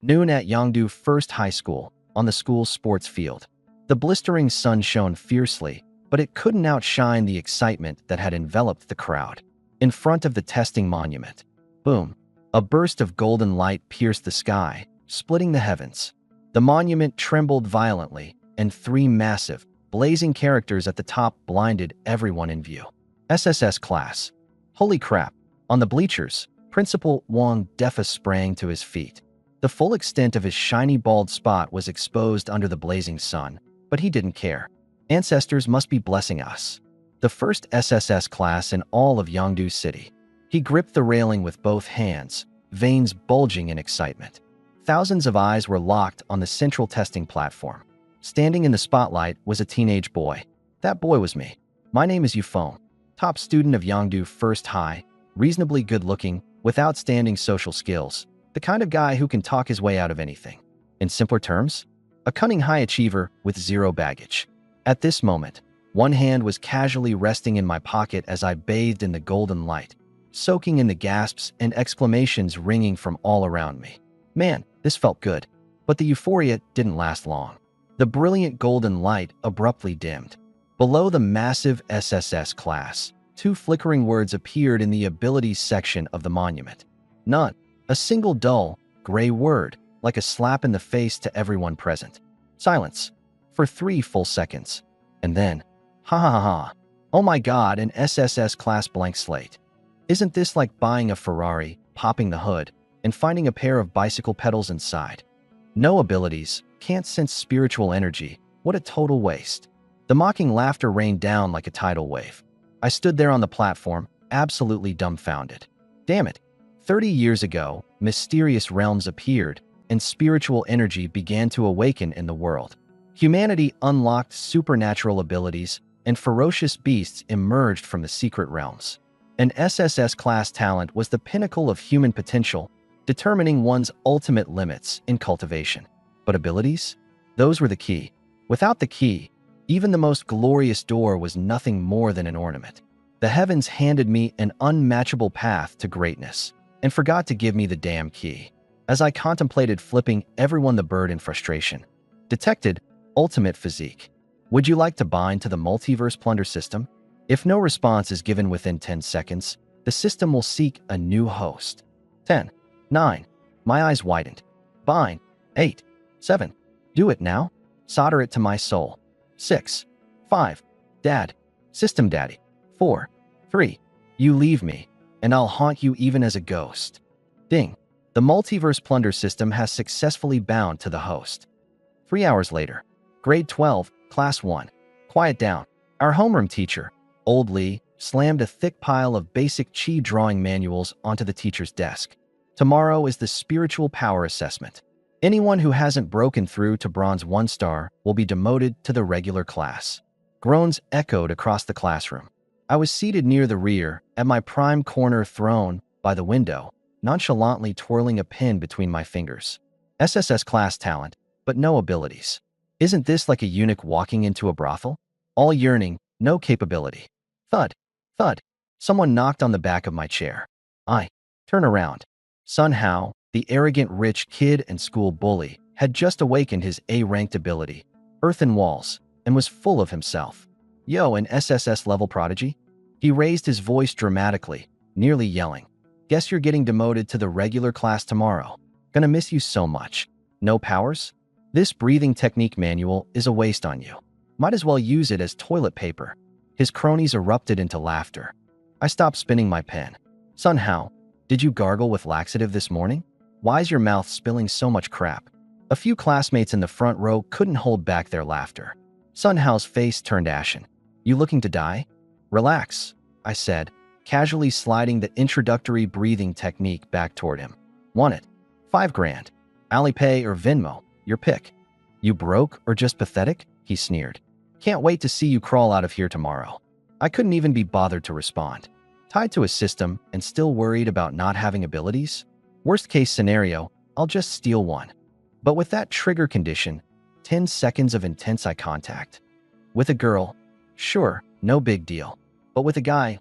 Noon at Yongdu First High School, on the school's sports field. The blistering sun shone fiercely, but it couldn't outshine the excitement that had enveloped the crowd. In front of the testing monument, boom, a burst of golden light pierced the sky, splitting the heavens. The monument trembled violently, and three massive, blazing characters at the top blinded everyone in view. SSS class. Holy crap. On the bleachers, Principal Wang Defa sprang to his feet. The full extent of his shiny bald spot was exposed under the blazing sun, but he didn't care. Ancestors must be blessing us. The first SSS class in all of Yongdu City. He gripped the railing with both hands, veins bulging in excitement. Thousands of eyes were locked on the central testing platform. Standing in the spotlight was a teenage boy. That boy was me. My name is Yufeng, top student of Yongdu First High, reasonably good-looking, with outstanding social skills, the kind of guy who can talk his way out of anything. In simpler terms, a cunning high achiever with zero baggage. At this moment, one hand was casually resting in my pocket as I bathed in the golden light, soaking in the gasps and exclamations ringing from all around me. Man, this felt good. But the euphoria didn't last long. The brilliant golden light abruptly dimmed. Below the massive SSS class, two flickering words appeared in the abilities section of the monument. None. A single dull, gray word, like a slap in the face to everyone present. Silence. For 3 full seconds. And then, ha ha ha ha. Oh my god, an SSS class blank slate. Isn't this like buying a Ferrari, popping the hood, and finding a pair of bicycle pedals inside? No abilities, can't sense spiritual energy. What a total waste. The mocking laughter rained down like a tidal wave. I stood there on the platform, absolutely dumbfounded. Damn it. 30 years ago, mysterious realms appeared, and spiritual energy began to awaken in the world. Humanity unlocked supernatural abilities, and ferocious beasts emerged from the secret realms. An SSS class talent was the pinnacle of human potential, determining one's ultimate limits in cultivation. But abilities? Those were the key. Without the key, even the most glorious door was nothing more than an ornament. The heavens handed me an unmatchable path to greatness, and forgot to give me the damn key. As I contemplated flipping everyone the bird in frustration. Detected, ultimate physique. Would you like to bind to the multiverse plunder system? If no response is given within 10 seconds, the system will seek a new host. 10, 9, my eyes widened. Bind. 8, 7, do it now. Solder it to my soul. 6, 5, Dad, System Daddy. 4, 3, you leave me, and I'll haunt you even as a ghost. Ding. The multiverse plunder system has successfully bound to the host. 3 hours later. Grade 12, Class 1. Quiet down. Our homeroom teacher, Old Lee, slammed a thick pile of basic chi drawing manuals onto the teacher's desk. Tomorrow is the spiritual power assessment. Anyone who hasn't broken through to Bronze 1 star will be demoted to the regular class. Groans echoed across the classroom. I was seated near the rear, at my prime corner throne by the window, nonchalantly twirling a pen between my fingers. SSS class talent, but no abilities. Isn't this like a eunuch walking into a brothel? All yearning, no capability. Thud, thud. Someone knocked on the back of my chair. I turn around. Sun Hao, the arrogant rich kid and school bully, had just awakened his A-ranked ability, Earthen Walls, and was full of himself. Yo, an SSS level prodigy? He raised his voice dramatically, nearly yelling. Guess you're getting demoted to the regular class tomorrow. Gonna miss you so much. No powers? This breathing technique manual is a waste on you. Might as well use it as toilet paper. His cronies erupted into laughter. I stopped spinning my pen. Sun Hao, did you gargle with laxative this morning? Why's your mouth spilling so much crap? A few classmates in the front row couldn't hold back their laughter. Sun Hao's face turned ashen. You looking to die? Relax, I said, casually sliding the introductory breathing technique back toward him. Want it? 5 grand. Alipay or Venmo, your pick. You broke or just pathetic? He sneered. Can't wait to see you crawl out of here tomorrow. I couldn't even be bothered to respond. Tied to a system and still worried about not having abilities? Worst case scenario, I'll just steal one. But with that trigger condition, 10 seconds of intense eye contact. With a girl, sure, no big deal. But with a guy,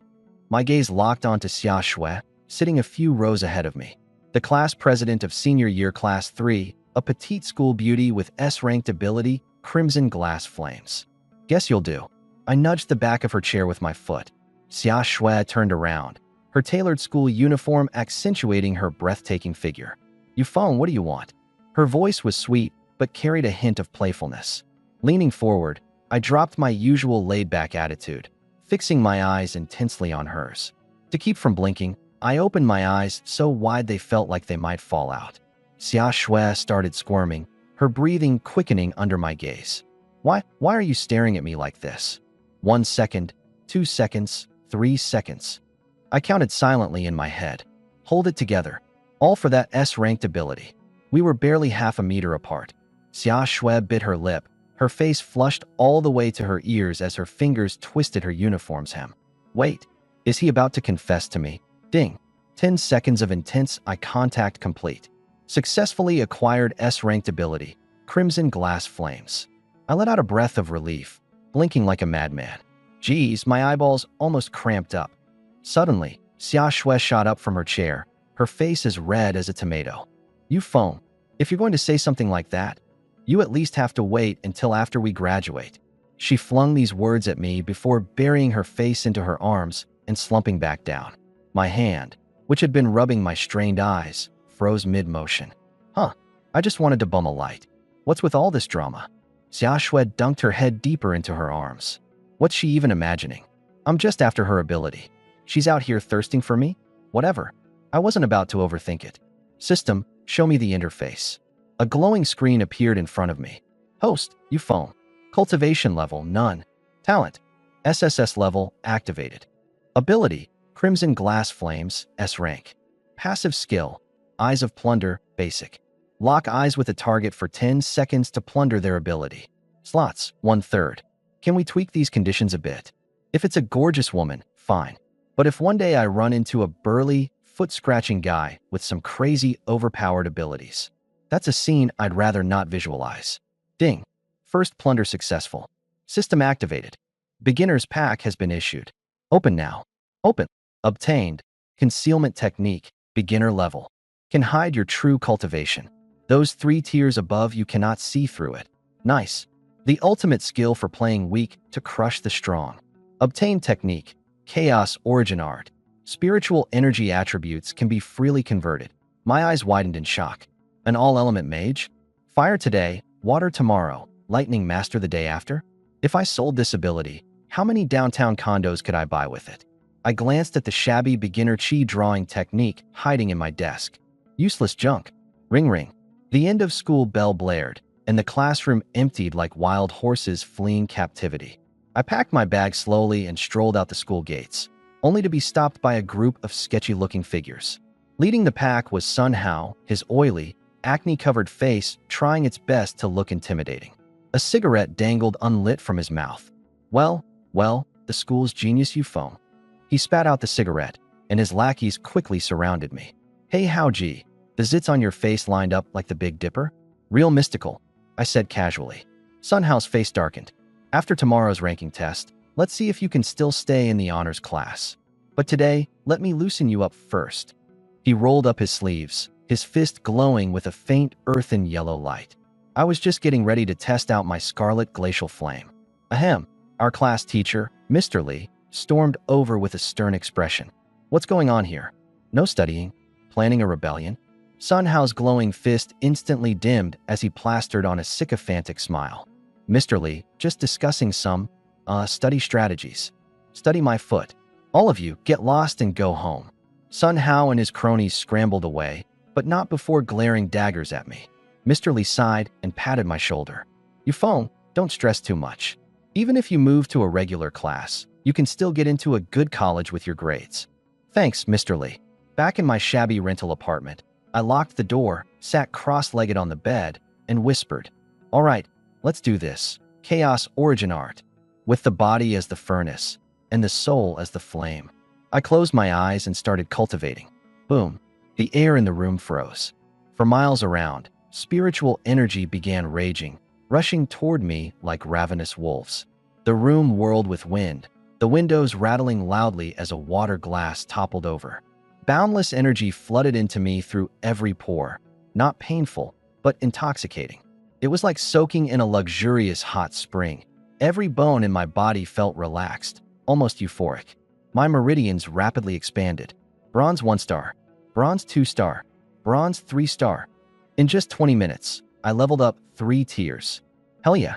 my gaze locked onto Xia Shui, sitting a few rows ahead of me. The class president of senior year class 3, a petite school beauty with S-ranked ability, crimson glass flames. Guess you'll do. I nudged the back of her chair with my foot. Xia Shui turned around, her tailored school uniform accentuating her breathtaking figure. Yufeng, what do you want? Her voice was sweet, but carried a hint of playfulness. Leaning forward, I dropped my usual laid-back attitude, fixing my eyes intensely on hers. To keep from blinking, I opened my eyes so wide they felt like they might fall out. Xia Shui started squirming, her breathing quickening under my gaze. Why are you staring at me like this? 1 second, 2 seconds, 3 seconds. I counted silently in my head. Hold it together. All for that S-ranked ability. We were barely half a meter apart. Xia Shui bit her lip, her face flushed all the way to her ears as her fingers twisted her uniform's hem. Wait, is he about to confess to me? Ding. 10 seconds of intense eye contact complete. Successfully acquired S-ranked ability, crimson glass flames. I let out a breath of relief, blinking like a madman. Geez, my eyeballs almost cramped up. Suddenly, Xia Shui shot up from her chair, her face as red as a tomato. Yufeng, if you're going to say something like that, you at least have to wait until after we graduate. She flung these words at me before burying her face into her arms and slumping back down. My hand, which had been rubbing my strained eyes, froze mid-motion. I just wanted to bum a light. What's with all this drama? Xia Shui dunked her head deeper into her arms. What's she even imagining? I'm just after her ability. She's out here thirsting for me? Whatever. I wasn't about to overthink it. System, show me the interface. A glowing screen appeared in front of me. Host, Yufeng. Cultivation level, none. Talent, SSS level, activated. Ability, Crimson Glass Flames, S rank. Passive skill, Eyes of Plunder, basic. Lock eyes with a target for 10 seconds to plunder their ability. Slots, 1/3. Can we tweak these conditions a bit? If it's a gorgeous woman, fine. But if one day I run into a burly, foot-scratching guy with some crazy, overpowered abilities, that's a scene I'd rather not visualize. Ding. First plunder successful. System activated. Beginner's pack has been issued. Open now. Open. Obtained. Concealment technique, beginner level. Can hide your true cultivation. Those 3 tiers above you cannot see through it. Nice. The ultimate skill for playing weak to crush the strong. Obtained technique, Chaos Origin Art. Spiritual energy attributes can be freely converted. My eyes widened in shock. An all-element mage? Fire today, water tomorrow, lightning master the day after? If I sold this ability, how many downtown condos could I buy with it? I glanced at the shabby beginner chi drawing technique hiding in my desk. Useless junk. Ring ring. The end of school bell blared, and the classroom emptied like wild horses fleeing captivity. I packed my bag slowly and strolled out the school gates, only to be stopped by a group of sketchy-looking figures. Leading the pack was Sun Hao, his oily, acne-covered face trying its best to look intimidating. A cigarette dangled unlit from his mouth. Well, the school's genius Yufeng. He spat out the cigarette, and his lackeys quickly surrounded me. Hey Hao-ji, the zits on your face lined up like the Big Dipper? Real mystical, I said casually. Sun Hao's face darkened. After tomorrow's ranking test, let's see if you can still stay in the honors class. But today, let me loosen you up first. He rolled up his sleeves, his fist glowing with a faint earthen yellow light. I was just getting ready to test out my scarlet glacial flame. Ahem, our class teacher, Mr. Lee, stormed over with a stern expression. What's going on here? No studying? Planning a rebellion? Sun Hao's glowing fist instantly dimmed as he plastered on a sycophantic smile. Mr. Lee, just discussing some, study strategies. Study my foot. All of you, get lost and go home. Sun Hao and his cronies scrambled away, but not before glaring daggers at me. Mr. Lee sighed and patted my shoulder. Yufeng, don't stress too much. Even if you move to a regular class, you can still get into a good college with your grades. Thanks, Mr. Lee. Back in my shabby rental apartment, I locked the door, sat cross-legged on the bed, and whispered, All right, let's do this. Chaos Origin Art. With the body as the furnace, and the soul as the flame. I closed my eyes and started cultivating. Boom. The air in the room froze. For miles around, spiritual energy began raging, rushing toward me like ravenous wolves. The room whirled with wind, the windows rattling loudly as a water glass toppled over. boundless energy flooded into me through every pore, not painful, but intoxicating. It was like soaking in a luxurious hot spring. Every bone in my body felt relaxed, almost euphoric. My meridians rapidly expanded. Bronze 1 star, Bronze 2 star, Bronze 3 star. In just 20 minutes, I leveled up 3 tiers. Hell yeah.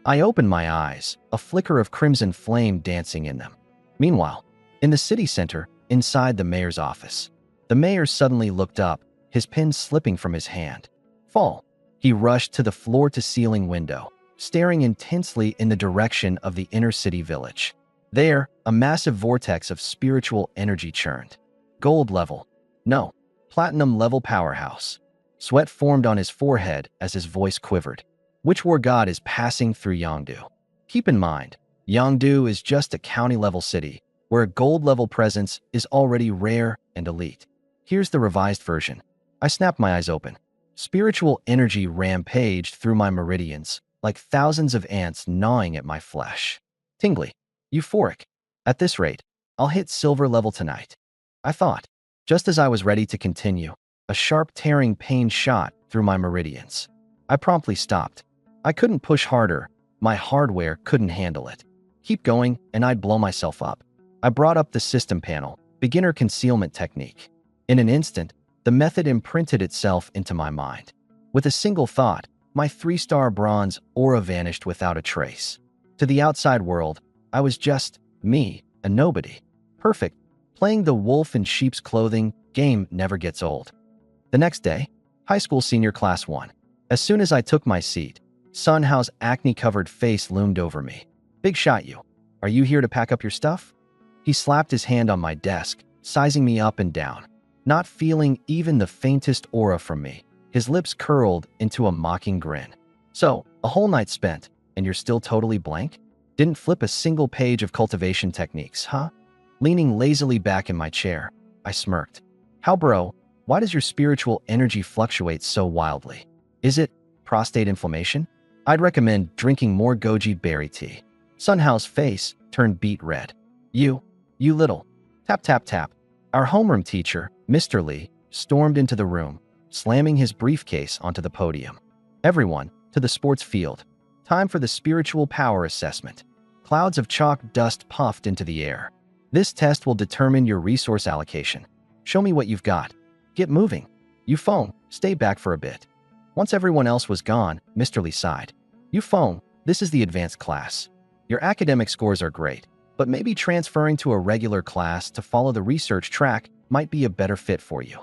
I opened my eyes, a flicker of crimson flame dancing in them. Meanwhile, in the city center, inside the mayor's office, the mayor suddenly looked up, his pen slipping from his hand. Fall. He rushed to the floor-to-ceiling window, staring intensely in the direction of the inner city village. There, a massive vortex of spiritual energy churned. Gold level. No, platinum level powerhouse. Sweat formed on his forehead as his voice quivered. Which war god is passing through Yongdu? Keep in mind, Yongdu is just a county-level city, where a gold-level presence is already rare and elite. Here's the revised version. I snapped my eyes open. Spiritual energy rampaged through my meridians, like thousands of ants gnawing at my flesh. Tingly. Euphoric. At this rate, I'll hit silver level tonight, I thought. Just as I was ready to continue, a sharp tearing pain shot through my meridians. I promptly stopped. I couldn't push harder. My hardware couldn't handle it. Keep going, and I'd blow myself up. I brought up the system panel, beginner concealment technique. In an instant, the method imprinted itself into my mind. With a single thought, my 3-star bronze aura vanished without a trace. To the outside world, I was just me, a nobody. Perfect. Playing the wolf in sheep's clothing game never gets old. The next day, high school senior class 1. As soon as I took my seat, Sun Hao's acne-covered face loomed over me. Big shot you. Are you here to pack up your stuff? He slapped his hand on my desk, sizing me up and down. Not feeling even the faintest aura from me, his lips curled into a mocking grin. So, a whole night spent, and you're still totally blank? Didn't flip a single page of cultivation techniques, huh? Leaning lazily back in my chair, I smirked. How bro, why does your spiritual energy fluctuate so wildly? Is it prostate inflammation? I'd recommend drinking more goji berry tea. Sun Hao's face turned beet red. You little. Tap, tap, tap. Our homeroom teacher, Mr. Lee, stormed into the room, slamming his briefcase onto the podium. Everyone, to the sports field. Time for the spiritual power assessment. Clouds of chalk dust puffed into the air. This test will determine your resource allocation. Show me what you've got. Get moving. You phone, stay back for a bit. Once everyone else was gone, Mr. Lee sighed. You phone, this is the advanced class. Your academic scores are great, but maybe transferring to a regular class to follow the research track might be a better fit for you.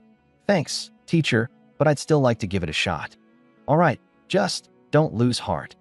Thanks, teacher, but I'd still like to give it a shot. All right, just don't lose heart.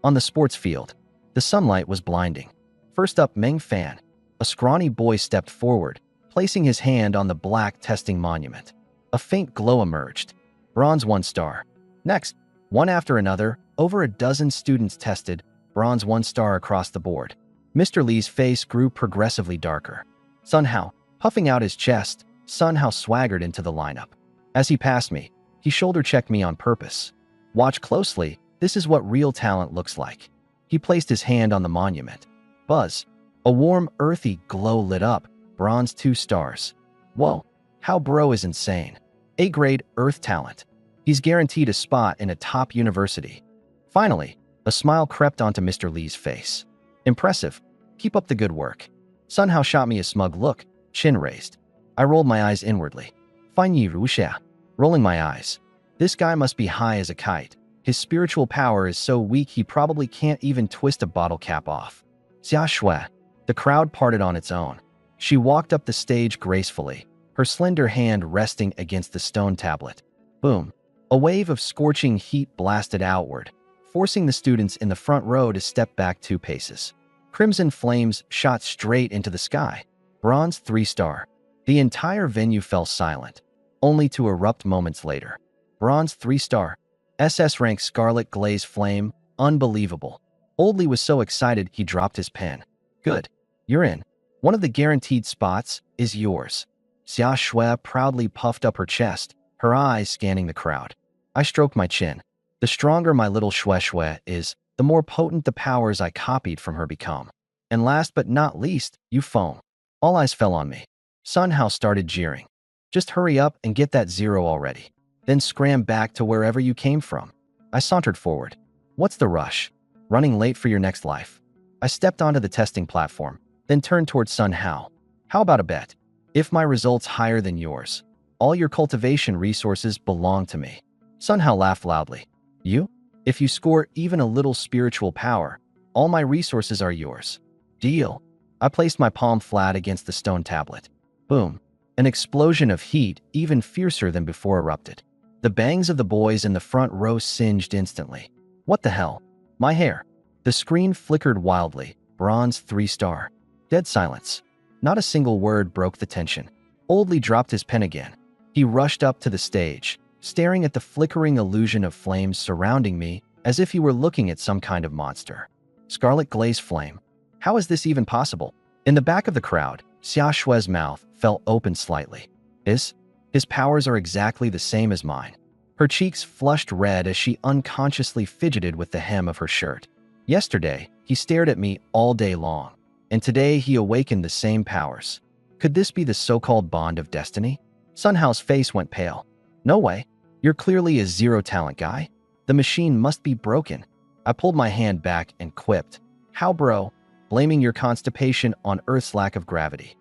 On the sports field, the sunlight was blinding. First up, Meng Fan. A scrawny boy stepped forward, placing his hand on the black testing monument. A faint glow emerged. Bronze 1 star. Next, one after another, over a dozen students tested, bronze 1 star across the board. Mr. Lee's face grew progressively darker. Sun Hao, puffing out his chest, Sun Hao swaggered into the lineup. As he passed me, he shoulder-checked me on purpose. Watch closely, this is what real talent looks like. He placed his hand on the monument. Buzz. A warm, earthy glow lit up, bronze 2 stars. Whoa, how bro is insane. A-grade Earth talent. He's guaranteed a spot in a top university. Finally, a smile crept onto Mr. Lee's face. Impressive. Keep up the good work. Sun Hao shot me a smug look, chin raised. I rolled my eyes inwardly. Fan Yi Ruxia. Rolling my eyes. This guy must be high as a kite. His spiritual power is so weak he probably can't even twist a bottle cap off. Xia Shui. The crowd parted on its own. She walked up the stage gracefully, her slender hand resting against the stone tablet. Boom. A wave of scorching heat blasted outward, forcing the students in the front row to step back 2 paces. Crimson flames shot straight into the sky. Bronze 3 star. The entire venue fell silent, only to erupt moments later. Bronze 3 star. SS rank scarlet glaze flame. Unbelievable. Old Lee was so excited he dropped his pen. Good. You're in. One of the guaranteed spots is yours. Xia Shui proudly puffed up her chest, her eyes scanning the crowd. I stroked my chin. The stronger my little Shui is, the more potent the powers I copied from her become. And last but not least, you phone. All eyes fell on me. Sun Hao started jeering. Just hurry up and get that 0 already. Then scram back to wherever you came from. I sauntered forward. What's the rush? Running late for your next life. I stepped onto the testing platform, then turned towards Sun Hao. How about a bet? If my results higher than yours, all your cultivation resources belong to me. Sun Hao laughed loudly. You? If you score even a little spiritual power, all my resources are yours. Deal. I placed my palm flat against the stone tablet. Boom. An explosion of heat, even fiercer than before, erupted. The bangs of the boys in the front row singed instantly. What the hell? My hair. The screen flickered wildly. Bronze 3-star. Dead silence. Not a single word broke the tension. Oldly dropped his pen again. He rushed up to the stage, staring at the flickering illusion of flames surrounding me as if he were looking at some kind of monster. Scarlet glaze flame. How is this even possible? In the back of the crowd, Xia Shue's mouth fell open slightly. His powers are exactly the same as mine. Her cheeks flushed red as she unconsciously fidgeted with the hem of her shirt. Yesterday, he stared at me all day long, and today he awakened the same powers. Could this be the so-called bond of destiny? Sun Hao's face went pale. No way. You're clearly a zero-talent guy. The machine must be broken. I pulled my hand back and quipped. How, bro? Blaming your constipation on Earth's lack of gravity.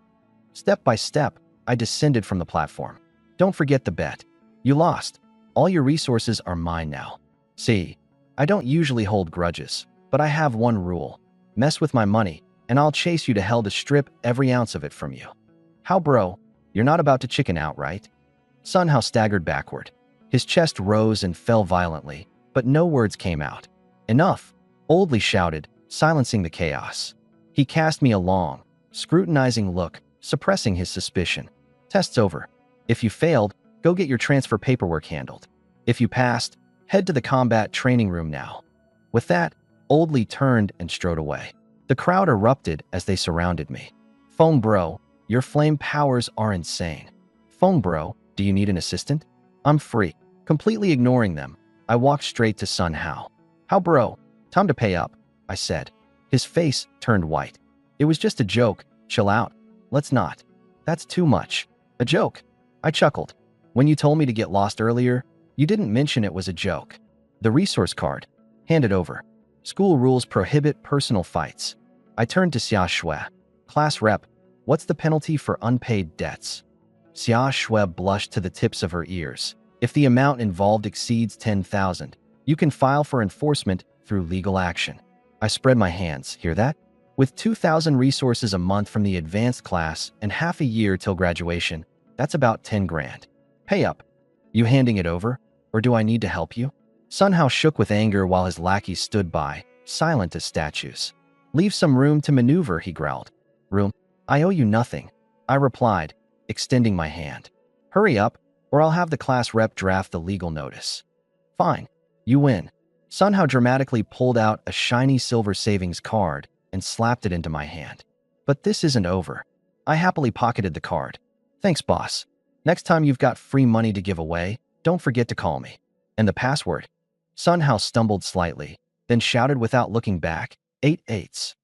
Step by step, I descended from the platform. Don't forget the bet. You lost. All your resources are mine now. See, I don't usually hold grudges, but I have one rule. Mess with my money, and I'll chase you to hell to strip every ounce of it from you. How, bro? You're not about to chicken out, right? Sun Hao staggered backward. His chest rose and fell violently, but no words came out. Enough, Oldly shouted, silencing the chaos. He cast me a long, scrutinizing look, suppressing his suspicion. Test's over. If you failed, go get your transfer paperwork handled. If you passed, head to the combat training room now. With that, Oldly turned and strode away. The crowd erupted as they surrounded me. Foam bro, your flame powers are insane. Foam bro, do you need an assistant? I'm free. Completely ignoring them, I walked straight to Sun Hao. How bro, time to pay up, I said. His face turned white. It was just a joke, chill out. Let's not. That's too much. A joke. I chuckled. When you told me to get lost earlier, you didn't mention it was a joke. The resource card. Hand it over. School rules prohibit personal fights. I turned to Xia Shui. Class rep, what's the penalty for unpaid debts? Xia Shui blushed to the tips of her ears. If the amount involved exceeds 10,000, you can file for enforcement through legal action. I spread my hands, hear that? With 2,000 resources a month from the advanced class and half a year till graduation, that's about 10 grand. Pay up. You handing it over? Or do I need to help you? Sun Hao shook with anger while his lackeys stood by, silent as statues. Leave some room to maneuver, he growled. Room? I owe you nothing, I replied, extending my hand. Hurry up, or I'll have the class rep draft the legal notice. Fine, you win. Sun Hao dramatically pulled out a shiny silver savings card and slapped it into my hand. But this isn't over. I happily pocketed the card. Thanks, boss. Next time you've got free money to give away, don't forget to call me. And the password? Sun Hao stumbled slightly, then shouted without looking back, 8 8s.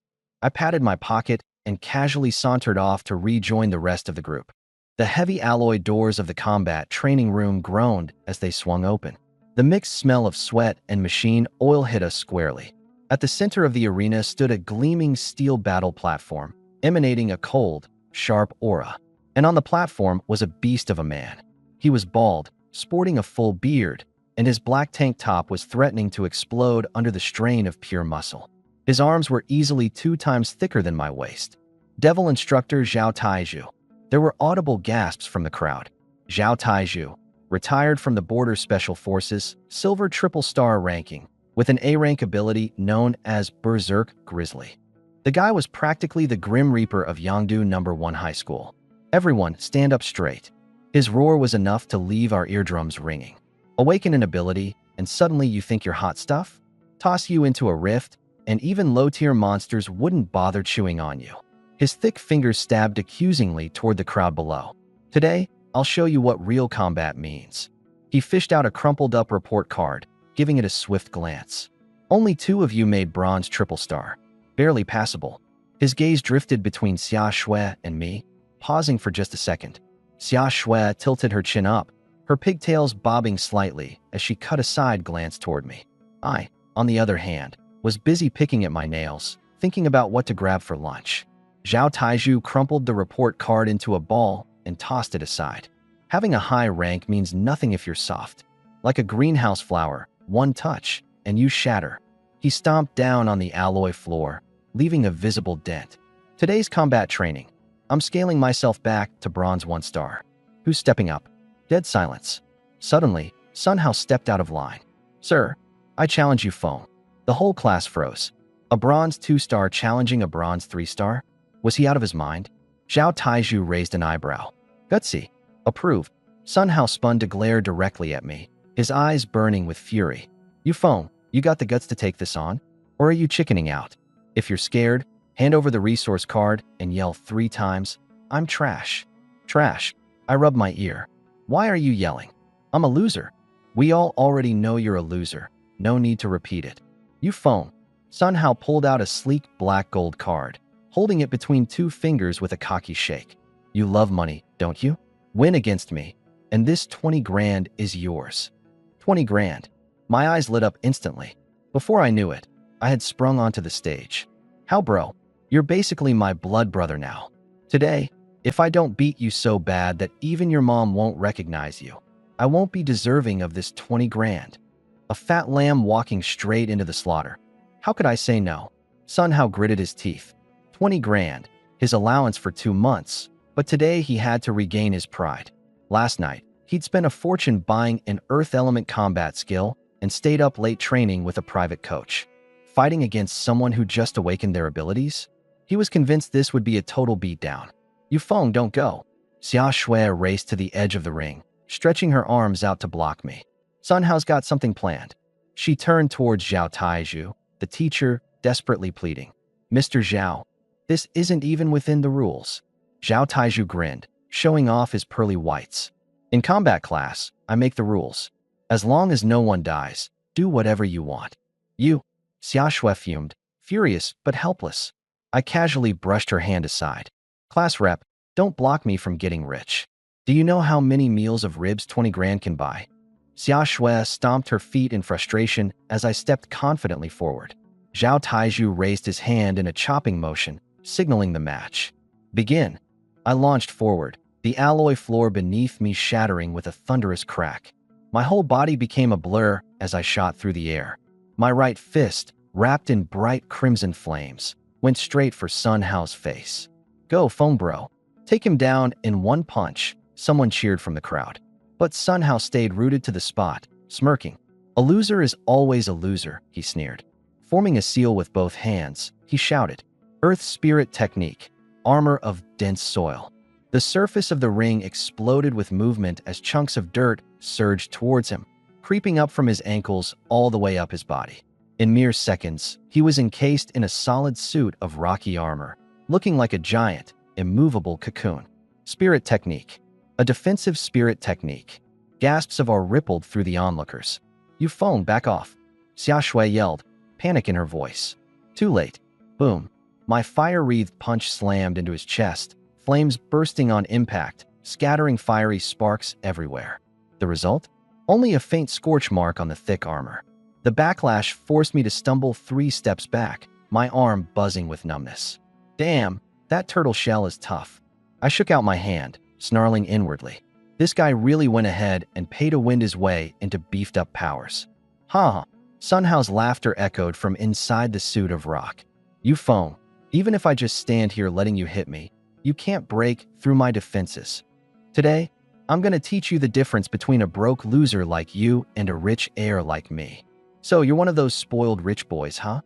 I patted my pocket and casually sauntered off to rejoin the rest of the group. The heavy alloy doors of the combat training room groaned as they swung open. The mixed smell of sweat and machine oil hit us squarely. At the center of the arena stood a gleaming steel battle platform, emanating a cold, sharp aura. And on the platform was a beast of a man. He was bald, sporting a full beard, and his black tank top was threatening to explode under the strain of pure muscle. His arms were easily 2 times thicker than my waist. Devil instructor Zhao Taizhu. There were audible gasps from the crowd. Zhao Taizhu, retired from the Border Special Forces, silver triple-star ranking, with an A-rank ability known as Berserk Grizzly. The guy was practically the Grim Reaper of Yangdu No. 1 High School. Everyone, stand up straight. His roar was enough to leave our eardrums ringing. Awaken an ability, and suddenly you think you're hot stuff? Toss you into a rift, and even low-tier monsters wouldn't bother chewing on you. His thick fingers stabbed accusingly toward the crowd below. Today, I'll show you what real combat means. He fished out a crumpled-up report card, giving it a swift glance. Only 2 of you made bronze triple star. Barely passable. His gaze drifted between Xia Shui and me, pausing for just a second. Xia Shui tilted her chin up, her pigtails bobbing slightly as she cut a side glance toward me. I, on the other hand, was busy picking at my nails, thinking about what to grab for lunch. Zhao Taiju crumpled the report card into a ball and tossed it aside. Having a high rank means nothing if you're soft. Like a greenhouse flower, one touch, and you shatter. He stomped down on the alloy floor, leaving a visible dent. Today's combat training. I'm scaling myself back to bronze 1 star. Who's stepping up? Dead silence. Suddenly, Sun Hao stepped out of line. Sir, I challenge you, Feng. The whole class froze. A bronze 2-star challenging a bronze 3-star? Was he out of his mind? Zhao Taiju raised an eyebrow. Gutsy. Approved. Sun Hao spun to glare directly at me, his eyes burning with fury. You Feng, you got the guts to take this on? Or are you chickening out? If you're scared, hand over the resource card and yell 3 times, I'm trash. Trash. I rub my ear. Why are you yelling? I'm a loser. We all already know you're a loser. No need to repeat it. You Feng. Sun Hao pulled out a sleek black gold card, holding it between 2 fingers with a cocky shake. You love money, don't you? Win against me, and this 20 grand is yours. 20 grand. My eyes lit up instantly. Before I knew it, I had sprung onto the stage. How bro? You're basically my blood brother now. Today, if I don't beat you so bad that even your mom won't recognize you, I won't be deserving of this 20 grand. A fat lamb walking straight into the slaughter. How could I say no? Sun Hao gritted his teeth. 20 grand, his allowance for 2 months, but today he had to regain his pride. Last night, he'd spent a fortune buying an earth element combat skill and stayed up late training with a private coach. Fighting against someone who just awakened their abilities? He was convinced this would be a total beatdown. You Feng, don't go. Xia Shui raced to the edge of the ring, stretching her arms out to block me. Sun Hao's got something planned. She turned towards Zhao Taiju, the teacher, desperately pleading. Mr. Zhao, this isn't even within the rules. Zhao Taiju grinned, showing off his pearly whites. In combat class, I make the rules. As long as no one dies, do whatever you want. You, Xia Shui fumed, furious but helpless. I casually brushed her hand aside. Class rep, don't block me from getting rich. Do you know how many meals of ribs 20 grand can buy? Xia Shui stomped her feet in frustration as I stepped confidently forward. Zhao Taiju raised his hand in a chopping motion, signaling the match. Begin. I launched forward, the alloy floor beneath me shattering with a thunderous crack. My whole body became a blur as I shot through the air. My right fist, wrapped in bright crimson flames, went straight for Sun Hao's face. Go, Feng bro. Take him down in 1 punch, someone cheered from the crowd. But Sun Hao stayed rooted to the spot, smirking. A loser is always a loser, he sneered. Forming a seal with both hands, he shouted. Earth Spirit Technique, Armor of Dense Soil. The surface of the ring exploded with movement as chunks of dirt surged towards him, creeping up from his ankles all the way up his body. In mere seconds, he was encased in a solid suit of rocky armor, looking like a giant, immovable cocoon. Spirit Technique. A defensive spirit technique. Gasps of awe rippled through the onlookers. You Feng, back off. Xia Shui yelled, panic in her voice. Too late. Boom. My fire-wreathed punch slammed into his chest, flames bursting on impact, scattering fiery sparks everywhere. The result? Only a faint scorch mark on the thick armor. The backlash forced me to stumble 3 steps back, my arm buzzing with numbness. Damn, that turtle shell is tough. I shook out my hand, snarling inwardly. This guy really went ahead and paid to win his way into beefed-up powers. Ha ha. Sun Hao's laughter echoed from inside the suit of rock. You Feng, even if I just stand here letting you hit me, you can't break through my defenses. Today, I'm gonna teach you the difference between a broke loser like you and a rich heir like me. So you're one of those spoiled rich boys, huh?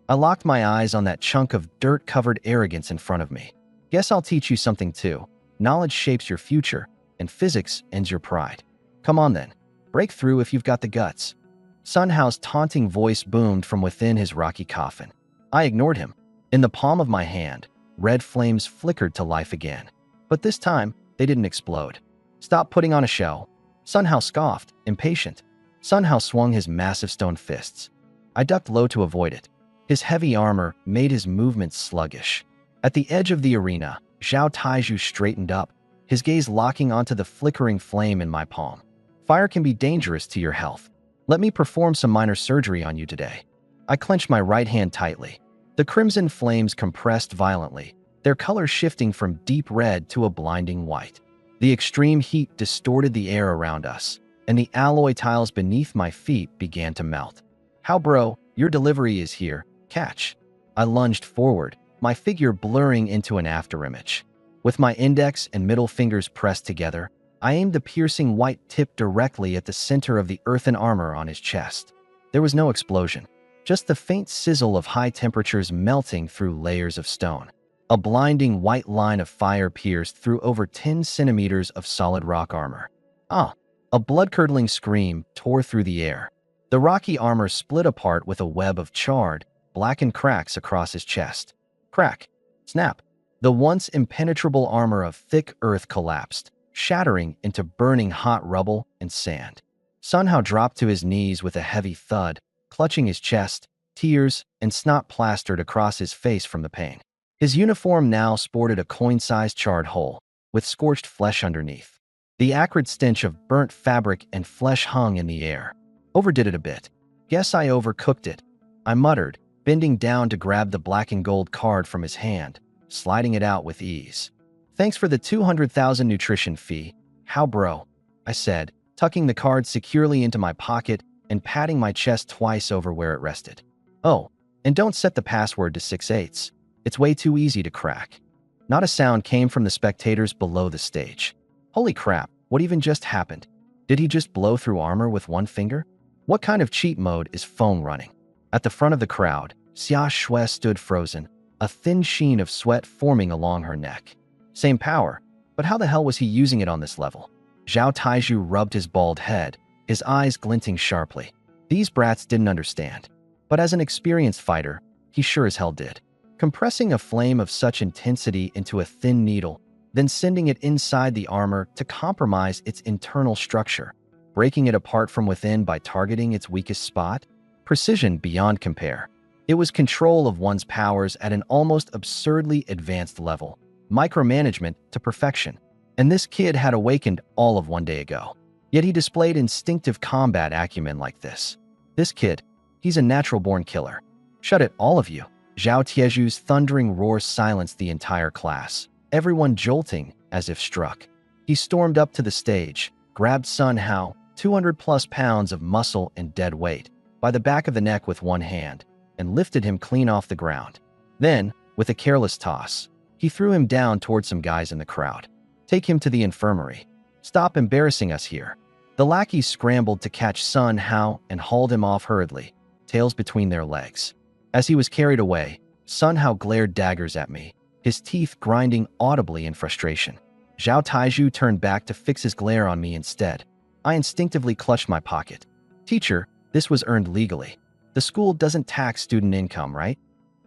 I locked my eyes on that chunk of dirt-covered arrogance in front of me. Guess I'll teach you something too. Knowledge shapes your future, and physics ends your pride. Come on then, break through if you've got the guts. Sun Hao's taunting voice boomed from within his rocky coffin. I ignored him. In the palm of my hand, red flames flickered to life again. But this time, they didn't explode. Stop putting on a show. Sun Hao scoffed, impatient. Sun Hao swung his massive stone fists. I ducked low to avoid it. His heavy armor made his movements sluggish. At the edge of the arena, Zhao Taiju straightened up, his gaze locking onto the flickering flame in my palm. Fire can be dangerous to your health. Let me perform some minor surgery on you today. I clenched my right hand tightly. The crimson flames compressed violently, their color shifting from deep red to a blinding white. The extreme heat distorted the air around us, and the alloy tiles beneath my feet began to melt. How bro, your delivery is here, catch. I lunged forward, my figure blurring into an afterimage. With my index and middle fingers pressed together, I aimed the piercing white tip directly at the center of the earthen armor on his chest. There was no explosion, just the faint sizzle of high temperatures melting through layers of stone. A blinding white line of fire pierced through over 10 centimeters of solid rock armor. Ah! A blood-curdling scream tore through the air. The rocky armor split apart with a web of charred, blackened cracks across his chest. Crack! Snap! The once impenetrable armor of thick earth collapsed, shattering into burning hot rubble and sand. Sun Hao dropped to his knees with a heavy thud, clutching his chest, tears and snot plastered across his face from the pain. His uniform now sported a coin-sized charred hole, with scorched flesh underneath. The acrid stench of burnt fabric and flesh hung in the air. Overdid it a bit. Guess I overcooked it, I muttered, bending down to grab the black and gold card from his hand, sliding it out with ease. Thanks for the 200,000 nutrition fee, how bro, I said, tucking the card securely into my pocket and patting my chest twice over where it rested. Oh, and don't set the password to 6/8. It's way too easy to crack. Not a sound came from the spectators below the stage. Holy crap, what even just happened? Did he just blow through armor with one finger? What kind of cheat mode is Feng running? At the front of the crowd, Xia Shui stood frozen, a thin sheen of sweat forming along her neck. Same power, but how the hell was he using it on this level? Zhao Taizhu rubbed his bald head, his eyes glinting sharply. These brats didn't understand. But as an experienced fighter, he sure as hell did. Compressing a flame of such intensity into a thin needle, then sending it inside the armor to compromise its internal structure, breaking it apart from within by targeting its weakest spot? Precision beyond compare. It was control of one's powers at an almost absurdly advanced level, micromanagement to perfection. And this kid had awakened all of one day ago. Yet he displayed instinctive combat acumen like this. This kid, he's a natural-born killer. Shut it, all of you. Zhao Tieju's thundering roar silenced the entire class, everyone jolting as if struck. He stormed up to the stage, grabbed Sun Hao, 200+ pounds of muscle and dead weight, by the back of the neck with one hand, and lifted him clean off the ground. Then, with a careless toss, he threw him down toward some guys in the crowd. Take him to the infirmary. Stop embarrassing us here. The lackeys scrambled to catch Sun Hao and hauled him off hurriedly, tails between their legs. As he was carried away, Sun Hao glared daggers at me, his teeth grinding audibly in frustration. Zhao Taizhu turned back to fix his glare on me instead. I instinctively clutched my pocket. Teacher, this was earned legally. The school doesn't tax student income, right?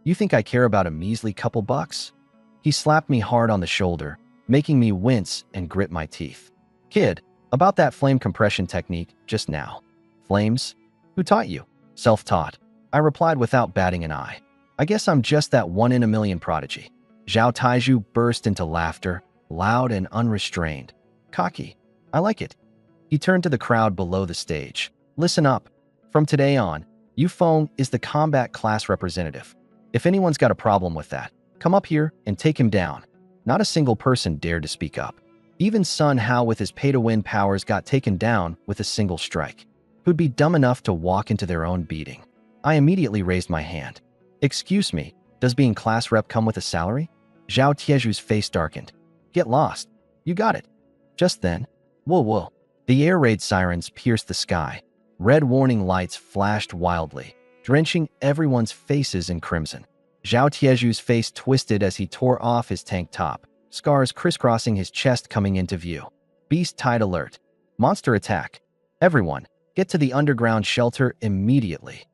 You think I care about a measly couple bucks? He slapped me hard on the shoulder, making me wince and grit my teeth. Kid, about that flame compression technique just now. Flames? Who taught you? Self-taught. I replied without batting an eye. I guess I'm just that one-in-a-million prodigy. Zhao Taizhu burst into laughter, loud and unrestrained. Cocky. I like it. He turned to the crowd below the stage. Listen up. From today on, Yu Feng is the combat class representative. If anyone's got a problem with that, come up here and take him down. Not a single person dared to speak up. Even Sun Hao with his pay-to-win powers got taken down with a single strike. Who'd be dumb enough to walk into their own beating? I immediately raised my hand. Excuse me, does being class rep come with a salary? Zhao Tieju's face darkened. Get lost. You got it. Just then, whoa. The air raid sirens pierced the sky. Red warning lights flashed wildly, drenching everyone's faces in crimson. Zhao Tieju's face twisted as he tore off his tank top, scars crisscrossing his chest coming into view. Beast tide alert. Monster attack. Everyone, get to the underground shelter immediately.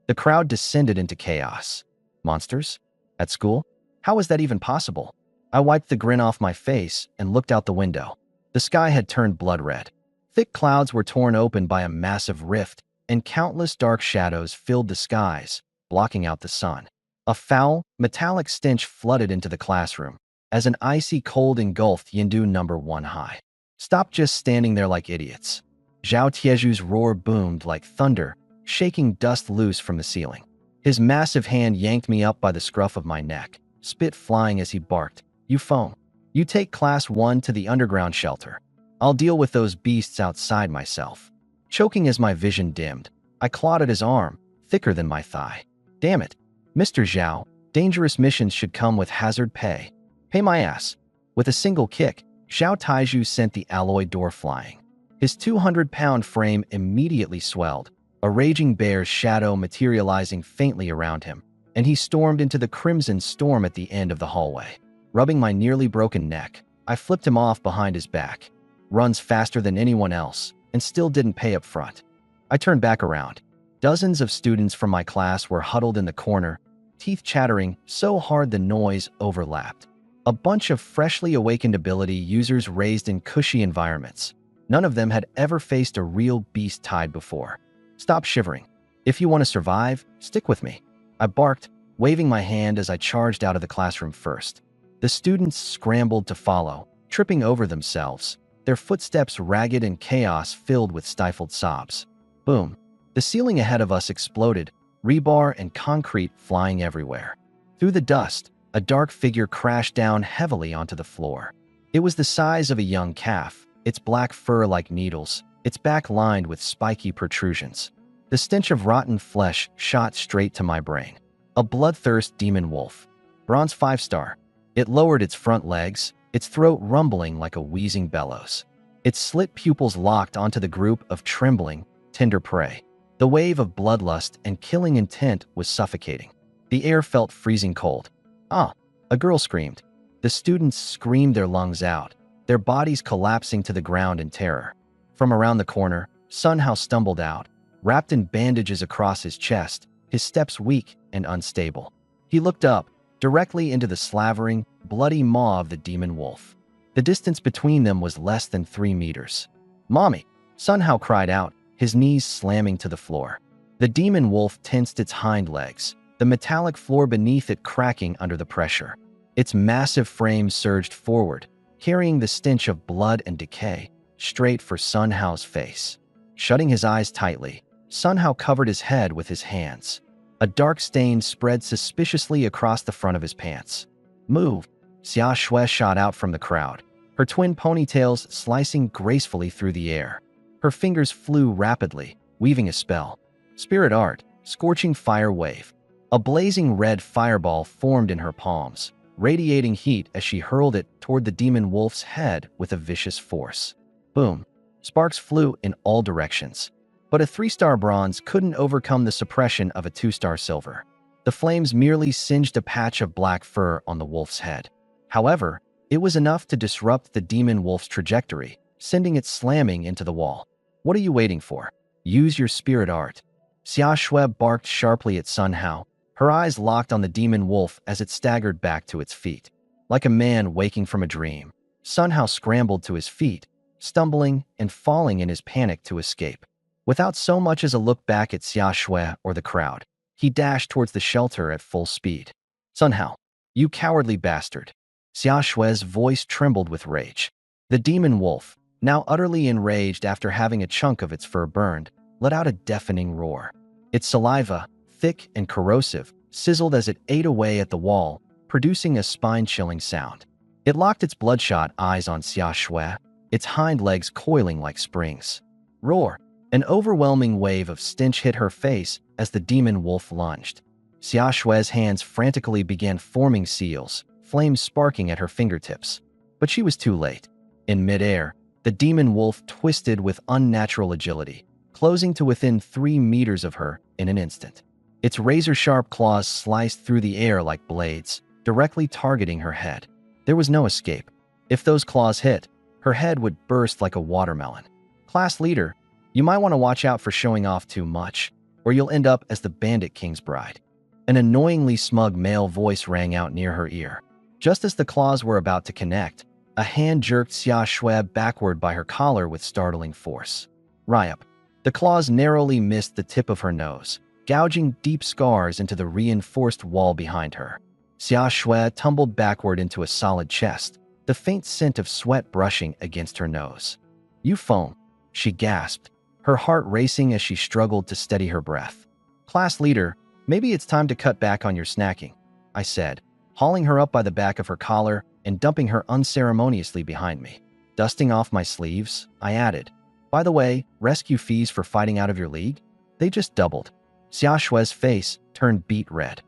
The crowd descended into chaos. Monsters? At school? How was that even possible? I wiped the grin off my face and looked out the window. The sky had turned blood red. Thick clouds were torn open by a massive rift, and countless dark shadows filled the skies, blocking out the sun. A foul, metallic stench flooded into the classroom. as an icy cold engulfed Yindu number 1 high. Stop just standing there like idiots. Zhao Tieju's roar boomed like thunder, shaking dust loose from the ceiling. His massive hand yanked me up by the scruff of my neck, spit flying as he barked, "You foam. You take Class 1 to the underground shelter. I'll deal with those beasts outside myself." Choking as my vision dimmed, I clawed at his arm, thicker than my thigh. "Damn it. Mr. Zhao, dangerous missions should come with hazard pay. Pay my ass." With a single kick, Zhao Taiju sent the alloy door flying. His 200-pound frame immediately swelled, a raging bear's shadow materializing faintly around him, and he stormed into the crimson storm at the end of the hallway. Rubbing my nearly broken neck, I flipped him off behind his back. Runs faster than anyone else, and still didn't pay up front. I turned back around. Dozens of students from my class were huddled in the corner, teeth chattering so hard the noise overlapped. A bunch of freshly awakened ability users raised in cushy environments. None of them had ever faced a real beast tide before. "Stop shivering. If you want to survive, stick with me," I barked, waving my hand as I charged out of the classroom first. The students scrambled to follow, tripping over themselves, their footsteps ragged and chaos filled with stifled sobs. Boom. The ceiling ahead of us exploded, rebar and concrete flying everywhere. Through the dust, a dark figure crashed down heavily onto the floor. It was the size of a young calf, its black fur like needles, its back lined with spiky protrusions. The stench of rotten flesh shot straight to my brain. A bloodthirst demon wolf. Bronze 5-star. It lowered its front legs, its throat rumbling like a wheezing bellows. Its slit pupils locked onto the group of trembling, tender prey. The wave of bloodlust and killing intent was suffocating. The air felt freezing cold. "Ah!" a girl screamed. The students screamed their lungs out, their bodies collapsing to the ground in terror. From around the corner, Sun Hao stumbled out, wrapped in bandages across his chest, his steps weak and unstable. He looked up, directly into the slavering, bloody maw of the demon wolf. The distance between them was less than 3 meters. "Mommy!" Sun Hao cried out, his knees slamming to the floor. The demon wolf tensed its hind legs, the metallic floor beneath it cracking under the pressure. Its massive frame surged forward, carrying the stench of blood and decay, straight for Sun Hao's face. Shutting his eyes tightly, Sun Hao covered his head with his hands. A dark stain spread suspiciously across the front of his pants. "Move!" Xia Shui shot out from the crowd, her twin ponytails slicing gracefully through the air. Her fingers flew rapidly, weaving a spell. Spirit art, scorching fire wave. A blazing red fireball formed in her palms, radiating heat as she hurled it toward the demon wolf's head with a vicious force. Boom. Sparks flew in all directions. But a 3-star bronze couldn't overcome the suppression of a 2-star silver. The flames merely singed a patch of black fur on the wolf's head. However, it was enough to disrupt the demon wolf's trajectory, sending it slamming into the wall. "What are you waiting for? Use your spirit art." Xia Shui barked sharply at Sun Hao, her eyes locked on the demon wolf as it staggered back to its feet. Like a man waking from a dream, Sun Hao scrambled to his feet, stumbling and falling in his panic to escape. Without so much as a look back at Xia Shui or the crowd, he dashed towards the shelter at full speed. "Sun Hao, you cowardly bastard!" Xia Shui's voice trembled with rage. The demon wolf, now utterly enraged after having a chunk of its fur burned, let out a deafening roar. Its saliva, thick and corrosive, sizzled as it ate away at the wall, producing a spine-chilling sound. It locked its bloodshot eyes on Xia Shui, its hind legs coiling like springs. Roar! An overwhelming wave of stench hit her face as the demon wolf lunged. Xia Shui's hands frantically began forming seals, flames sparking at her fingertips. But she was too late. In midair, the demon wolf twisted with unnatural agility, closing to within 3 meters of her in an instant. Its razor-sharp claws sliced through the air like blades, directly targeting her head. There was no escape. If those claws hit, her head would burst like a watermelon. "Class leader, you might want to watch out for showing off too much, or you'll end up as the Bandit King's bride." An annoyingly smug male voice rang out near her ear. Just as the claws were about to connect, a hand jerked Xia Shui backward by her collar with startling force. Ryup. The claws narrowly missed the tip of her nose, gouging deep scars into the reinforced wall behind her. Xia Shui tumbled backward into a solid chest, the faint scent of sweat brushing against her nose. You foam, she gasped, her heart racing as she struggled to steady her breath. Class leader, maybe it's time to cut back on your snacking, I said, hauling her up by the back of her collar and dumping her unceremoniously behind me. Dusting off my sleeves, I added, by the way, rescue fees for fighting out of your league? They just doubled. Xia Shui's face turned beet red.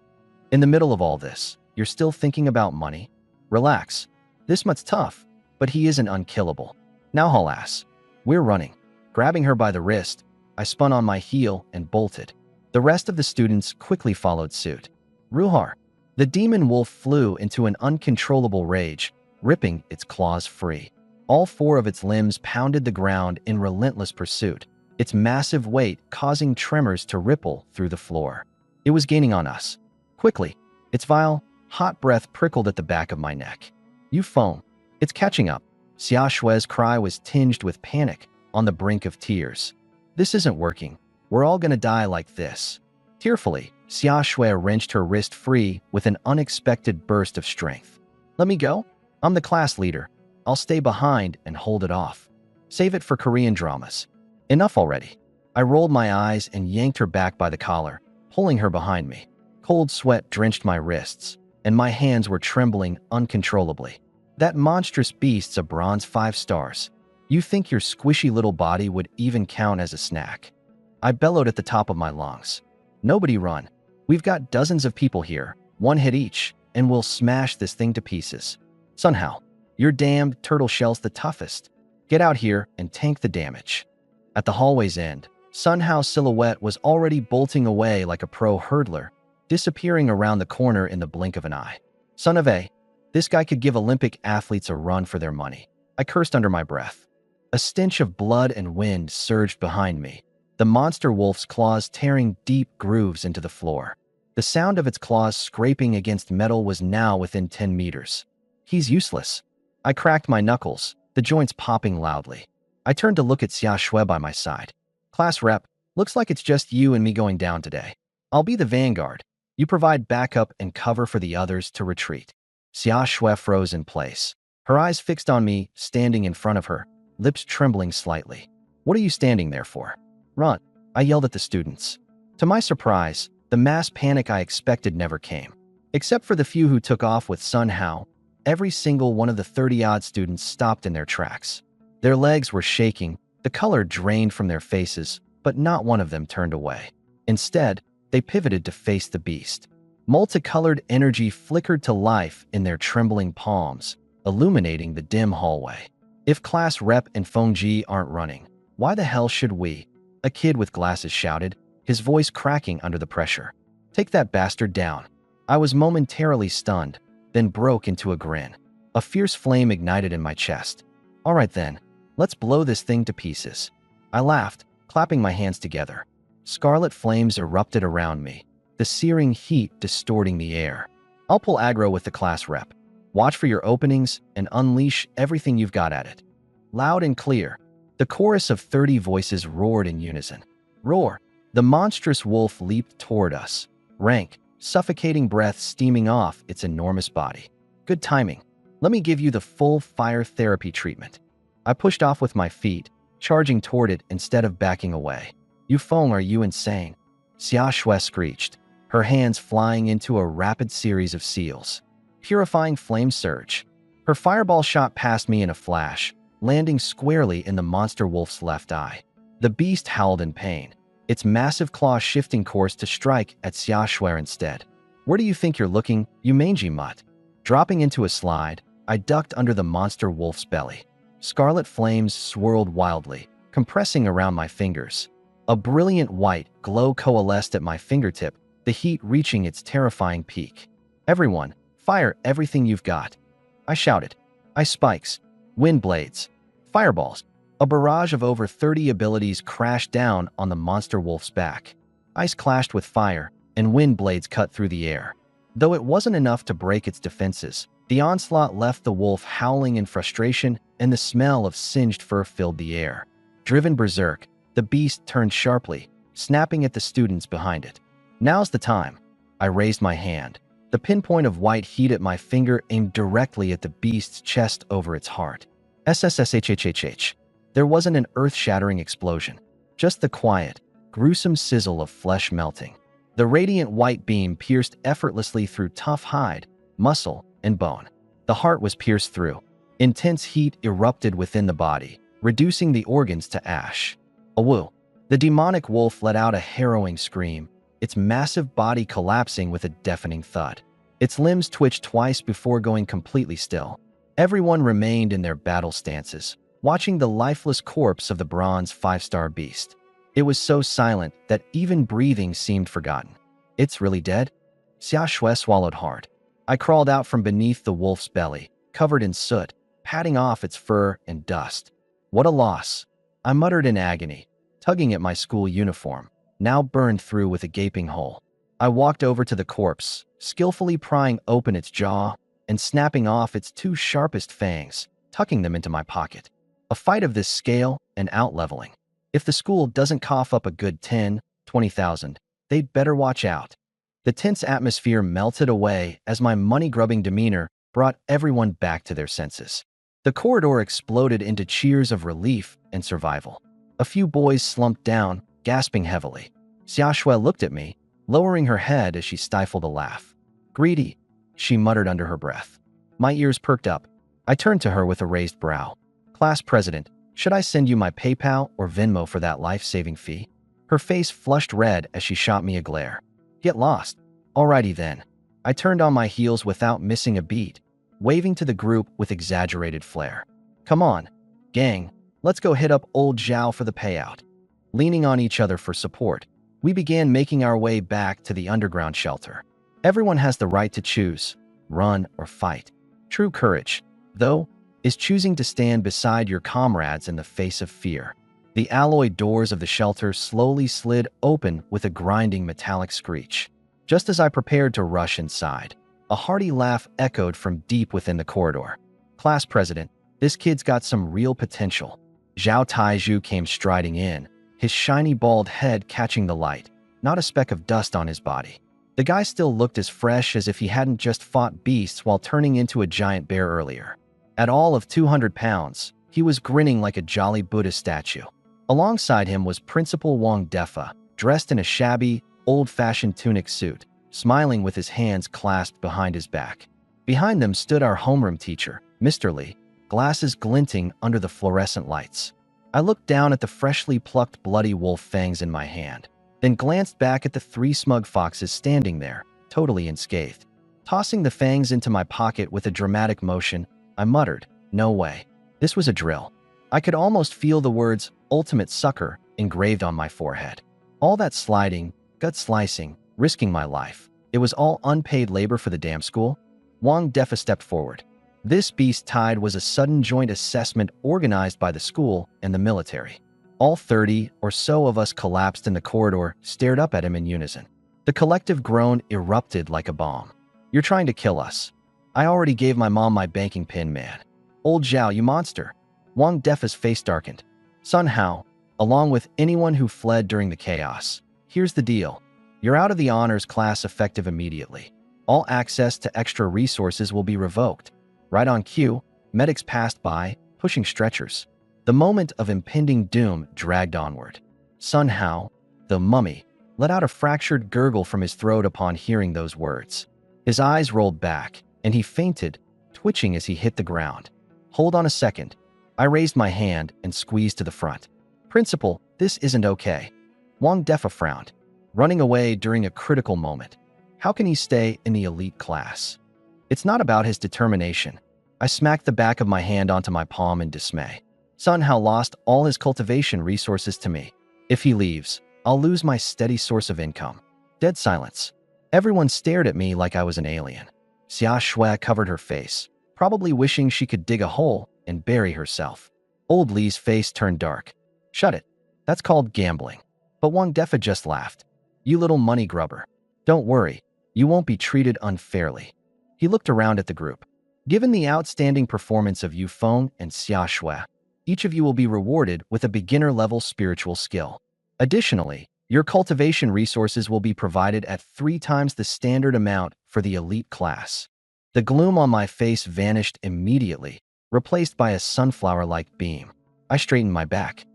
In the middle of all this, you're still thinking about money? Relax. This much tough, but he isn't unkillable. Now haul ass. We're running. Grabbing her by the wrist, I spun on my heel and bolted. The rest of the students quickly followed suit. Ruhar. The demon wolf flew into an uncontrollable rage, ripping its claws free. All four of its limbs pounded the ground in relentless pursuit, its massive weight causing tremors to ripple through the floor. It was gaining on us. Quickly, its vile, hot breath prickled at the back of my neck. You foam. It's catching up. Xia Shui's cry was tinged with panic, on the brink of tears. This isn't working. We're all gonna die like this. Tearfully, Xia Shui wrenched her wrist free with an unexpected burst of strength. Let me go? I'm the class leader. I'll stay behind and hold it off. Save it for Korean dramas. Enough already. I rolled my eyes and yanked her back by the collar, pulling her behind me. Cold sweat drenched my wrists, and my hands were trembling uncontrollably. That monstrous beast's a bronze 5 stars. You think your squishy little body would even count as a snack? I bellowed at the top of my lungs. Nobody run. We've got dozens of people here, 1 hit each, and we'll smash this thing to pieces. Somehow, your damned turtle shell's the toughest. Get out here and tank the damage. At the hallway's end, Sun Hao's silhouette was already bolting away like a pro hurdler, disappearing around the corner in the blink of an eye. Son of a, this guy could give Olympic athletes a run for their money. I cursed under my breath. A stench of blood and wind surged behind me, the monster wolf's claws tearing deep grooves into the floor. The sound of its claws scraping against metal was now within 10 meters. He's useless. I cracked my knuckles, the joints popping loudly. I turned to look at Xia Shui by my side. Class rep, looks like it's just you and me going down today. I'll be the vanguard. You provide backup and cover for the others to retreat. Xia Shui froze in place, her eyes fixed on me, standing in front of her, lips trembling slightly. What are you standing there for? Run, I yelled at the students. To my surprise, the mass panic I expected never came. Except for the few who took off with Sun Hao, every single one of the 30-odd students stopped in their tracks. Their legs were shaking, the color drained from their faces, but not one of them turned away. Instead, they pivoted to face the beast. Multicolored energy flickered to life in their trembling palms, illuminating the dim hallway. If Class Rep and Fengji aren't running, why the hell should we? A kid with glasses shouted, his voice cracking under the pressure. Take that bastard down. I was momentarily stunned, then broke into a grin. A fierce flame ignited in my chest. All right then, let's blow this thing to pieces. I laughed, clapping my hands together. Scarlet flames erupted around me, the searing heat distorting the air. I'll pull aggro with the class rep. Watch for your openings and unleash everything you've got at it. Loud and clear, the chorus of 30 voices roared in unison. Roar! The monstrous wolf leaped toward us, rank, suffocating breath steaming off its enormous body. Good timing. Let me give you the full fire therapy treatment. I pushed off with my feet, charging toward it instead of backing away. You Feng, are you insane? Xia Shui screeched, her hands flying into a rapid series of seals. Purifying flame surge. Her fireball shot past me in a flash, landing squarely in the monster wolf's left eye. The beast howled in pain, its massive claw shifting course to strike at Xia Shui instead. Where do you think you're looking, you mangy mutt? Dropping into a slide, I ducked under the monster wolf's belly. Scarlet flames swirled wildly, compressing around my fingers. A brilliant white glow coalesced at my fingertip, the heat reaching its terrifying peak. Everyone, fire everything you've got. I shouted. Ice spikes, wind blades, fireballs. A barrage of over 30 abilities crashed down on the monster wolf's back. Ice clashed with fire, and wind blades cut through the air. Though it wasn't enough to break its defenses, the onslaught left the wolf howling in frustration, and the smell of singed fur filled the air. Driven berserk, the beast turned sharply, snapping at the students behind it. Now's the time. I raised my hand, The pinpoint of white heat at my finger aimed directly at the beast's chest over its heart. SSSHHHH. There wasn't an earth-shattering explosion, just the quiet, gruesome sizzle of flesh melting. The radiant white beam pierced effortlessly through tough hide, muscle, and bone. The heart was pierced through. Intense heat erupted within the body, reducing the organs to ash. Awoo! The demonic wolf let out a harrowing scream, its massive body collapsing with a deafening thud. Its limbs twitched twice before going completely still. Everyone remained in their battle stances, watching the lifeless corpse of the bronze 5-star beast. It was so silent that even breathing seemed forgotten. It's really dead? Xia Shui swallowed hard. I crawled out from beneath the wolf's belly, covered in soot, patting off its fur and dust. What a loss, I muttered in agony, tugging at my school uniform, now burned through with a gaping hole. I walked over to the corpse, skillfully prying open its jaw and snapping off its 2 sharpest fangs, tucking them into my pocket. A fight of this scale and out-leveling. If the school doesn't cough up a good 10, 20,000, they'd better watch out. The tense atmosphere melted away as my money-grubbing demeanor brought everyone back to their senses. The corridor exploded into cheers of relief and survival. A few boys slumped down, gasping heavily. Xia Shui looked at me, lowering her head as she stifled a laugh. Greedy, she muttered under her breath. My ears perked up. I turned to her with a raised brow. Class president, should I send you my PayPal or Venmo for that life-saving fee? Her face flushed red as she shot me a glare. Get lost. Alrighty then. I turned on my heels without missing a beat, waving to the group with exaggerated flair. Come on, gang, let's go hit up old Zhao for the payout. Leaning on each other for support, we began making our way back to the underground shelter. Everyone has the right to choose, run or fight. True courage, though, is choosing to stand beside your comrades in the face of fear. The alloy doors of the shelter slowly slid open with a grinding metallic screech. Just as I prepared to rush inside, a hearty laugh echoed from deep within the corridor. Class president, this kid's got some real potential. Zhao Taizhu came striding in, his shiny bald head catching the light, not a speck of dust on his body. The guy still looked as fresh as if he hadn't just fought beasts while turning into a giant bear earlier. At all of 200 pounds, he was grinning like a jolly Buddhist statue. Alongside him was Principal Wang Defa, dressed in a shabby, old-fashioned tunic suit, smiling with his hands clasped behind his back. Behind them stood our homeroom teacher, Mr. Li, glasses glinting under the fluorescent lights. I looked down at the freshly plucked bloody wolf fangs in my hand, then glanced back at the 3 smug foxes standing there, totally unscathed. Tossing the fangs into my pocket with a dramatic motion, I muttered, no way. This was a drill. I could almost feel the words, ultimate sucker, engraved on my forehead. All that sliding, gut slicing, risking my life. It was all unpaid labor for the damn school? Wang Defa stepped forward. This beast tide was a sudden joint assessment organized by the school and the military. All 30 or so of us collapsed in the corridor, stared up at him in unison. The collective groan erupted like a bomb. You're trying to kill us. I already gave my mom my banking pin, man. Old Zhao, you monster. Wang Defa's face darkened. Sun Hao, along with anyone who fled during the chaos. Here's the deal. You're out of the honors class effective immediately. All access to extra resources will be revoked. Right on cue, medics passed by, pushing stretchers. The moment of impending doom dragged onward. Sun Hao, the mummy, let out a fractured gurgle from his throat upon hearing those words. His eyes rolled back, and he fainted, twitching as he hit the ground. Hold on a second. I raised my hand and squeezed to the front. Principal, this isn't okay. Wang Defa frowned, running away during a critical moment. How can he stay in the elite class? It's not about his determination. I smacked the back of my hand onto my palm in dismay. Sun Hao lost all his cultivation resources to me. If he leaves, I'll lose my steady source of income. Dead silence. Everyone stared at me like I was an alien. Xia Shui covered her face, probably wishing she could dig a hole and bury herself. Old Li's face turned dark. Shut it. That's called gambling. But Wang Defa just laughed. You little money grubber. Don't worry. You won't be treated unfairly. He looked around at the group. Given the outstanding performance of Yu Feng and Xia Shui, each of you will be rewarded with a beginner-level spiritual skill. Additionally, your cultivation resources will be provided at 3 times the standard amount for the elite class. The gloom on my face vanished immediately, replaced by a sunflower-like beam. I straightened my back.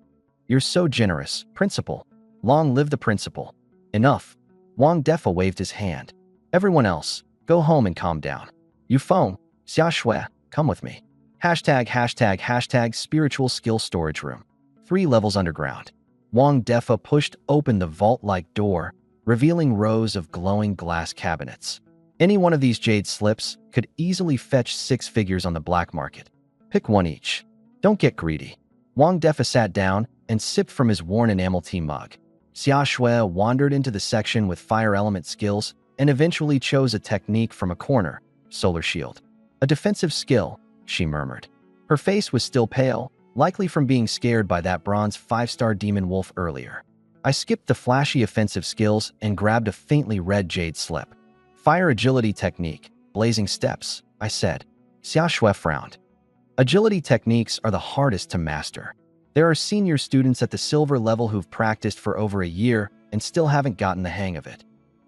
You're so generous, Principal. Long live the principal. Enough. Wang Defa waved his hand. Everyone else, go home and calm down. Yufeng, Xia Shui, come with me. #### spiritual skill storage room. 3 levels underground. Wang Defa pushed open the vault-like door, revealing rows of glowing glass cabinets. Any one of these jade slips could easily fetch 6 figures on the black market. Pick one each. Don't get greedy. Wang Defa sat down and sipped from his worn enamel tea mug. Xia Shui wandered into the section with fire element skills and eventually chose a technique from a corner, solar shield. A defensive skill, she murmured. Her face was still pale, likely from being scared by that bronze 5-star demon wolf earlier. I skipped the flashy offensive skills and grabbed a faintly red jade slip. Fire agility technique, blazing steps, I said. Xia Shui frowned. Agility techniques are the hardest to master. There are senior students at the silver level who've practiced for over a year and still haven't gotten the hang of it.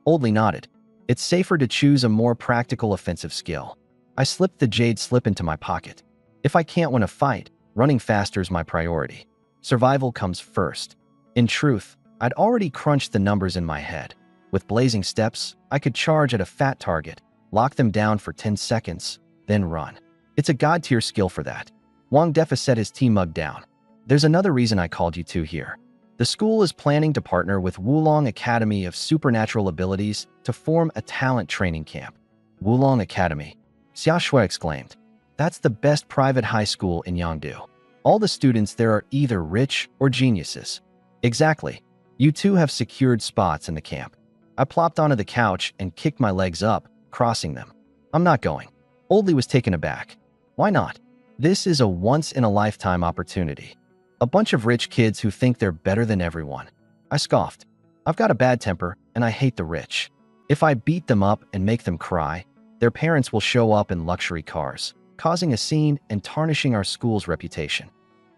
Oldly nodded. It's safer to choose a more practical offensive skill. I slipped the jade slip into my pocket. If I can't win a fight, running faster is my priority. Survival comes first. In truth, I'd already crunched the numbers in my head. With blazing steps, I could charge at a fat target, lock them down for 10 seconds, then run. It's a god-tier skill for that. Wang Defa set his tea mug down. There's another reason I called you two here. The school is planning to partner with Wulong Academy of Supernatural Abilities to form a talent training camp. Wulong Academy, Xia Shui exclaimed. That's the best private high school in Yangdu. All the students there are either rich or geniuses. Exactly. You two have secured spots in the camp. I plopped onto the couch and kicked my legs up, crossing them. I'm not going. Oldly was taken aback. Why not? This is a once-in-a-lifetime opportunity. A bunch of rich kids who think they're better than everyone. I scoffed. I've got a bad temper, and I hate the rich. If I beat them up and make them cry, their parents will show up in luxury cars, causing a scene and tarnishing our school's reputation.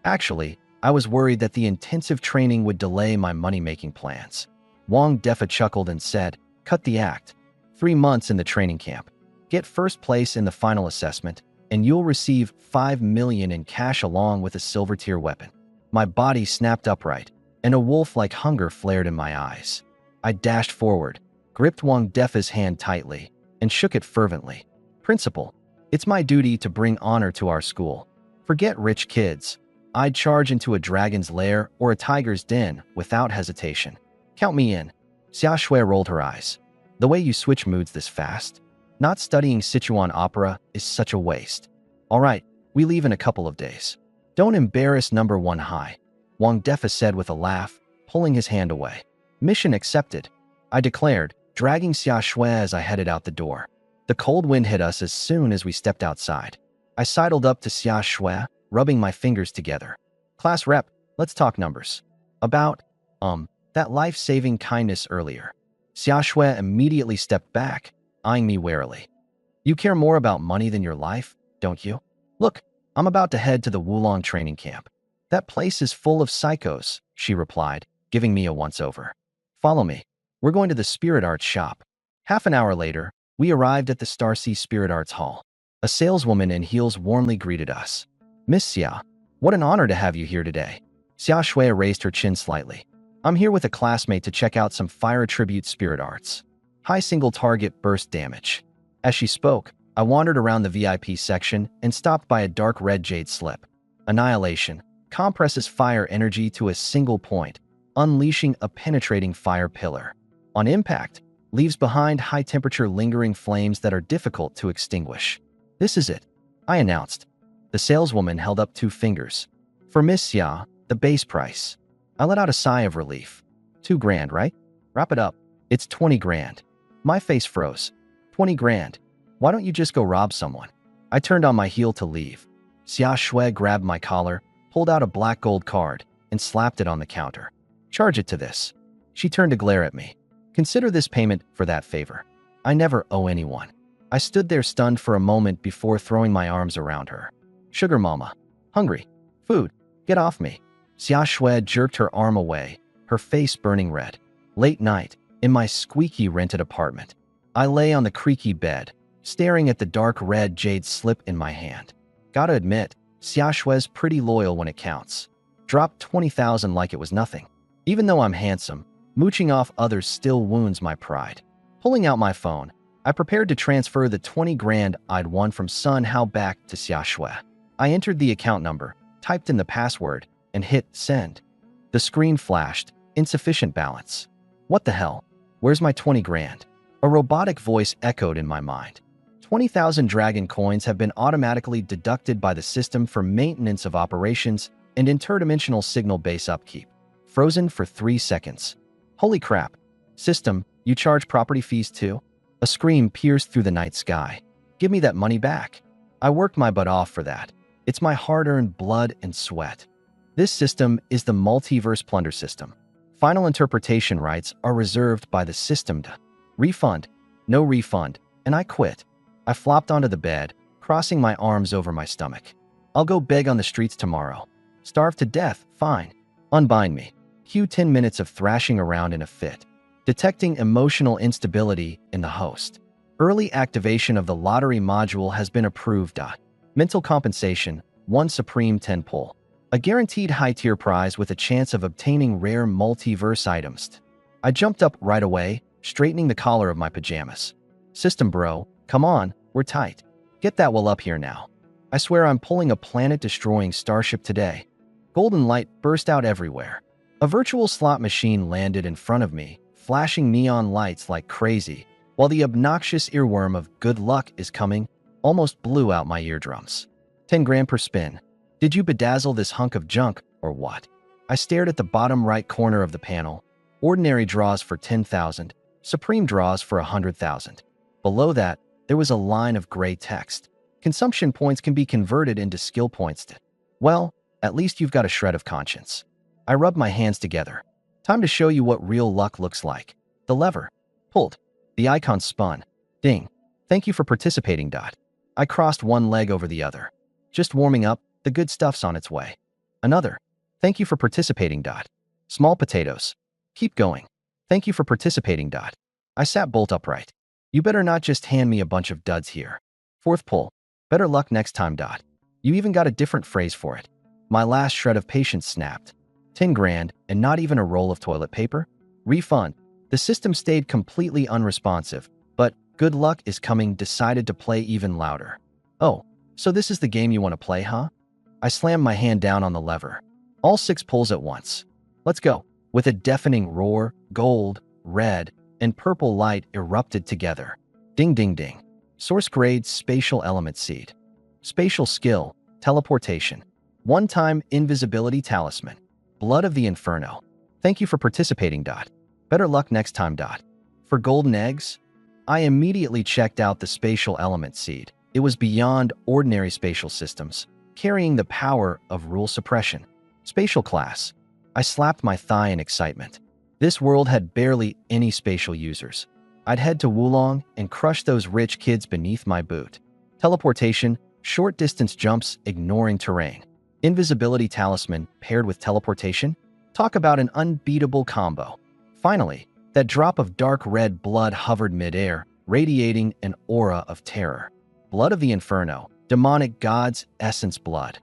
Actually, I was worried that the intensive training would delay my money-making plans. Wang Defa chuckled and said, cut the act. 3 months in the training camp. Get first place in the final assessment, and you'll receive 5 million in cash along with a silver-tier weapon. My body snapped upright, and a wolf-like hunger flared in my eyes. I dashed forward, gripped Wang Defa's hand tightly, and shook it fervently. Principal, it's my duty to bring honor to our school. Forget rich kids. I'd charge into a dragon's lair or a tiger's den without hesitation. Count me in. Xia Shui rolled her eyes. The way you switch moods this fast? Not studying Sichuan opera is such a waste. All right, we leave in a couple of days. Don't embarrass number 1 high, Wang Defa said with a laugh, pulling his hand away. Mission accepted, I declared, dragging Xia Shui as I headed out the door. The cold wind hit us as soon as we stepped outside. I sidled up to Xia Shui, rubbing my fingers together. Class rep, let's talk numbers. About, that life-saving kindness earlier. Xia Shui immediately stepped back, eyeing me warily. You care more about money than your life, don't you? Look, I'm about to head to the Wulong training camp. That place is full of psychos, she replied, giving me a once-over. Follow me. We're going to the Spirit Arts shop. Half an hour later, we arrived at the Starsea Spirit Arts Hall. A saleswoman in heels warmly greeted us. Miss Xia, what an honor to have you here today. Xia Shui raised her chin slightly. I'm here with a classmate to check out some fire tribute spirit arts. High single target burst damage. As she spoke, I wandered around the VIP section and stopped by a dark red jade slip. Annihilation compresses fire energy to a single point, unleashing a penetrating fire pillar. On impact, leaves behind high-temperature lingering flames that are difficult to extinguish. This is it, I announced. The saleswoman held up 2 fingers. For Miss Xia, the base price. I let out a sigh of relief. 2 grand, right? Wrap it up. It's 20 grand. My face froze. 20 grand. Why don't you just go rob someone? I turned on my heel to leave. Xia Shui grabbed my collar, pulled out a black gold card, and slapped it on the counter. Charge it to this. She turned to glare at me. Consider this payment for that favor. I never owe anyone. I stood there stunned for a moment before throwing my arms around her. Sugar mama. Hungry. Food. Get off me. Xia Shui jerked her arm away, her face burning red. Late night, in my squeaky rented apartment. I lay on the creaky bed, staring at the dark red jade slip in my hand. Gotta admit, Xiaoshui's pretty loyal when it counts. Dropped 20,000 like it was nothing. Even though I'm handsome, mooching off others still wounds my pride. Pulling out my phone, I prepared to transfer the 20 grand I'd won from Sun Hao back to Xiaoshui. I entered the account number, typed in the password, and hit send. The screen flashed, insufficient balance. What the hell? Where's my 20 grand? A robotic voice echoed in my mind. 20,000 dragon coins have been automatically deducted by the system for maintenance of operations and interdimensional signal base upkeep. Frozen for 3 seconds. Holy crap. System, you charge property fees too? A scream pierced through the night sky. Give me that money back. I worked my butt off for that. It's my hard-earned blood and sweat. This system is the multiverse plunder system. Final interpretation rights are reserved by the system to refund, no refund, and I quit. I flopped onto the bed, crossing my arms over my stomach. I'll go beg on the streets tomorrow. Starve to death, fine. Unbind me. Cue 10 minutes of thrashing around in a fit. Detecting emotional instability in the host. Early activation of the lottery module has been approved. Mental compensation, 1 supreme 10 pull. A guaranteed high-tier prize with a chance of obtaining rare multiverse items. I jumped up right away, straightening the collar of my pajamas. System bro, come on, we're tight. Get that well up here now. I swear I'm pulling a planet-destroying starship today. Golden light burst out everywhere. A virtual slot machine landed in front of me, flashing neon lights like crazy, while the obnoxious earworm of good luck is coming almost blew out my eardrums. 10 grand per spin. Did you bedazzle this hunk of junk, or what? I stared at the bottom right corner of the panel. Ordinary draws for 10,000, supreme draws for 100,000. Below that, there was a line of gray text. Consumption points can be converted into skill points. Well, at least you've got a shred of conscience. I rubbed my hands together. Time to show you what real luck looks like. The lever. Pulled. The icon spun. Ding. Thank you for participating. I crossed one leg over the other. Just warming up, the good stuff's on its way. Another. Thank you for participating. Small potatoes. Keep going. Thank you for participating. I sat bolt upright. You better not just hand me a bunch of duds here. Fourth pull. Better luck next time. You even got a different phrase for it. My last shred of patience snapped. 10 grand and not even a roll of toilet paper? Refund. The system stayed completely unresponsive, but good luck is coming decided to play even louder. Oh, so this is the game you want to play, huh? I slammed my hand down on the lever. All 6 pulls at once. Let's go. With a deafening roar, gold, red, and purple light erupted together. Ding ding ding. Source grade spatial element seed. Spatial skill, teleportation. One-time invisibility talisman. Blood of the Inferno. Thank you for participating. Better luck next time. For golden eggs? I immediately checked out the spatial element seed. It was beyond ordinary spatial systems, carrying the power of rule suppression. Spatial class. I slapped my thigh in excitement. This world had barely any spatial users. I'd head to Wulong and crush those rich kids beneath my boot. Teleportation, short distance jumps, ignoring terrain. Invisibility talisman paired with teleportation? Talk about an unbeatable combo. Finally, that drop of dark red blood hovered midair, radiating an aura of terror. Blood of the Inferno, demonic god's essence blood.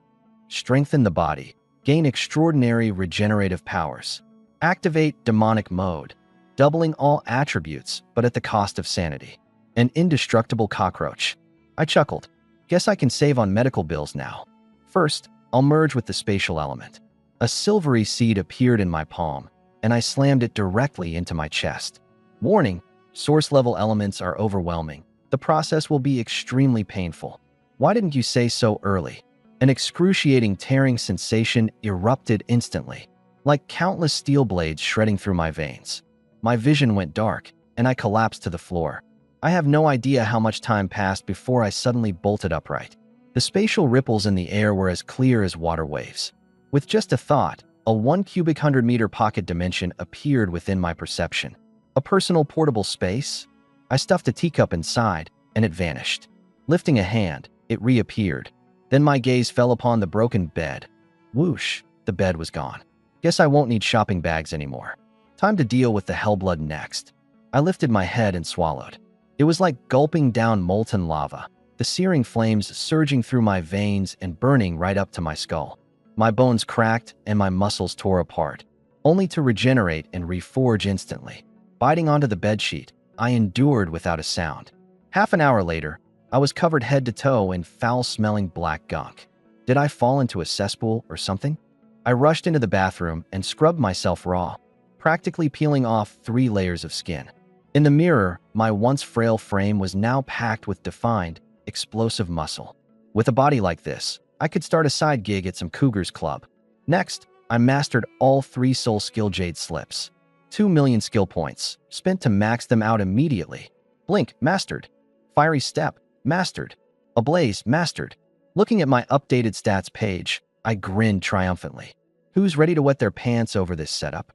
Strengthen the body. Gain extraordinary regenerative powers. Activate demonic mode, doubling all attributes, but at the cost of sanity. An indestructible cockroach. I chuckled. Guess I can save on medical bills now. First, I'll merge with the spatial element. A silvery seed appeared in my palm, and I slammed it directly into my chest. Warning, source-level elements are overwhelming. The process will be extremely painful. Why didn't you say so early? An excruciating tearing sensation erupted instantly, like countless steel blades shredding through my veins. My vision went dark, and I collapsed to the floor. I have no idea how much time passed before I suddenly bolted upright. The spatial ripples in the air were as clear as water waves. With just a thought, a 1 cubic 100-meter pocket dimension appeared within my perception. A personal portable space? I stuffed a teacup inside, and it vanished. Lifting a hand, it reappeared. Then my gaze fell upon the broken bed. Whoosh, the bed was gone. Guess I won't need shopping bags anymore. Time to deal with the hellblood next. I lifted my head and swallowed. It was like gulping down molten lava, the searing flames surging through my veins and burning right up to my skull. My bones cracked and my muscles tore apart, only to regenerate and reforge instantly. Biting onto the bedsheet, I endured without a sound. Half an hour later, I was covered head to toe in foul-smelling black gunk. Did I fall into a cesspool or something? I rushed into the bathroom and scrubbed myself raw, practically peeling off 3 layers of skin. In the mirror, my once frail frame was now packed with defined, explosive muscle. With a body like this, I could start a side gig at some Cougars Club. Next, I mastered all 3 soul skill jade slips. 2 million skill points, spent to max them out immediately. Blink, mastered. Fiery step, mastered. Ablaze, mastered. Looking at my updated stats page, I grinned triumphantly. Who's ready to wet their pants over this setup?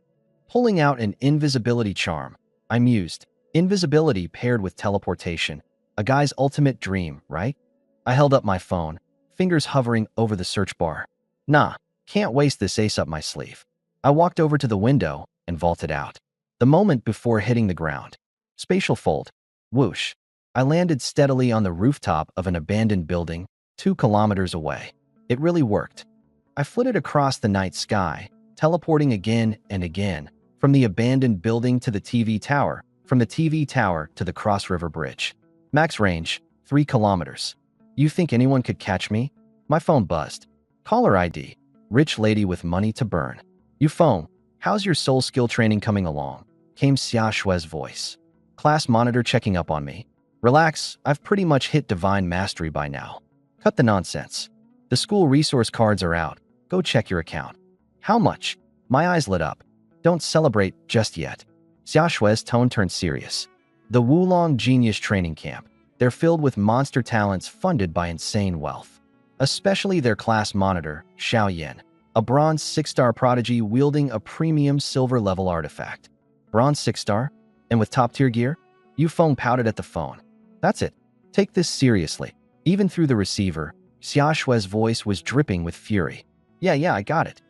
Pulling out an invisibility charm, I mused. Invisibility paired with teleportation. A guy's ultimate dream, right? I held up my phone, fingers hovering over the search bar. Nah, can't waste this ace up my sleeve. I walked over to the window and vaulted out. The moment before hitting the ground. Spatial fold. Whoosh. I landed steadily on the rooftop of an abandoned building, 2 kilometers away. It really worked. I flitted across the night sky, teleporting again and again, from the abandoned building to the TV tower, from the TV tower to the Cross River Bridge. Max range, 3 kilometers. You think anyone could catch me? My phone buzzed. Caller ID. Rich lady with money to burn. You phone. How's your soul skill training coming along? Came Xia Shue's voice. Class monitor checking up on me. Relax, I've pretty much hit divine mastery by now. Cut the nonsense. The school resource cards are out. Go check your account. How much? My eyes lit up. Don't celebrate just yet. Xia Shue's tone turned serious. The Wulong Genius Training Camp. They're filled with monster talents funded by insane wealth. Especially their class monitor, Xiao Yin, a bronze 6-star prodigy wielding a premium silver-level artifact. Bronze 6-star? And with top-tier gear? Yufeng pouted at the phone. That's it. Take this seriously. Even through the receiver, Xia Shue's voice was dripping with fury. Yeah, I got it.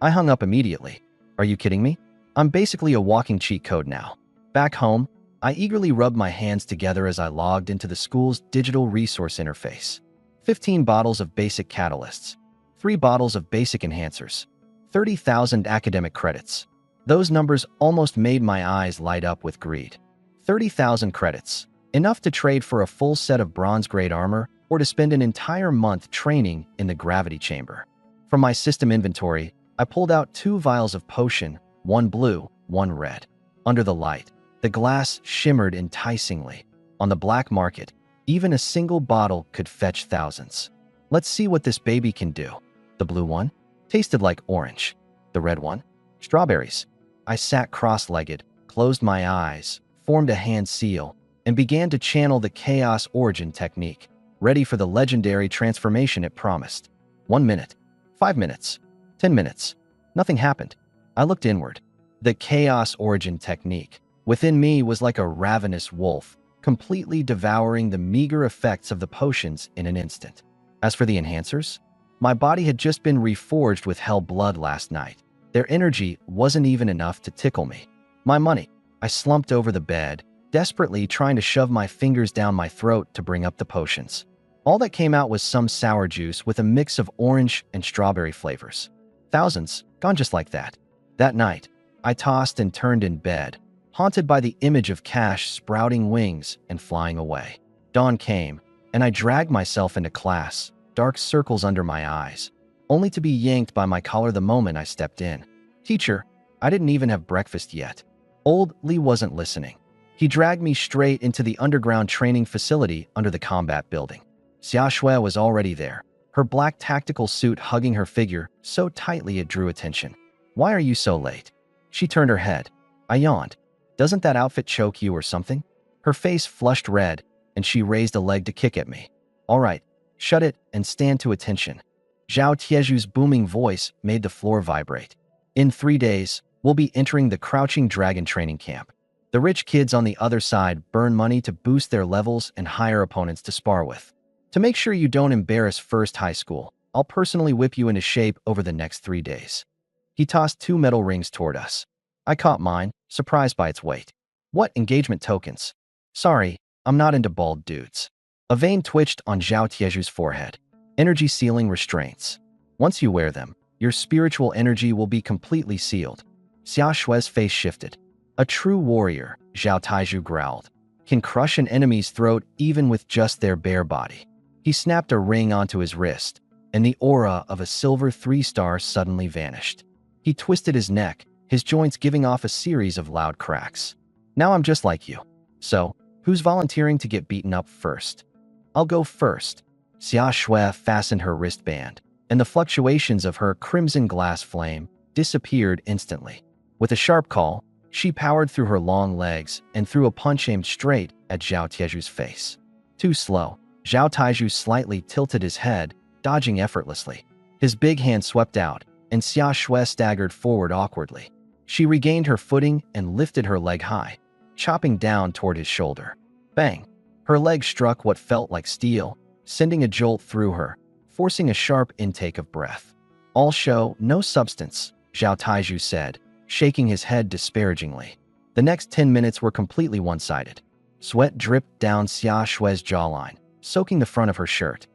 I hung up immediately. Are you kidding me? I'm basically a walking cheat code now. Back home, I eagerly rubbed my hands together as I logged into the school's digital resource interface. 15 bottles of basic catalysts, 3 bottles of basic enhancers, 30,000 academic credits. Those numbers almost made my eyes light up with greed. 30,000 credits, enough to trade for a full set of bronze-grade armor or to spend an entire month training in the gravity chamber. From my system inventory, I pulled out 2 vials of potion, 1 blue, 1 red. Under the light, the glass shimmered enticingly. On the black market, even a single bottle could fetch thousands. Let's see what this baby can do. The blue one tasted like orange. The red one, strawberries. I sat cross-legged, closed my eyes, formed a hand seal, and began to channel the Chaos Origin technique, ready for the legendary transformation it promised. 1 minute, 5 minutes, 10 minutes. Nothing happened. I looked inward. The Chaos Origin technique within me was like a ravenous wolf, completely devouring the meager effects of the potions in an instant. As for the enhancers, my body had just been reforged with hell blood last night. Their energy wasn't even enough to tickle me. My money. I slumped over the bed, desperately trying to shove my fingers down my throat to bring up the potions. All that came out was some sour juice with a mix of orange and strawberry flavors. Thousands, gone just like that. That night, I tossed and turned in bed, haunted by the image of cash sprouting wings and flying away. Dawn came, and I dragged myself into class, dark circles under my eyes, only to be yanked by my collar the moment I stepped in. Teacher, I didn't even have breakfast yet. Old Lee wasn't listening. He dragged me straight into the underground training facility under the combat building. Xia Shui was already there, her black tactical suit hugging her figure so tightly it drew attention. Why are you so late? She turned her head. I yawned. Doesn't that outfit choke you or something? Her face flushed red, and she raised a leg to kick at me. All right, shut it and stand to attention. Zhao Tieju's booming voice made the floor vibrate. In 3 days, we'll be entering the Crouching Dragon training camp. The rich kids on the other side burn money to boost their levels and hire opponents to spar with. To make sure you don't embarrass First High School, I'll personally whip you into shape over the next 3 days. He tossed 2 metal rings toward us. I caught mine, surprised by its weight. What engagement tokens? Sorry, I'm not into bald dudes. A vein twitched on Zhao Tieju's forehead. Energy sealing restraints. Once you wear them, your spiritual energy will be completely sealed. Xia Shui's face shifted. A true warrior, Zhao Taiju growled, can crush an enemy's throat even with just their bare body. He snapped a ring onto his wrist, and the aura of a silver 3-star suddenly vanished. He twisted his neck, his joints giving off a series of loud cracks. Now I'm just like you. So, who's volunteering to get beaten up first? I'll go first. Xia Shui fastened her wristband, and the fluctuations of her crimson glass flame disappeared instantly. With a sharp call, she powered through her long legs and threw a punch aimed straight at Zhao Tieju's face. Too slow, Zhao Taiju slightly tilted his head, dodging effortlessly. His big hand swept out, and Xia Shui staggered forward awkwardly. She regained her footing and lifted her leg high, chopping down toward his shoulder. Bang! Her leg struck what felt like steel, sending a jolt through her, forcing a sharp intake of breath. All show, no substance, Zhao Taiju said, shaking his head disparagingly. The next 10 minutes were completely one-sided. Sweat dripped down Xia Shui's jawline, soaking the front of her shirt.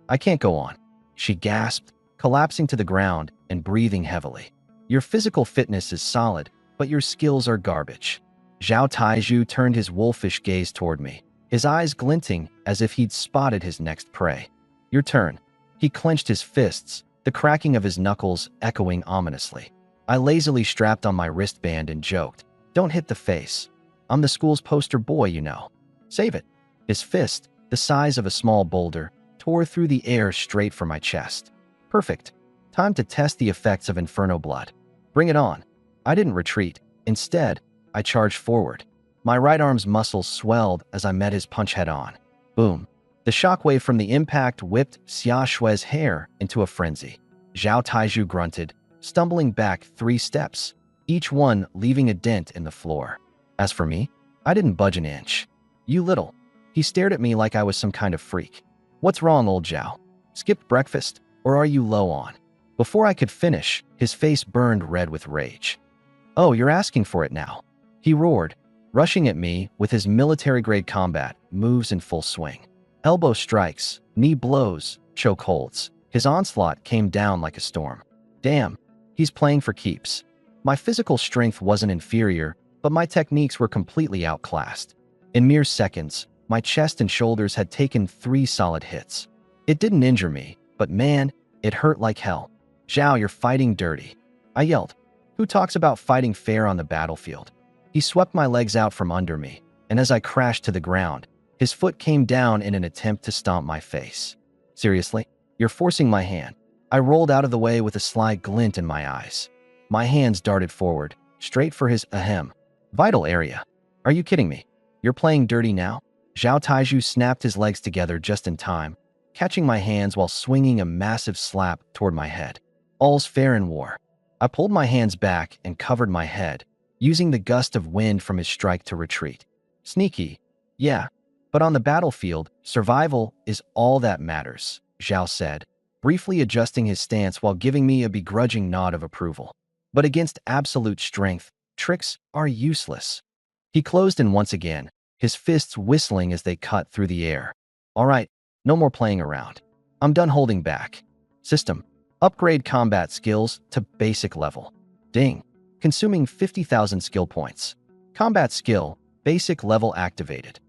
I can't go on, she gasped, collapsing to the ground and breathing heavily. Your physical fitness is solid, but your skills are garbage. Zhao Taiju turned his wolfish gaze toward me, his eyes glinting as if he'd spotted his next prey. Your turn. He clenched his fists, the cracking of his knuckles echoing ominously. I lazily strapped on my wristband and joked, "Don't hit the face. I'm the school's poster boy, you know. Save it." His fist, the size of a small boulder, tore through the air straight for my chest. Perfect. Time to test the effects of Inferno Blood. Bring it on. I didn't retreat. Instead, I charged forward. My right arm's muscles swelled as I met his punch head-on. Boom. The shockwave from the impact whipped Xia Shui's hair into a frenzy. Zhao Taiju grunted, stumbling back 3 steps, each one leaving a dent in the floor. As for me, I didn't budge an inch. You little. He stared at me like I was some kind of freak. What's wrong, old Zhao? Skipped breakfast, or are you low on? Before I could finish, his face burned red with rage. Oh, you're asking for it now. He roared, rushing at me with his military-grade combat moves in full swing. Elbow strikes, knee blows, choke holds. His onslaught came down like a storm. Damn, he's playing for keeps. My physical strength wasn't inferior, but my techniques were completely outclassed. In mere seconds, my chest and shoulders had taken 3 solid hits. It didn't injure me, but man, it hurt like hell. Zhao, you're fighting dirty. I yelled. Who talks about fighting fair on the battlefield? He swept my legs out from under me, and as I crashed to the ground, his foot came down in an attempt to stomp my face. Seriously? You're forcing my hand. I rolled out of the way with a sly glint in my eyes. My hands darted forward, straight for his vital area. Are you kidding me? You're playing dirty now? Zhao Taiju snapped his legs together just in time, catching my hands while swinging a massive slap toward my head. All's fair in war. I pulled my hands back and covered my head, using the gust of wind from his strike to retreat. Sneaky, yeah, but on the battlefield, survival is all that matters, Zhao said, briefly adjusting his stance while giving me a begrudging nod of approval. But against absolute strength, tricks are useless. He closed in once again, his fists whistling as they cut through the air. All right, no more playing around. I'm done holding back. System. Upgrade combat skills to basic level. Ding. Consuming 50,000 skill points. Combat skill, basic level activated.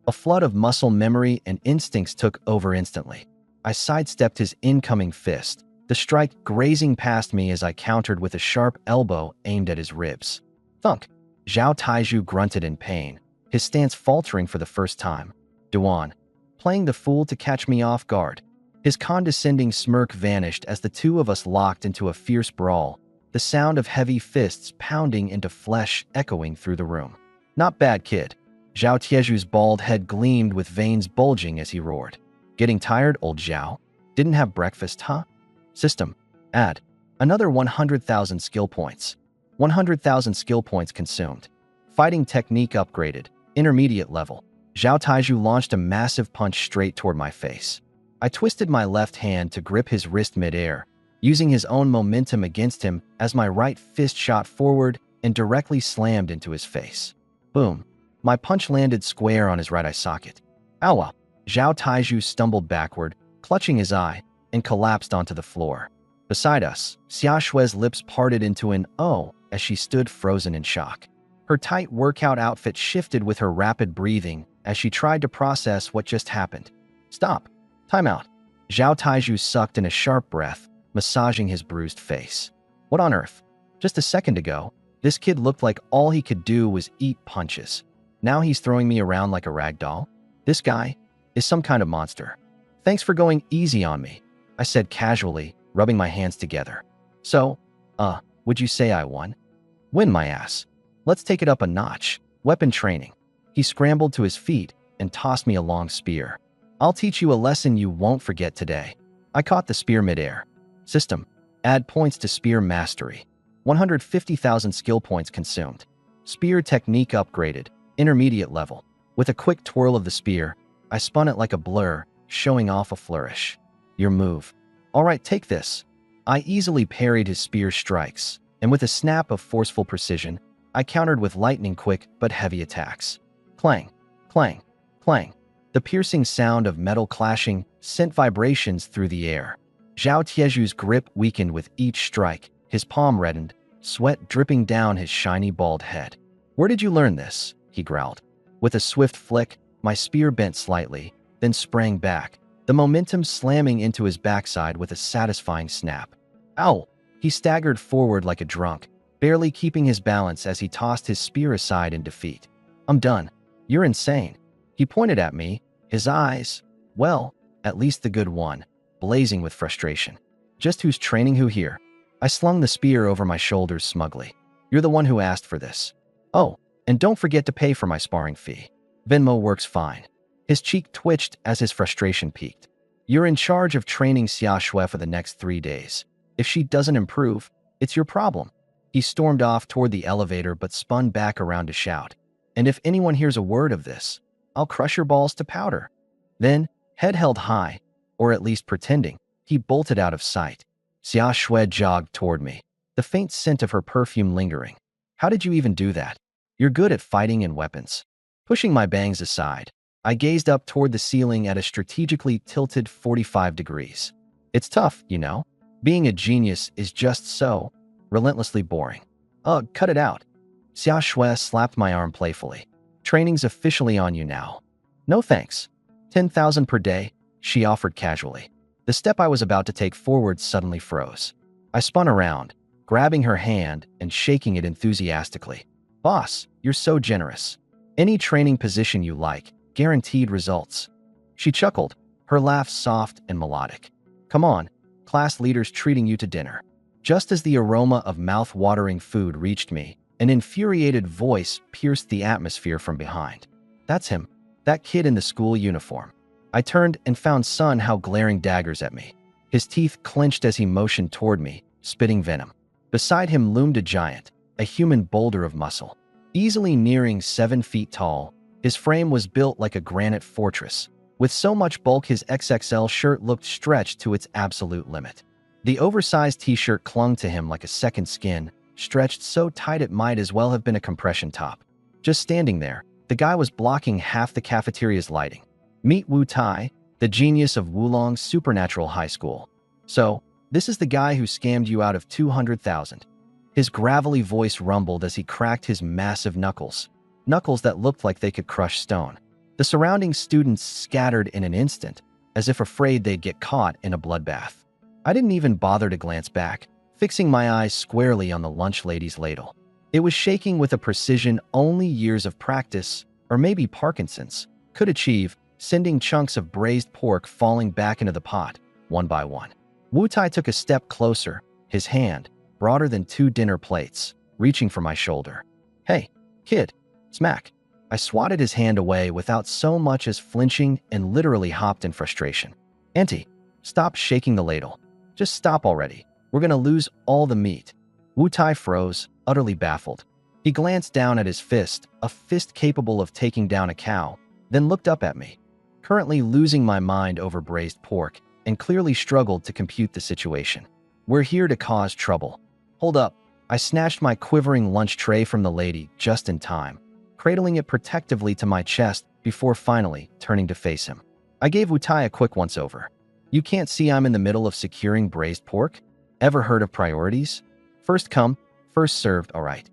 A flood of muscle memory and instincts took over instantly. I sidestepped his incoming fist, the strike grazing past me as I countered with a sharp elbow aimed at his ribs. Thunk. Zhao Taiju grunted in pain, his stance faltering for the first time. Duan, playing the fool to catch me off guard. His condescending smirk vanished as the two of us locked into a fierce brawl, the sound of heavy fists pounding into flesh echoing through the room. Not bad, kid. Zhao Tieju's bald head gleamed with veins bulging as he roared. Getting tired, old Zhao? Didn't have breakfast, huh? System. Add. Another 100,000 skill points. 100,000 skill points consumed. Fighting technique upgraded. Intermediate level. Zhao Taiju launched a massive punch straight toward my face. I twisted my left hand to grip his wrist midair, using his own momentum against him as my right fist shot forward and directly slammed into his face. Boom. My punch landed square on his right eye socket. Ow! Zhao Taiju stumbled backward, clutching his eye, and collapsed onto the floor. Beside us, Xia Shue's lips parted into an "oh" as she stood frozen in shock. Her tight workout outfit shifted with her rapid breathing as she tried to process what just happened. Stop. Time out. Zhao Taiju sucked in a sharp breath, massaging his bruised face. What on earth? Just a second ago, this kid looked like all he could do was eat punches. Now he's throwing me around like a rag doll? This guy is some kind of monster. Thanks for going easy on me, I said casually, rubbing my hands together. So, would you say I won? Win my ass. Let's take it up a notch. Weapon training. He scrambled to his feet and tossed me a long spear. I'll teach you a lesson you won't forget today. I caught the spear midair. System. Add points to spear mastery. 150,000 skill points consumed. Spear technique upgraded. Intermediate level. With a quick twirl of the spear, I spun it like a blur, showing off a flourish. Your move. All right, take this. I easily parried his spear strikes, and with a snap of forceful precision, I countered with lightning-quick but heavy attacks. Clang, clang, clang. The piercing sound of metal clashing sent vibrations through the air. Zhao Tieju's grip weakened with each strike, his palm reddened, sweat dripping down his shiny bald head. Where did you learn this? He growled. With a swift flick, my spear bent slightly, then sprang back, the momentum slamming into his backside with a satisfying snap. Ow! He staggered forward like a drunk, barely keeping his balance as he tossed his spear aside in defeat. I'm done. You're insane. He pointed at me, his eyes, well, at least the good one, blazing with frustration. Just who's training who here? I slung the spear over my shoulders smugly. You're the one who asked for this. Oh, and don't forget to pay for my sparring fee. Venmo works fine. His cheek twitched as his frustration peaked. You're in charge of training Xia Shui for the next 3 days. If she doesn't improve, it's your problem. He stormed off toward the elevator but spun back around to shout. And if anyone hears a word of this, I'll crush your balls to powder. Then, head held high, or at least pretending, he bolted out of sight. Xia Shui jogged toward me, the faint scent of her perfume lingering. How did you even do that? You're good at fighting and weapons. Pushing my bangs aside, I gazed up toward the ceiling at a strategically tilted 45 degrees. It's tough, you know? Being a genius is just so relentlessly boring. Ugh, cut it out. Xia Shui slapped my arm playfully. Training's officially on you now. No thanks. 10,000 per day, she offered casually. The step I was about to take forward suddenly froze. I spun around, grabbing her hand and shaking it enthusiastically. Boss, you're so generous. Any training position you like, guaranteed results. She chuckled, her laugh soft and melodic. Come on, class leader's treating you to dinner. Just as the aroma of mouth-watering food reached me, an infuriated voice pierced the atmosphere from behind. That's him, that kid in the school uniform. I turned and found Sun Hao glaring daggers at me. His teeth clenched as he motioned toward me, spitting venom. Beside him loomed a giant, a human boulder of muscle. Easily nearing 7 feet tall, his frame was built like a granite fortress. With so much bulk his XXL shirt looked stretched to its absolute limit. The oversized t-shirt clung to him like a second skin, stretched so tight it might as well have been a compression top. Just standing there, the guy was blocking half the cafeteria's lighting. Meet Wu Tai, the genius of Wulong's supernatural high school. So, this is the guy who scammed you out of 200,000. His gravelly voice rumbled as he cracked his massive knuckles. Knuckles that looked like they could crush stone. The surrounding students scattered in an instant, as if afraid they'd get caught in a bloodbath. I didn't even bother to glance back, fixing my eyes squarely on the lunch lady's ladle. It was shaking with a precision only years of practice, or maybe Parkinson's, could achieve, sending chunks of braised pork falling back into the pot, one by one. Wu Tai took a step closer, his hand, broader than 2 dinner plates, reaching for my shoulder. Hey, kid, smack. I swatted his hand away without so much as flinching and literally hopped in frustration. Auntie, stop shaking the ladle. Just stop already. We're gonna lose all the meat. Wu Tai froze, utterly baffled. He glanced down at his fist, a fist capable of taking down a cow, then looked up at me, currently losing my mind over braised pork, and clearly struggled to compute the situation. We're here to cause trouble. Hold up. I snatched my quivering lunch tray from the lady just in time, cradling it protectively to my chest before finally turning to face him. I gave Wutai a quick once-over. You can't see I'm in the middle of securing braised pork? Ever heard of priorities? First come, first served, alright.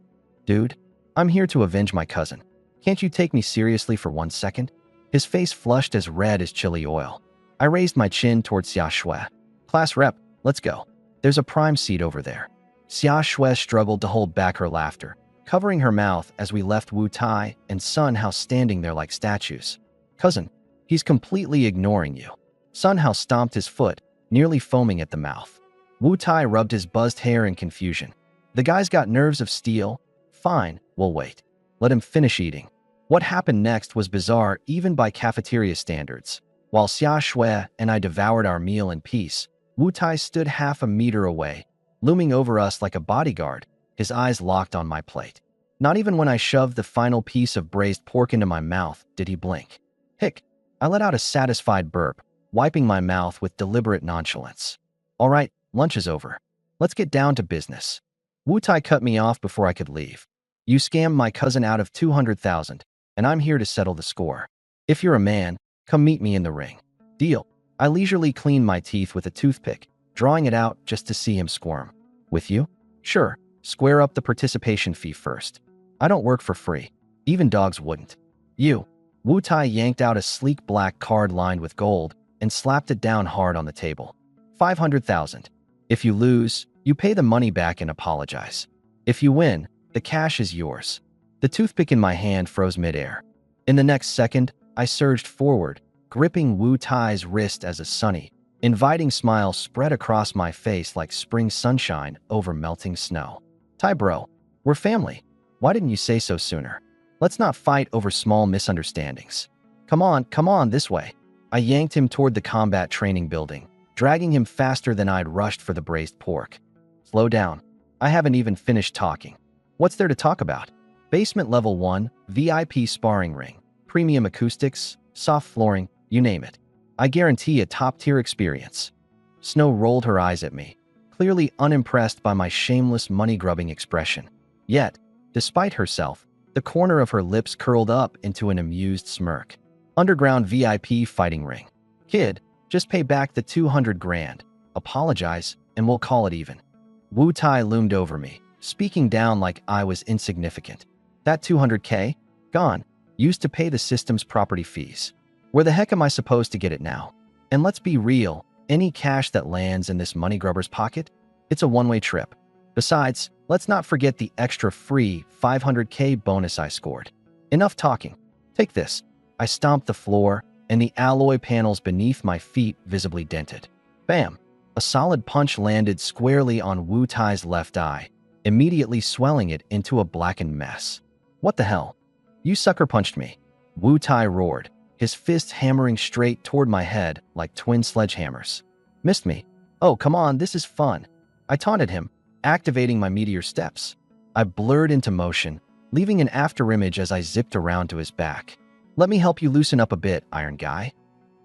Dude, I'm here to avenge my cousin. Can't you take me seriously for 1 second? His face flushed as red as chili oil. I raised my chin towards Xia Shui. Class rep, let's go. There's a prime seat over there. Xia Shui struggled to hold back her laughter, covering her mouth as we left Wu Tai and Sun Hao standing there like statues. Cousin, he's completely ignoring you. Sun Hao stomped his foot, nearly foaming at the mouth. Wu Tai rubbed his buzzed hair in confusion. The guy's got nerves of steel. Fine, we'll wait. Let him finish eating. What happened next was bizarre even by cafeteria standards. While Xia Shui and I devoured our meal in peace, Wu Tai stood half a meter away, looming over us like a bodyguard, his eyes locked on my plate. Not even when I shoved the final piece of braised pork into my mouth did he blink. Hick, I let out a satisfied burp, wiping my mouth with deliberate nonchalance. All right, lunch is over. Let's get down to business. Wu Tai cut me off before I could leave. You scammed my cousin out of 200,000, and I'm here to settle the score. If you're a man, come meet me in the ring. Deal. I leisurely cleaned my teeth with a toothpick, drawing it out just to see him squirm. With you? Sure. Square up the participation fee first. I don't work for free. Even dogs wouldn't. You. Wu Tai yanked out a sleek black card lined with gold and slapped it down hard on the table. 500,000. If you lose, you pay the money back and apologize. If you win, the cash is yours. The toothpick in my hand froze midair. In the next second, I surged forward, gripping Wu Tai's wrist as a sunny, inviting smile spread across my face like spring sunshine over melting snow. Tai bro, we're family. Why didn't you say so sooner? Let's not fight over small misunderstandings. Come on, this way. I yanked him toward the combat training building, dragging him faster than I'd rushed for the braised pork. Slow down. I haven't even finished talking. What's there to talk about? Basement level 1, VIP sparring ring, premium acoustics, soft flooring, you name it. I guarantee a top-tier experience. Snow rolled her eyes at me, clearly unimpressed by my shameless money-grubbing expression. Yet, despite herself, the corner of her lips curled up into an amused smirk. Underground VIP fighting ring. Kid, just pay back the 200 grand, apologize, and we'll call it even. Wu Tai loomed over me, speaking down like I was insignificant. That 200K? Gone. Used to pay the system's property fees. Where the heck am I supposed to get it now? And let's be real, any cash that lands in this money grubber's pocket? It's a one-way trip. Besides, let's not forget the extra free 500K bonus I scored. Enough talking. Take this. I stomped the floor, and the alloy panels beneath my feet visibly dented. Bam! A solid punch landed squarely on Wu Tai's left eye, immediately swelling it into a blackened mess. What the hell? You sucker punched me. Wu Tai roared, his fists hammering straight toward my head like twin sledgehammers. Missed me. Oh, come on, this is fun. I taunted him, activating my meteor steps. I blurred into motion, leaving an afterimage as I zipped around to his back. Let me help you loosen up a bit, Iron Guy.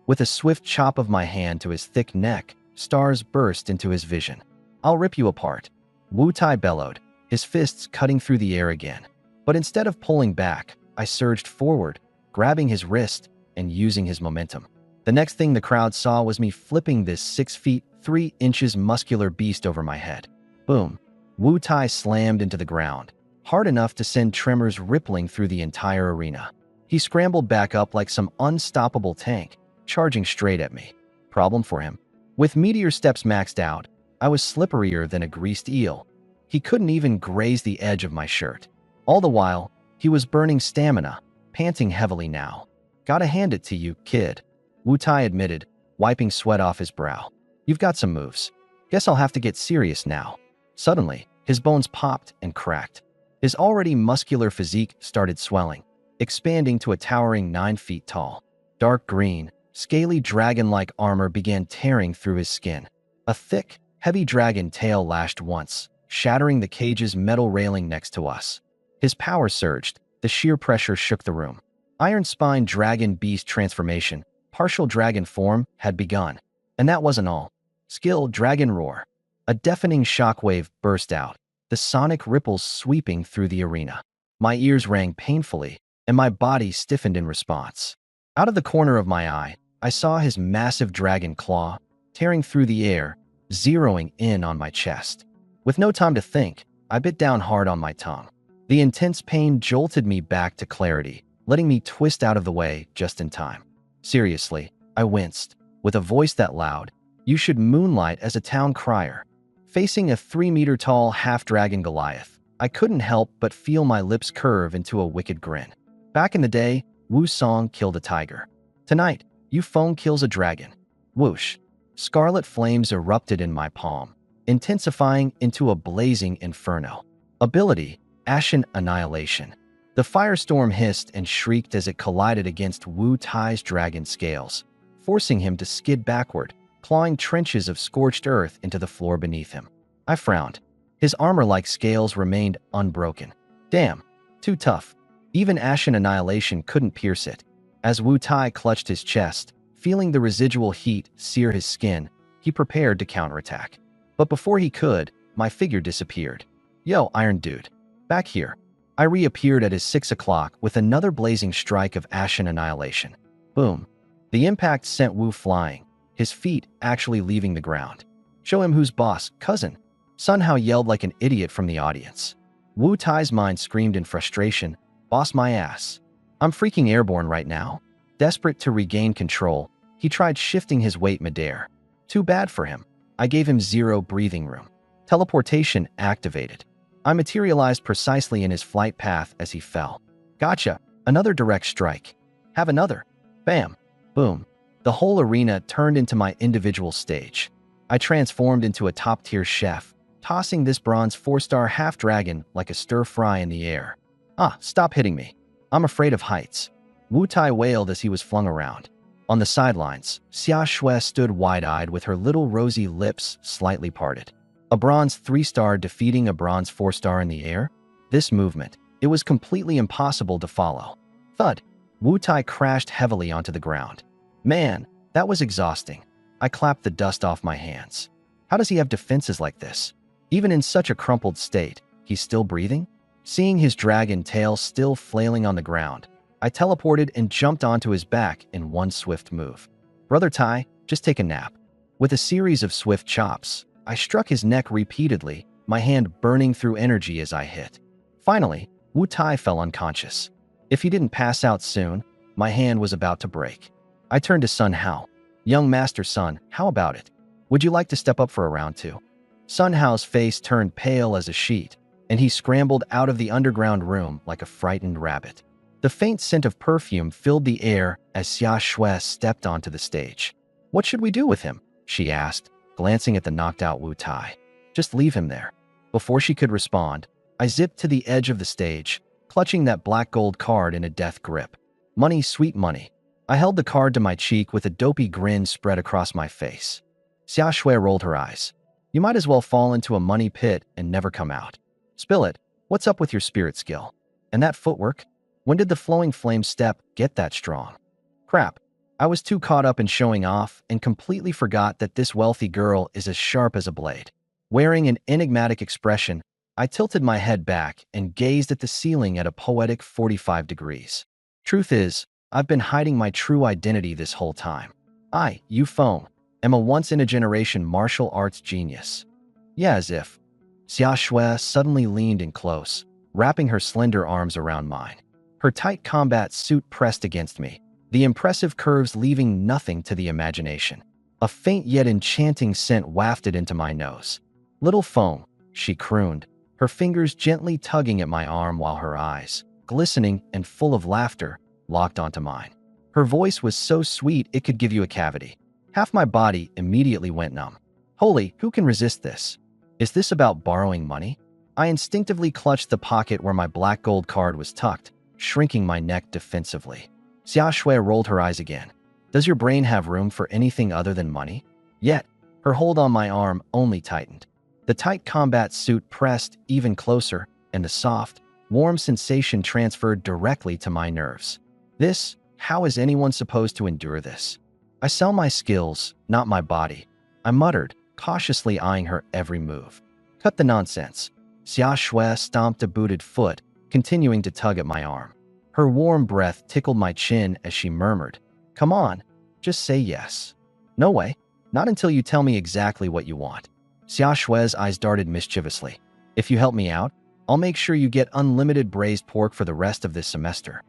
With a swift chop of my hand to his thick neck, stars burst into his vision. I'll rip you apart. Wu Tai bellowed, his fists cutting through the air again. But instead of pulling back, I surged forward, grabbing his wrist and using his momentum. The next thing the crowd saw was me flipping this 6 feet 3 inches muscular beast over my head. Boom. Wu Tai slammed into the ground, hard enough to send tremors rippling through the entire arena. He scrambled back up like some unstoppable tank, charging straight at me. Problem for him. With meteor steps maxed out, I was slipperier than a greased eel. He couldn't even graze the edge of my shirt. All the while, he was burning stamina, panting heavily now. Gotta hand it to you, kid, Wu Tai admitted, wiping sweat off his brow. You've got some moves. Guess I'll have to get serious now. Suddenly, his bones popped and cracked. His already muscular physique started swelling, expanding to a towering 9 feet tall. Dark green, scaly dragon-like armor began tearing through his skin. A thick, heavy dragon tail lashed once, shattering the cage's metal railing next to us. His power surged, the sheer pressure shook the room. Iron Spine Dragon Beast transformation, partial dragon form, had begun. And that wasn't all. Skill Dragon Roar. A deafening shockwave burst out, the sonic ripples sweeping through the arena. My ears rang painfully, and my body stiffened in response. Out of the corner of my eye, I saw his massive dragon claw tearing through the air, zeroing in on my chest. With no time to think, I bit down hard on my tongue. The intense pain jolted me back to clarity, letting me twist out of the way just in time. Seriously, I winced, with a voice that loud, "You should moonlight as a town crier." Facing a 3-meter-tall half-dragon Goliath, I couldn't help but feel my lips curve into a wicked grin. Back in the day, Wu Song killed a tiger. Tonight, Yu Feng kills a dragon. Whoosh! Scarlet flames erupted in my palm, intensifying into a blazing inferno. Ability: Ashen Annihilation. The firestorm hissed and shrieked as it collided against Wu Tai's dragon scales, forcing him to skid backward, clawing trenches of scorched earth into the floor beneath him. I frowned. His armor-like scales remained unbroken. Damn, too tough. Even Ashen Annihilation couldn't pierce it. As Wu Tai clutched his chest, feeling the residual heat sear his skin, he prepared to counterattack. But before he could, my figure disappeared. "Yo, Iron Dude. Back here." I reappeared at his 6 o'clock with another blazing strike of Ashen Annihilation. Boom. The impact sent Wu flying, his feet actually leaving the ground. "Show him who's boss, cousin." Sun Hao yelled like an idiot from the audience. Wu Tai's mind screamed in frustration, "Boss my ass. I'm freaking airborne right now." Desperate to regain control, he tried shifting his weight midair. Too bad for him. I gave him 0 breathing room. Teleportation activated. I materialized precisely in his flight path as he fell. Gotcha. Another direct strike. Have another. Bam. Boom. The whole arena turned into my individual stage. I transformed into a top-tier chef, tossing this bronze 4-star half-dragon like a stir-fry in the air. "Ah, stop hitting me. I'm afraid of heights." Wu Tai wailed as he was flung around. On the sidelines, Xia Shui stood wide-eyed with her little rosy lips slightly parted. A bronze 3-star defeating a bronze 4-star in the air? This movement, it was completely impossible to follow. Thud! Wu Tai crashed heavily onto the ground. Man, that was exhausting. I clapped the dust off my hands. How does he have defenses like this? Even in such a crumpled state, he's still breathing? Seeing his dragon tail still flailing on the ground, I teleported and jumped onto his back in one swift move. "Brother Tai, just take a nap." With a series of swift chops, I struck his neck repeatedly, my hand burning through energy as I hit. Finally, Wu Tai fell unconscious. If he didn't pass out soon, my hand was about to break. I turned to Sun Hao. "Young Master Sun, how about it? Would you like to step up for a round 2? Sun Hao's face turned pale as a sheet, and he scrambled out of the underground room like a frightened rabbit. The faint scent of perfume filled the air as Xia Shui stepped onto the stage. "What should we do with him?" she asked, glancing at the knocked-out Wu Tai. "Just leave him there." Before she could respond, I zipped to the edge of the stage, clutching that black gold card in a death grip. Money, sweet money. I held the card to my cheek with a dopey grin spread across my face. Xia Shui rolled her eyes. "You might as well fall into a money pit and never come out. Spill it. What's up with your spirit skill? And that footwork? When did the flowing flame step get that strong?" Crap. I was too caught up in showing off and completely forgot that this wealthy girl is as sharp as a blade. Wearing an enigmatic expression, I tilted my head back and gazed at the ceiling at a poetic 45 degrees. Truth is, I've been hiding my true identity this whole time. I, Yu Feng, am a once-in-a-generation martial arts genius. Yeah, as if. Xia Shui suddenly leaned in close, wrapping her slender arms around mine. Her tight combat suit pressed against me, the impressive curves leaving nothing to the imagination. A faint yet enchanting scent wafted into my nose. "Little Feng," she crooned, her fingers gently tugging at my arm while her eyes, glistening and full of laughter, locked onto mine. Her voice was so sweet it could give you a cavity. Half my body immediately went numb. Holy, who can resist this? Is this about borrowing money? I instinctively clutched the pocket where my black gold card was tucked, shrinking my neck defensively. Xia Shui rolled her eyes again. "Does your brain have room for anything other than money?" Yet, her hold on my arm only tightened. The tight combat suit pressed even closer, and the soft, warm sensation transferred directly to my nerves. How is anyone supposed to endure this? I sell my skills, not my body, I muttered, cautiously eyeing her every move. Cut the nonsense. Xia Shui stomped a booted foot, continuing to tug at my arm. Her warm breath tickled my chin as she murmured, "Come on, just say yes." "No way. Not until you tell me exactly what you want." Xia Shui's eyes darted mischievously. "If you help me out, I'll make sure you get unlimited braised pork for the rest of this semester."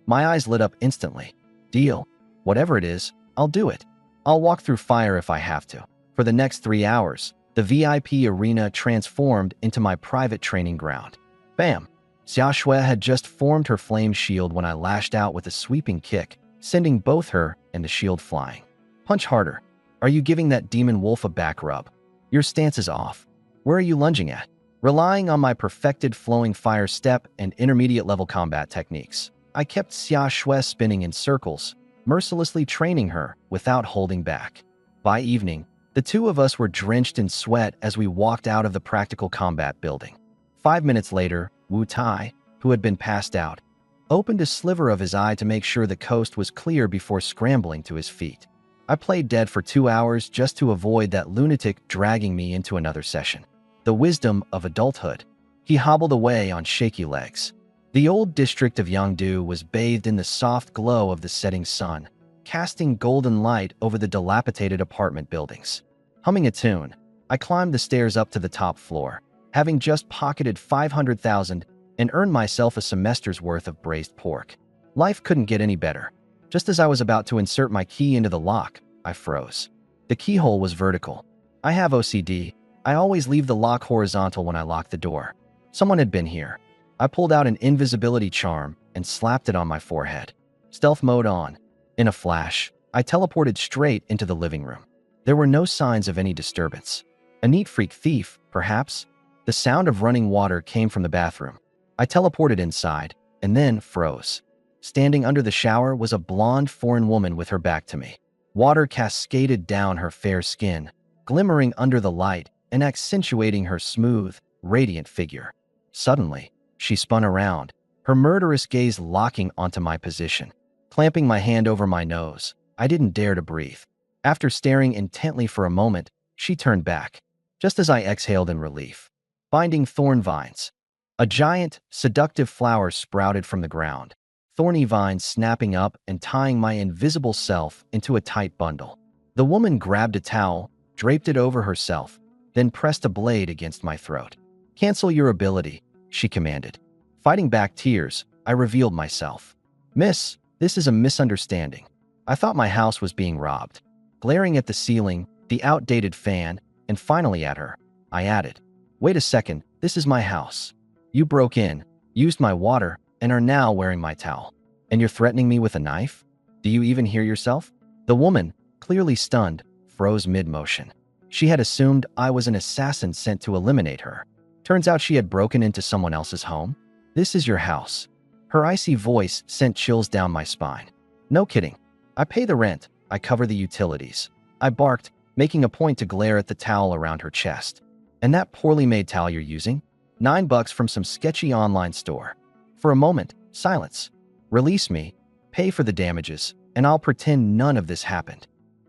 My eyes lit up instantly. "Deal. Whatever it is, I'll do it. I'll walk through fire if I have to." For the next 3 hours, the VIP arena transformed into my private training ground. Bam! Xia Shui had just formed her flame shield when I lashed out with a sweeping kick, sending both her and the shield flying. "Punch harder. Are you giving that demon wolf a back rub? Your stance is off. Where are you lunging at?" Relying on my perfected flowing fire step and intermediate level combat techniques, I kept Xia Shui spinning in circles, mercilessly training her without holding back. By evening, the two of us were drenched in sweat as we walked out of the practical combat building. 5 minutes later, Wu Tai, who had been passed out, opened a sliver of his eye to make sure the coast was clear before scrambling to his feet. I played dead for 2 hours just to avoid that lunatic dragging me into another session. The wisdom of adulthood. He hobbled away on shaky legs. The old district of Yangdu was bathed in the soft glow of the setting sun, casting golden light over the dilapidated apartment buildings. Humming a tune, I climbed the stairs up to the top floor, having just pocketed 500,000 and earned myself a semester's worth of braised pork. Life couldn't get any better. Just as I was about to insert my key into the lock, I froze. The keyhole was vertical. I have OCD. I always leave the lock horizontal when I lock the door. Someone had been here. I pulled out an invisibility charm and slapped it on my forehead. Stealth mode on. In a flash, I teleported straight into the living room. There were no signs of any disturbance. A neat freak thief, perhaps? The sound of running water came from the bathroom. I teleported inside, and then froze. Standing under the shower was a blonde foreign woman with her back to me. Water cascaded down her fair skin, glimmering under the light and accentuating her smooth, radiant figure. Suddenly, she spun around, her murderous gaze locking onto my position. Clamping my hand over my nose, I didn't dare to breathe. After staring intently for a moment, she turned back, just as I exhaled in relief. Binding thorn vines. A giant, seductive flower sprouted from the ground, thorny vines snapping up and tying my invisible self into a tight bundle. The woman grabbed a towel, draped it over herself, then pressed a blade against my throat. "Cancel your ability," she commanded. Fighting back tears, I revealed myself. "Miss, this is a misunderstanding. I thought my house was being robbed." Glaring at the ceiling, the outdated fan, and finally at her, I added, "Wait a second, this is my house. You broke in, used my water, and are now wearing my towel. And you're threatening me with a knife? Do you even hear yourself?" The woman, clearly stunned, froze mid-motion. She had assumed I was an assassin sent to eliminate her. Turns out she had broken into someone else's home. "This is your house." Her icy voice sent chills down my spine. "No kidding. I pay the rent. I cover the utilities." I barked, making a point to glare at the towel around her chest. "And that poorly made towel you're using? $9 from some sketchy online store." For a moment, silence. "Release me, pay for the damages, and I'll pretend none of this happened,"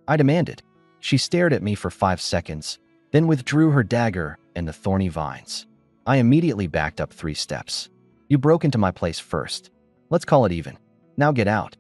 I demanded. She stared at me for 5 seconds, then withdrew her dagger and the thorny vines. I immediately backed up 3 steps. "You broke into my place first. Let's call it even. Now get out.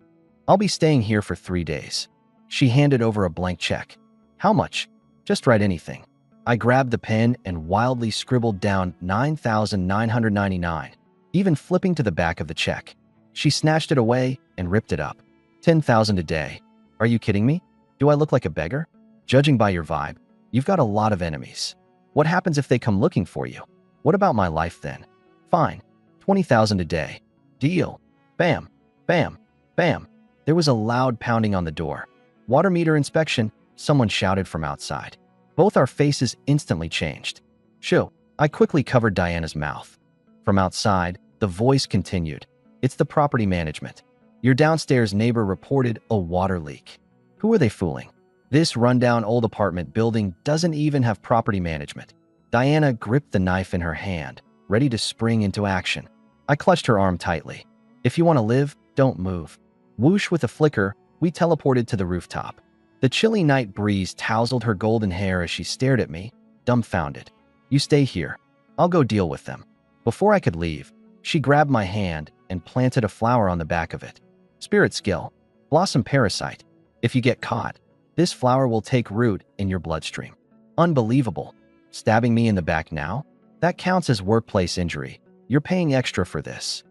I'll be staying here for 3 days." She handed over a blank check. "How much?" "Just write anything." I grabbed the pen and wildly scribbled down 9,999, even flipping to the back of the check. She snatched it away and ripped it up. 10,000 a day. Are you kidding me? Do I look like a beggar? Judging by your vibe, you've got a lot of enemies. What happens if they come looking for you? What about my life then? Fine. 20,000 a day. Deal. Bam. Bam. Bam. There was a loud pounding on the door. "Water meter inspection," someone shouted from outside. Both our faces instantly changed. "Shoo." I quickly covered Diana's mouth. From outside, the voice continued. "It's the property management. Your downstairs neighbor reported a water leak." Who are they fooling? This rundown old apartment building doesn't even have property management. Diana gripped the knife in her hand, ready to spring into action. I clutched her arm tightly. "If you want to live, don't move." Whoosh with a flicker, we teleported to the rooftop. The chilly night breeze tousled her golden hair as she stared at me, dumbfounded. "You stay here. I'll go deal with them." Before I could leave, she grabbed my hand and planted a flower on the back of it. Spirit skill. Blossom parasite. If you get caught, this flower will take root in your bloodstream. Unbelievable. Stabbing me in the back now? That counts as workplace injury. You're paying extra for this.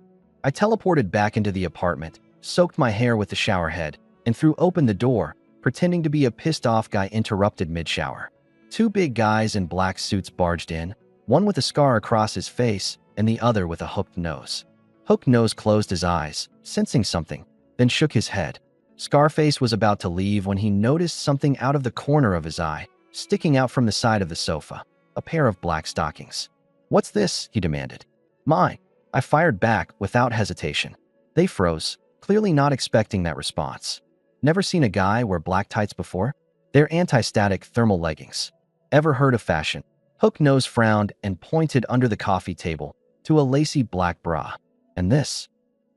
I teleported back into the apartment, soaked my hair with the shower head, and threw open the door, pretending to be a pissed-off guy interrupted mid-shower. Two big guys in black suits barged in, one with a scar across his face and the other with a hooked nose. Hooked Nose closed his eyes, sensing something, then shook his head. Scarface was about to leave when he noticed something out of the corner of his eye, sticking out from the side of the sofa, a pair of black stockings. "What's this?" he demanded. "Mine." I fired back without hesitation. They froze, clearly not expecting that response. Never seen a guy wear black tights before? They're anti-static thermal leggings. Ever heard of fashion? Hook Nose frowned and pointed under the coffee table to a lacy black bra. "And this?"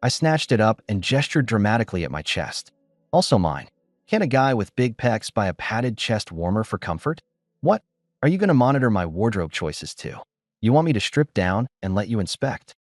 I snatched it up and gestured dramatically at my chest. "Also mine. Can a guy with big pecs buy a padded chest warmer for comfort? What? Are you going to monitor my wardrobe choices too? You want me to strip down and let you inspect?"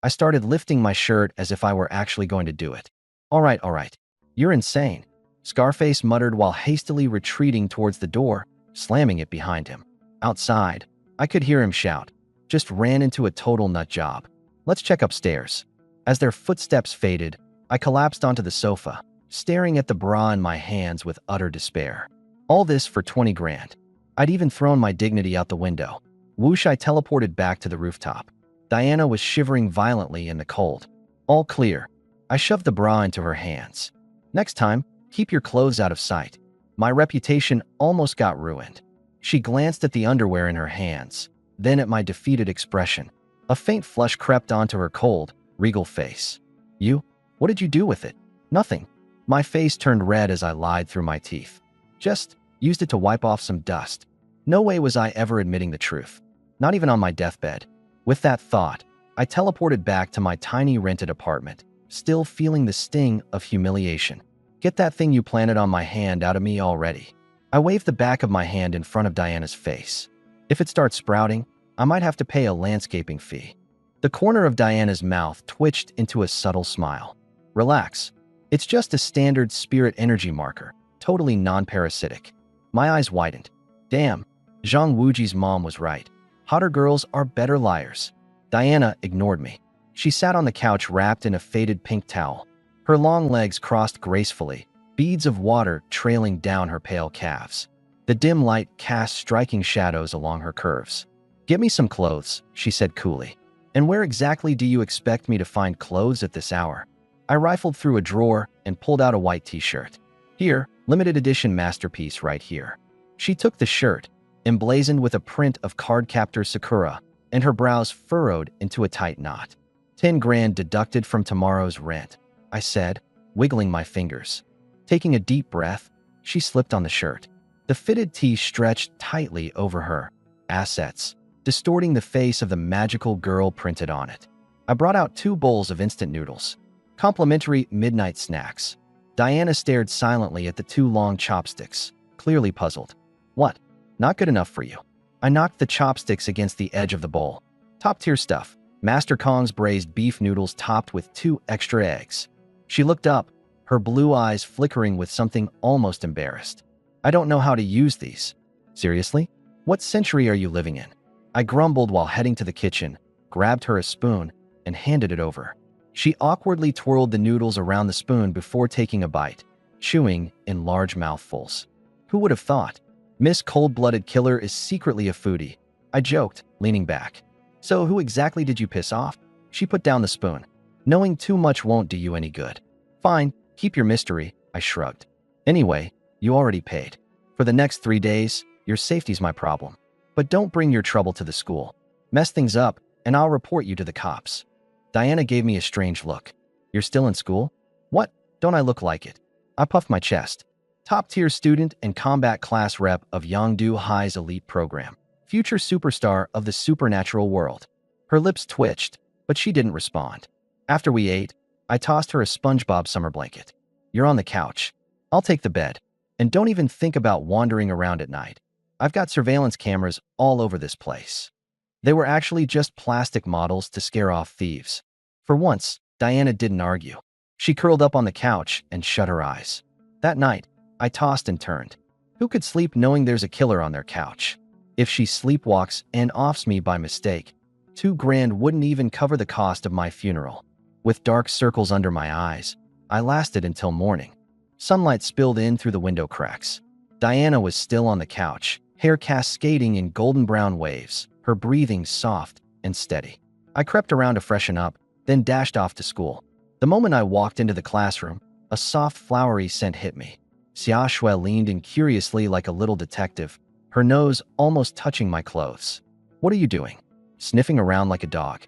I started lifting my shirt as if I were actually going to do it. All right. You're insane," Scarface muttered while hastily retreating towards the door, slamming it behind him. Outside, I could hear him shout, "Just ran into a total nut job. Let's check upstairs." As their footsteps faded, I collapsed onto the sofa, staring at the bra in my hands with utter despair. All this for 20 grand. I'd even thrown my dignity out the window. Whoosh, I teleported back to the rooftop. Diana was shivering violently in the cold. All clear. I shoved the bra into her hands. "Next time, keep your clothes out of sight." My reputation almost got ruined. She glanced at the underwear in her hands, then at my defeated expression. A faint flush crept onto her cold, regal face. "You? What did you do with it?" "Nothing." My face turned red as I lied through my teeth. "Just used it to wipe off some dust." No way was I ever admitting the truth. Not even on my deathbed. With that thought, I teleported back to my tiny rented apartment, still feeling the sting of humiliation. "Get that thing you planted on my hand out of me already." I waved the back of my hand in front of Diana's face. "If it starts sprouting, I might have to pay a landscaping fee." The corner of Diana's mouth twitched into a subtle smile. "Relax. It's just a standard spirit energy marker, totally non-parasitic." My eyes widened. Damn, Zhang Wuji's mom was right. Hotter girls are better liars. Diana ignored me. She sat on the couch wrapped in a faded pink towel. Her long legs crossed gracefully, beads of water trailing down her pale calves. The dim light cast striking shadows along her curves. "Get me some clothes," she said coolly. "And where exactly do you expect me to find clothes at this hour?" I rifled through a drawer and pulled out a white t-shirt. "Here, limited edition masterpiece right here." She took the shirt, emblazoned with a print of card-captor Sakura, and her brows furrowed into a tight knot. 10 grand deducted from tomorrow's rent," I said, wiggling my fingers. Taking a deep breath, she slipped on the shirt. The fitted tee stretched tightly over her assets, distorting the face of the magical girl printed on it. I brought out 2 bowls of instant noodles. Complimentary midnight snacks. Diana stared silently at the 2 long chopsticks, clearly puzzled. "What? Not good enough for you?" I knocked the chopsticks against the edge of the bowl. "Top-tier stuff. Master Kong's braised beef noodles topped with 2 extra eggs." She looked up, her blue eyes flickering with something almost embarrassed. "I don't know how to use these." "Seriously? What century are you living in?" I grumbled while heading to the kitchen, grabbed her a spoon, and handed it over. She awkwardly twirled the noodles around the spoon before taking a bite, chewing in large mouthfuls. Who would have thought? Miss Cold-Blooded Killer is secretly a foodie, I joked, leaning back. "So who exactly did you piss off?" She put down the spoon. "Knowing too much won't do you any good." "Fine, keep your mystery," I shrugged. "Anyway, you already paid. For the next 3 days, your safety's my problem. But don't bring your trouble to the school. Mess things up, and I'll report you to the cops." Diana gave me a strange look. "You're still in school?" "What? Don't I look like it?" I puffed my chest. "Top-tier student and combat class rep of Yongdu High's elite program. Future superstar of the supernatural world." Her lips twitched, but she didn't respond. After we ate, I tossed her a SpongeBob summer blanket. "You're on the couch. I'll take the bed. And don't even think about wandering around at night. I've got surveillance cameras all over this place." They were actually just plastic models to scare off thieves. For once, Diana didn't argue. She curled up on the couch and shut her eyes. That night, I tossed and turned. Who could sleep knowing there's a killer on their couch? If she sleepwalks and offs me by mistake, $2,000 wouldn't even cover the cost of my funeral. With dark circles under my eyes, I lasted until morning. Sunlight spilled in through the window cracks. Diana was still on the couch, hair cascading in golden brown waves, her breathing soft and steady. I crept around to freshen up, then dashed off to school. The moment I walked into the classroom, a soft, flowery scent hit me. Xia Shui leaned in curiously like a little detective, her nose almost touching my clothes. "What are you doing?" "Sniffing around like a dog."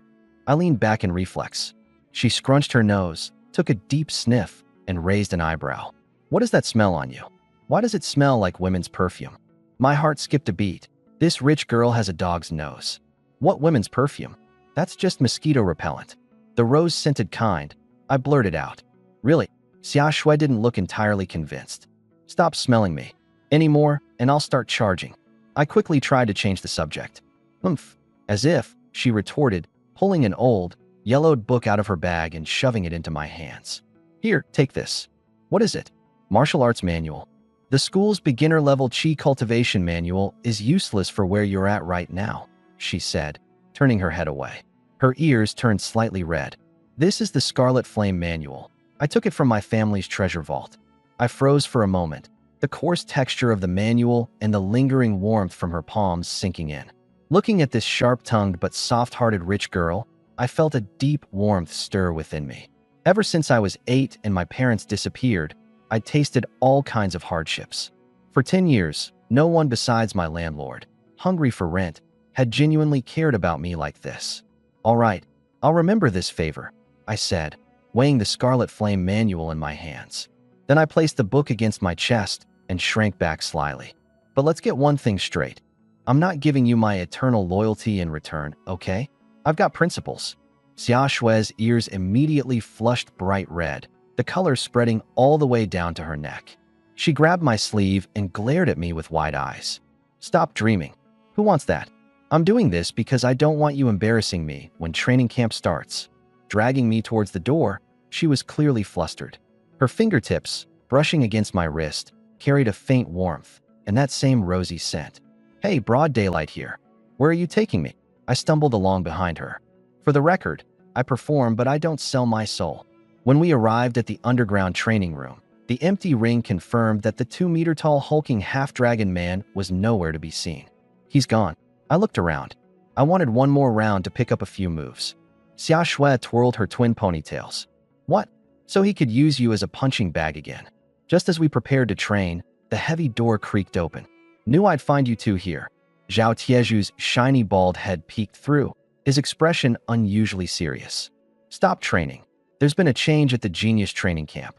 I leaned back in reflex. She scrunched her nose, took a deep sniff, and raised an eyebrow. "What is that smell on you? Why does it smell like women's perfume?" My heart skipped a beat. This rich girl has a dog's nose. "What women's perfume? That's just mosquito repellent. The rose-scented kind," I blurted out. "Really?" Xia Shui didn't look entirely convinced. "Stop smelling me anymore, and I'll start charging." I quickly tried to change the subject. "Humph." As if, she retorted, pulling an old, yellowed book out of her bag and shoving it into my hands. "Here, take this." "What is it?" "Martial arts manual. The school's beginner-level chi cultivation manual is useless for where you're at right now," she said, turning her head away. Her ears turned slightly red. "This is the Scarlet Flame manual. I took it from my family's treasure vault." I froze for a moment, the coarse texture of the manual and the lingering warmth from her palms sinking in. Looking at this sharp-tongued but soft-hearted rich girl, I felt a deep warmth stir within me. Ever since I was 8 and my parents disappeared, I'd tasted all kinds of hardships. For 10 years, no one besides my landlord, hungry for rent, had genuinely cared about me like this. "All right, I'll remember this favor," I said, weighing the Scarlet Flame manual in my hands. Then I placed the book against my chest and shrank back slyly. "But let's get one thing straight. I'm not giving you my eternal loyalty in return, okay? I've got principles." Xia Shui's ears immediately flushed bright red, the color spreading all the way down to her neck. She grabbed my sleeve and glared at me with wide eyes. "Stop dreaming. Who wants that? I'm doing this because I don't want you embarrassing me when training camp starts." Dragging me towards the door, she was clearly flustered. Her fingertips, brushing against my wrist, carried a faint warmth, and that same rosy scent. "Hey, broad daylight here. Where are you taking me?" I stumbled along behind her. For the record, I perform, but I don't sell my soul. When we arrived at the underground training room, the empty ring confirmed that the 2-meter-tall hulking half-dragon man was nowhere to be seen. "He's gone." I looked around. I wanted one more round to pick up a few moves. Xia Shui twirled her twin ponytails. "What? So he could use you as a punching bag again." Just as we prepared to train, the heavy door creaked open. "Knew I'd find you two here." Zhao Tieju's shiny bald head peeked through, his expression unusually serious. "Stop training. There's been a change at the Genius training camp."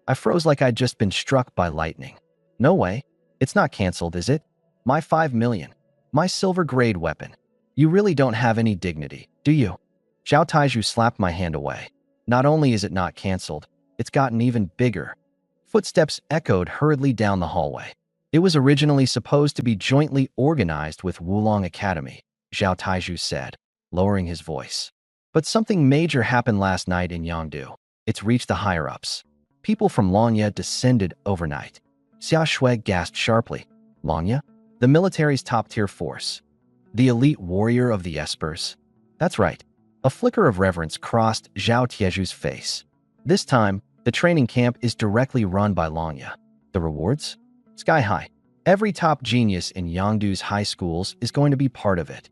I froze like I'd just been struck by lightning. "No way. It's not canceled, is it? My 5 million. My silver-grade weapon. You really don't have any dignity, do you?" Zhao Taiju slapped my hand away. "Not only is it not canceled, it's gotten even bigger." Footsteps echoed hurriedly down the hallway. "It was originally supposed to be jointly organized with Wulong Academy," Zhao Taiju said, lowering his voice. "But something major happened last night in Yangdu. It's reached the higher-ups. People from Longya descended overnight." Xia Shui gasped sharply. "Longya? The military's top-tier force. The elite warrior of the Espers?" "That's right." A flicker of reverence crossed Zhao Tieju's face. "This time, the training camp is directly run by Longya. The rewards? Sky high. Every top genius in Yangdu's high schools is going to be part of it."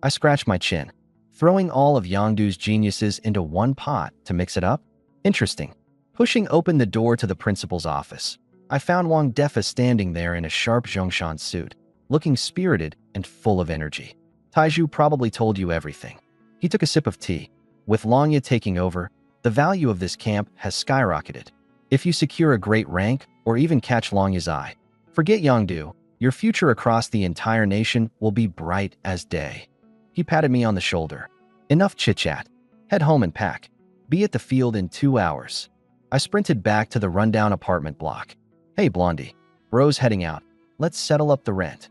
I scratched my chin. Throwing all of Yangdu's geniuses into one pot to mix it up? Interesting. Pushing open the door to the principal's office, I found Wang Defa standing there in a sharp Zhongshan suit, looking spirited and full of energy. "Taiju probably told you everything." He took a sip of tea. "With Longya taking over, the value of this camp has skyrocketed. If you secure a great rank or even catch Longya's eye, forget Yangdu, your future across the entire nation will be bright as day." He patted me on the shoulder. "Enough chit-chat. Head home and pack. Be at the field in 2 hours." I sprinted back to the rundown apartment block. "Hey, Blondie. Bro's heading out. Let's settle up the rent."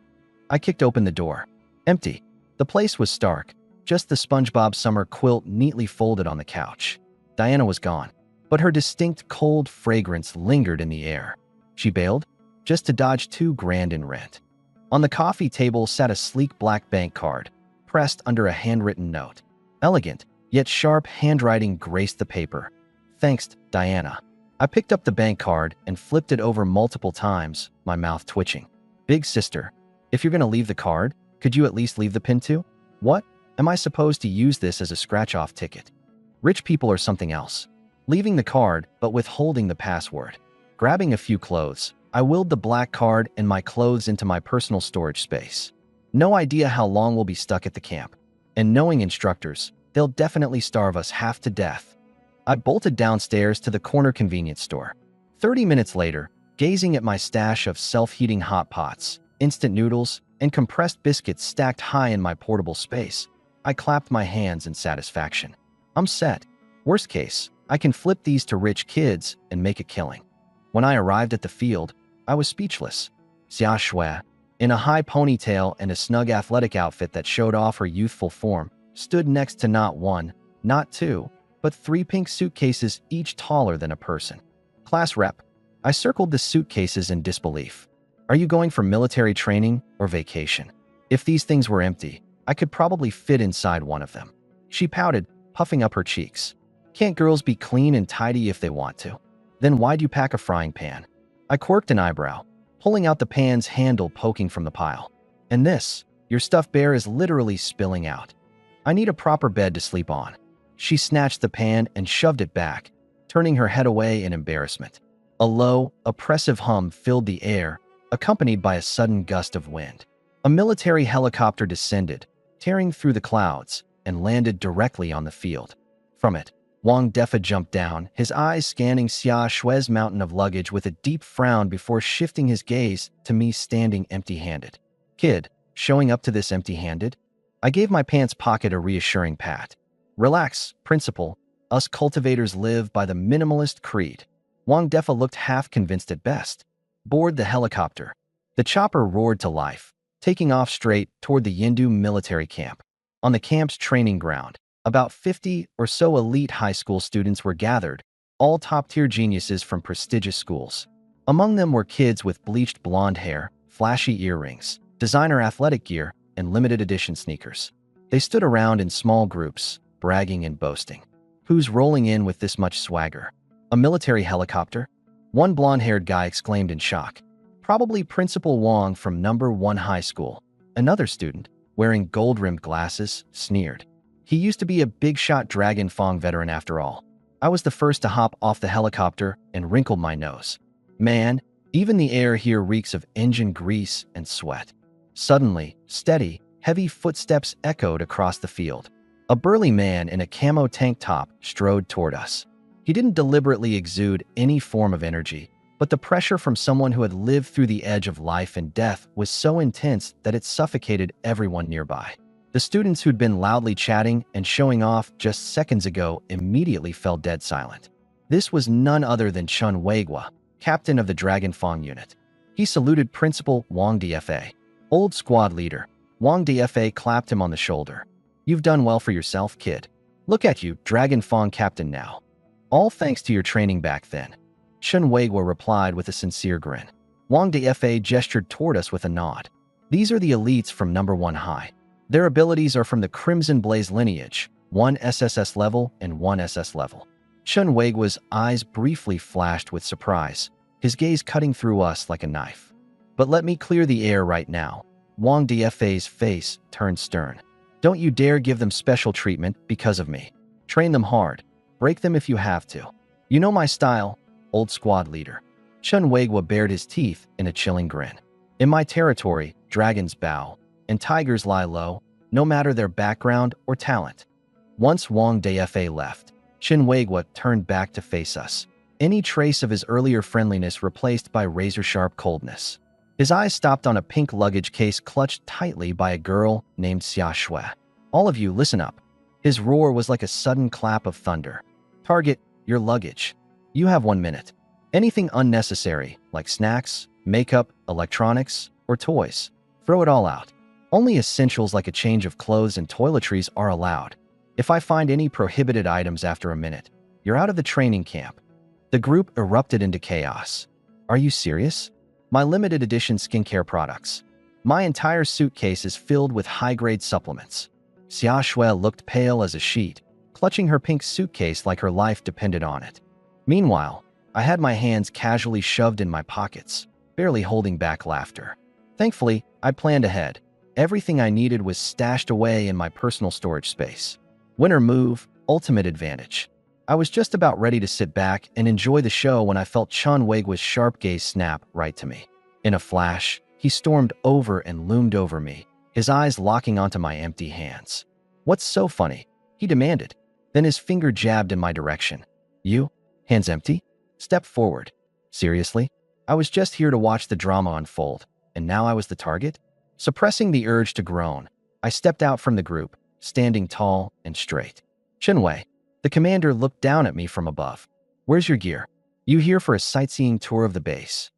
I kicked open the door. Empty. The place was stark, just the SpongeBob summer quilt neatly folded on the couch. Diana was gone, but her distinct cold fragrance lingered in the air. She bailed, just to dodge $2,000 in rent. On the coffee table sat a sleek black bank card, pressed under a handwritten note. Elegant, yet sharp handwriting graced the paper. Thanks, Diana. I picked up the bank card and flipped it over multiple times, my mouth twitching. Big sister, if you're going to leave the card, could you at least leave the pin too? What? Am I supposed to use this as a scratch-off ticket? Rich people are something else. Leaving the card, but withholding the password. Grabbing a few clothes, I willed the black card and my clothes into my personal storage space. No idea how long we'll be stuck at the camp. And knowing instructors, they'll definitely starve us half to death. I bolted downstairs to the corner convenience store. 30 minutes later, gazing at my stash of self-heating hot pots, instant noodles, and compressed biscuits stacked high in my portable space, I clapped my hands in satisfaction. I'm set. Worst case, I can flip these to rich kids and make a killing. When I arrived at the field, I was speechless. Xia Shui, in a high ponytail and a snug athletic outfit that showed off her youthful form, stood next to not one, not two, but 3 pink suitcases each taller than a person. Class rep. I circled the suitcases in disbelief. Are you going for military training or vacation? If these things were empty, I could probably fit inside one of them. She pouted, puffing up her cheeks. Can't girls be clean and tidy if they want to? Then why'd you pack a frying pan? I quirked an eyebrow, pulling out the pan's handle poking from the pile. And this, your stuffed bear is literally spilling out. I need a proper bed to sleep on. She snatched the pan and shoved it back, turning her head away in embarrassment. A low, oppressive hum filled the air, accompanied by a sudden gust of wind. A military helicopter descended, tearing through the clouds, and landed directly on the field. From it, Wang Defa jumped down, his eyes scanning Xia Shui's mountain of luggage with a deep frown before shifting his gaze to me standing empty-handed. Kid, showing up to this empty-handed? I gave my pants pocket a reassuring pat. Relax, principal. Us cultivators live by the minimalist creed. Wang Defa looked half-convinced at best. Board the helicopter. The chopper roared to life, taking off straight toward the Yindu military camp. On the camp's training ground, about 50 or so elite high school students were gathered, all top-tier geniuses from prestigious schools. Among them were kids with bleached blonde hair, flashy earrings, designer athletic gear, and limited edition sneakers. They stood around in small groups, bragging and boasting. Who's rolling in with this much swagger? A military helicopter? One blonde-haired guy exclaimed in shock. Probably Principal Wang from number 1 high school. Another student, wearing gold-rimmed glasses, sneered. He used to be a big-shot Dragon Fong veteran after all. I was the first to hop off the helicopter and wrinkled my nose. Man, even the air here reeks of engine grease and sweat. Suddenly, steady, heavy footsteps echoed across the field. A burly man in a camo tank top strode toward us. He didn't deliberately exude any form of energy, but the pressure from someone who had lived through the edge of life and death was so intense that it suffocated everyone nearby. The students who'd been loudly chatting and showing off just seconds ago immediately fell dead silent. This was none other than Chun Weigua, captain of the Dragon Fong unit. He saluted Principal Wang Dfa. Old squad leader, Wang Dfa clapped him on the shoulder. You've done well for yourself, kid. Look at you, Dragon Fong captain now. All thanks to your training back then. Chun Weigua replied with a sincere grin. Wang Dfa gestured toward us with a nod. These are the elites from number 1 high. Their abilities are from the Crimson Blaze lineage, 1 SSS level and 1 SS level. Chun Weigua's eyes briefly flashed with surprise, his gaze cutting through us like a knife. But let me clear the air right now. Wang Dfa's face turned stern. Don't you dare give them special treatment because of me. Train them hard. Break them if you have to. You know my style, old squad leader. Chun Weigua bared his teeth in a chilling grin. In my territory, dragons bow, and tigers lie low, no matter their background or talent. Once Wang Dfa left, Chun Weigua turned back to face us, any trace of his earlier friendliness replaced by razor-sharp coldness. His eyes stopped on a pink luggage case clutched tightly by a girl named Xia Shui. All of you, listen up. His roar was like a sudden clap of thunder. Target your luggage. You have 1 minute. Anything unnecessary, like snacks, makeup, electronics, or toys, throw it all out. Only essentials like a change of clothes and toiletries are allowed. If I find any prohibited items after a minute, You're out of the training camp." The group erupted into chaos. "Are you serious? My limited edition skincare products. My entire suitcase is filled with high-grade supplements." Xiaoshui looked pale as a sheet, clutching her pink suitcase like her life depended on it. Meanwhile, I had my hands casually shoved in my pockets, barely holding back laughter. Thankfully, I planned ahead. Everything I needed was stashed away in my personal storage space. Winner move, ultimate advantage. I was just about ready to sit back and enjoy the show when I felt Chun Weigua's sharp gaze snap right to me. In a flash, he stormed over and loomed over me, his eyes locking onto my empty hands. "What's so funny?" he demanded. Then his finger jabbed in my direction. "You? Hands empty? Step forward." Seriously? I was just here to watch the drama unfold, and now I was the target? Suppressing the urge to groan, I stepped out from the group, standing tall and straight. "Chenwei." The commander looked down at me from above. "Where's your gear? You here for a sightseeing tour of the base?"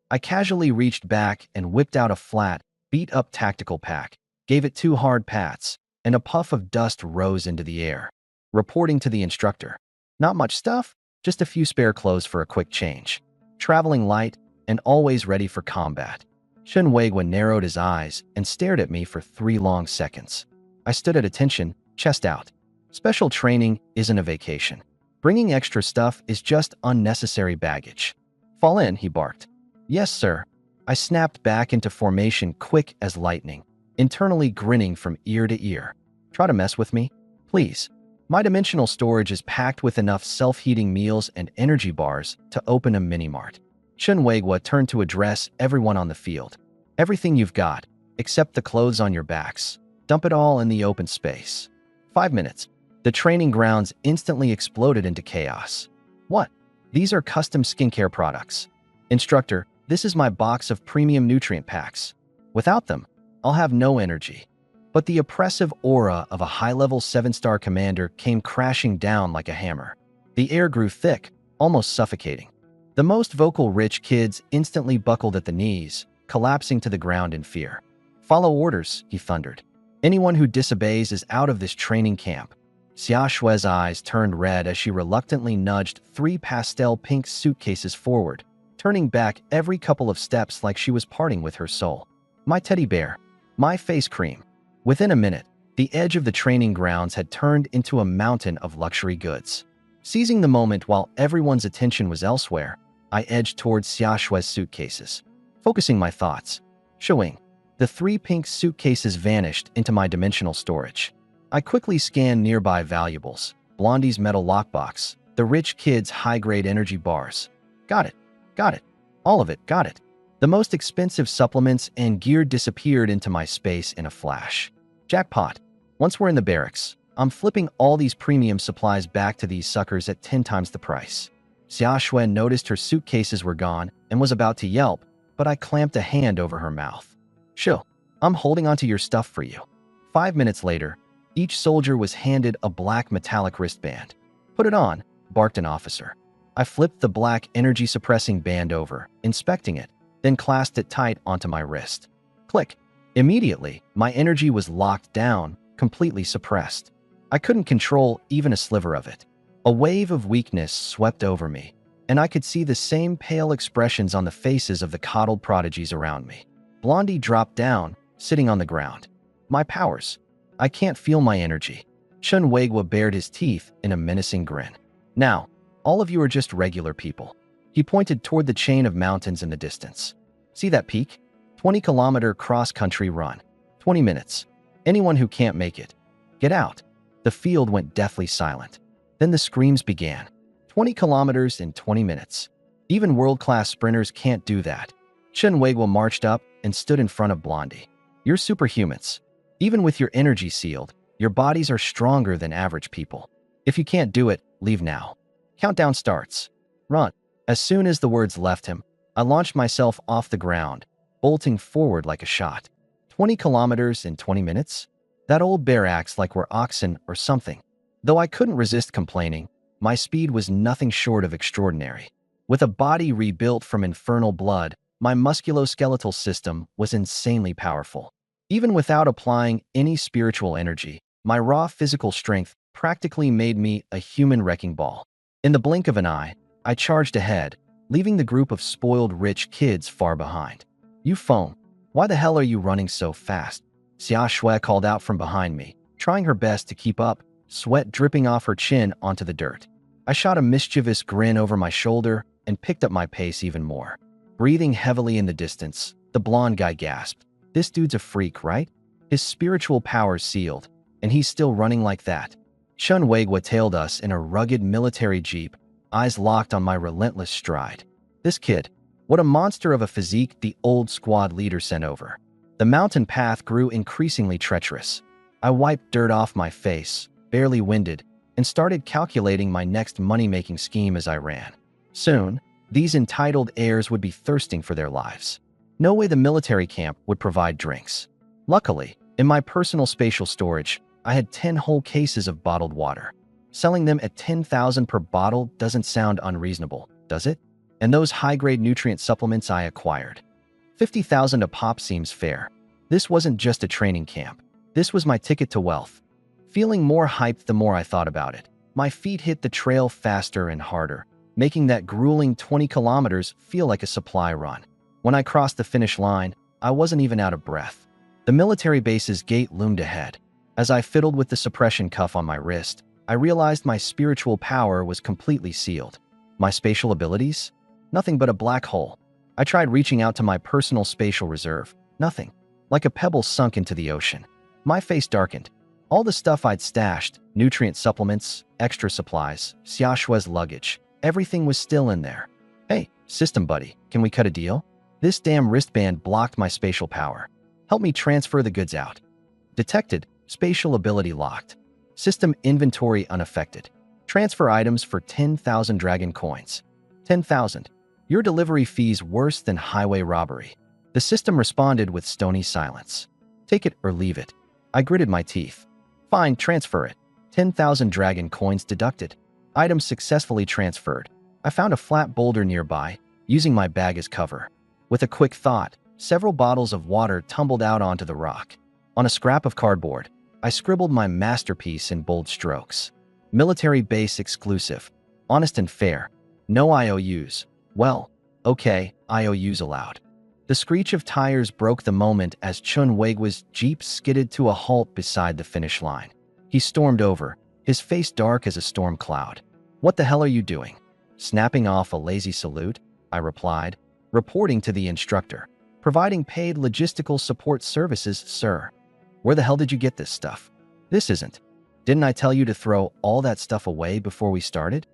I casually reached back and whipped out a flat, beat-up tactical pack, gave it 2 hard pats, and a puff of dust rose into the air. Reporting to the instructor. "Not much stuff, just a few spare clothes for a quick change. Traveling light and always ready for combat." Chen Weigua narrowed his eyes and stared at me for 3 long seconds. I stood at attention, chest out. Special training isn't a vacation. Bringing extra stuff is just unnecessary baggage. "Fall in," he barked. "Yes, sir." I snapped back into formation quick as lightning, internally grinning from ear to ear. "Try to mess with me? Please." My dimensional storage is packed with enough self-heating meals and energy bars to open a mini-mart. Chen Weigua turned to address everyone on the field. "Everything you've got, except the clothes on your backs. Dump it all in the open space." 5 minutes. The training grounds instantly exploded into chaos. "What? These are custom skincare products." "Instructor, this is my box of premium nutrient packs. Without them, I'll have no energy." But the oppressive aura of a high-level 7-star commander came crashing down like a hammer. The air grew thick, almost suffocating. The most vocal rich kids instantly buckled at the knees, collapsing to the ground in fear. "Follow orders," he thundered. "Anyone who disobeys is out of this training camp." Xia Shui's eyes turned red as she reluctantly nudged 3 pastel pink suitcases forward, turning back every couple of steps like she was parting with her soul. "My teddy bear. My face cream." Within a minute, the edge of the training grounds had turned into a mountain of luxury goods. Seizing the moment while everyone's attention was elsewhere, I edged towards Xia Shui's suitcases, focusing my thoughts. Showing. The 3 pink suitcases vanished into my dimensional storage. I quickly scanned nearby valuables, Blondie's metal lockbox, the rich kid's high-grade energy bars. Got it. Got it. All of it. Got it. The most expensive supplements and gear disappeared into my space in a flash. Jackpot. Once we're in the barracks, I'm flipping all these premium supplies back to these suckers at 10 times the price. Xia Shui noticed her suitcases were gone and was about to yelp, but I clamped a hand over her mouth. "Sure, I'm holding onto your stuff for you." 5 minutes later, each soldier was handed a black metallic wristband. "Put it on," barked an officer. I flipped the black energy-suppressing band over, inspecting it, then clasped it tight onto my wrist. Click. Immediately, my energy was locked down, completely suppressed. I couldn't control even a sliver of it. A wave of weakness swept over me, and I could see the same pale expressions on the faces of the coddled prodigies around me. Blondie dropped down, sitting on the ground. "My powers. I can't feel my energy." Chen Weigua bared his teeth in a menacing grin. "Now, all of you are just regular people." He pointed toward the chain of mountains in the distance. "See that peak? 20-kilometer cross-country run. 20 minutes. Anyone who can't make it, get out." The field went deathly silent. Then the screams began. 20 kilometers in 20 minutes. Even world-class sprinters can't do that. Chen Weigua marched up and stood in front of Blondie. "You're superhumans. Even with your energy sealed, your bodies are stronger than average people. If you can't do it, leave now. Countdown starts. Run." As soon as the words left him, I launched myself off the ground, bolting forward like a shot. 20 kilometers in 20 minutes? That old bear acts like we're oxen or something. Though I couldn't resist complaining, my speed was nothing short of extraordinary. With a body rebuilt from infernal blood, my musculoskeletal system was insanely powerful. Even without applying any spiritual energy, my raw physical strength practically made me a human wrecking ball. In the blink of an eye, I charged ahead, leaving the group of spoiled rich kids far behind. You foam. Why the hell are you running so fast? Xia Shui called out from behind me, trying her best to keep up, sweat dripping off her chin onto the dirt. I shot a mischievous grin over my shoulder and picked up my pace even more. Breathing heavily in the distance, the blonde guy gasped. This dude's a freak, right? His spiritual power's sealed, and he's still running like that. Chun Weigwa tailed us in a rugged military jeep, eyes locked on my relentless stride. This kid, what a monster of a physique the old squad leader sent over. The mountain path grew increasingly treacherous. I wiped dirt off my face, barely winded, and started calculating my next money-making scheme as I ran. Soon, these entitled heirs would be thirsting for their lives. No way the military camp would provide drinks. Luckily, in my personal spatial storage, I had 10 whole cases of bottled water. Selling them at 10,000 per bottle doesn't sound unreasonable, does it? And those high-grade nutrient supplements I acquired. 50,000 a pop seems fair. This wasn't just a training camp. This was my ticket to wealth. Feeling more hyped the more I thought about it, my feet hit the trail faster and harder, making that grueling 20 kilometers feel like a supply run. When I crossed the finish line, I wasn't even out of breath. The military base's gate loomed ahead. As I fiddled with the suppression cuff on my wrist, I realized my spiritual power was completely sealed. My spatial abilities? Nothing but a black hole. I tried reaching out to my personal spatial reserve. Nothing. Like a pebble sunk into the ocean. My face darkened. All the stuff I'd stashed, nutrient supplements, extra supplies, Xiaoshua's luggage, everything was still in there. Hey, system buddy, can we cut a deal? This damn wristband blocked my spatial power. Help me transfer the goods out. Detected. Spatial ability locked. System inventory unaffected. Transfer items for 10,000 dragon coins. 10,000. Your delivery fee's worse than highway robbery. The system responded with stony silence. Take it or leave it. I gritted my teeth. Fine, transfer it. 10,000 dragon coins deducted. Item successfully transferred. I found a flat boulder nearby, using my bag as cover. With a quick thought, several bottles of water tumbled out onto the rock. On a scrap of cardboard, I scribbled my masterpiece in bold strokes. Military base exclusive. Honest and fair. No IOUs. Well, okay, IOUs allowed. The screech of tires broke the moment as Chun Weigwa's jeep skidded to a halt beside the finish line. He stormed over, his face dark as a storm cloud. What the hell are you doing? Snapping off a lazy salute, I replied, reporting to the instructor. Providing paid logistical support services, sir. Where the hell did you get this stuff? This isn't. Didn't I tell you to throw all that stuff away before we started?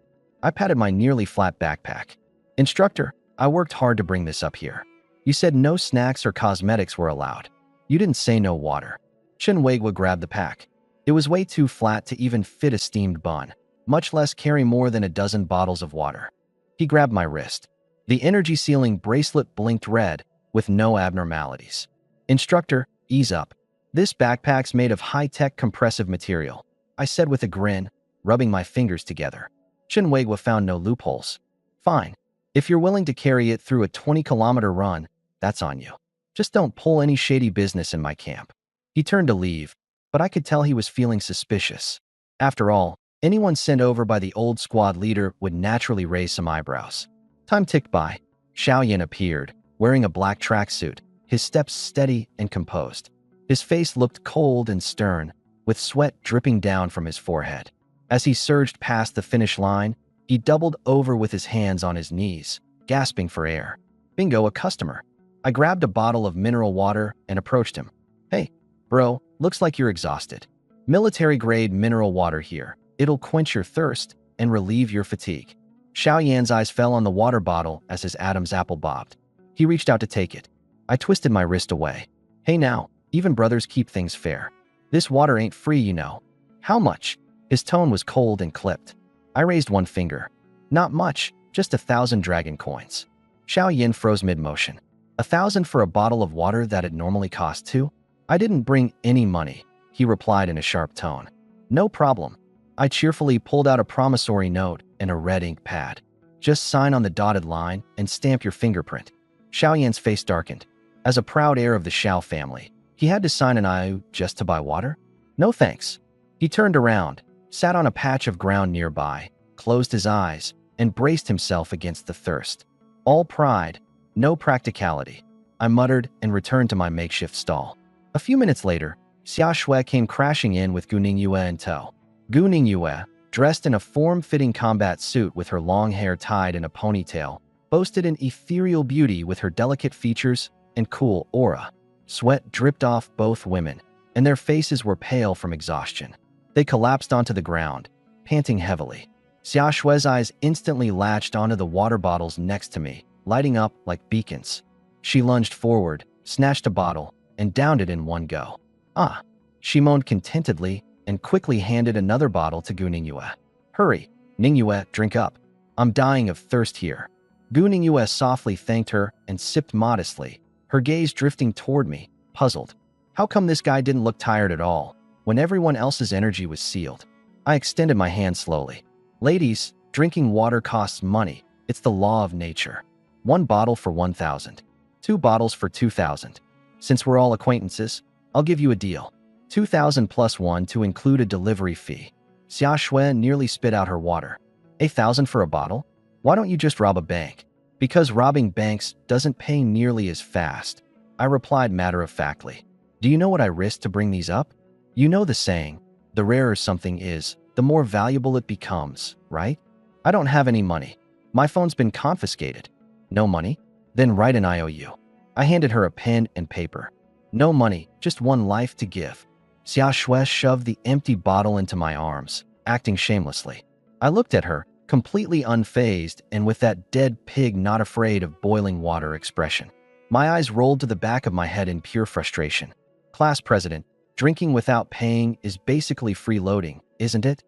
I patted my nearly flat backpack. Instructor, I worked hard to bring this up here. You said no snacks or cosmetics were allowed. You didn't say no water. Chun Weigwa grabbed the pack. It was way too flat to even fit a steamed bun, much less carry more than a dozen bottles of water. He grabbed my wrist. The energy sealing bracelet blinked red, with no abnormalities. Instructor, ease up. This backpack's made of high-tech compressive material, I said with a grin, rubbing my fingers together. Chun Weigwa found no loopholes. Fine. If you're willing to carry it through a 20-kilometer run, that's on you. Just don't pull any shady business in my camp. He turned to leave, but I could tell he was feeling suspicious. After all, anyone sent over by the old squad leader would naturally raise some eyebrows. Time ticked by. Xiaoyan appeared, wearing a black tracksuit, his steps steady and composed. His face looked cold and stern, with sweat dripping down from his forehead. As he surged past the finish line, he doubled over with his hands on his knees, gasping for air. Bingo, a customer. I grabbed a bottle of mineral water and approached him. Hey, bro, looks like you're exhausted. Military-grade mineral water here. It'll quench your thirst and relieve your fatigue. Xiaoyan's eyes fell on the water bottle as his Adam's apple bobbed. He reached out to take it. I twisted my wrist away. Hey now, even brothers keep things fair. This water ain't free, you know. How much? His tone was cold and clipped. I raised one finger. Not much, just 1,000 dragon coins. Xiaoyan froze mid-motion. 1,000 for a bottle of water that it normally cost 2? I didn't bring any money, he replied in a sharp tone. No problem. I cheerfully pulled out a promissory note and a red ink pad. Just sign on the dotted line and stamp your fingerprint. Xiaoyan's face darkened. As a proud heir of the Xiao family, he had to sign an IOU just to buy water? No thanks. He turned around, sat on a patch of ground nearby, closed his eyes, and braced himself against the thirst. All pride, no practicality, I muttered and returned to my makeshift stall. A few minutes later, Xia Shui came crashing in with Gu Ningyue in tow. Gu Ningyue, dressed in a form-fitting combat suit with her long hair tied in a ponytail, boasted an ethereal beauty with her delicate features and cool aura. Sweat dripped off both women, and their faces were pale from exhaustion. They collapsed onto the ground, panting heavily. Xia Shui's eyes instantly latched onto the water bottles next to me, lighting up like beacons. She lunged forward, snatched a bottle, and downed it in one go. Ah! She moaned contentedly and quickly handed another bottle to Gu Ningyue. Hurry, Ningyue, drink up. I'm dying of thirst here. Gu Ningyue softly thanked her and sipped modestly, her gaze drifting toward me, puzzled. How come this guy didn't look tired at all, when everyone else's energy was sealed? I extended my hand slowly. Ladies, drinking water costs money. It's the law of nature. 1 bottle for 1,000. 2 bottles for 2,000. Since we're all acquaintances, I'll give you a deal. 2,000 plus 1 to include a delivery fee. Xia Shui nearly spit out her water. 1,000 for a bottle? Why don't you just rob a bank? Because robbing banks doesn't pay nearly as fast. I replied matter-of-factly. Do you know what I risked to bring these up? You know the saying, the rarer something is, the more valuable it becomes, right? I don't have any money. My phone's been confiscated. No money? Then write an IOU. I handed her a pen and paper. No money, just 1 life to give. Xia Shui shoved the empty bottle into my arms, acting shamelessly. I looked at her, completely unfazed and with that dead pig not afraid of boiling water expression. My eyes rolled to the back of my head in pure frustration. Class president, drinking without paying is basically freeloading, isn't it?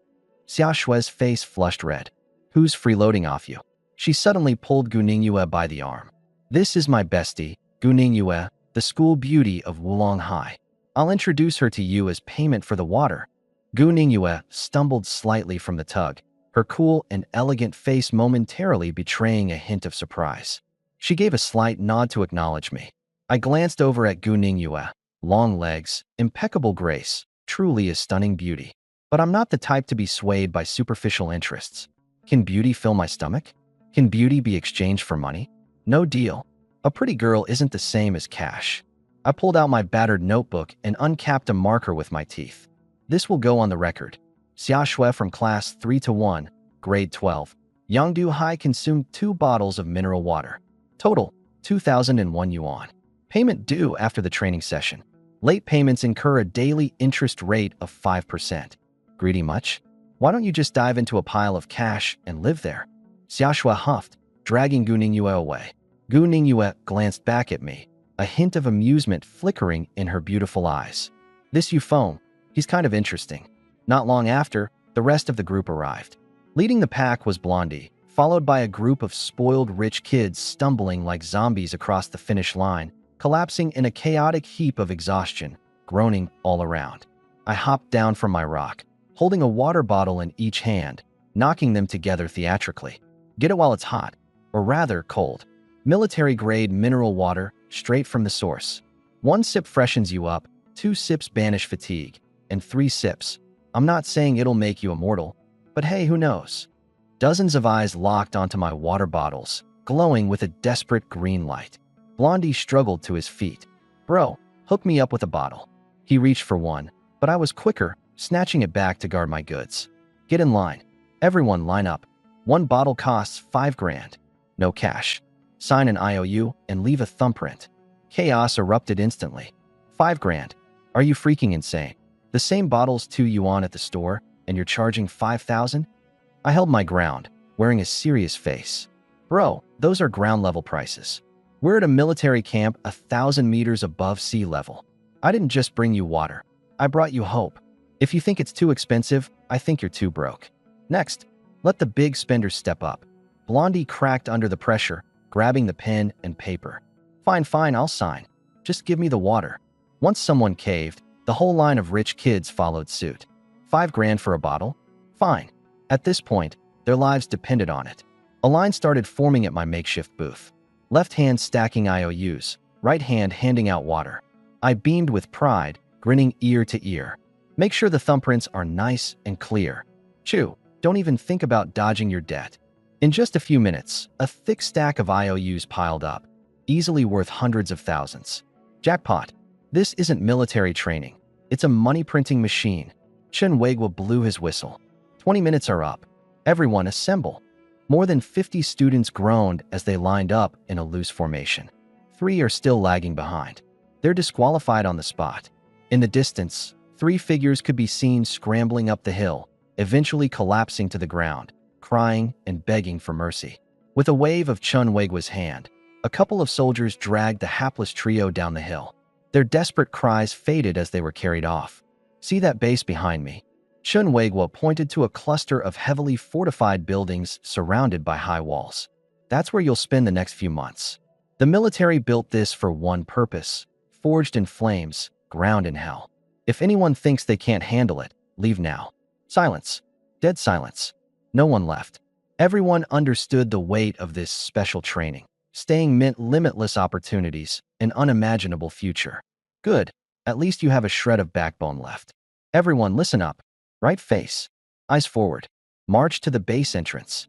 Xia Shui's face flushed red. Who's freeloading off you? She suddenly pulled Gu Ningyue by the arm. This is my bestie, Gu Ningyue, the school beauty of Wulong High. I'll introduce her to you as payment for the water. Gu Ningyue stumbled slightly from the tug, her cool and elegant face momentarily betraying a hint of surprise. She gave a slight nod to acknowledge me. I glanced over at Gu Ningyue. Long legs, impeccable grace, truly a stunning beauty. But I'm not the type to be swayed by superficial interests. Can beauty fill my stomach? Can beauty be exchanged for money? No deal. A pretty girl isn't the same as cash. I pulled out my battered notebook and uncapped a marker with my teeth. This will go on the record. Xia Shui from class 3-1, grade 12. Yangdu High consumed 2 bottles of mineral water. Total, 2,001 yuan. Payment due after the training session. Late payments incur a daily interest rate of 5%. Greedy much? Why don't you just dive into a pile of cash and live there? Xia Shui huffed, dragging Gu Ningyue away. Gu Ningyue glanced back at me, a hint of amusement flickering in her beautiful eyes. This Yufeng, he's kind of interesting. Not long after, the rest of the group arrived. Leading the pack was Blondie, followed by a group of spoiled rich kids stumbling like zombies across the finish line, collapsing in a chaotic heap of exhaustion, groaning all around. I hopped down from my rock, holding a water bottle in each hand, knocking them together theatrically. Get it while it's hot, or rather cold. Military-grade mineral water, straight from the source. 1 sip freshens you up, 2 sips banish fatigue, and 3 sips. I'm not saying it'll make you immortal, but hey, who knows? Dozens of eyes locked onto my water bottles, glowing with a desperate green light. Blondie struggled to his feet. Bro, hook me up with a bottle. He reached for one, but I was quicker, snatching it back to guard my goods. Get in line. Everyone line up. 1 bottle costs 5 grand. No cash. Sign an IOU and leave a thumbprint. Chaos erupted instantly. 5 grand. Are you freaking insane? The same bottle's 2 yuan at the store, and you're charging 5,000? I held my ground, wearing a serious face. Bro, those are ground-level prices. We're at a military camp 1,000 meters above sea level. I didn't just bring you water. I brought you hope. If you think it's too expensive, I think you're too broke. Next, let the big spenders step up. Blondie cracked under the pressure, grabbing the pen and paper. Fine, I'll sign. Just give me the water. Once someone caved, the whole line of rich kids followed suit. 5 grand for a bottle? Fine. At this point, their lives depended on it. A line started forming at my makeshift booth. Left hand stacking IOUs, right hand handing out water. I beamed with pride, grinning ear to ear. Make sure the thumbprints are nice and clear. Chew. Don't even think about dodging your debt. In just a few minutes, a thick stack of IOUs piled up, easily worth hundreds of thousands. Jackpot. This isn't military training. It's a money-printing machine. Chen Weiguo blew his whistle. 20 minutes are up. Everyone assemble. More than 50 students groaned as they lined up in a loose formation. 3 are still lagging behind. They're disqualified on the spot. In the distance, 3 figures could be seen scrambling up the hill, eventually collapsing to the ground, crying and begging for mercy. With a wave of Chen Weiguo's hand, a couple of soldiers dragged the hapless trio down the hill. Their desperate cries faded as they were carried off. See that base behind me? Chen Weiguo pointed to a cluster of heavily fortified buildings surrounded by high walls. That's where you'll spend the next few months. The military built this for one purpose: forged in flames, ground in hell. If anyone thinks they can't handle it, leave now. Silence. Dead silence. No one left. Everyone understood the weight of this special training. Staying meant limitless opportunities, an unimaginable future. Good. At least you have a shred of backbone left. Everyone listen up. Right face. Eyes forward. March to the base entrance.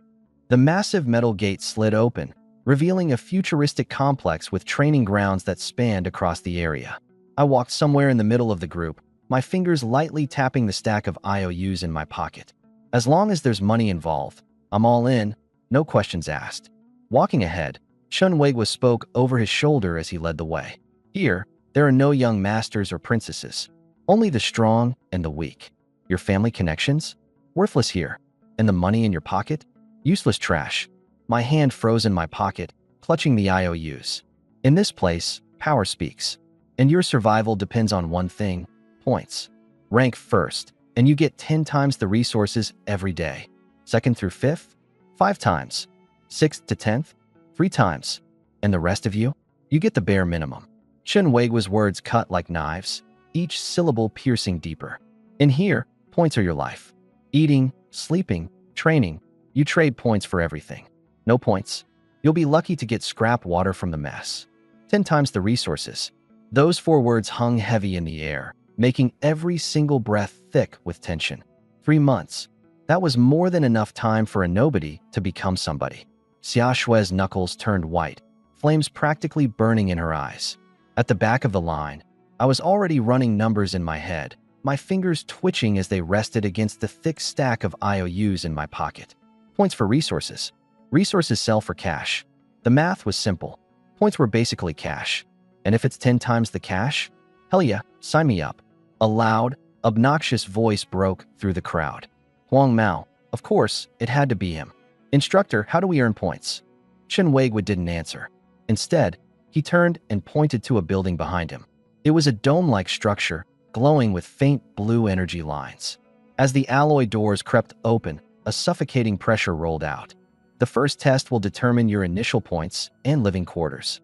The massive metal gate slid open, revealing a futuristic complex with training grounds that spanned across the area. I walked somewhere in the middle of the group, my fingers lightly tapping the stack of IOUs in my pocket. As long as there's money involved, I'm all in, no questions asked. Walking ahead, Chen Weiguo spoke over his shoulder as he led the way. Here, there are no young masters or princesses, only the strong and the weak. Your family connections? Worthless here. And the money in your pocket? Useless trash. My hand froze in my pocket, clutching the IOUs. In this place, power speaks. And your survival depends on one thing: points. Rank first, and you get 10 times the resources every day. Second through fifth, 5 times. 6th to 10th, 3 times. And the rest of you? You get the bare minimum. Chen Weiguo's words cut like knives, each syllable piercing deeper. In here, points are your life. Eating, sleeping, training, you trade points for everything. No points, you'll be lucky to get scrap water from the mess. 10 times the resources. Those 4 words hung heavy in the air, making every single breath thick with tension. 3 months. That was more than enough time for a nobody to become somebody. Xia Shui's knuckles turned white, flames practically burning in her eyes. At the back of the line, I was already running numbers in my head, my fingers twitching as they rested against the thick stack of IOUs in my pocket. Points for resources. Resources sell for cash. The math was simple. Points were basically cash. And if it's 10 times the cash? Hell yeah, sign me up. A loud, obnoxious voice broke through the crowd. Huang Mao. Of course, it had to be him. Instructor, how do we earn points? Chen Weiguo didn't answer. Instead, he turned and pointed to a building behind him. It was a dome-like structure, glowing with faint blue energy lines. As the alloy doors crept open, a suffocating pressure rolled out. The first test will determine your initial points and living quarters.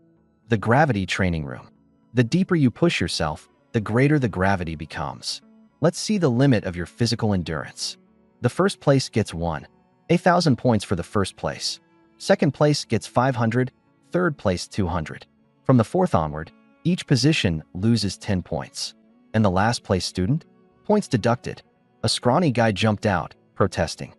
The gravity training room. The deeper you push yourself, the greater the gravity becomes. Let's see the limit of your physical endurance. The first place gets 1,000 points for the first place. Second place gets 500, third place 200. From the fourth onward, each position loses 10 points. And the last place student? Points deducted. A scrawny guy jumped out, protesting.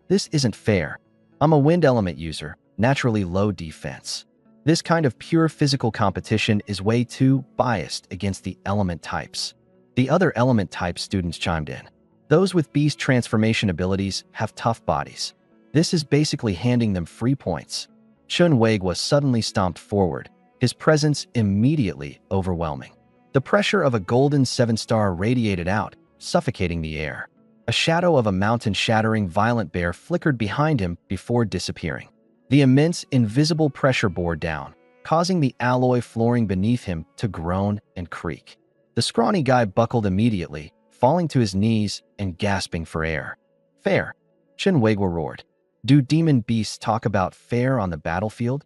This isn't fair. I'm a wind element user, naturally low defense. This kind of pure physical competition is way too biased against the element types. The other element type students chimed in. Those with beast transformation abilities have tough bodies. This is basically handing them free points. Chen Weiguo suddenly stomped forward, his presence immediately overwhelming. The pressure of a golden 7-star radiated out, suffocating the air. A shadow of a mountain-shattering violent bear flickered behind him before disappearing. The immense, invisible pressure bore down, causing the alloy flooring beneath him to groan and creak. The scrawny guy buckled immediately, falling to his knees and gasping for air. Fair, Chen Weiguo roared. Do demon beasts talk about fair on the battlefield?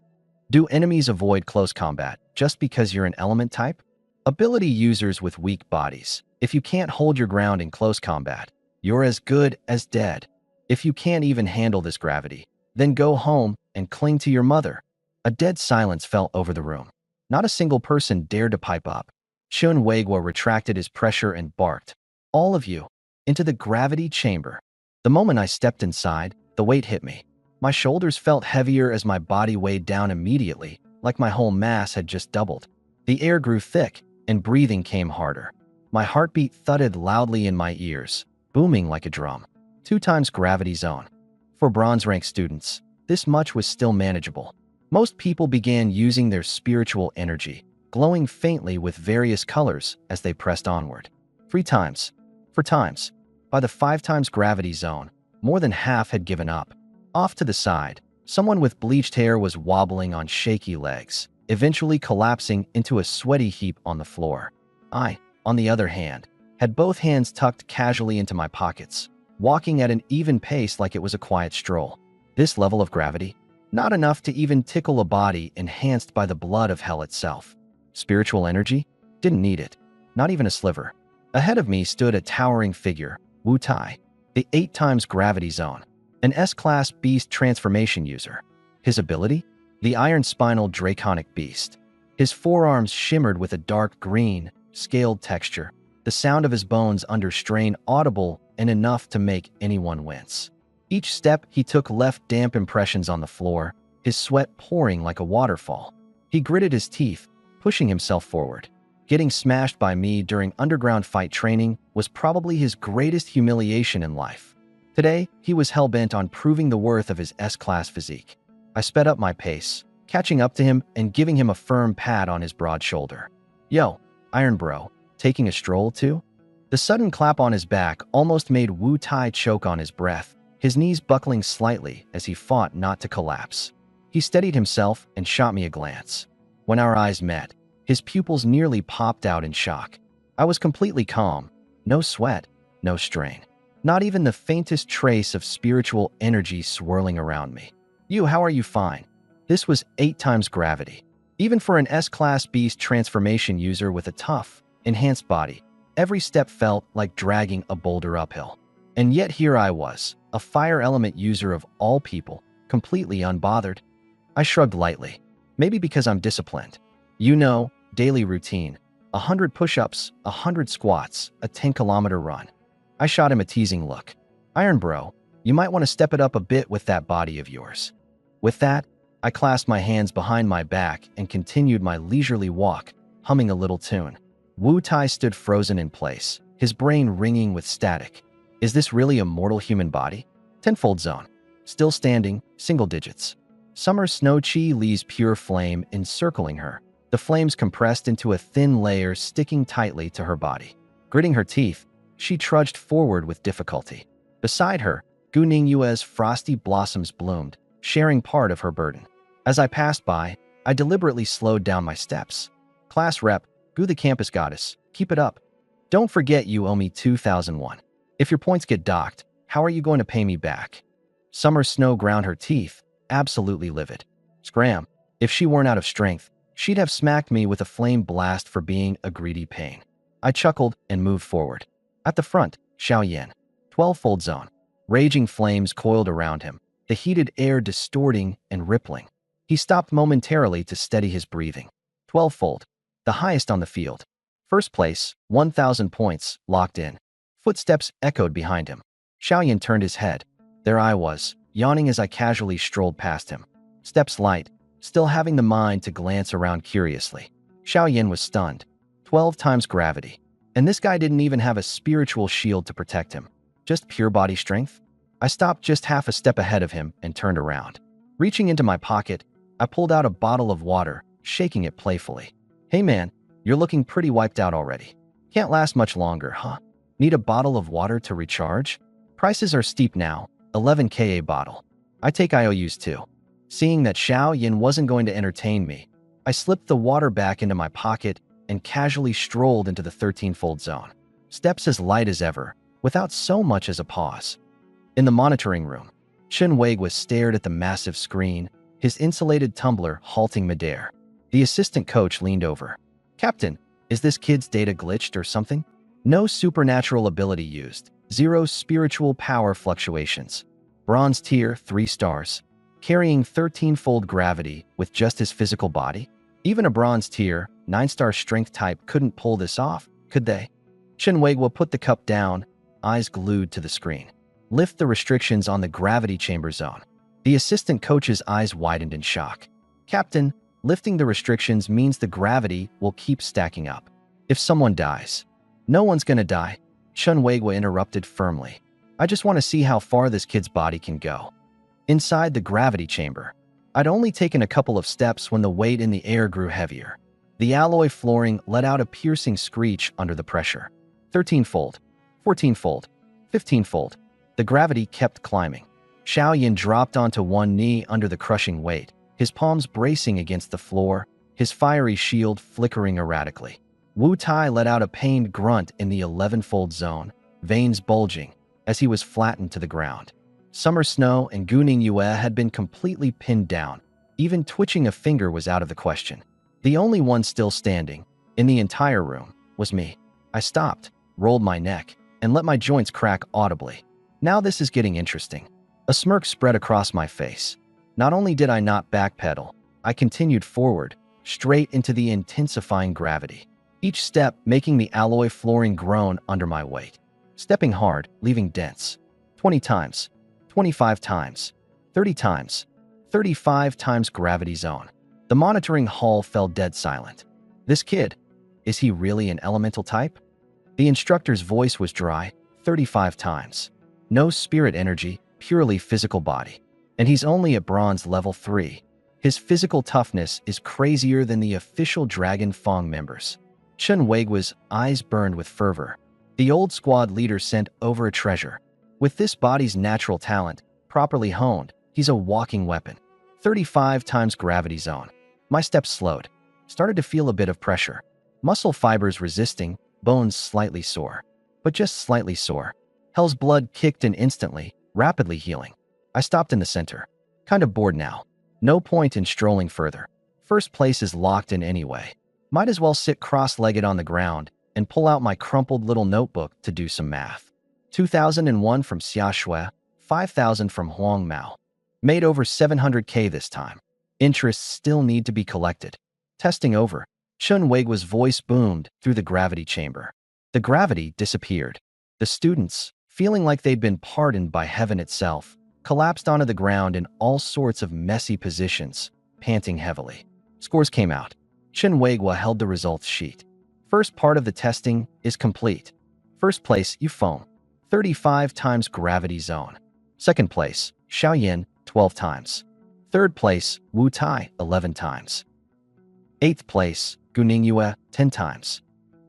Do enemies avoid close combat just because you're an element type? Ability users with weak bodies. If you can't hold your ground in close combat, you're as good as dead. If you can't even handle this gravity, then go home and cling to your mother. A dead silence fell over the room. Not a single person dared to pipe up. Chen Weiguo retracted his pressure and barked. All of you, into the gravity chamber. The moment I stepped inside, the weight hit me. My shoulders felt heavier as my body weighed down immediately, like my whole mass had just doubled. The air grew thick, and breathing came harder. My heartbeat thudded loudly in my ears, booming like a drum. 2 times gravity zone. For bronze-rank students, this much was still manageable. Most people began using their spiritual energy, glowing faintly with various colors as they pressed onward. 3 times. 4 times. By the 5 times gravity zone, more than half had given up. Off to the side, someone with bleached hair was wobbling on shaky legs, eventually collapsing into a sweaty heap on the floor. I, on the other hand, had both hands tucked casually into my pockets, walking at an even pace like it was a quiet stroll. This level of gravity? Not enough to even tickle a body enhanced by the blood of hell itself. Spiritual energy? Didn't need it. Not even a sliver. Ahead of me stood a towering figure, Wu Tai, the 8 times gravity zone, an S-class beast transformation user. His ability? The iron spinal draconic beast. His forearms shimmered with a dark green, scaled texture, the sound of his bones under strain audible and enough to make anyone wince. Each step he took left damp impressions on the floor, his sweat pouring like a waterfall. He gritted his teeth, pushing himself forward. Getting smashed by me during underground fight training was probably his greatest humiliation in life. Today, he was hell-bent on proving the worth of his S-class physique. I sped up my pace, catching up to him and giving him a firm pat on his broad shoulder. "Yo, Iron Bro, taking a stroll too?" The sudden clap on his back almost made Wu Tai choke on his breath, his knees buckling slightly as he fought not to collapse. He steadied himself and shot me a glance. When our eyes met, his pupils nearly popped out in shock. I was completely calm. No sweat, no strain. Not even the faintest trace of spiritual energy swirling around me. "You, how are you? Fine." This was 8 times gravity. Even for an S-class beast transformation user with a tough, enhanced body, every step felt like dragging a boulder uphill. And yet here I was, a fire element user of all people, completely unbothered. I shrugged lightly. Maybe because I'm disciplined. You know, daily routine. 100 push-ups, 100 squats, a 10-kilometer run. I shot him a teasing look. "Iron Bro, you might want to step it up a bit with that body of yours." With that, I clasped my hands behind my back and continued my leisurely walk, humming a little tune. Wu Tai stood frozen in place, his brain ringing with static. Is this really a mortal human body? Tenfold zone. Still standing, single digits. Summer Snow Chi Lee's pure flame encircling her, the flames compressed into a thin layer sticking tightly to her body. Gritting her teeth, she trudged forward with difficulty. Beside her, Gu Ningyue's frosty blossoms bloomed, sharing part of her burden. As I passed by, I deliberately slowed down my steps. "Class rep, Gu the campus goddess, keep it up. Don't forget you owe me 2001. If your points get docked, how are you going to pay me back?" Summer Snow ground her teeth, absolutely livid. Scram. If she weren't out of strength, she'd have smacked me with a flame blast for being a greedy pain. I chuckled and moved forward. At the front, Xiao Yan. 12-fold zone. Raging flames coiled around him, the heated air distorting and rippling. He stopped momentarily to steady his breathing. 12-fold. The highest on the field. First place, 1,000 points, locked in. Footsteps echoed behind him. Xiao Yan turned his head. There I was, yawning as I casually strolled past him. Steps light, still having the mind to glance around curiously. Xiao Yan was stunned. 12 times gravity. And this guy didn't even have a spiritual shield to protect him. Just pure body strength? I stopped just half a step ahead of him and turned around. Reaching into my pocket, I pulled out a bottle of water, shaking it playfully. "Hey man, you're looking pretty wiped out already. Can't last much longer, huh? Need a bottle of water to recharge? Prices are steep now, 11K a bottle. I take IOUs too." Seeing that Xiao Yan wasn't going to entertain me, I slipped the water back into my pocket and casually strolled into the 13-fold zone. Steps as light as ever, without so much as a pause. In the monitoring room, Chen Weigwa stared at the massive screen, his insulated tumbler halting midair. The assistant coach leaned over. "Captain, is this kid's data glitched or something? No supernatural ability used. 0 spiritual power fluctuations. Bronze tier, 3 stars. Carrying 13-fold gravity with just his physical body? Even a bronze tier, 9-star strength type couldn't pull this off, could they?" Chen Weigwa put the cup down, eyes glued to the screen. Lift the restrictions on the gravity chamber zone. The assistant coach's eyes widened in shock. Captain, lifting the restrictions means the gravity will keep stacking up. If someone dies, no one's gonna die, Chun Weigwa interrupted firmly. I just want to see how far this kid's body can go. Inside the gravity chamber, I'd only taken a couple of steps when the weight in the air grew heavier. The alloy flooring let out a piercing screech under the pressure. 13-fold, 14-fold, 15-fold. The gravity kept climbing. Xiaoyan dropped onto one knee under the crushing weight, his palms bracing against the floor, his fiery shield flickering erratically. Wu Tai let out a pained grunt in the 11-fold zone, veins bulging, as he was flattened to the ground. Summer Snow and Guning Yue had been completely pinned down. Even twitching a finger was out of the question. The only one still standing, in the entire room, was me. I stopped, rolled my neck, and let my joints crack audibly. Now this is getting interesting. A smirk spread across my face. Not only did I not backpedal, I continued forward, straight into the intensifying gravity. Each step making the alloy flooring groan under my weight. Stepping hard, leaving dents. 20 times, 25 times, 30 times, 35 times gravity zone. The monitoring hall fell dead silent. This kid, is he really an elemental type? The instructor's voice was dry. 35 times. No spirit energy, purely physical body. And he's only at bronze level 3. His physical toughness is crazier than the official Dragon Fong members. Chun Weigwa's eyes burned with fervor. The old squad leader sent over a treasure. With this body's natural talent, properly honed, he's a walking weapon. 35 times gravity zone. My steps slowed. Started to feel a bit of pressure. Muscle fibers resisting, bones slightly sore. But just slightly sore. Hell's blood kicked in instantly, rapidly healing. I stopped in the center. Kind of bored now. No point in strolling further. First place is locked in anyway. Might as well sit cross-legged on the ground and pull out my crumpled little notebook to do some math. 2001 from Xia Shui, 5,000 from Huang Mao. Made over 700K this time. Interests still need to be collected. Testing over. Chun Weigwa's voice boomed through the gravity chamber. The gravity disappeared. The students, feeling like they'd been pardoned by heaven itself, collapsed onto the ground in all sorts of messy positions, panting heavily. Scores came out. Chun Weigwa held the results sheet. First part of the testing is complete. First place, Yufeng, 35 times gravity zone. Second place, Xiaoyan, 12 times. Third place, Wu Tai, 11 times. Eighth place, Guning Yue, 10 times.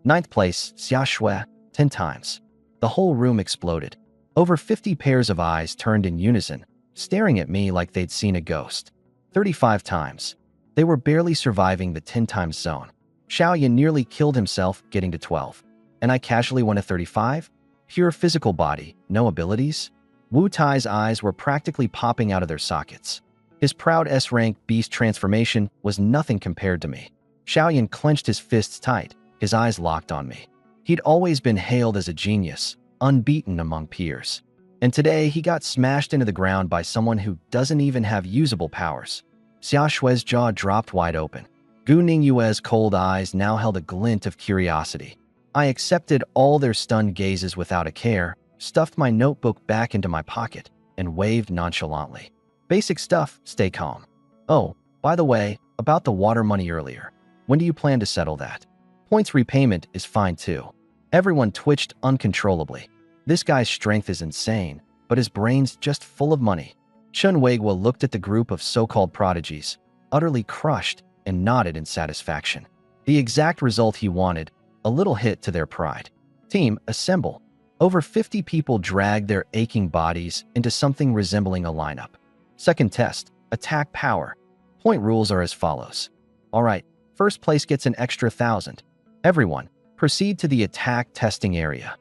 Ninth place, Xia Shui, 10 times. The whole room exploded. Over 50 pairs of eyes turned in unison, staring at me like they'd seen a ghost. 35 times. They were barely surviving the 10 times zone. Xiaoyan nearly killed himself getting to 12. And I casually won a 35? Pure physical body, no abilities? Wu Tai's eyes were practically popping out of their sockets. His proud S-rank beast transformation was nothing compared to me. Xiaoyan clenched his fists tight, his eyes locked on me. He'd always been hailed as a genius, unbeaten among peers. And today he got smashed into the ground by someone who doesn't even have usable powers. Xia Shui's jaw dropped wide open. Gu Ningyue's cold eyes now held a glint of curiosity. I accepted all their stunned gazes without a care, stuffed my notebook back into my pocket, and waved nonchalantly. Basic stuff, stay calm. Oh, by the way, about the water money earlier. When do you plan to settle that? Points repayment is fine too. Everyone twitched uncontrollably. This guy's strength is insane, but his brain's just full of money. Chun Weigwa looked at the group of so-called prodigies, utterly crushed, and nodded in satisfaction. The exact result he wanted, a little hit to their pride. Team, assemble. Over 50 people dragged their aching bodies into something resembling a lineup. Second test, attack power. Point rules are as follows. Alright, first place gets an extra 1,000. Everyone, proceed to the attack testing area.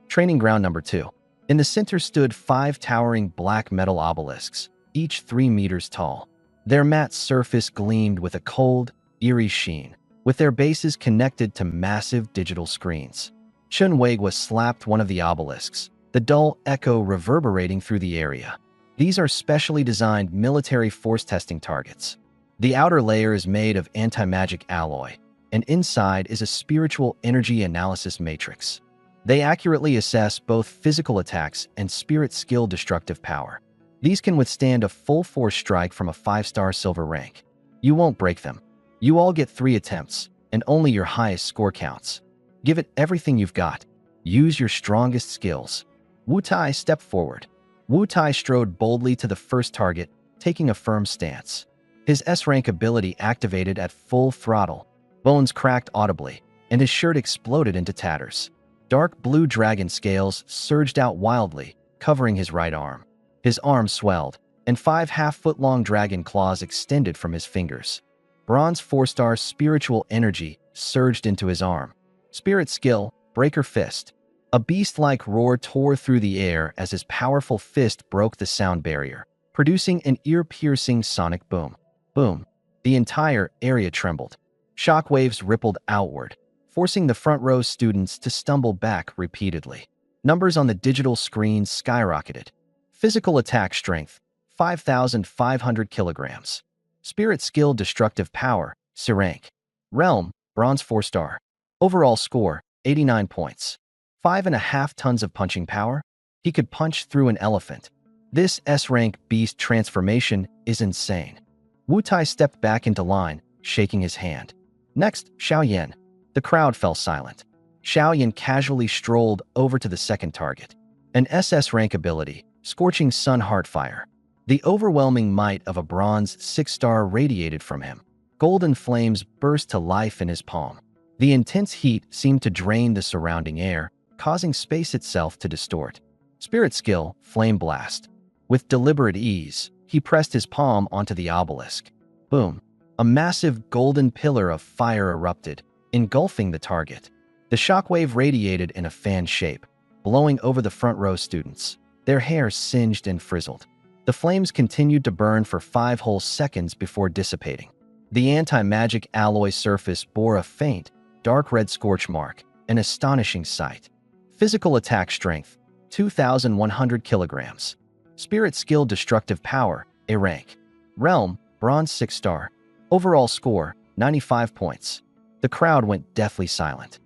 Training ground number 2. In the center stood 5 towering black metal obelisks, each 3 meters tall. Their matte surface gleamed with a cold, eerie sheen, with their bases connected to massive digital screens. Chun Weigwa slapped one of the obelisks, the dull echo reverberating through the area. These are specially designed military force testing targets. The outer layer is made of anti-magic alloy, and inside is a spiritual energy analysis matrix. They accurately assess both physical attacks and spirit skill destructive power. These can withstand a full force strike from a 5-star silver rank. You won't break them. You all get 3 attempts, and only your highest score counts. Give it everything you've got. Use your strongest skills. Wu Tai stepped forward. Wu Tai strode boldly to the first target, taking a firm stance. His S-rank ability activated at full throttle. Bones cracked audibly, and his shirt exploded into tatters. Dark blue dragon scales surged out wildly, covering his right arm. His arm swelled, and 5 half-foot-long dragon claws extended from his fingers. Bronze 4-star spiritual energy surged into his arm. Spirit skill, Breaker Fist. A beast-like roar tore through the air as his powerful fist broke the sound barrier, producing an ear-piercing sonic boom. Boom. The entire area trembled. Shockwaves rippled outward, forcing the front row students to stumble back repeatedly. Numbers on the digital screens skyrocketed. Physical attack strength, 5,500 kilograms. Spirit skill destructive power, C rank. Realm, bronze 4-star. Overall score, 89 points. 5.5 tons of punching power? He could punch through an elephant. This S-rank beast transformation is insane. Wu Tai stepped back into line, shaking his hand. Next, Xiaoyan. The crowd fell silent. Xiaoyan casually strolled over to the second target. An SS rank ability, Scorching Sun Heartfire. The overwhelming might of a bronze 6-star radiated from him. Golden flames burst to life in his palm. The intense heat seemed to drain the surrounding air, causing space itself to distort. Spirit skill, Flame Blast. With deliberate ease, he pressed his palm onto the obelisk. Boom. A massive golden pillar of fire erupted, engulfing the target. The shockwave radiated in a fan shape, blowing over the front row students. Their hair singed and frizzled. The flames continued to burn for 5 whole seconds before dissipating. The anti-magic alloy surface bore a faint, dark red scorch mark, an astonishing sight. Physical attack strength, 2,100 kilograms. Spirit skill destructive power, A rank. Realm, bronze 6-star. Overall score, 95 points. The crowd went deathly silent.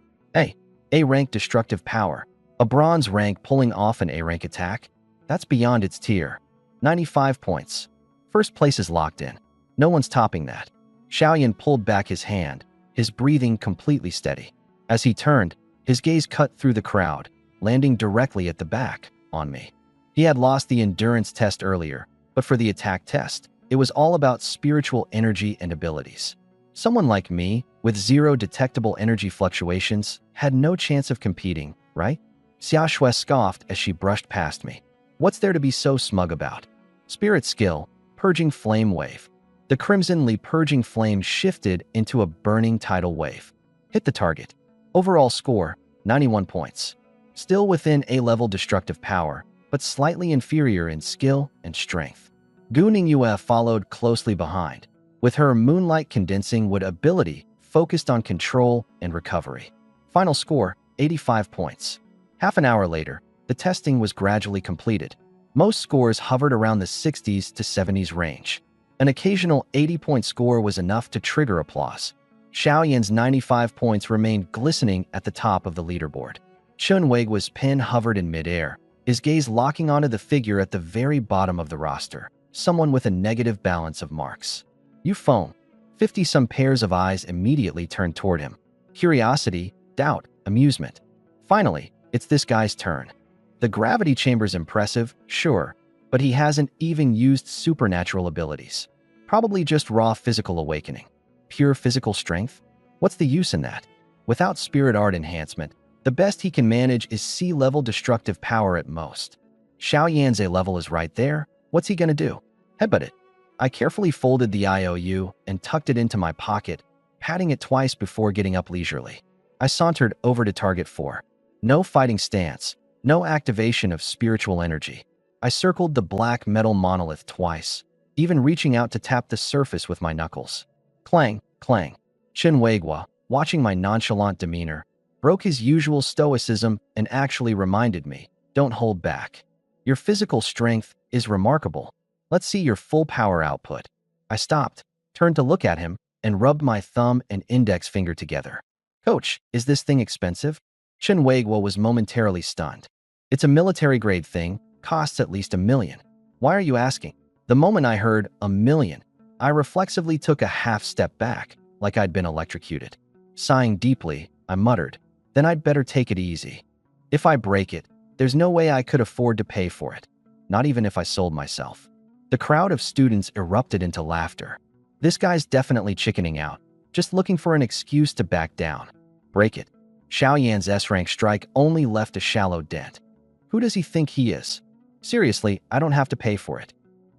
A rank destructive power. A bronze rank pulling off an A rank attack? That's beyond its tier. 95 points. First place is locked in. No one's topping that. Xiaoyan pulled back his hand, his breathing completely steady. As he turned, his gaze cut through the crowd, landing directly at the back, on me. He had lost the endurance test earlier, but for the attack test, it was all about spiritual energy and abilities. Someone like me, with 0 detectable energy fluctuations, had no chance of competing, right? Xia Shui scoffed as she brushed past me. What's there to be so smug about? Spirit skill, Purging Flame Wave. The crimsonly purging flame shifted into a burning tidal wave. Hit the target. Overall score, 91 points. Still within A-level destructive power, but slightly inferior in skill and strength. Gu Ningyue followed closely behind, with her Moonlight Condensing Wood ability focused on control and recovery. Final score, 85 points. Half an hour later, the testing was gradually completed. Most scores hovered around the 60s to 70s range. An occasional 80-point score was enough to trigger applause. Xiaoyan's 95 points remained glistening at the top of the leaderboard. Chun Weigua's pen hovered in midair, his gaze locking onto the figure at the very bottom of the roster, someone with a negative balance of marks. You phone. 50-some pairs of eyes immediately turned toward him. Curiosity, doubt, amusement. Finally, it's this guy's turn. The gravity chamber's impressive, sure, but he hasn't even used supernatural abilities. Probably just raw physical awakening. Pure physical strength? What's the use in that? Without spirit art enhancement, the best he can manage is C-level destructive power at most. Xiaoyan's A-level is right there. What's he gonna do? Headbutt it. I carefully folded the IOU and tucked it into my pocket, patting it twice before getting up leisurely. I sauntered over to target 4. No fighting stance, no activation of spiritual energy. I circled the black metal monolith twice, even reaching out to tap the surface with my knuckles. Clang, clang. Chun Weigua, watching my nonchalant demeanor, broke his usual stoicism and actually reminded me, don't hold back. Your physical strength is remarkable. Let's see your full power output. I stopped, turned to look at him, and rubbed my thumb and index finger together. Coach, is this thing expensive? Wei-guo was momentarily stunned. It's a military-grade thing, costs at least $1 million. Why are you asking? The moment I heard $1 million, I reflexively took a half step back, like I'd been electrocuted. Sighing deeply, I muttered, then I'd better take it easy. If I break it, there's no way I could afford to pay for it, not even if I sold myself. The crowd of students erupted into laughter. This guy's definitely chickening out, just looking for an excuse to back down. Break it. Xiaoyan's S-rank strike only left a shallow dent. Who does he think he is? Seriously, I don't have to pay for it.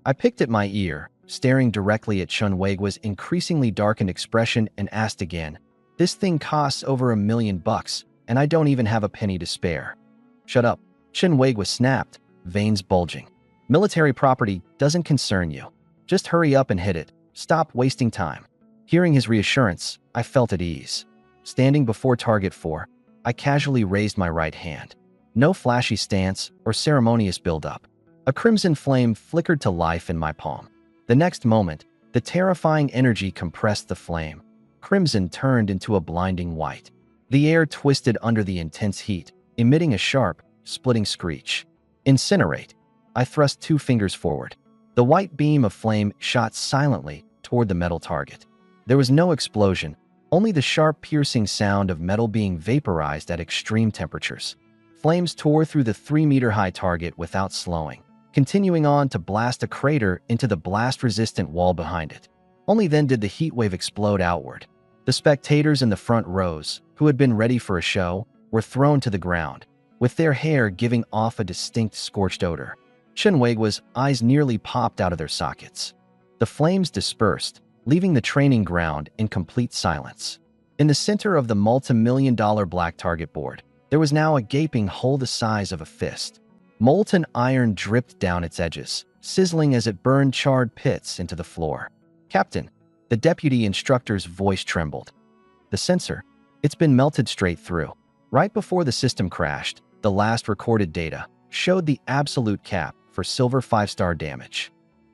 I picked at my ear, staring directly at Wei-guo's increasingly darkened expression, and asked again, this thing costs over $1 million, and I don't even have a penny to spare. Shut up. Wei-guo snapped, veins bulging. Military property doesn't concern you. Just hurry up and hit it. Stop wasting time. Hearing his reassurance, I felt at ease. Standing before target 4, I casually raised my right hand. No flashy stance or ceremonious build-up. A crimson flame flickered to life in my palm. The next moment, the terrifying energy compressed the flame. Crimson turned into a blinding white. The air twisted under the intense heat, emitting a sharp, splitting screech. Incinerate. I thrust 2 fingers forward. The white beam of flame shot silently toward the metal target. There was no explosion, only the sharp, piercing sound of metal being vaporized at extreme temperatures. Flames tore through the 3-meter-high target without slowing, continuing on to blast a crater into the blast-resistant wall behind it. Only then did the heat wave explode outward. The spectators in the front rows, who had been ready for a show, were thrown to the ground, with their hair giving off a distinct scorched odor. Wei-guo's eyes nearly popped out of their sockets. The flames dispersed, leaving the training ground in complete silence. In the center of the multi-million-dollar black target board, there was now a gaping hole the size of a fist. Molten iron dripped down its edges, sizzling as it burned charred pits into the floor. Captain, the deputy instructor's voice trembled. The sensor, it's been melted straight through. Right before the system crashed, the last recorded data showed the absolute cap for silver 5-star damage.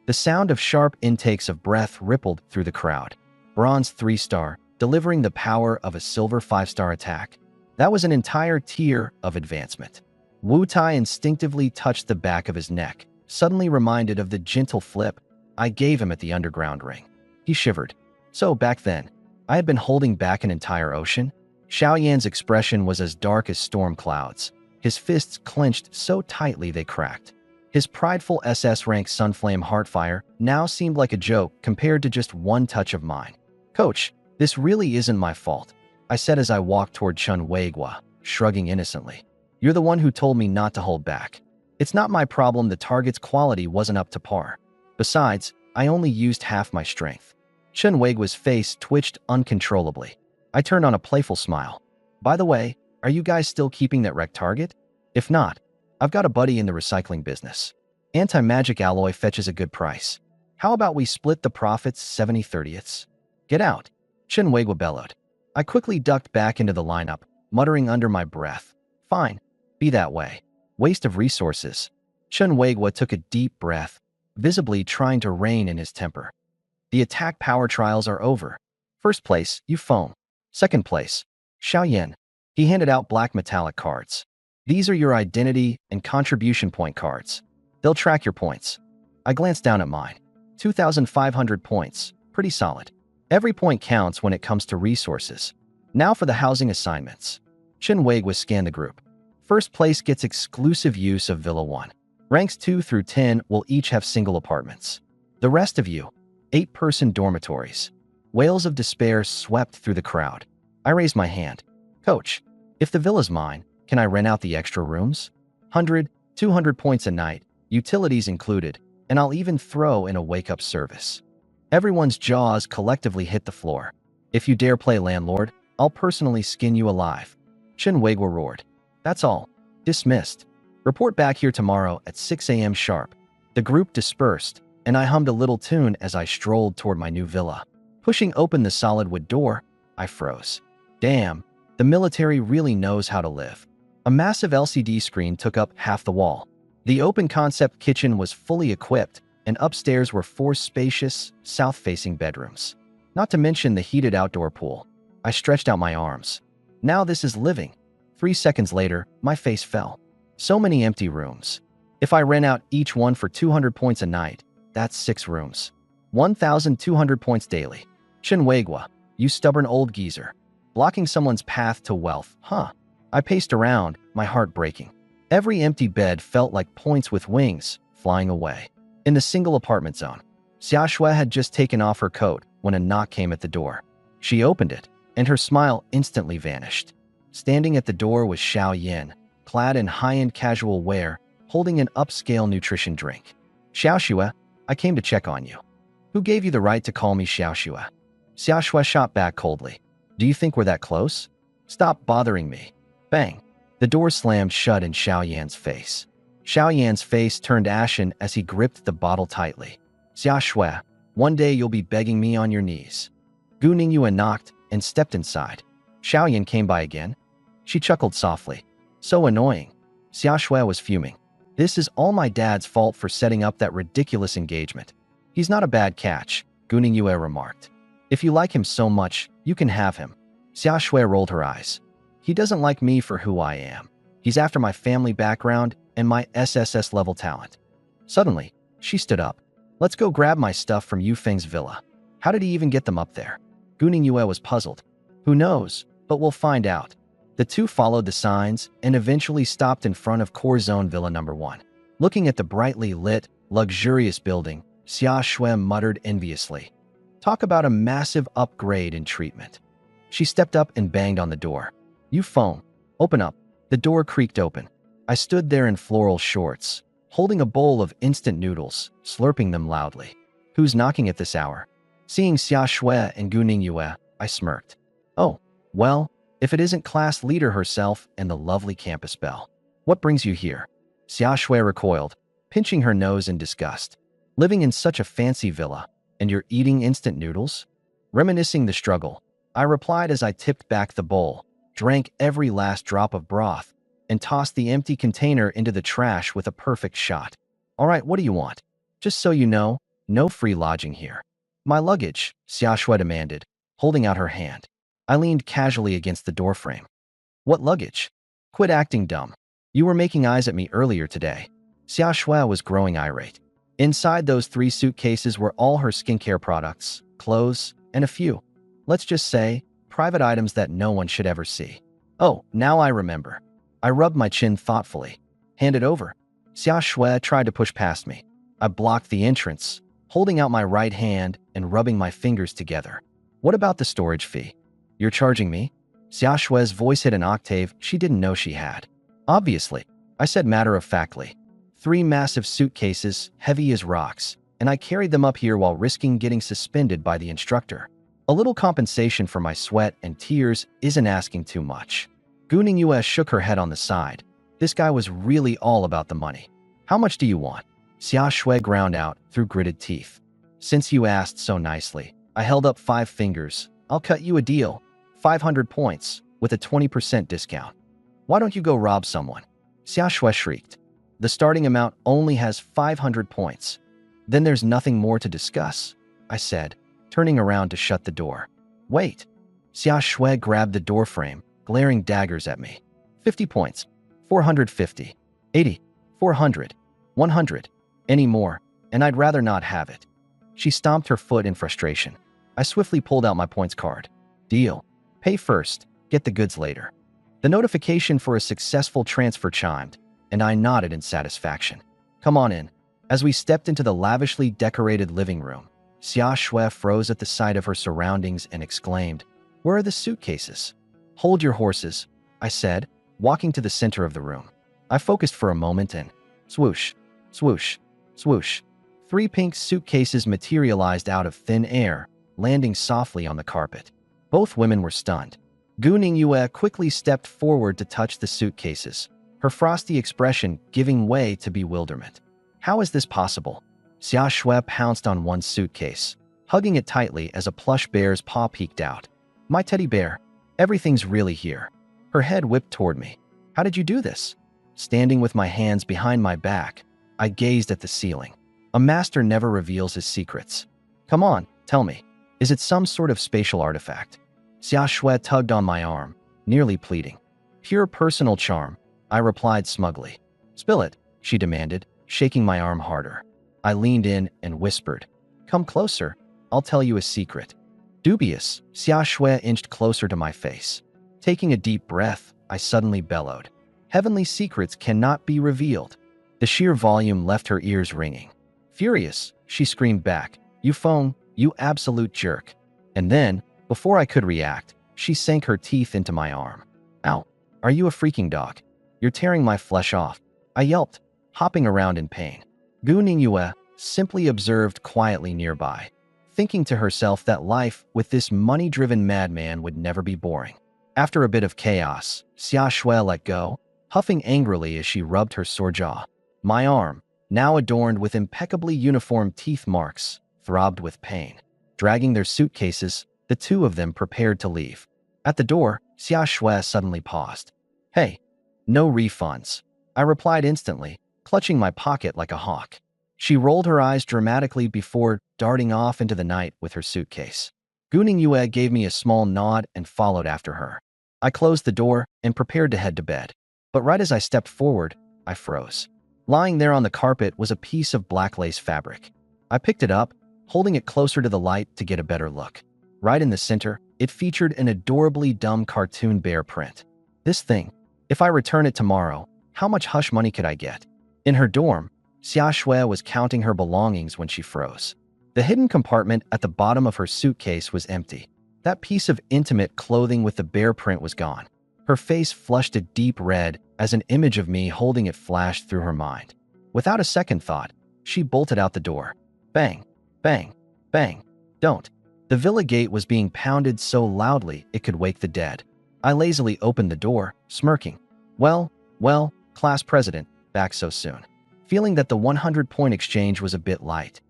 The sound of sharp intakes of breath rippled through the crowd. Bronze 3-star, delivering the power of a silver 5-star attack. That was an entire tier of advancement. Wu Tai instinctively touched the back of his neck, suddenly reminded of the gentle flip I gave him at the underground ring. He shivered. So back then, I had been holding back an entire ocean? Xiaoyan's expression was as dark as storm clouds. His fists clenched so tightly they cracked. His prideful SS-rank Sunflame Heartfire now seemed like a joke compared to just one touch of mine. Coach, this really isn't my fault, I said as I walked toward Wei-guo, shrugging innocently. You're the one who told me not to hold back. It's not my problem the target's quality wasn't up to par. Besides, I only used half my strength. Wei-guo's face twitched uncontrollably. I turned on a playful smile. By the way, are you guys still keeping that wrecked target? If not, I've got a buddy in the recycling business. Anti-magic alloy fetches a good price. How about we split the profits 70/30ths? Get out, Wei-guo bellowed. I quickly ducked back into the lineup, muttering under my breath. Fine, be that way. Waste of resources. Wei-guo took a deep breath, visibly trying to rein in his temper. The attack power trials are over. First place, you foam. Second place, Xiaoyan. He handed out black metallic cards. These are your identity and contribution point cards. They'll track your points. I glanced down at mine. 2,500 points. Pretty solid. Every point counts when it comes to resources. Now for the housing assignments. Wei-guo scanned the group. First place gets exclusive use of Villa 1. Ranks 2 through 10 will each have single apartments. The rest of you, 8-person dormitories. Wails of despair swept through the crowd. I raised my hand. Coach, if the villa's mine, can I rent out the extra rooms? 100, 200 points a night, utilities included, and I'll even throw in a wake-up service. Everyone's jaws collectively hit the floor. If you dare play landlord, I'll personally skin you alive. Wei-guo roared. That's all. Dismissed. Report back here tomorrow at 6 a.m. sharp. The group dispersed, and I hummed a little tune as I strolled toward my new villa. Pushing open the solid wood door, I froze. Damn, the military really knows how to live. A massive LCD screen took up half the wall. The open-concept kitchen was fully equipped, and upstairs were 4 spacious, south-facing bedrooms. Not to mention the heated outdoor pool. I stretched out my arms. Now this is living. 3 seconds later, my face fell. So many empty rooms. If I rent out each one for 200 points a night, that's 6 rooms. 1,200 points daily. Chinwagwa, you stubborn old geezer. Blocking someone's path to wealth, huh? I paced around, my heart breaking. Every empty bed felt like points with wings, flying away. In the single apartment zone, Xiaoxue had just taken off her coat when a knock came at the door. She opened it, and her smile instantly vanished. Standing at the door was Xiao Yin, clad in high-end casual wear, holding an upscale nutrition drink. Xiaoxue, I came to check on you. Who gave you the right to call me Xiaoxue? Xiaoxue shot back coldly. Do you think we're that close? Stop bothering me. Bang. The door slammed shut in Xiao Yan's face. Xiao Yan's face turned ashen as he gripped the bottle tightly. Xiaoxue, one day you'll be begging me on your knees. Gu Ningyue knocked and stepped inside. Xiao Yan came by again. She chuckled softly. So annoying. Xiaoxue was fuming. This is all my dad's fault for setting up that ridiculous engagement. He's not a bad catch, Gu Ningyue remarked. If you like him so much, you can have him. Xiaoxue rolled her eyes. He doesn't like me for who I am. He's after my family background and my SSS level talent. Suddenly, she stood up. Let's go grab my stuff from Yufeng's villa. How did he even get them up there? Gu Ningyue was puzzled. Who knows, but we'll find out. The two followed the signs and eventually stopped in front of Core Zone Villa Number 1. Looking at the brightly lit, luxurious building, Xiaoxue muttered enviously. Talk about a massive upgrade in treatment. She stepped up and banged on the door. You phone. Open up. The door creaked open. I stood there in floral shorts, holding a bowl of instant noodles, slurping them loudly. Who's knocking at this hour? Seeing Xiaoxue and Gu Ningyue, I smirked. Oh, well, if it isn't class leader herself and the lovely campus belle. What brings you here? Xiaoxue recoiled, pinching her nose in disgust. Living in such a fancy villa, and you're eating instant noodles? Reminiscing the struggle, I replied as I tipped back the bowl, drank every last drop of broth, and tossed the empty container into the trash with a perfect shot. All right, what do you want? Just so you know, no free lodging here. My luggage, Xiaoxue demanded, holding out her hand. I leaned casually against the doorframe. What luggage? Quit acting dumb. You were making eyes at me earlier today. Xiaoxue was growing irate. Inside those 3 suitcases were all her skincare products, clothes, and a few, let's just say, private items that no one should ever see. Oh, now I remember. I rubbed my chin thoughtfully. Hand it over. Xiaoxue tried to push past me. I blocked the entrance, holding out my right hand and rubbing my fingers together. What about the storage fee? You're charging me? Xiaoxue's voice hit an octave she didn't know she had. Obviously, I said matter-of-factly. 3 massive suitcases, heavy as rocks, and I carried them up here while risking getting suspended by the instructor. A little compensation for my sweat and tears isn't asking too much. Gu Ningyue shook her head on the side. This guy was really all about the money. How much do you want? Xiaoxue ground out through gritted teeth. Since you asked so nicely, I held up 5 fingers. I'll cut you a deal. 500 points, with a 20% discount. Why don't you go rob someone? Xiaoxue shrieked. The starting amount only has 500 points. Then there's nothing more to discuss, I said, turning around to shut the door. Wait. Xiaoxue grabbed the doorframe, glaring daggers at me. 50 points. 450. 80. 400. 100. Any more, and I'd rather not have it. She stomped her foot in frustration. I swiftly pulled out my points card. Deal. Pay first, get the goods later. The notification for a successful transfer chimed, and I nodded in satisfaction. Come on in. As we stepped into the lavishly decorated living room, Xiaoxue froze at the sight of her surroundings and exclaimed, Where are the suitcases? Hold your horses, I said, walking to the center of the room. I focused for a moment and swoosh, swoosh, swoosh. 3 pink suitcases materialized out of thin air, landing softly on the carpet. Both women were stunned. Gu Ningyue quickly stepped forward to touch the suitcases, her frosty expression giving way to bewilderment. How is this possible? Xiaoxue pounced on one suitcase, hugging it tightly as a plush bear's paw peeked out. My teddy bear, everything's really here. Her head whipped toward me. How did you do this? Standing with my hands behind my back, I gazed at the ceiling. A master never reveals his secrets. Come on, tell me. Is it some sort of spatial artifact? Xiaoxue tugged on my arm, nearly pleading. Pure personal charm, I replied smugly. Spill it, she demanded, shaking my arm harder. I leaned in and whispered, come closer, I'll tell you a secret. Dubious, Xia Shui inched closer to my face. Taking a deep breath, I suddenly bellowed. Heavenly secrets cannot be revealed. The sheer volume left her ears ringing. Furious, she screamed back, you phone, you absolute jerk. And then, before I could react, she sank her teeth into my arm. Ow, are you a freaking dog? You're tearing my flesh off. I yelped, hopping around in pain. Gu Ningyue simply observed quietly nearby, thinking to herself that life with this money-driven madman would never be boring. After a bit of chaos, Xia Shui let go, huffing angrily as she rubbed her sore jaw. My arm, now adorned with impeccably uniform teeth marks, throbbed with pain. Dragging their suitcases, the two of them prepared to leave. At the door, Xia Shui suddenly paused. Hey, no refunds, I replied instantly, clutching my pocket like a hawk. She rolled her eyes dramatically before darting off into the night with her suitcase. Gu Ningyue gave me a small nod and followed after her. I closed the door and prepared to head to bed. But right as I stepped forward, I froze. Lying there on the carpet was a piece of black lace fabric. I picked it up, holding it closer to the light to get a better look. Right in the center, it featured an adorably dumb cartoon bear print. This thing, if I return it tomorrow, how much hush money could I get? In her dorm, Xia Shui was counting her belongings when she froze. The hidden compartment at the bottom of her suitcase was empty. That piece of intimate clothing with the bear print was gone. Her face flushed a deep red as an image of me holding it flashed through her mind. Without a second thought, she bolted out the door. Bang, bang, bang. Don't. The villa gate was being pounded so loudly it could wake the dead. I lazily opened the door, smirking. Well, class president, back so soon. Feeling that the 100-point exchange was a bit light.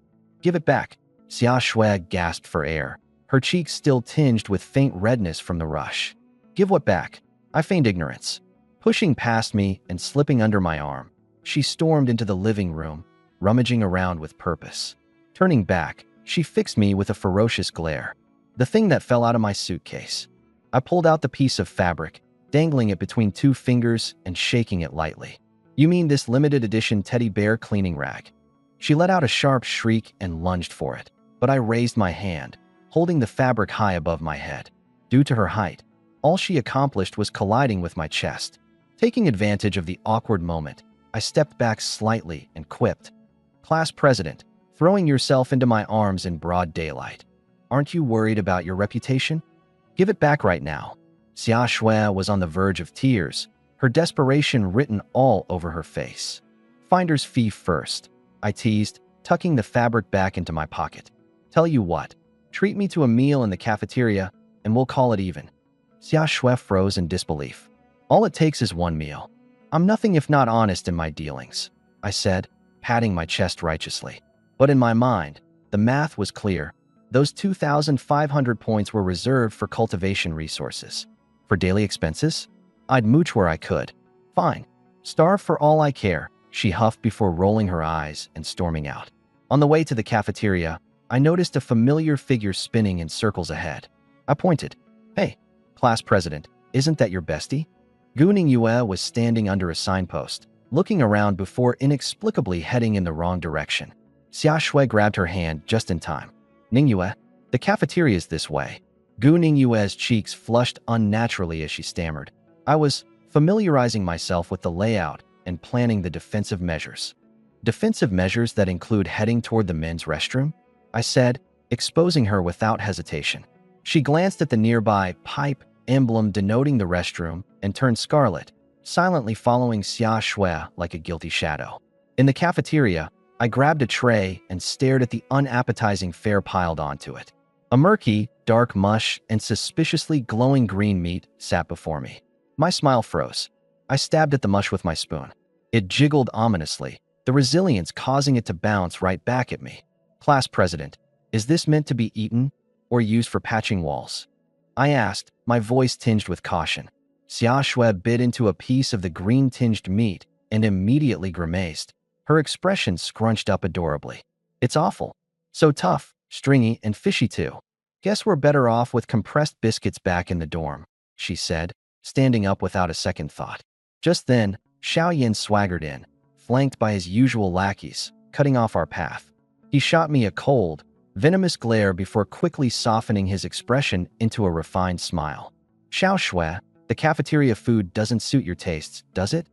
Give it back. Xia Shui gasped for air, her cheeks still tinged with faint redness from the rush. Give what back? I feigned ignorance. Pushing past me and slipping under my arm, she stormed into the living room, rummaging around with purpose. Turning back, she fixed me with a ferocious glare. The thing that fell out of my suitcase. I pulled out the piece of fabric, dangling it between two fingers and shaking it lightly. You mean this limited edition teddy bear cleaning rag? She let out a sharp shriek and lunged for it, but I raised my hand, holding the fabric high above my head. Due to her height, all she accomplished was colliding with my chest. Taking advantage of the awkward moment, I stepped back slightly and quipped, Class president, throwing yourself into my arms in broad daylight. Aren't you worried about your reputation? Give it back right now. Xia Shui was on the verge of tears, her desperation written all over her face. Finder's fee first, I teased, tucking the fabric back into my pocket. Tell you what, treat me to a meal in the cafeteria and we'll call it even. Xia Shui froze in disbelief. All it takes is one meal. I'm nothing if not honest in my dealings, I said, patting my chest righteously. But in my mind, the math was clear. Those 2,500 points were reserved for cultivation resources. For daily expenses? I'd mooch where I could. Fine. Starve for all I care, she huffed before rolling her eyes and storming out. On the way to the cafeteria, I noticed a familiar figure spinning in circles ahead. I pointed. Hey, class president, isn't that your bestie? Gu Ningyue was standing under a signpost, looking around before inexplicably heading in the wrong direction. Xia Shui grabbed her hand just in time. Ningyue, the cafeteria's this way. Gu Ningyue's cheeks flushed unnaturally as she stammered. I was familiarizing myself with the layout and planning the defensive measures. Defensive measures that include heading toward the men's restroom? I said, exposing her without hesitation. She glanced at the nearby pipe emblem denoting the restroom and turned scarlet, silently following Xia Shui like a guilty shadow. In the cafeteria, I grabbed a tray and stared at the unappetizing fare piled onto it. A murky, dark mush and suspiciously glowing green meat sat before me. My smile froze. I stabbed at the mush with my spoon. It jiggled ominously, the resilience causing it to bounce right back at me. Class president, is this meant to be eaten or used for patching walls? I asked, my voice tinged with caution. Xia Shui bit into a piece of the green-tinged meat and immediately grimaced. Her expression scrunched up adorably. It's awful. So tough, stringy, and fishy too. Guess we're better off with compressed biscuits back in the dorm, she said, standing up without a second thought. Just then, Xiaoyan swaggered in, flanked by his usual lackeys, cutting off our path. He shot me a cold, venomous glare before quickly softening his expression into a refined smile. Xiao Shui, the cafeteria food doesn't suit your tastes, does it?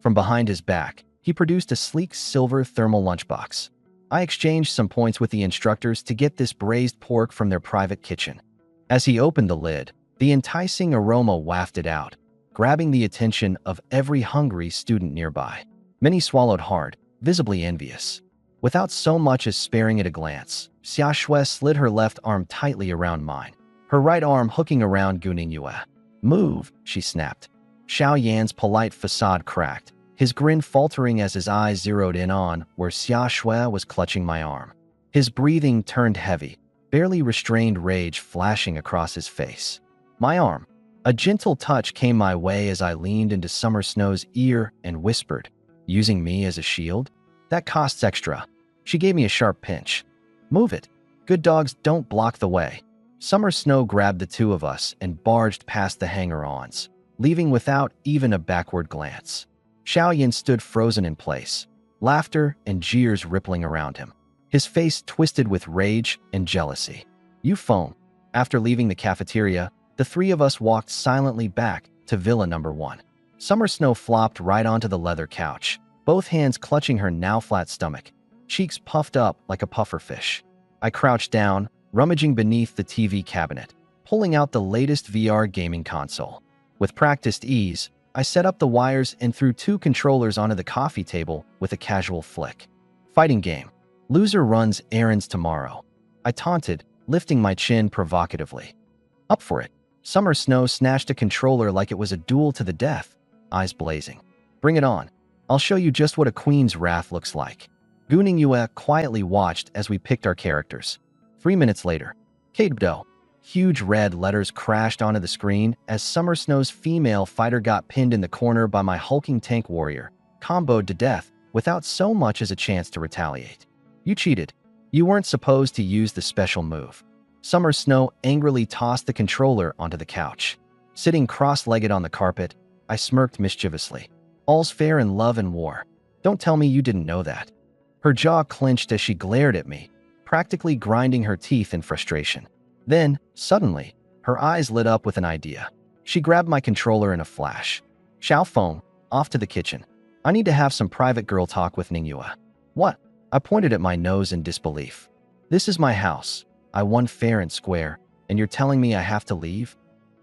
From behind his back, he produced a sleek silver thermal lunchbox. I exchanged some points with the instructors to get this braised pork from their private kitchen. As he opened the lid, the enticing aroma wafted out, grabbing the attention of every hungry student nearby. Many swallowed hard, visibly envious. Without so much as sparing it a glance, Xia Shui slid her left arm tightly around mine, her right arm hooking around Gu Ningyue. "Move," she snapped. Xiao Yan's polite facade cracked, his grin faltering as his eyes zeroed in on where Xia Shui was clutching my arm. His breathing turned heavy, barely restrained rage flashing across his face. My arm. A gentle touch came my way as I leaned into Summer Snow's ear and whispered, "Using me as a shield? That costs extra." She gave me a sharp pinch. "Move it. Good dogs don't block the way." Summer Snow grabbed the two of us and barged past the hanger-ons, leaving without even a backward glance. Xiaoyan stood frozen in place, laughter and jeers rippling around him, his face twisted with rage and jealousy. "You foam." After leaving the cafeteria, the three of us walked silently back to Villa Number 1. Summer Snow flopped right onto the leather couch, both hands clutching her now flat stomach, cheeks puffed up like a pufferfish. I crouched down, rummaging beneath the TV cabinet, pulling out the latest VR gaming console. With practiced ease, I set up the wires and threw 2 controllers onto the coffee table with a casual flick. "Fighting game. Loser runs errands tomorrow," I taunted, lifting my chin provocatively. "Up for it." Summer Snow snatched a controller like it was a duel to the death, eyes blazing. "Bring it on. I'll show you just what a queen's wrath looks like." Gu Ningyue quietly watched as we picked our characters. 3 minutes later, Capped. Huge red letters crashed onto the screen as Summer Snow's female fighter got pinned in the corner by my hulking tank warrior, comboed to death without so much as a chance to retaliate. "You cheated. You weren't supposed to use the special move." Summer Snow angrily tossed the controller onto the couch. Sitting cross-legged on the carpet, I smirked mischievously. "All's fair in love and war. Don't tell me you didn't know that." Her jaw clenched as she glared at me, practically grinding her teeth in frustration. Then, suddenly, her eyes lit up with an idea. She grabbed my controller in a flash. "Xiao Feng, off to the kitchen. I need to have some private girl talk with Ningyue." "What?" I pointed at my nose in disbelief. "This is my house. I won fair and square, and you're telling me I have to leave?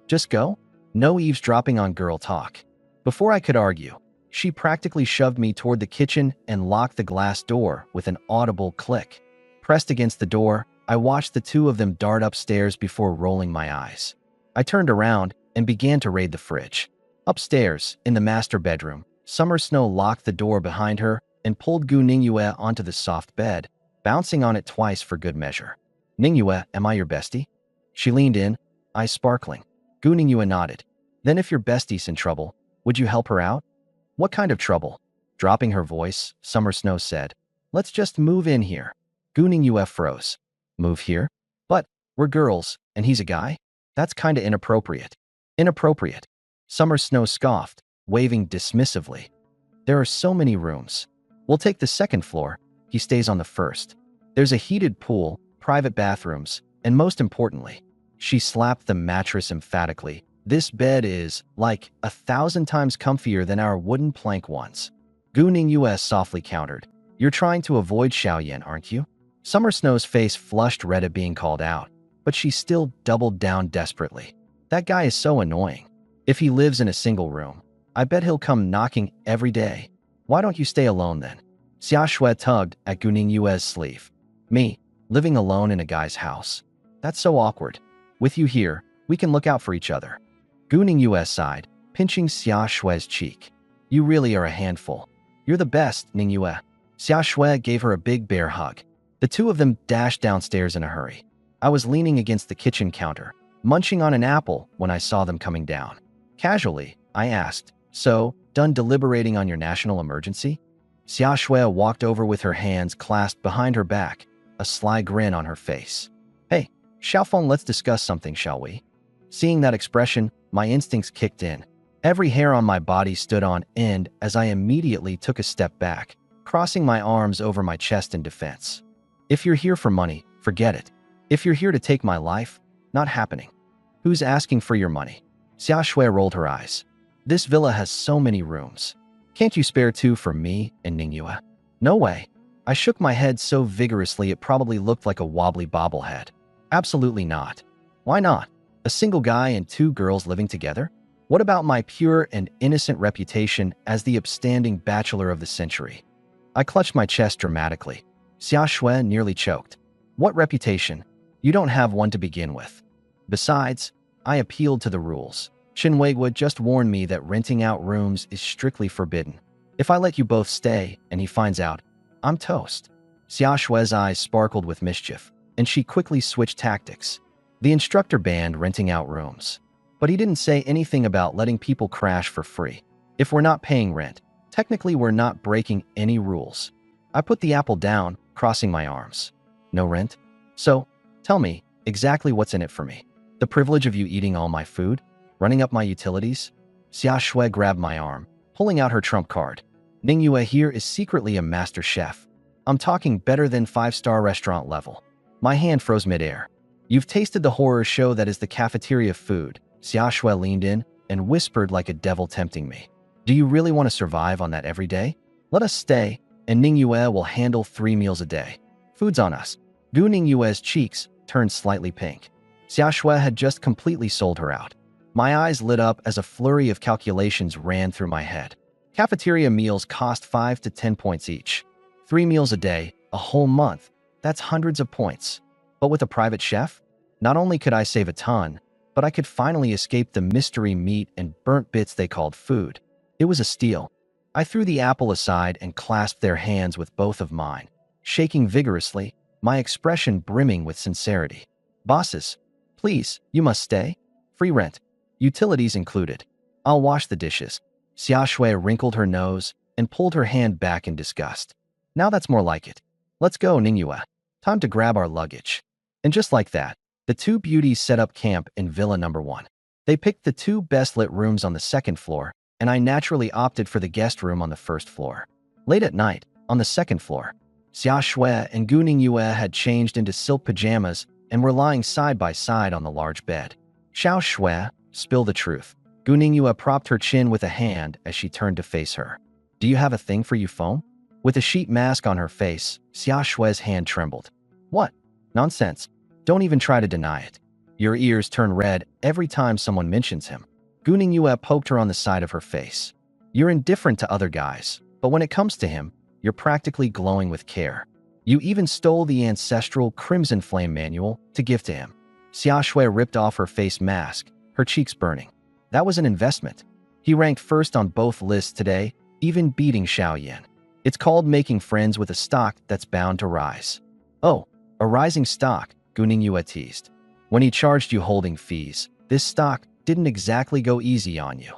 Just go?" No eavesdropping on girl talk. Before I could argue, she practically shoved me toward the kitchen and locked the glass door with an audible click. Pressed against the door, I watched the two of them dart upstairs before rolling my eyes. I turned around and began to raid the fridge. Upstairs, in the master bedroom, Summer Snow locked the door behind her and pulled Gu Ningyue onto the soft bed, bouncing on it twice for good measure. "Ningyue, am I your bestie?" She leaned in, eyes sparkling. Gu Ningyue nodded. "Then if your bestie's in trouble, would you help her out?" "What kind of trouble?" Dropping her voice, Summer Snow said, "Let's just move in here." Gu Ningyue froze. "Move here? But we're girls, and he's a guy? That's kinda inappropriate." "Inappropriate." Summer Snow scoffed, waving dismissively. "There are so many rooms. We'll take the second floor. He stays on the first. There's a heated pool, private bathrooms, and most importantly," she slapped the mattress emphatically, "this bed is, like, 1,000 times comfier than our wooden plank ones." Gu Ningyue softly countered, "You're trying to avoid Xiaoyan, aren't you?" Summer Snow's face flushed red at being called out, but she still doubled down desperately. "That guy is so annoying. If he lives in a single room, I bet he'll come knocking every day. Why don't you stay alone then?" Xia Shui tugged at Gu Ningyue's sleeve. "Me? Living alone in a guy's house? That's so awkward. With you here, we can look out for each other." Gu Ningyue sighed, pinching Xia Shui's cheek. "You really are a handful. You're the best, Ningyue." Xia Shui gave her a big bear hug. The two of them dashed downstairs in a hurry. I was leaning against the kitchen counter, munching on an apple when I saw them coming down. Casually, I asked, "So, done deliberating on your national emergency?" Xia Shui walked over with her hands clasped behind her back, a sly grin on her face. "Hey, Xiaofeng, let's discuss something, shall we?" Seeing that expression, my instincts kicked in, Every hair on my body stood on end as I immediately took a step back, crossing my arms over my chest in defense. If you're here for money, forget it. If you're here to take my life, not happening. Who's asking for your money? Xia Shui rolled her eyes. This villa has so many rooms. Can't you spare 2 for me and Ningyue? No way. I shook my head so vigorously it probably looked like a wobbly bobblehead. Absolutely not. Why not? A single guy and 2 girls living together? What about my pure and innocent reputation as the upstanding bachelor of the century? I clutched my chest dramatically. Xia Shui nearly choked. What reputation? You don't have one to begin with. Besides, I appealed to the rules. Shinweigwa just warned me that renting out rooms is strictly forbidden. If I let you both stay and he finds out, I'm toast. Xia Shui's eyes sparkled with mischief, and she quickly switched tactics. The instructor banned renting out rooms. But he didn't say anything about letting people crash for free. If we're not paying rent, technically we're not breaking any rules. I put the apple down, crossing my arms. No rent? So, tell me, exactly what's in it for me? The privilege of you eating all my food? Running up my utilities? Xia Shui grabbed my arm, pulling out her trump card. Ningyue here is secretly a master chef. I'm talking better than 5-star restaurant level. My hand froze midair. You've tasted the horror show that is the cafeteria food. Xia Shui leaned in and whispered like a devil tempting me. Do you really want to survive on that every day? Let us stay, and Ningyue will handle 3 meals a day. Food's on us. Gu Ningyue's cheeks turned slightly pink. Xia Shui had just completely sold her out. My eyes lit up as a flurry of calculations ran through my head. Cafeteria meals cost 5 to 10 points each. 3 meals a day, a whole month. That's hundreds of points. But with a private chef, not only could I save a ton, but I could finally escape the mystery meat and burnt bits they called food. It was a steal. I threw the apple aside and clasped their hands with both of mine, shaking vigorously, my expression brimming with sincerity. Bosses, please, you must stay. Free rent. Utilities included. I'll wash the dishes. Xia Shui wrinkled her nose and pulled her hand back in disgust. Now that's more like it. Let's go, Ningyue. Time to grab our luggage. And just like that, the 2 beauties set up camp in Villa Number 1. They picked the 2 best-lit rooms on the 2nd floor, and I naturally opted for the guest room on the 1st floor. Late at night, on the 2nd floor, Xia Shui and Gu Ningyue had changed into silk pajamas and were lying side by side on the large bed. Xiao Shui, spill the truth. Gu Ningyue propped her chin with a hand as she turned to face her. Do you have a thing for you foam? With a sheet mask on her face, Xia Shui's hand trembled. What? Nonsense. Don't even try to deny it. Your ears turn red every time someone mentions him. Gu Ningyue poked her on the side of her face. You're indifferent to other guys, but when it comes to him, you're practically glowing with care. You even stole the ancestral Crimson Flame manual to give to him. Xia Shui ripped off her face mask, her cheeks burning. That was an investment. He ranked first on both lists today, even beating Xiao Yan. It's called making friends with a stock that's bound to rise. Oh, a rising stock, Gu Ningyue teased. When he charged you holding fees, this stock didn't exactly go easy on you.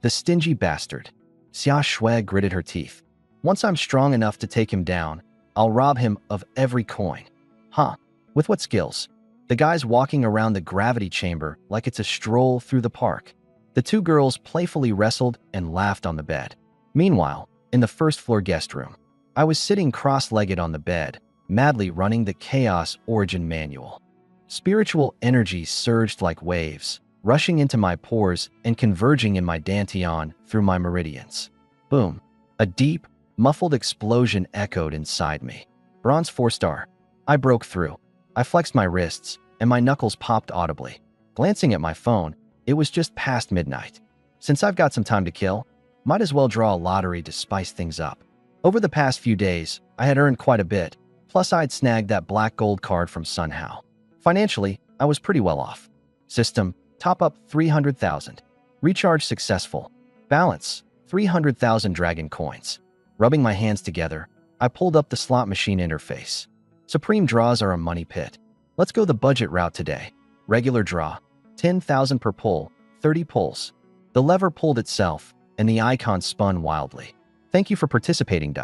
The stingy bastard. Xia Shui gritted her teeth. Once I'm strong enough to take him down, I'll rob him of every coin. Huh? With what skills? The guy's walking around the gravity chamber like it's a stroll through the park. The 2 girls playfully wrestled and laughed on the bed. Meanwhile, in the 1st floor guest room, I was sitting cross-legged on the bed, madly running the Chaos Origin manual. Spiritual energy surged like waves, rushing into my pores and converging in my dantian through my meridians. Boom. A deep, muffled explosion echoed inside me. Bronze 4-star. I broke through. I flexed my wrists, and my knuckles popped audibly. Glancing at my phone, it was just past midnight. Since I've got some time to kill, might as well draw a lottery to spice things up. Over the past few days, I had earned quite a bit, plus I'd snagged that black gold card from Sunhow. Financially, I was pretty well off. System, top up 300,000. Recharge successful. Balance, 300,000 dragon coins. Rubbing my hands together, I pulled up the slot machine interface. Supreme draws are a money pit. Let's go the budget route today. Regular draw, 10,000 per pull, 30 pulls. The lever pulled itself, and the icon spun wildly. Thank you for participating.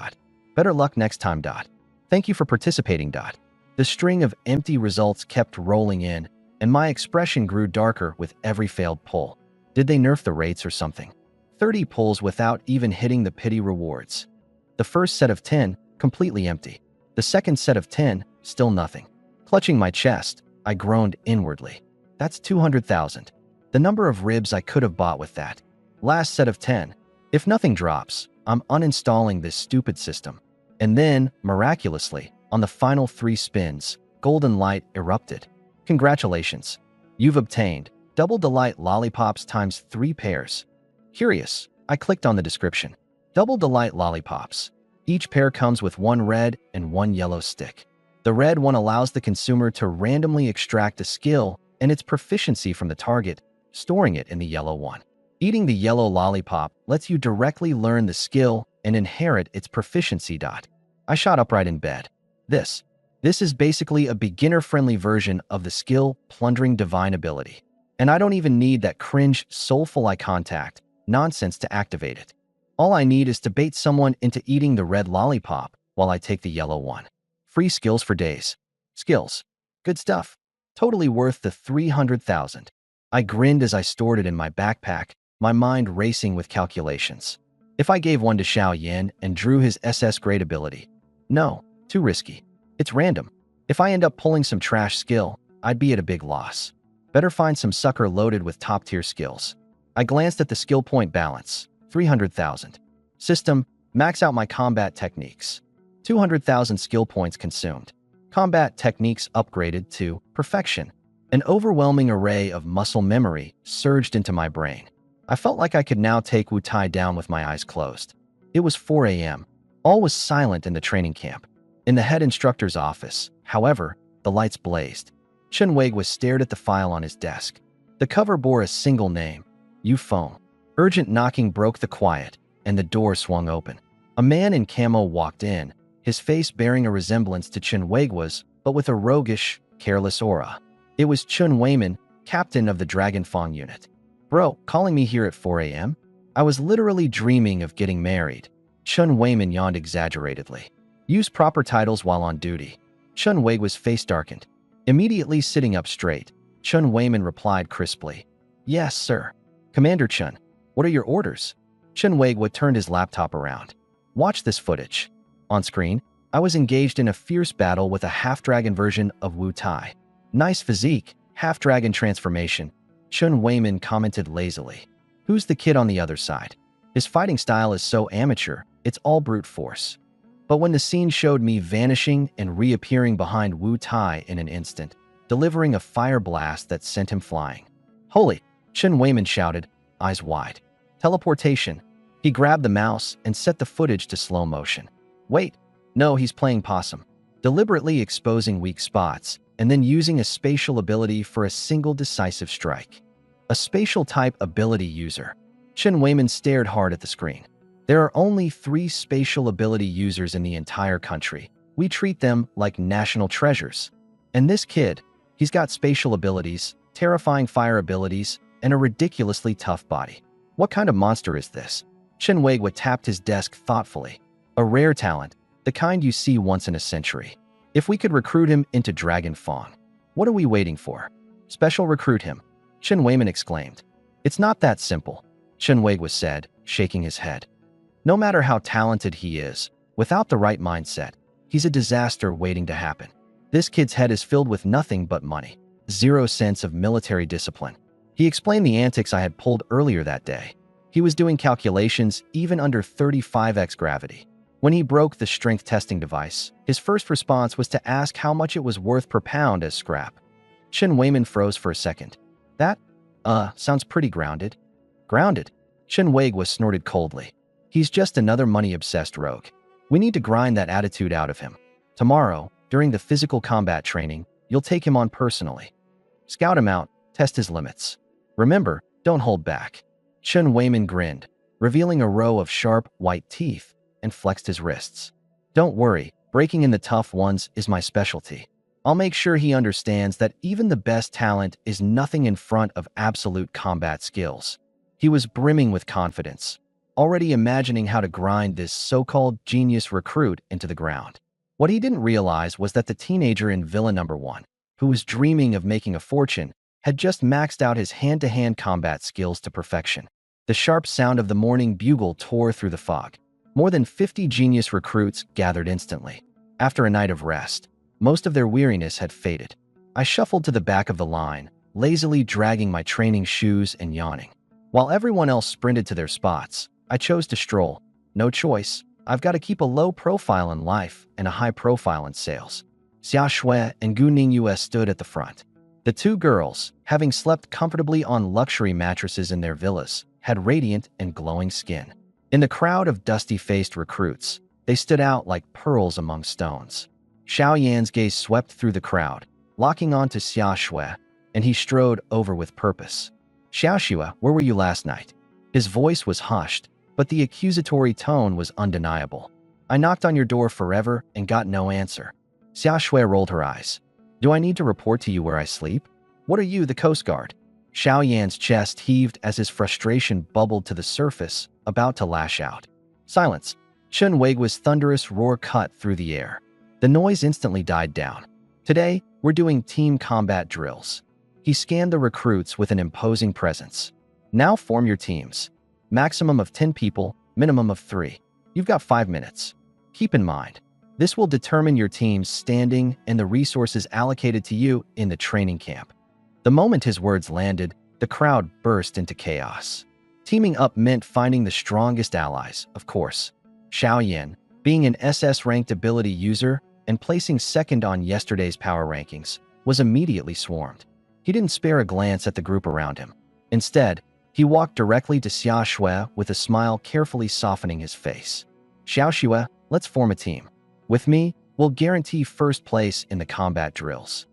Better luck next time. Thank you for participating. The string of empty results kept rolling in, and my expression grew darker with every failed pull. Did they nerf the rates or something? 30 pulls without even hitting the pity rewards. The first set of 10, completely empty. The second set of 10, still nothing. Clutching my chest, I groaned inwardly. That's 200,000. The number of ribs I could have bought with that. Last set of 10. If nothing drops, I'm uninstalling this stupid system. And then, miraculously, on the final 3 spins, golden light erupted. Congratulations. You've obtained Double Delight Lollipops times 3 pairs. Curious, I clicked on the description. Double Delight Lollipops. Each pair comes with 1 red and 1 yellow stick. The red one allows the consumer to randomly extract a skill and its proficiency from the target, storing it in the yellow one. Eating the yellow lollipop lets you directly learn the skill and inherit its proficiency. I shot upright in bed. This is basically a beginner-friendly version of the skill Plundering Divine Ability. And I don't even need that cringe soulful eye contact nonsense to activate it. All I need is to bait someone into eating the red lollipop while I take the yellow one. Free skills for days. Skills. Good stuff. Totally worth the 300,000. I grinned as I stored it in my backpack, my mind racing with calculations. If I gave one to Xiao Yin and drew his SS grade ability, no, too risky. It's random. If I end up pulling some trash skill, I'd be at a big loss. Better find some sucker loaded with top-tier skills. I glanced at the skill point balance, 300,000. System, max out my combat techniques. 200,000 skill points consumed. Combat techniques upgraded to perfection. An overwhelming array of muscle memory surged into my brain. I felt like I could now take Wu Tai down with my eyes closed. It was 4 a.m. All was silent in the training camp. In the head instructor's office, however, the lights blazed. Chen Weiguo stared at the file on his desk. The cover bore a single name, Yu Feng. Urgent knocking broke the quiet, and the door swung open. A man in camo walked in, his face bearing a resemblance to Chen Weiguo's, but with a roguish, careless aura. It was Chun Weiman, captain of the Dragon Fong unit. Bro, calling me here at 4 a.m.? I was literally dreaming of getting married. Chun Weiman yawned exaggeratedly. Use proper titles while on duty. Chun Weiguo's face darkened. Immediately sitting up straight, Chun Weiman replied crisply. Yes, sir. Commander Chun, what are your orders? Chun Weiguo turned his laptop around. Watch this footage. On screen, I was engaged in a fierce battle with a half-dragon version of Wu Tai. Nice physique, half-dragon transformation, Chun Weiman commented lazily. Who's the kid on the other side? His fighting style is so amateur, it's all brute force. But when the scene showed me vanishing and reappearing behind Wu Tai in an instant, delivering a fire blast that sent him flying. Holy! Chun Weiman shouted, eyes wide. Teleportation. He grabbed the mouse and set the footage to slow motion. Wait, no, he's playing possum. Deliberately exposing weak spots, and then using a spatial ability for a single decisive strike. A spatial type ability user. Chun Weiman stared hard at the screen. There are only 3 spatial ability users in the entire country. We treat them like national treasures. And this kid, he's got spatial abilities, terrifying fire abilities, and a ridiculously tough body. What kind of monster is this? Chen Weiguo tapped his desk thoughtfully. A rare talent, the kind you see once in a century. If we could recruit him into Dragon Fong. What are we waiting for? Special recruit him. Chen Weiman exclaimed. It's not that simple, Chen Weiguo said, shaking his head. No matter how talented he is, without the right mindset, he's a disaster waiting to happen. This kid's head is filled with nothing but money. 0 sense of military discipline. He explained the antics I had pulled earlier that day. He was doing calculations even under 35x gravity. When he broke the strength testing device, his first response was to ask how much it was worth per pound as scrap. Chen Weiman froze for a second. That, sounds pretty grounded. Grounded? Chen Weiguo snorted coldly. He's just another money-obsessed rogue. We need to grind that attitude out of him. Tomorrow, during the physical combat training, you'll take him on personally. Scout him out, test his limits. Remember, don't hold back. Chen Weiman grinned, revealing a row of sharp, white teeth, and flexed his wrists. Don't worry, breaking in the tough ones is my specialty. I'll make sure he understands that even the best talent is nothing in front of absolute combat skills. He was brimming with confidence, already imagining how to grind this so-called genius recruit into the ground. What he didn't realize was that the teenager in Villa Number 1, who was dreaming of making a fortune, had just maxed out his hand-to-hand combat skills to perfection. The sharp sound of the morning bugle tore through the fog. More than 50 genius recruits gathered instantly. After a night of rest, most of their weariness had faded. I shuffled to the back of the line, lazily dragging my training shoes and yawning. While everyone else sprinted to their spots, I chose to stroll. No choice. I've got to keep a low profile in life and a high profile in sales. Xia Shui and Gu Ningyue stood at the front. The two girls, having slept comfortably on luxury mattresses in their villas, had radiant and glowing skin. In the crowd of dusty-faced recruits, they stood out like pearls among stones. Xiao Yan's gaze swept through the crowd, locking on to Xia Shui, and he strode over with purpose. Xiao Shui, where were you last night? His voice was hushed, but the accusatory tone was undeniable. I knocked on your door forever and got no answer. Xia Shui rolled her eyes. Do I need to report to you where I sleep? What are you, the Coast Guard? Xiao Yan's chest heaved as his frustration bubbled to the surface, about to lash out. Silence. Chen Weiguo's thunderous roar cut through the air. The noise instantly died down. Today, we're doing team combat drills. He scanned the recruits with an imposing presence. Now form your teams. Maximum of 10 people, minimum of 3. You've got 5 minutes. Keep in mind, this will determine your team's standing and the resources allocated to you in the training camp. The moment his words landed, the crowd burst into chaos. Teaming up meant finding the strongest allies, of course. Xiao Yan, being an SS-ranked ability user and placing second on yesterday's power rankings, was immediately swarmed. He didn't spare a glance at the group around him. Instead, he walked directly to Xia Shui with a smile carefully softening his face. Xiao Shui, let's form a team. With me, we'll guarantee first place in the combat drills.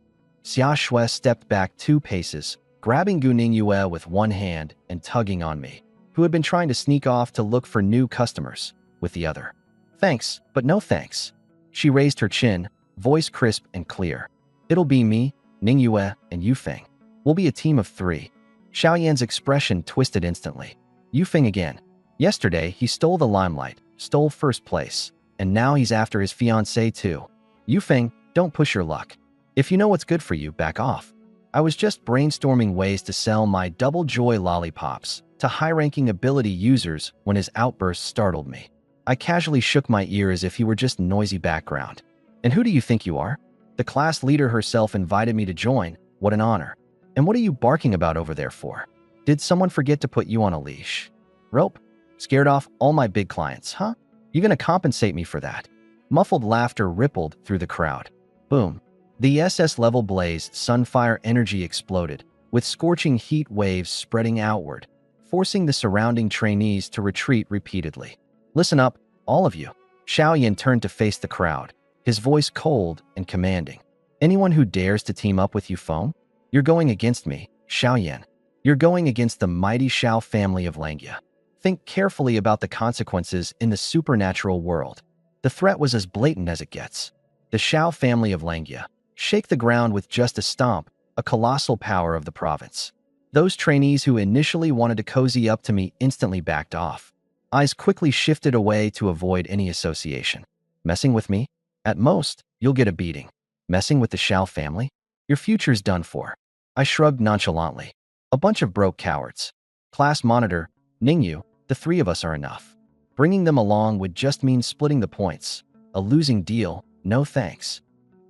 Xia Shui stepped back 2 paces, grabbing Gu Ningyue with one hand and tugging on me, who had been trying to sneak off to look for new customers, with the other. Thanks, but no thanks. She raised her chin, voice crisp and clear. It'll be me, Ningyue, and Yufeng. We'll be a team of 3. Xiao Yan's expression twisted instantly. Yufeng again. Yesterday, he stole the limelight, stole first place, and now he's after his fiancée too. Yufeng, don't push your luck. If you know what's good for you, back off. I was just brainstorming ways to sell my double joy lollipops to high-ranking ability users when his outburst startled me. I casually shook my ear as if he were just noisy background. And who do you think you are? The class leader herself invited me to join. What an honor. And what are you barking about over there for? Did someone forget to put you on a leash? Rope? Scared off all my big clients, huh? You gonna compensate me for that? Muffled laughter rippled through the crowd. Boom. The SS-level blaze sunfire energy exploded, with scorching heat waves spreading outward, forcing the surrounding trainees to retreat repeatedly. Listen up, all of you. Xiao Yan turned to face the crowd, his voice cold and commanding. Anyone who dares to team up with you foam? You're going against me, Xiao Yan. You're going against the mighty Xiao family of Langia. Think carefully about the consequences in the supernatural world. The threat was as blatant as it gets. The Xiao family of Langia. Shake the ground with just a stomp, a colossal power of the province. Those trainees who initially wanted to cozy up to me instantly backed off. Eyes quickly shifted away to avoid any association. Messing with me? At most, you'll get a beating. Messing with the Xiao family? Your future's done for. I shrugged nonchalantly. A bunch of broke cowards. Class monitor, Ningyu, the 3 of us are enough. Bringing them along would just mean splitting the points. A losing deal, no thanks.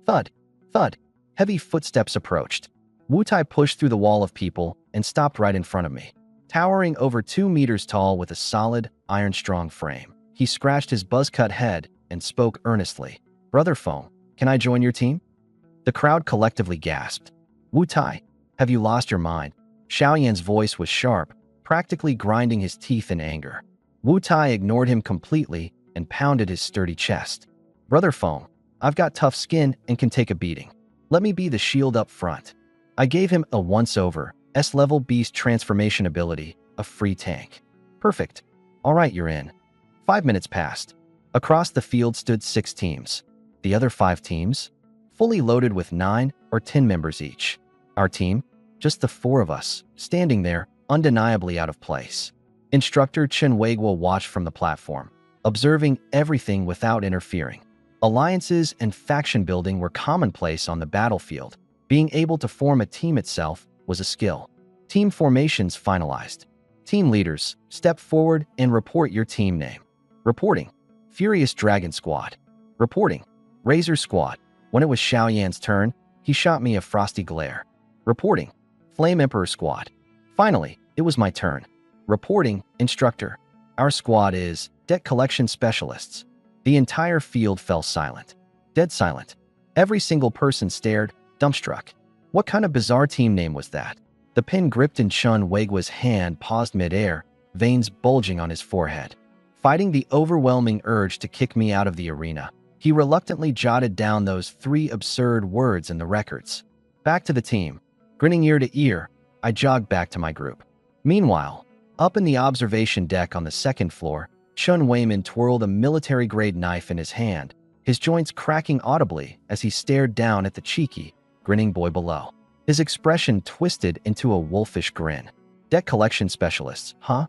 Thud. Thud. Heavy footsteps approached. Wu Tai pushed through the wall of people and stopped right in front of me. Towering over 2 meters tall with a solid, iron-strong frame, he scratched his buzz-cut head and spoke earnestly. Brother Feng, can I join your team? The crowd collectively gasped. Wu Tai, have you lost your mind? Xiao Yan's voice was sharp, practically grinding his teeth in anger. Wu Tai ignored him completely and pounded his sturdy chest. Brother Feng, I've got tough skin and can take a beating. Let me be the shield up front. I gave him a once-over, S-level beast transformation ability, a free tank. Perfect. All right, you're in. 5 minutes passed. Across the field stood 6 teams. The other 5 teams? Fully loaded with 9 or 10 members each. Our team? Just the 4 of us, standing there, undeniably out of place. Instructor Chen Weiguo watched from the platform, observing everything without interfering. Alliances and faction building were commonplace on the battlefield. Being able to form a team itself was a skill. Team formations finalized. Team leaders, step forward and report your team name. Reporting, Furious Dragon Squad. Reporting, Razor Squad. When it was Xiaoyan's turn, he shot me a frosty glare. Reporting, Flame Emperor Squad. Finally, it was my turn. Reporting, Instructor. Our squad is Debt Collection Specialists. The entire field fell silent. Dead silent. Every single person stared, dumbstruck. What kind of bizarre team name was that? The pin gripped in Chun Weigua's hand paused midair, veins bulging on his forehead. Fighting the overwhelming urge to kick me out of the arena, he reluctantly jotted down those 3 absurd words in the records. Back to the team. Grinning ear to ear, I jogged back to my group. Meanwhile, up in the observation deck on the 2nd floor, Chun Weimin twirled a military-grade knife in his hand, his joints cracking audibly as he stared down at the cheeky, grinning boy below. His expression twisted into a wolfish grin. Debt collection specialists, huh?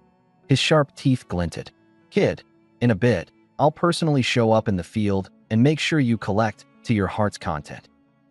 His sharp teeth glinted. Kid, in a bit, I'll personally show up in the field and make sure you collect to your heart's content.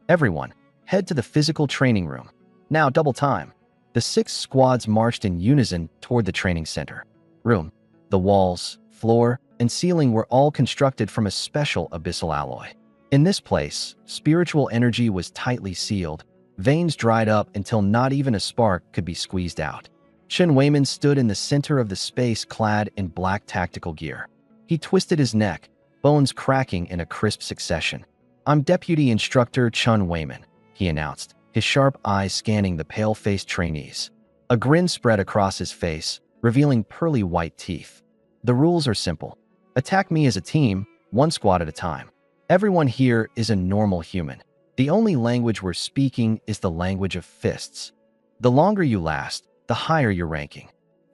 Everyone, head to the physical training room. Now double time. The 6 squads marched in unison toward the training center. Room. The walls, floor, and ceiling were all constructed from a special abyssal alloy. In this place, spiritual energy was tightly sealed, veins dried up until not even a spark could be squeezed out. Chun Weimin stood in the center of the space clad in black tactical gear. He twisted his neck, bones cracking in a crisp succession. I'm Deputy Instructor Chun Weimin, he announced, his sharp eyes scanning the pale-faced trainees. A grin spread across his face, revealing pearly white teeth. The rules are simple. Attack me as a team, 1 squad at a time. Everyone here is a normal human. The only language we're speaking is the language of fists. The longer you last, the higher your ranking.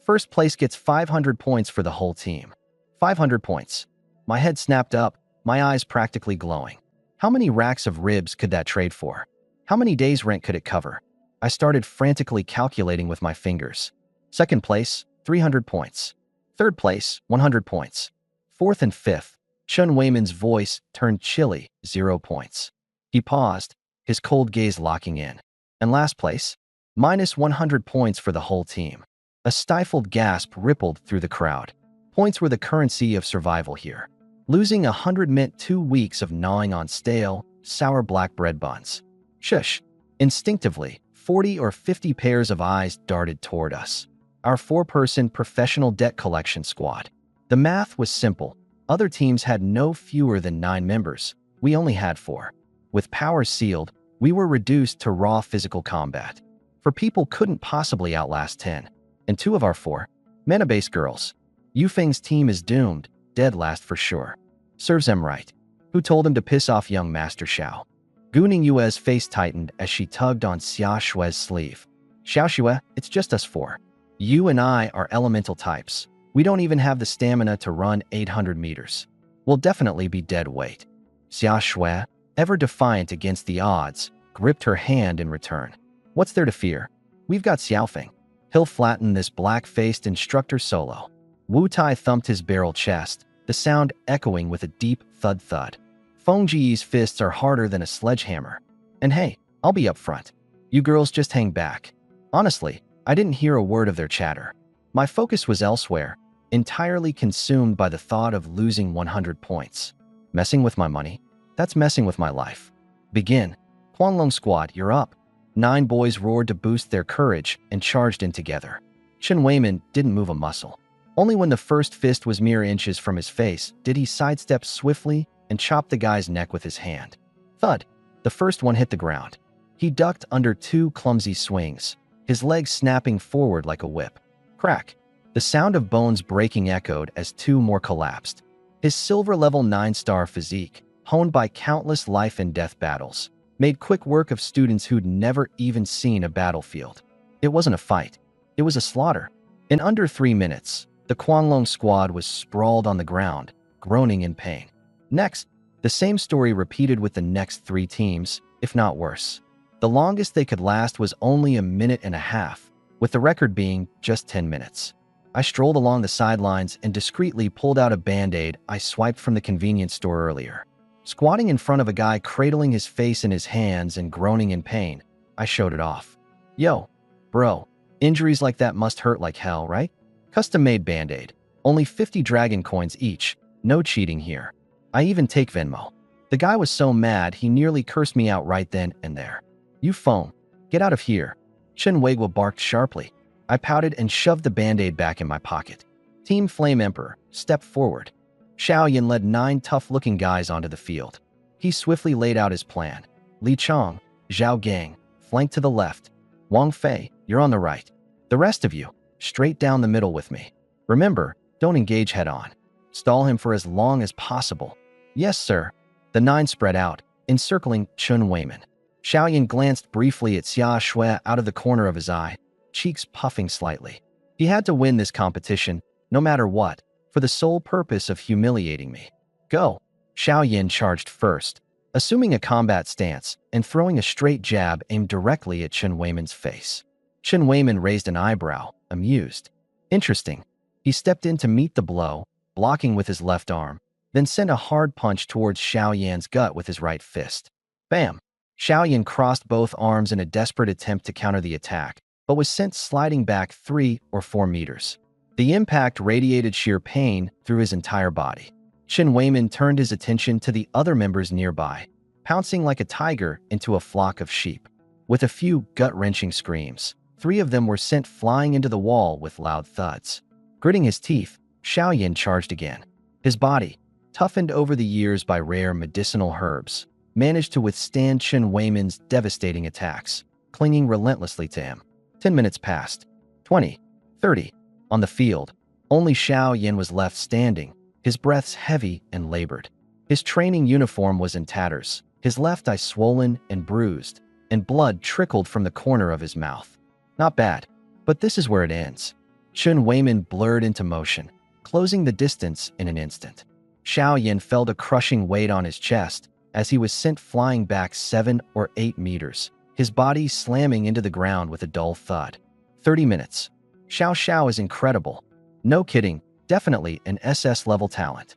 First place gets 500 points for the whole team. 500 points. My head snapped up, my eyes practically glowing. How many racks of ribs could that trade for? How many days' rent could it cover? I started frantically calculating with my fingers. Second place, 300 points. Third place, 100 points. Fourth and fifth, Chun Weimin's voice turned chilly, 0 points. He paused, his cold gaze locking in. And last place, minus 100 points for the whole team. A stifled gasp rippled through the crowd. Points were the currency of survival here. Losing 100 meant 2 weeks of gnawing on stale, sour black bread buns. Shush. Instinctively, 40 or 50 pairs of eyes darted toward us. Our 4-person professional debt collection squad. The math was simple. Other teams had no fewer than 9 members. We only had 4. With powers sealed, we were reduced to raw physical combat. For people couldn't possibly outlast 10. And 2 of our 4, mana-based girls. Yufeng's team is doomed, dead last for sure. Serves them right. Who told him to piss off young Master Xiao? Gu Ningyue's face tightened as she tugged on Xia Shue's sleeve. Xiao Xue, it's just us 4. You and I are elemental types. We don't even have the stamina to run 800 meters. We'll definitely be dead weight. Xia Shui, ever defiant against the odds, gripped her hand in return. What's there to fear? We've got Xiaofeng. He'll flatten this black-faced instructor solo. Wu Tai thumped his barrel chest, the sound echoing with a deep thud-thud. Feng Ji's fists are harder than a sledgehammer. And hey, I'll be up front. You girls just hang back. Honestly, I didn't hear a word of their chatter. My focus was elsewhere, entirely consumed by the thought of losing 100 points. Messing with my money? That's messing with my life. Begin. Huanglong Squad, you're up. 9 boys roared to boost their courage and charged in together. Chun Weimin didn't move a muscle. Only when the first fist was mere inches from his face did he sidestep swiftly and chop the guy's neck with his hand. Thud. The first one hit the ground. He ducked under 2 clumsy swings, his legs snapping forward like a whip. Crack. The sound of bones breaking echoed as 2 more collapsed. His silver level 9-star physique, honed by countless life and death battles, made quick work of students who'd never even seen a battlefield. It wasn't a fight. It was a slaughter. In under 3 minutes, the Huanglong Squad was sprawled on the ground, groaning in pain. Next, the same story repeated with the next 3 teams, if not worse. The longest they could last was only a minute and a half, with the record being just 10 minutes. I strolled along the sidelines and discreetly pulled out a Band-Aid I swiped from the convenience store earlier. Squatting in front of a guy cradling his face in his hands and groaning in pain, I showed it off. Yo, bro, injuries like that must hurt like hell, right? Custom-made Band-Aid. Only 50 dragon coins each. No cheating here. I even take Venmo. The guy was so mad he nearly cursed me out right then and there. You phone. Get out of here. Chen Weigua barked sharply. I pouted and shoved the Band-Aid back in my pocket. Team Flame Emperor, step forward. Xiaoyan led 9 tough-looking guys onto the field. He swiftly laid out his plan. Li Chong, Zhao Gang, flank to the left. Wang Fei, you're on the right. The rest of you, straight down the middle with me. Remember, don't engage head-on. Stall him for as long as possible. Yes, sir. The 9 spread out, encircling Chun Weiman. Xiaoyan glanced briefly at Xia Shui out of the corner of his eye, cheeks puffing slightly. He had to win this competition, no matter what, for the sole purpose of humiliating me. Go! Xiaoyan charged first, assuming a combat stance and throwing a straight jab aimed directly at Chen Weiman's face. Chen Weiman raised an eyebrow, amused. Interesting. He stepped in to meet the blow, blocking with his left arm, then sent a hard punch towards Xiaoyan's gut with his right fist. Bam! Xiaoyan crossed both arms in a desperate attempt to counter the attack, but was sent sliding back 3 or 4 meters. The impact radiated sheer pain through his entire body. Chen Weiman turned his attention to the other members nearby, pouncing like a tiger into a flock of sheep. With a few gut-wrenching screams, 3 of them were sent flying into the wall with loud thuds. Gritting his teeth, Xiaoyan charged again. His body, toughened over the years by rare medicinal herbs, managed to withstand Chen Weiman's devastating attacks, clinging relentlessly to him. 10 minutes passed. 20. 30. On the field, only Xiaoyan was left standing, his breaths heavy and labored. His training uniform was in tatters, his left eye swollen and bruised, and blood trickled from the corner of his mouth. Not bad, but this is where it ends. Chen Weiman blurred into motion, closing the distance in an instant. Xiaoyan felt a crushing weight on his chest as he was sent flying back 7 or 8 meters, his body slamming into the ground with a dull thud. 30 minutes. Xiao Xiao is incredible. No kidding, definitely an SS-level talent.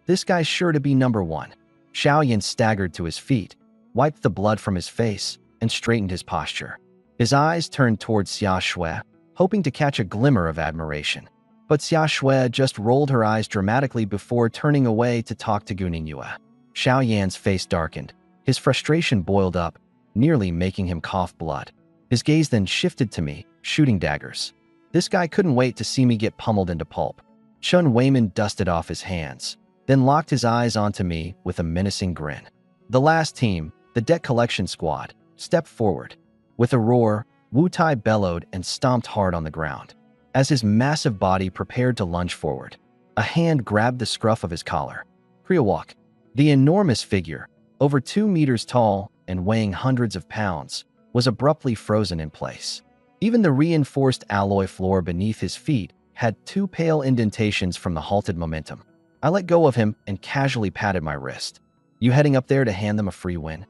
This guy's sure to be number 1. Xiaoyan staggered to his feet, wiped the blood from his face, and straightened his posture. His eyes turned towards Xia Shui, hoping to catch a glimmer of admiration. But Xia Shui just rolled her eyes dramatically before turning away to talk to Gu Ningyue. Xiaoyan's face darkened. His frustration boiled up, nearly making him cough blood. His gaze then shifted to me, shooting daggers. This guy couldn't wait to see me get pummeled into pulp. Chen Weiman dusted off his hands, then locked his eyes onto me with a menacing grin. The last team, the debt collection squad, stepped forward. With a roar, Wu Tai bellowed and stomped hard on the ground. As his massive body prepared to lunge forward, a hand grabbed the scruff of his collar. Kriawak. The enormous figure, over 2 meters tall and weighing hundreds of pounds, was abruptly frozen in place. Even the reinforced alloy floor beneath his feet had 2 pale indentations from the halted momentum. I let go of him and casually patted my wrist. You heading up there to hand them a free win?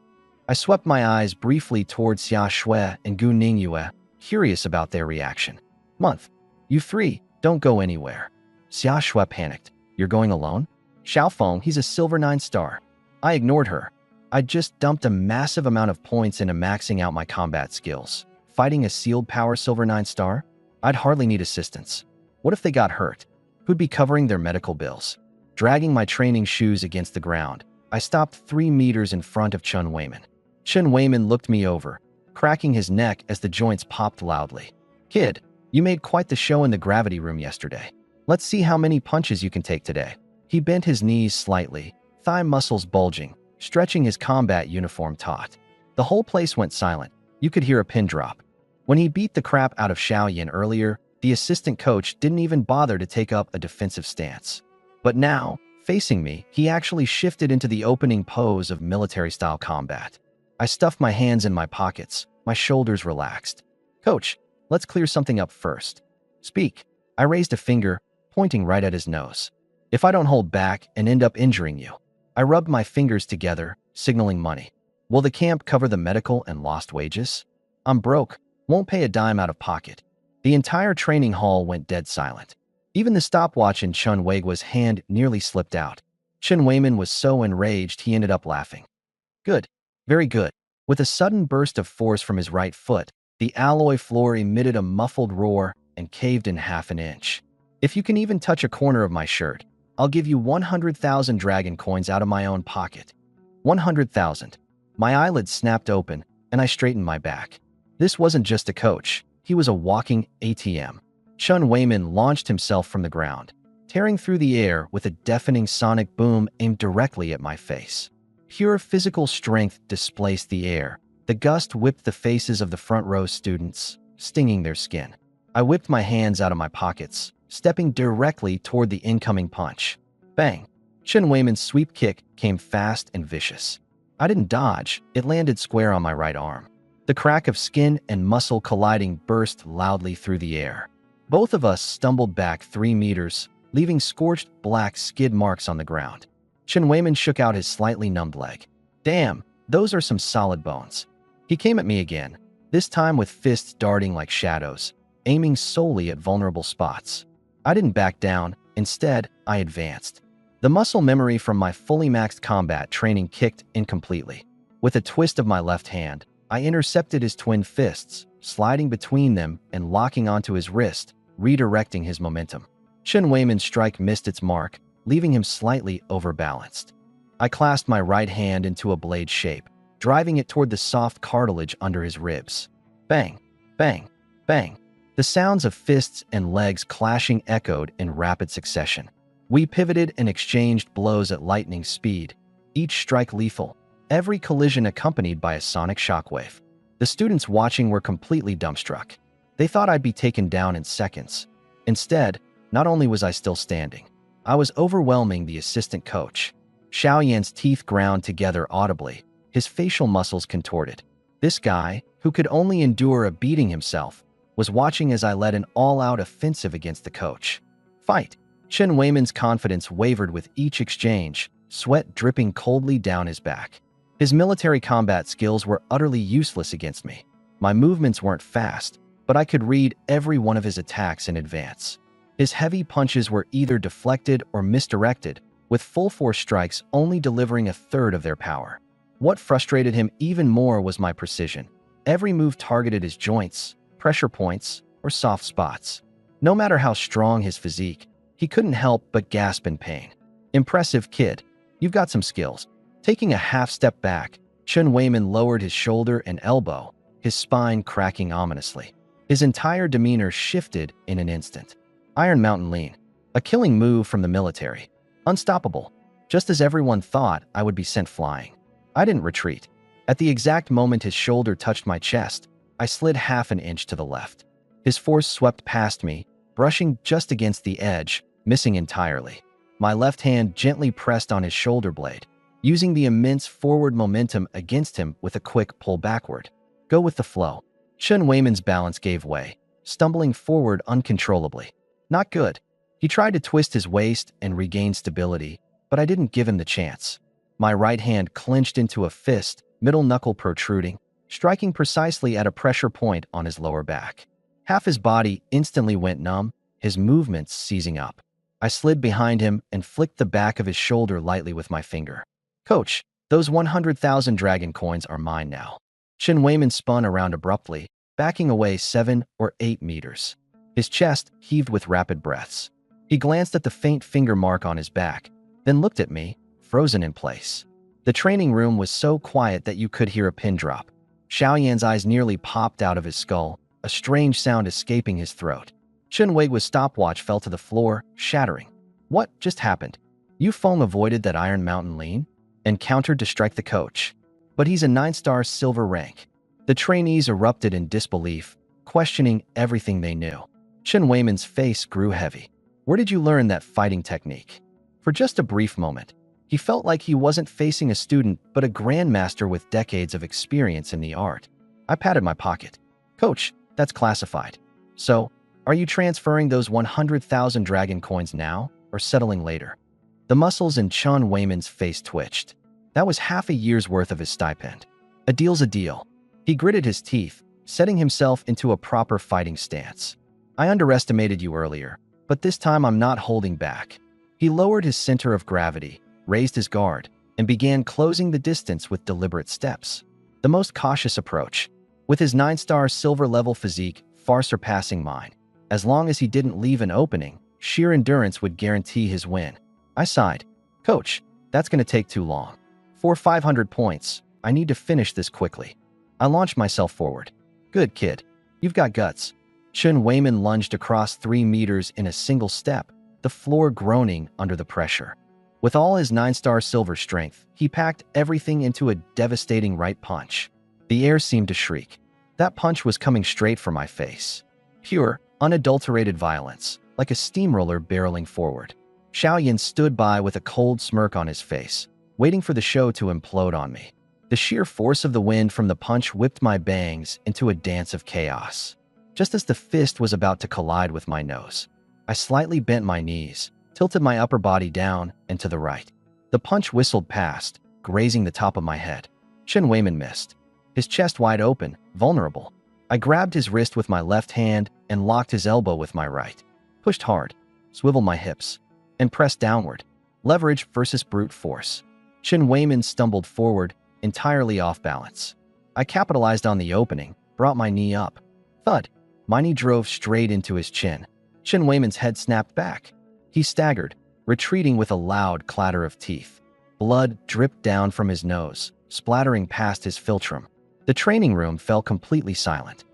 I swept my eyes briefly towards Xia Shui and Gu Ningyue, curious about their reaction. Month. You 3, don't go anywhere. Xia Shui panicked. You're going alone? Xiaofeng, he's a silver 9-star. I ignored her. I just dumped a massive amount of points into maxing out my combat skills. Fighting a sealed power silver 9-star? I'd hardly need assistance. What if they got hurt? Who'd be covering their medical bills? Dragging my training shoes against the ground, I stopped 3 meters in front of Chen Weiman. Chen Weiman looked me over, cracking his neck as the joints popped loudly. Kid, you made quite the show in the gravity room yesterday. Let's see how many punches you can take today. He bent his knees slightly, thigh muscles bulging, stretching his combat uniform taut. The whole place went silent. You could hear a pin drop. When he beat the crap out of Xiaoyan earlier, the assistant coach didn't even bother to take up a defensive stance. But now, facing me, he actually shifted into the opening pose of military-style combat. I stuffed my hands in my pockets, my shoulders relaxed. Coach, let's clear something up first. Speak. I raised a finger, pointing right at his nose. If I don't hold back and end up injuring you. I rubbed my fingers together, signaling money. Will the camp cover the medical and lost wages? I'm broke, won't pay a dime out of pocket. The entire training hall went dead silent. Even the stopwatch in Chen Weigua's hand nearly slipped out. Chen Weiman was so enraged he ended up laughing. Good. Very good. With a sudden burst of force from his right foot, the alloy floor emitted a muffled roar and caved in half an inch. If you can even touch a corner of my shirt, I'll give you 100,000 dragon coins out of my own pocket. 100,000. My eyelids snapped open, and I straightened my back. This wasn't just a coach. He was a walking ATM. Chun Weimin launched himself from the ground, tearing through the air with a deafening sonic boom aimed directly at my face. Pure physical strength displaced the air. The gust whipped the faces of the front row students, stinging their skin. I whipped my hands out of my pockets, stepping directly toward the incoming punch. Bang! Chun Weimin's sweep kick came fast and vicious. I didn't dodge, it landed square on my right arm. The crack of skin and muscle colliding burst loudly through the air. Both of us stumbled back 3 meters, leaving scorched black skid marks on the ground. Chun Weimin shook out his slightly numbed leg. Damn, those are some solid bones. He came at me again, this time with fists darting like shadows, aiming solely at vulnerable spots. I didn't back down, instead, I advanced. The muscle memory from my fully maxed combat training kicked in completely. With a twist of my left hand, I intercepted his twin fists, sliding between them and locking onto his wrist, redirecting his momentum. Chun Weimin's strike missed its mark, leaving him slightly overbalanced. I clasped my right hand into a blade shape, driving it toward the soft cartilage under his ribs. Bang, bang, bang. The sounds of fists and legs clashing echoed in rapid succession. We pivoted and exchanged blows at lightning speed, each strike lethal, every collision accompanied by a sonic shockwave. The students watching were completely dumbstruck. They thought I'd be taken down in seconds. Instead, not only was I still standing, I was overwhelming the assistant coach. Xiaoyan's teeth ground together audibly, his facial muscles contorted. This guy, who could only endure a beating himself, was watching as I led an all-out offensive against the coach. Fight! Chun Weimin's confidence wavered with each exchange, sweat dripping coldly down his back. His military combat skills were utterly useless against me. My movements weren't fast, but I could read every one of his attacks in advance. His heavy punches were either deflected or misdirected, with full-force strikes only delivering a third of their power. What frustrated him even more was my precision. Every move targeted his joints, pressure points, or soft spots. No matter how strong his physique, he couldn't help but gasp in pain. Impressive, kid. You've got some skills. Taking a half step back, Chun Weimin lowered his shoulder and elbow, his spine cracking ominously. His entire demeanor shifted in an instant. Iron Mountain Lean. A killing move from the military. Unstoppable. Just as everyone thought I would be sent flying. I didn't retreat. At the exact moment his shoulder touched my chest, I slid half an inch to the left. His force swept past me, brushing just against the edge, missing entirely. My left hand gently pressed on his shoulder blade, using the immense forward momentum against him with a quick pull backward. Go with the flow. Chun Weimin's balance gave way, stumbling forward uncontrollably. Not good. He tried to twist his waist and regain stability, but I didn't give him the chance. My right hand clenched into a fist, middle knuckle protruding, striking precisely at a pressure point on his lower back. Half his body instantly went numb, his movements seizing up. I slid behind him and flicked the back of his shoulder lightly with my finger. Coach, those 100,000 dragon coins are mine now. Chun Weimin spun around abruptly, backing away 7 or 8 meters. His chest heaved with rapid breaths. He glanced at the faint finger mark on his back, then looked at me, frozen in place. The training room was so quiet that you could hear a pin drop. Xiaoyan's eyes nearly popped out of his skull, a strange sound escaping his throat. Chun Weimin's stopwatch fell to the floor, shattering. What just happened? Yu Feng avoided that Iron Mountain Lean and countered to strike the coach. But he's a 9-star silver rank. The trainees erupted in disbelief, questioning everything they knew. Chun Weimin's face grew heavy. Where did you learn that fighting technique? For just a brief moment, he felt like he wasn't facing a student but a grandmaster with decades of experience in the art. I patted my pocket. Coach, that's classified. So, are you transferring those 100,000 dragon coins now or settling later? The muscles in Chun Weimin's face twitched. That was half a year's worth of his stipend. A deal's a deal. He gritted his teeth, setting himself into a proper fighting stance. I underestimated you earlier, but this time I'm not holding back. He lowered his center of gravity, raised his guard, and began closing the distance with deliberate steps. The most cautious approach, with his 9-star silver-level physique far surpassing mine. As long as he didn't leave an opening, sheer endurance would guarantee his win. I sighed. Coach, that's going to take too long. For 500 points, I need to finish this quickly. I launched myself forward. Good kid. You've got guts. Chen Weiman lunged across 3 meters in a single step, the floor groaning under the pressure. With all his 9-star silver strength, he packed everything into a devastating right punch. The air seemed to shriek. That punch was coming straight for my face. Pure, unadulterated violence, like a steamroller barreling forward. Xiaoyan stood by with a cold smirk on his face, waiting for the show to implode on me. The sheer force of the wind from the punch whipped my bangs into a dance of chaos. Just as the fist was about to collide with my nose, I slightly bent my knees, tilted my upper body down and to the right. The punch whistled past, grazing the top of my head. Chen Weiman missed, his chest wide open, vulnerable. I grabbed his wrist with my left hand and locked his elbow with my right. Pushed hard, swiveled my hips, and pressed downward. Leverage versus brute force. Chen Weiman stumbled forward, entirely off balance. I capitalized on the opening, brought my knee up. Thud. My knee drove straight into his chin. Chen Weiman's head snapped back. He staggered, retreating with a loud clatter of teeth. Blood dripped down from his nose, splattering past his philtrum. The training room fell completely silent.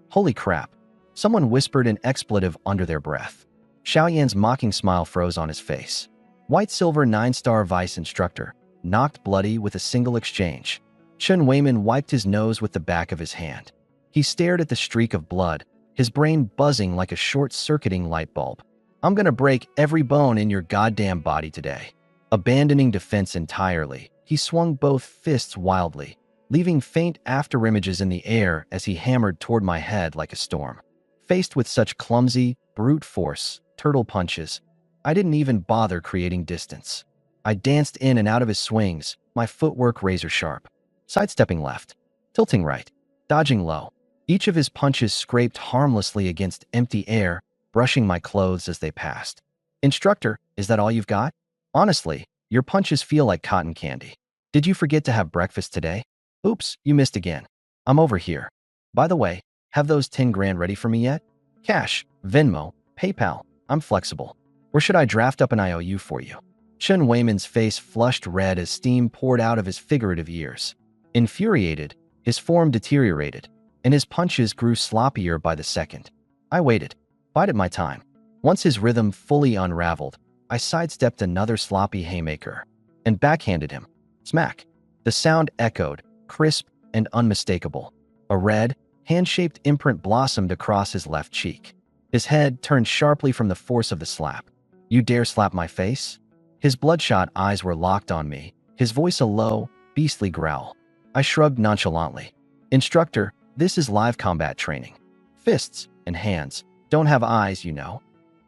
Holy crap. Someone whispered an expletive under their breath. Xiaoyan's mocking smile froze on his face. White-silver 9-star vice instructor, knocked bloody with a single exchange. Chen Weiman wiped his nose with the back of his hand. He stared at the streak of blood, his brain buzzing like a short-circuiting light bulb. I'm gonna break every bone in your goddamn body today. Abandoning defense entirely, he swung both fists wildly, leaving faint afterimages in the air as he hammered toward my head like a storm. Faced with such clumsy, brute force, turtle punches, I didn't even bother creating distance. I danced in and out of his swings, my footwork razor-sharp. Sidestepping left, tilting right, dodging low. Each of his punches scraped harmlessly against empty air, brushing my clothes as they passed. Instructor, is that all you've got? Honestly, your punches feel like cotton candy. Did you forget to have breakfast today? Oops, you missed again. I'm over here. By the way, have those 10 grand ready for me yet? Cash, Venmo, PayPal, I'm flexible. Or should I draft up an IOU for you? Chen Weiman's face flushed red as steam poured out of his figurative ears. Infuriated, his form deteriorated, and his punches grew sloppier by the second. I waited, bided my time. Once his rhythm fully unraveled, I sidestepped another sloppy haymaker and backhanded him. Smack. The sound echoed, crisp and unmistakable. A red, hand-shaped imprint blossomed across his left cheek. His head turned sharply from the force of the slap. You dare slap my face? His bloodshot eyes were locked on me, his voice a low, beastly growl. I shrugged nonchalantly. Instructor, this is live combat training. Fists and hands don't have eyes, you know.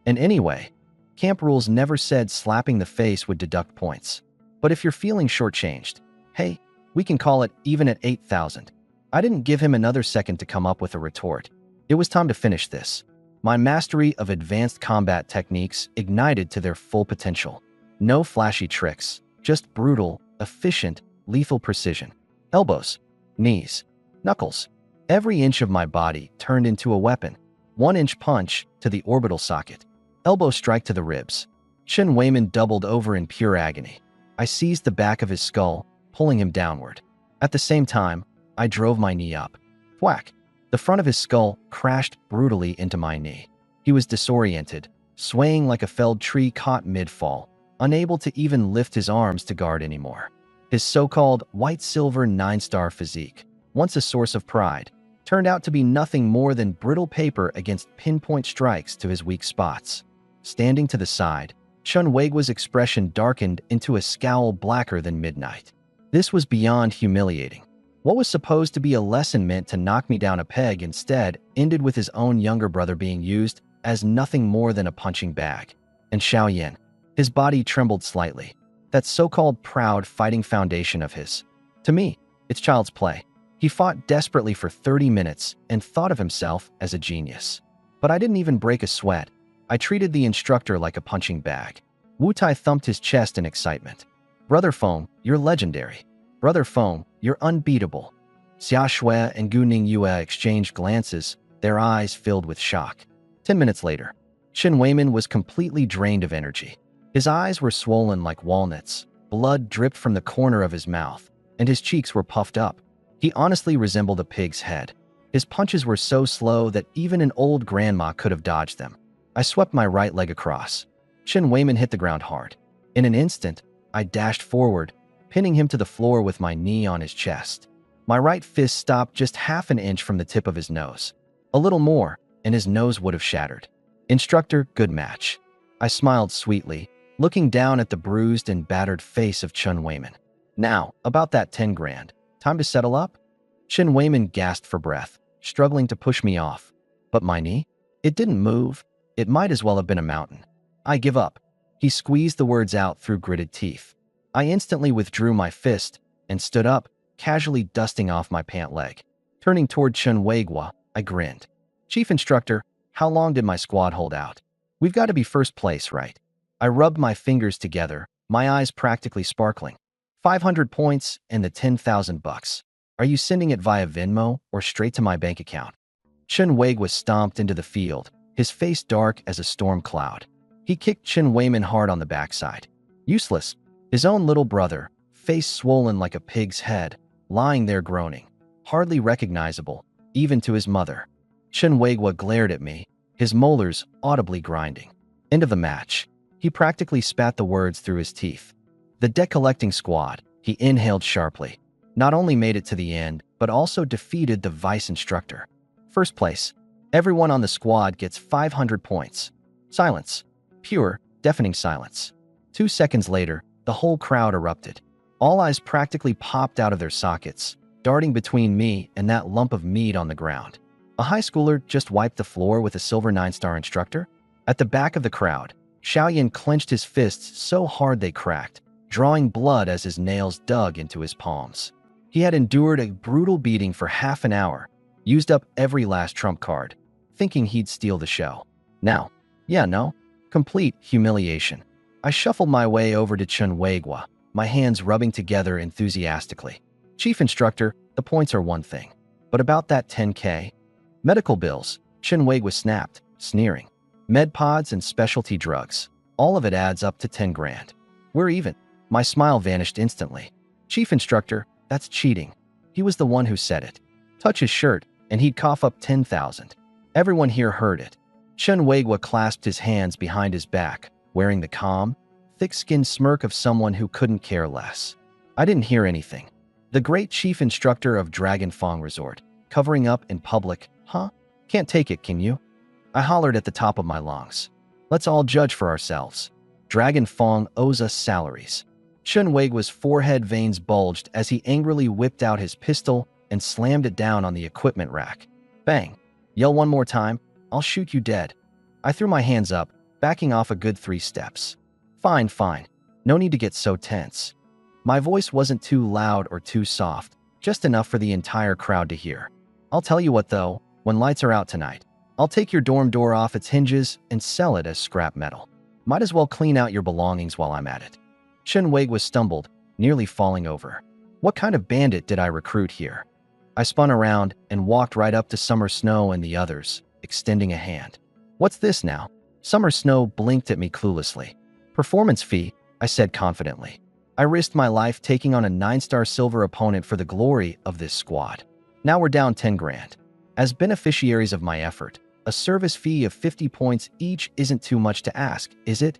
And anyway, camp rules never said slapping the face would deduct points. But if you're feeling shortchanged, hey, we can call it even at 8,000. I didn't give him another second to come up with a retort. It was time to finish this. My mastery of advanced combat techniques ignited to their full potential. No flashy tricks, just brutal, efficient, lethal precision. Elbows, knees, knuckles. Every inch of my body turned into a weapon. 1-inch punch to the orbital socket. Elbow strike to the ribs. Chen Weiman doubled over in pure agony. I seized the back of his skull, pulling him downward. At the same time, I drove my knee up. Thwack! The front of his skull crashed brutally into my knee. He was disoriented, swaying like a felled tree caught mid-fall, unable to even lift his arms to guard anymore. His so-called white-silver 9-star physique, once a source of pride, turned out to be nothing more than brittle paper against pinpoint strikes to his weak spots. Standing to the side, Chun Weigua's expression darkened into a scowl blacker than midnight. This was beyond humiliating. What was supposed to be a lesson meant to knock me down a peg instead ended with his own younger brother being used as nothing more than a punching bag. And Xiaoyan, his body trembled slightly. That so-called proud fighting foundation of his. To me, it's child's play. He fought desperately for 30 minutes and thought of himself as a genius. But I didn't even break a sweat. I treated the instructor like a punching bag. Wu Tai thumped his chest in excitement. Brother Feng, you're legendary. Brother Feng, you're unbeatable. Xia Shui and Gu Ningyue exchanged glances, their eyes filled with shock. 10 minutes later, Shin Weiman was completely drained of energy. His eyes were swollen like walnuts, blood dripped from the corner of his mouth, and his cheeks were puffed up. He honestly resembled a pig's head. His punches were so slow that even an old grandma could have dodged them. I swept my right leg across. Shin Weiman hit the ground hard. In an instant, I dashed forward, pinning him to the floor with my knee on his chest. My right fist stopped just half an inch from the tip of his nose. A little more, and his nose would have shattered. Instructor, good match. I smiled sweetly, looking down at the bruised and battered face of Shin Weiman. Now, about that 10 grand. Time to settle up? Shin Weiman gasped for breath, struggling to push me off. But my knee? It didn't move. It might as well have been a mountain. I give up. He squeezed the words out through gritted teeth. I instantly withdrew my fist and stood up, casually dusting off my pant leg. Turning toward Chun Weigwa, I grinned. Chief Instructor, how long did my squad hold out? We've got to be first place, right? I rubbed my fingers together, my eyes practically sparkling. 500 points and the 10,000 bucks. Are you sending it via Venmo or straight to my bank account? Chun Weigwa stomped into the field, his face dark as a storm cloud. He kicked Shin Weiman hard on the backside. Useless. His own little brother, face swollen like a pig's head, lying there groaning, hardly recognizable, even to his mother. Shin Weigwa glared at me, his molars audibly grinding. End of the match. He practically spat the words through his teeth. The debt collecting squad, he inhaled sharply, not only made it to the end, but also defeated the vice instructor. First place. Everyone on the squad gets 500 points. Silence. Pure, deafening silence. 2 seconds later, the whole crowd erupted. All eyes practically popped out of their sockets, darting between me and that lump of meat on the ground. A high schooler just wiped the floor with a silver 9-star instructor? At the back of the crowd, Xiaoyan clenched his fists so hard they cracked, drawing blood as his nails dug into his palms. He had endured a brutal beating for half an hour, used up every last trump card, thinking he'd steal the show. Now, complete humiliation. I shuffled my way over to Chun Weigwa, my hands rubbing together enthusiastically. Chief Instructor, the points are one thing. But about that 10K? Medical bills, Chun Weigwa snapped, sneering. Med pods and specialty drugs. All of it adds up to 10 grand. We're even. My smile vanished instantly. Chief Instructor, that's cheating. He was the one who said it. Touch his shirt, and he'd cough up 10,000. Everyone here heard it. Chun Weigwa clasped his hands behind his back, wearing the calm, thick-skinned smirk of someone who couldn't care less. I didn't hear anything. The great chief instructor of Dragon Fong Resort, covering up in public, huh? Can't take it, can you? I hollered at the top of my lungs. Let's all judge for ourselves. Dragon Fong owes us salaries. Chun Weigwa's forehead veins bulged as he angrily whipped out his pistol and slammed it down on the equipment rack. Bang. Yell one more time, I'll shoot you dead. I threw my hands up, backing off a good 3 steps. Fine. No need to get so tense. My voice wasn't too loud or too soft, just enough for the entire crowd to hear. I'll tell you what though, when lights are out tonight, I'll take your dorm door off its hinges and sell it as scrap metal. Might as well clean out your belongings while I'm at it. Chun Weigwa stumbled, nearly falling over. What kind of bandit did I recruit here? I spun around and walked right up to Summer Snow and the others, extending a hand. What's this now? Summer Snow blinked at me cluelessly. Performance fee, I said confidently. I risked my life taking on a 9-star silver opponent for the glory of this squad. Now we're down 10 grand. As beneficiaries of my effort, a service fee of 50 points each isn't too much to ask, is it?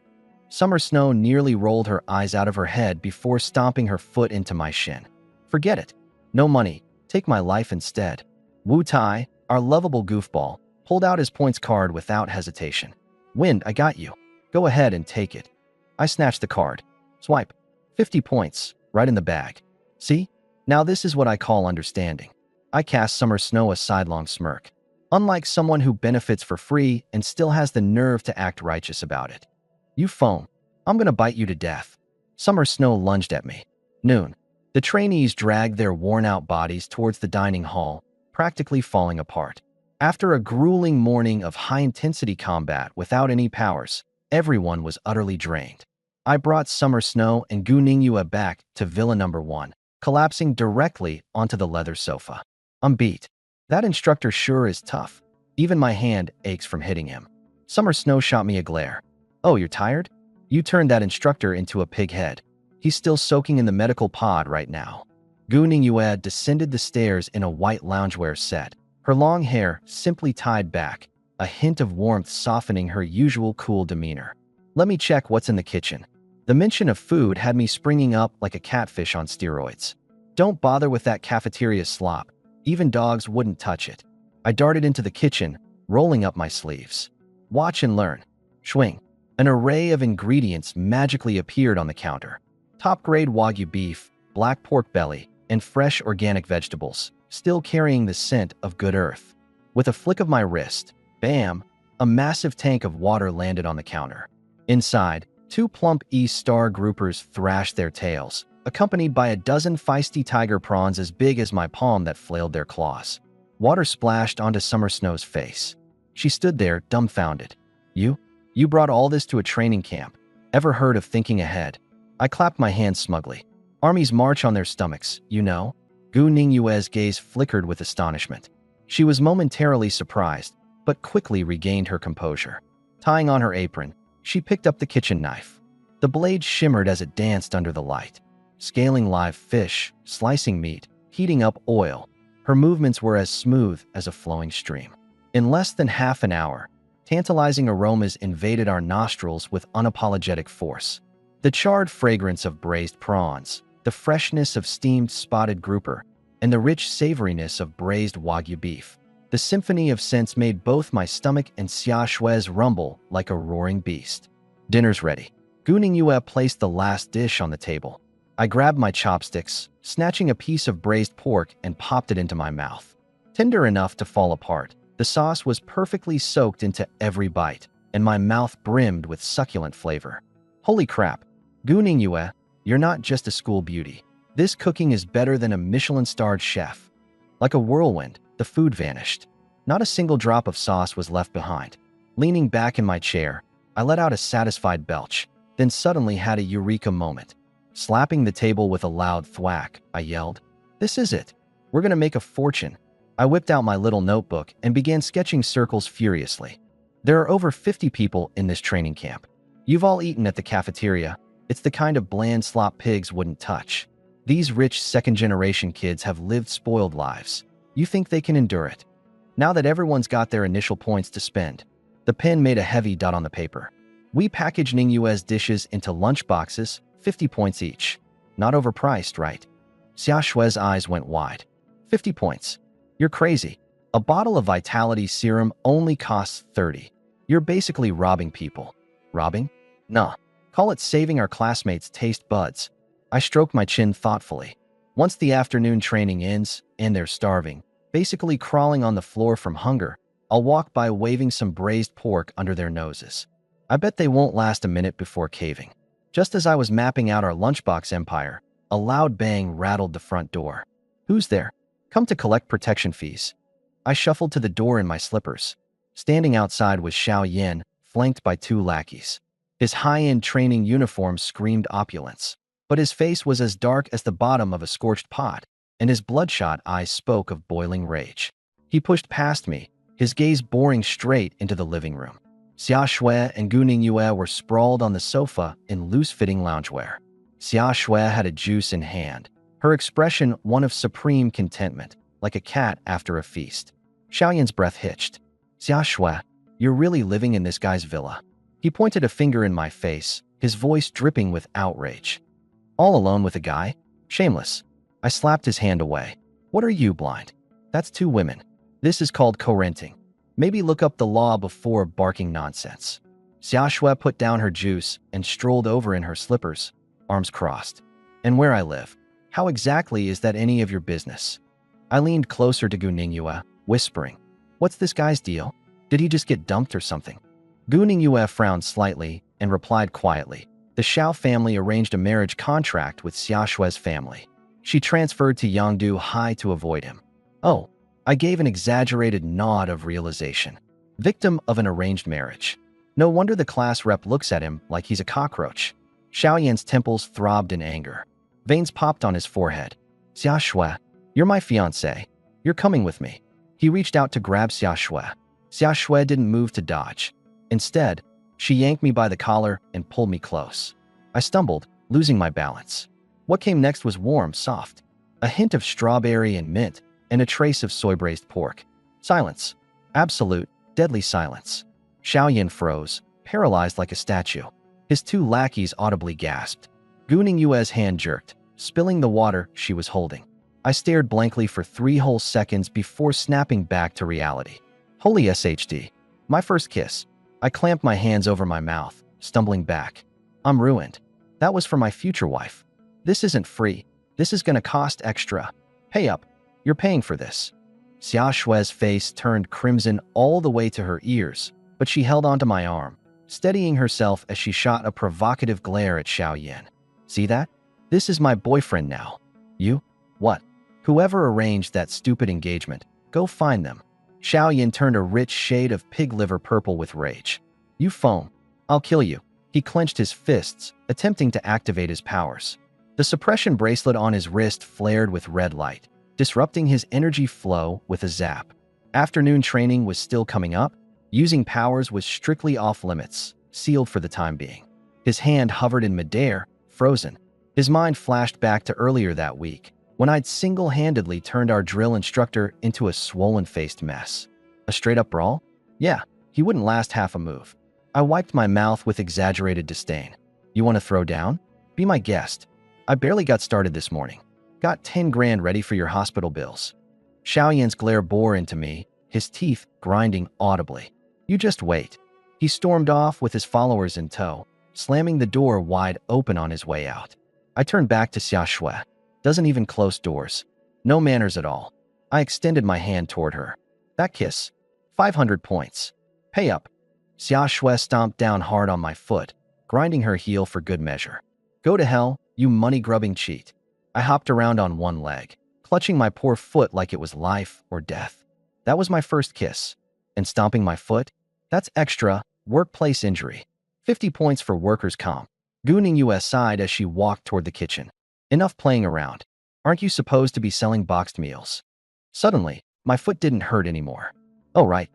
Summer Snow nearly rolled her eyes out of her head before stomping her foot into my shin. Forget it. No money. Take my life instead. Wu Tai, our lovable goofball, pulled out his points card without hesitation. Wind, I got you. Go ahead and take it. I snatched the card. Swipe. 50 points, right in the bag. See? Now this is what I call understanding. I cast Summer Snow a sidelong smirk. Unlike someone who benefits for free and still has the nerve to act righteous about it. You foam. I'm gonna bite you to death. Summer Snow lunged at me. Noon. The trainees dragged their worn-out bodies towards the dining hall, practically falling apart. After a grueling morning of high-intensity combat without any powers, everyone was utterly drained. I brought Summer Snow and Gu Ningyue back to Villa Number 1, collapsing directly onto the leather sofa. I'm beat. That instructor sure is tough. Even my hand aches from hitting him. Summer Snow shot me a glare. Oh, you're tired? You turned that instructor into a pig head. He's still soaking in the medical pod right now. Gu Ningyue descended the stairs in a white loungewear set, her long hair simply tied back, a hint of warmth softening her usual cool demeanor. Let me check what's in the kitchen. The mention of food had me springing up like a catfish on steroids. Don't bother with that cafeteria slop. Even dogs wouldn't touch it. I darted into the kitchen, rolling up my sleeves. Watch and learn. Schwing. An array of ingredients magically appeared on the counter. Top-grade Wagyu beef, black pork belly, and fresh organic vegetables, still carrying the scent of good earth. With a flick of my wrist, bam, a massive tank of water landed on the counter. Inside, 2 plump East Star groupers thrashed their tails, accompanied by a dozen feisty tiger prawns as big as my palm that flailed their claws. Water splashed onto Summer Snow's face. She stood there, dumbfounded. You brought all this to a training camp. Ever heard of thinking ahead? I clapped my hands smugly. Armies march on their stomachs, you know? Gu Ningyue's gaze flickered with astonishment. She was momentarily surprised, but quickly regained her composure. Tying on her apron, she picked up the kitchen knife. The blade shimmered as it danced under the light. Scaling live fish, slicing meat, heating up oil. Her movements were as smooth as a flowing stream. In less than half an hour, tantalizing aromas invaded our nostrils with unapologetic force. The charred fragrance of braised prawns, the freshness of steamed spotted grouper, and the rich savoriness of braised Wagyu beef. The symphony of scents made both my stomach and Xia Shui's rumble like a roaring beast. Dinner's ready. Gu Ningyue placed the last dish on the table. I grabbed my chopsticks, snatching a piece of braised pork and popped it into my mouth. Tender enough to fall apart, the sauce was perfectly soaked into every bite, and my mouth brimmed with succulent flavor. Holy crap! Gu Ningyue, you're not just a school beauty. This cooking is better than a Michelin-starred chef. Like a whirlwind, the food vanished. Not a single drop of sauce was left behind. Leaning back in my chair, I let out a satisfied belch, then suddenly had a eureka moment. Slapping the table with a loud thwack, I yelled, "This is it! We're gonna make a fortune!" I whipped out my little notebook and began sketching circles furiously. There are over 50 people in this training camp. You've all eaten at the cafeteria. It's the kind of bland slop pigs wouldn't touch. These rich second-generation kids have lived spoiled lives. You think they can endure it? Now that everyone's got their initial points to spend, the pen made a heavy dot on the paper. We packaged Ningyue's dishes into lunch boxes, 50 points each. Not overpriced, right? Xia Shui's eyes went wide. 50 points. You're crazy. A bottle of Vitality Serum only costs 30. You're basically robbing people. Robbing? Nah. Call it saving our classmates' taste buds. I stroked my chin thoughtfully. Once the afternoon training ends, and they're starving, basically crawling on the floor from hunger, I'll walk by waving some braised pork under their noses. I bet they won't last a minute before caving. Just as I was mapping out our lunchbox empire, a loud bang rattled the front door. Who's there? Come to collect protection fees. I shuffled to the door in my slippers. Standing outside was Xiao Yin, flanked by 2 lackeys. His high-end training uniform screamed opulence, but his face was as dark as the bottom of a scorched pot, and his bloodshot eyes spoke of boiling rage. He pushed past me, his gaze boring straight into the living room. Xia Shui and Gu Ningyue were sprawled on the sofa in loose-fitting loungewear. Xia Shui had a juice in hand, her expression one of supreme contentment, like a cat after a feast. Xiaoyan's breath hitched. Xia Shui, you're really living in this guy's villa. He pointed a finger in my face, his voice dripping with outrage. All alone with a guy? Shameless. I slapped his hand away. What are you, blind? That's 2 women. This is called co-renting. Maybe look up the law before barking nonsense. Xia Shui put down her juice and strolled over in her slippers, arms crossed. And where I live? How exactly is that any of your business? I leaned closer to Gu Ningyue, whispering, what's this guy's deal? Did he just get dumped or something? Gu Ningyue frowned slightly and replied quietly. The Xiao family arranged a marriage contract with Xia Shui's family. She transferred to Yangdu High to avoid him. Oh, I gave an exaggerated nod of realization. Victim of an arranged marriage. No wonder the class rep looks at him like he's a cockroach. Xiaoyan's temples throbbed in anger. Veins popped on his forehead. Xia Shui, you're my fiancé. You're coming with me. He reached out to grab Xia Shui. Xia Shui didn't move to dodge. Instead, she yanked me by the collar and pulled me close. I stumbled, losing my balance. What came next was warm, soft, a hint of strawberry and mint, and a trace of soy-braised pork. Silence. Absolute, deadly silence. Xiaoyan froze, paralyzed like a statue. His two lackeys audibly gasped. Guning Yue's hand jerked, spilling the water she was holding. I stared blankly for 3 whole seconds before snapping back to reality. Holy SHD. My first kiss. I clamped my hands over my mouth, stumbling back. I'm ruined. That was for my future wife. This isn't free. This is gonna cost extra. Pay up. You're paying for this. Xia Shue's face turned crimson all the way to her ears, but she held onto my arm, steadying herself as she shot a provocative glare at Xiaoyan. See that? This is my boyfriend now. You? What? Whoever arranged that stupid engagement, go find them. Xiaoyan turned a rich shade of pig liver purple with rage. You foam. I'll kill you. He clenched his fists, attempting to activate his powers. The suppression bracelet on his wrist flared with red light, disrupting his energy flow with a zap. Afternoon training was still coming up. Using powers was strictly off limits, sealed for the time being. His hand hovered in midair, frozen. His mind flashed back to earlier that week, when I'd single-handedly turned our drill instructor into a swollen-faced mess. A straight-up brawl? Yeah, he wouldn't last half a move. I wiped my mouth with exaggerated disdain. You want to throw down? Be my guest. I barely got started this morning. Got 10 grand ready for your hospital bills. Xiaoyan's glare bore into me, his teeth grinding audibly. You just wait. He stormed off with his followers in tow, slamming the door wide open on his way out. I turned back to Xia Shui. Doesn't even close doors. No manners at all. I extended my hand toward her. That kiss. 500 points. Pay up. Xia Shui stomped down hard on my foot, grinding her heel for good measure. Go to hell, you money-grubbing cheat. I hopped around on one leg, clutching my poor foot like it was life or death. That was my first kiss. And stomping my foot? That's extra, workplace injury. 50 points for workers' comp. Gooning US sighed as she walked toward the kitchen. Enough playing around. Aren't you supposed to be selling boxed meals? Suddenly, my foot didn't hurt anymore. Oh, right.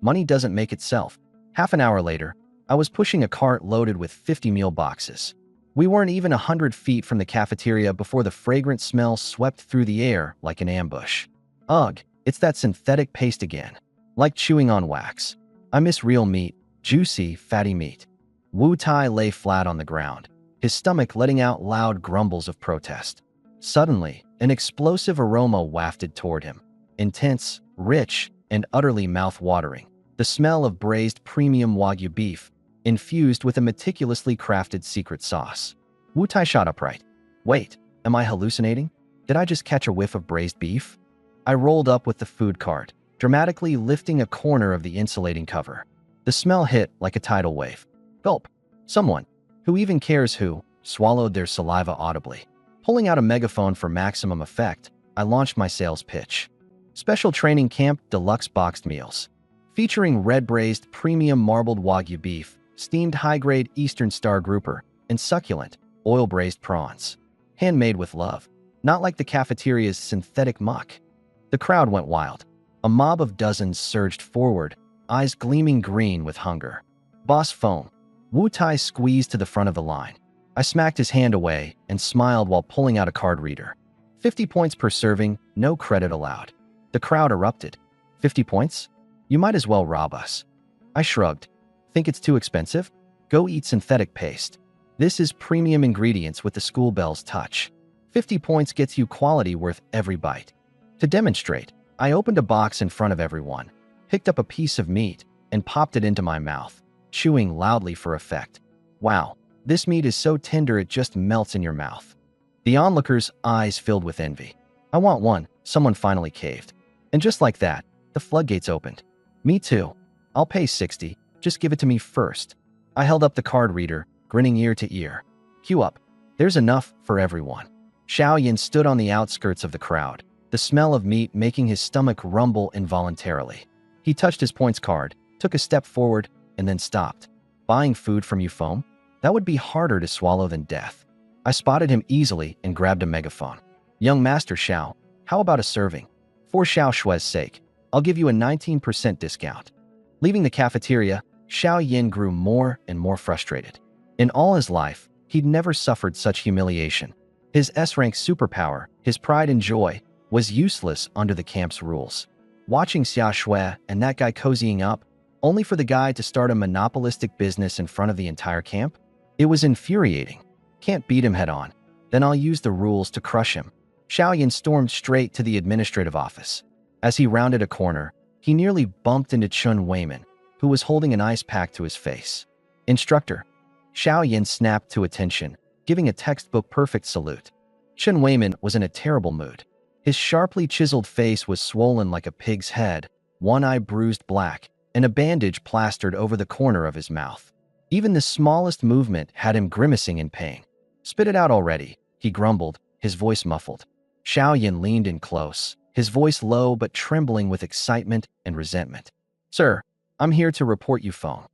Money doesn't make itself. Half an hour later, I was pushing a cart loaded with 50 meal boxes. We weren't even 100 feet from the cafeteria before the fragrant smell swept through the air like an ambush. Ugh, it's that synthetic paste again. Like chewing on wax. I miss real meat, juicy, fatty meat. Wu Tai lay flat on the ground, his stomach letting out loud grumbles of protest. Suddenly, an explosive aroma wafted toward him. Intense, rich, and utterly mouth-watering. The smell of braised premium Wagyu beef, infused with a meticulously crafted secret sauce. Wu Tai shot upright. Wait, am I hallucinating? Did I just catch a whiff of braised beef? I rolled up with the food cart, dramatically lifting a corner of the insulating cover. The smell hit like a tidal wave. Gulp. Someone, who even cares who, swallowed their saliva audibly. Pulling out a megaphone for maximum effect, I launched my sales pitch. Special Training Camp Deluxe Boxed Meals. Featuring red-braised premium marbled Wagyu beef, steamed high-grade Eastern Star grouper, and succulent, oil-braised prawns. Handmade with love, not like the cafeteria's synthetic muck. The crowd went wild. A mob of dozens surged forward, eyes gleaming green with hunger. Boss foam. Wu Tai squeezed to the front of the line. I smacked his hand away and smiled while pulling out a card reader. 50 points per serving, no credit allowed. The crowd erupted. 50 points? You might as well rob us. I shrugged. Think it's too expensive? Go eat synthetic paste. This is premium ingredients with the school bell's touch. 50 points gets you quality worth every bite. To demonstrate, I opened a box in front of everyone, picked up a piece of meat, and popped it into my mouth, chewing loudly for effect. Wow, this meat is so tender it just melts in your mouth. The onlookers' eyes filled with envy. I want one, someone finally caved. And just like that, the floodgates opened. Me too. I'll pay 60, just give it to me first. I held up the card reader, grinning ear to ear. Queue up. There's enough for everyone. Xiaoyan stood on the outskirts of the crowd, the smell of meat making his stomach rumble involuntarily. He touched his points card, took a step forward, and then stopped. Buying food from you foam? That would be harder to swallow than death. I spotted him easily and grabbed a megaphone. Young Master Xiao, how about a serving? For Xiao Shui's sake, I'll give you a 19% discount. Leaving the cafeteria, Xiao Yin grew more and more frustrated. In all his life, he'd never suffered such humiliation. His S-rank superpower, his pride and joy, was useless under the camp's rules. Watching Xia Shui and that guy cozying up, only for the guy to start a monopolistic business in front of the entire camp? It was infuriating. Can't beat him head on. Then I'll use the rules to crush him. Xiao Yin stormed straight to the administrative office. As he rounded a corner, he nearly bumped into Chun Weiman, who was holding an ice pack to his face. Instructor. Xiao Yin snapped to attention, giving a textbook-perfect salute. Chun Weiman was in a terrible mood. His sharply chiseled face was swollen like a pig's head, one eye bruised black, and a bandage plastered over the corner of his mouth. Even the smallest movement had him grimacing in pain. "Spit it out already," he grumbled, his voice muffled. Xiao Yin leaned in close, his voice low but trembling with excitement and resentment. "Sir, I'm here to report you phone."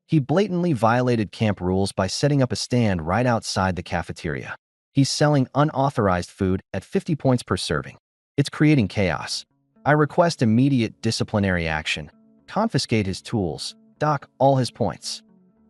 He blatantly violated camp rules by setting up a stand right outside the cafeteria. He's selling unauthorized food at 50 points per serving. It's creating chaos. I request immediate disciplinary action. Confiscate his tools, dock all his points.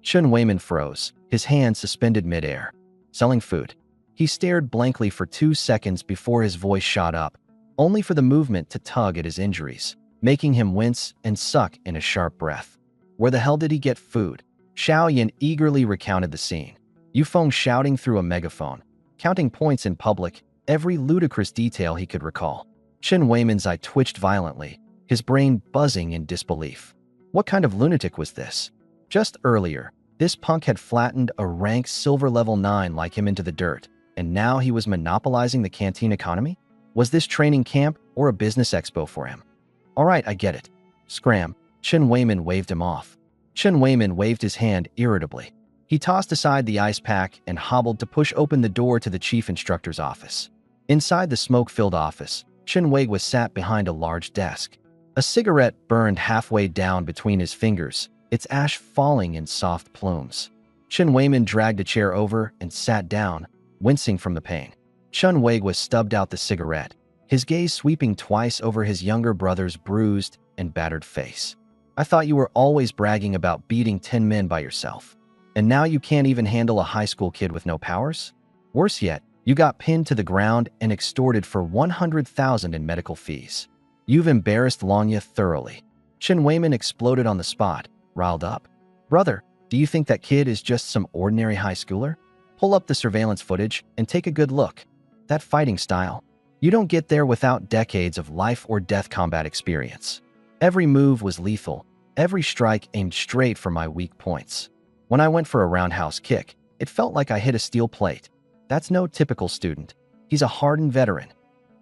Chun Weiman froze, his hand suspended midair. Selling food. He stared blankly for 2 seconds before his voice shot up, only for the movement to tug at his injuries, making him wince and suck in a sharp breath. Where the hell did he get food? Xiao Yin eagerly recounted the scene. Yufeng shouting through a megaphone, counting points in public, every ludicrous detail he could recall. Chun Weiman's eye twitched violently, his brain buzzing in disbelief. What kind of lunatic was this? Just earlier, this punk had flattened a rank silver level 9 like him into the dirt, and now he was monopolizing the canteen economy? Was this training camp or a business expo for him? All right, I get it. Scram. Chun Weiman waved him off. Chun Weiman waved his hand irritably. He tossed aside the ice pack and hobbled to push open the door to the chief instructor's office. Inside the smoke-filled office, Chun Weiwa sat behind a large desk. A cigarette burned halfway down between his fingers, its ash falling in soft plumes. Chun Weiman dragged a chair over and sat down, wincing from the pain. Chun Weiwa stubbed out the cigarette, his gaze sweeping twice over his younger brother's bruised and battered face. "I thought you were always bragging about beating 10 men by yourself. And now you can't even handle a high school kid with no powers? Worse yet, you got pinned to the ground and extorted for 100,000 in medical fees. You've embarrassed Lanya thoroughly." Chun Weiman exploded on the spot, riled up. "Brother, do you think that kid is just some ordinary high schooler? Pull up the surveillance footage and take a good look. That fighting style. You don't get there without decades of life or death combat experience. Every move was lethal, every strike aimed straight for my weak points. When I went for a roundhouse kick, it felt like I hit a steel plate. That's no typical student. He's a hardened veteran."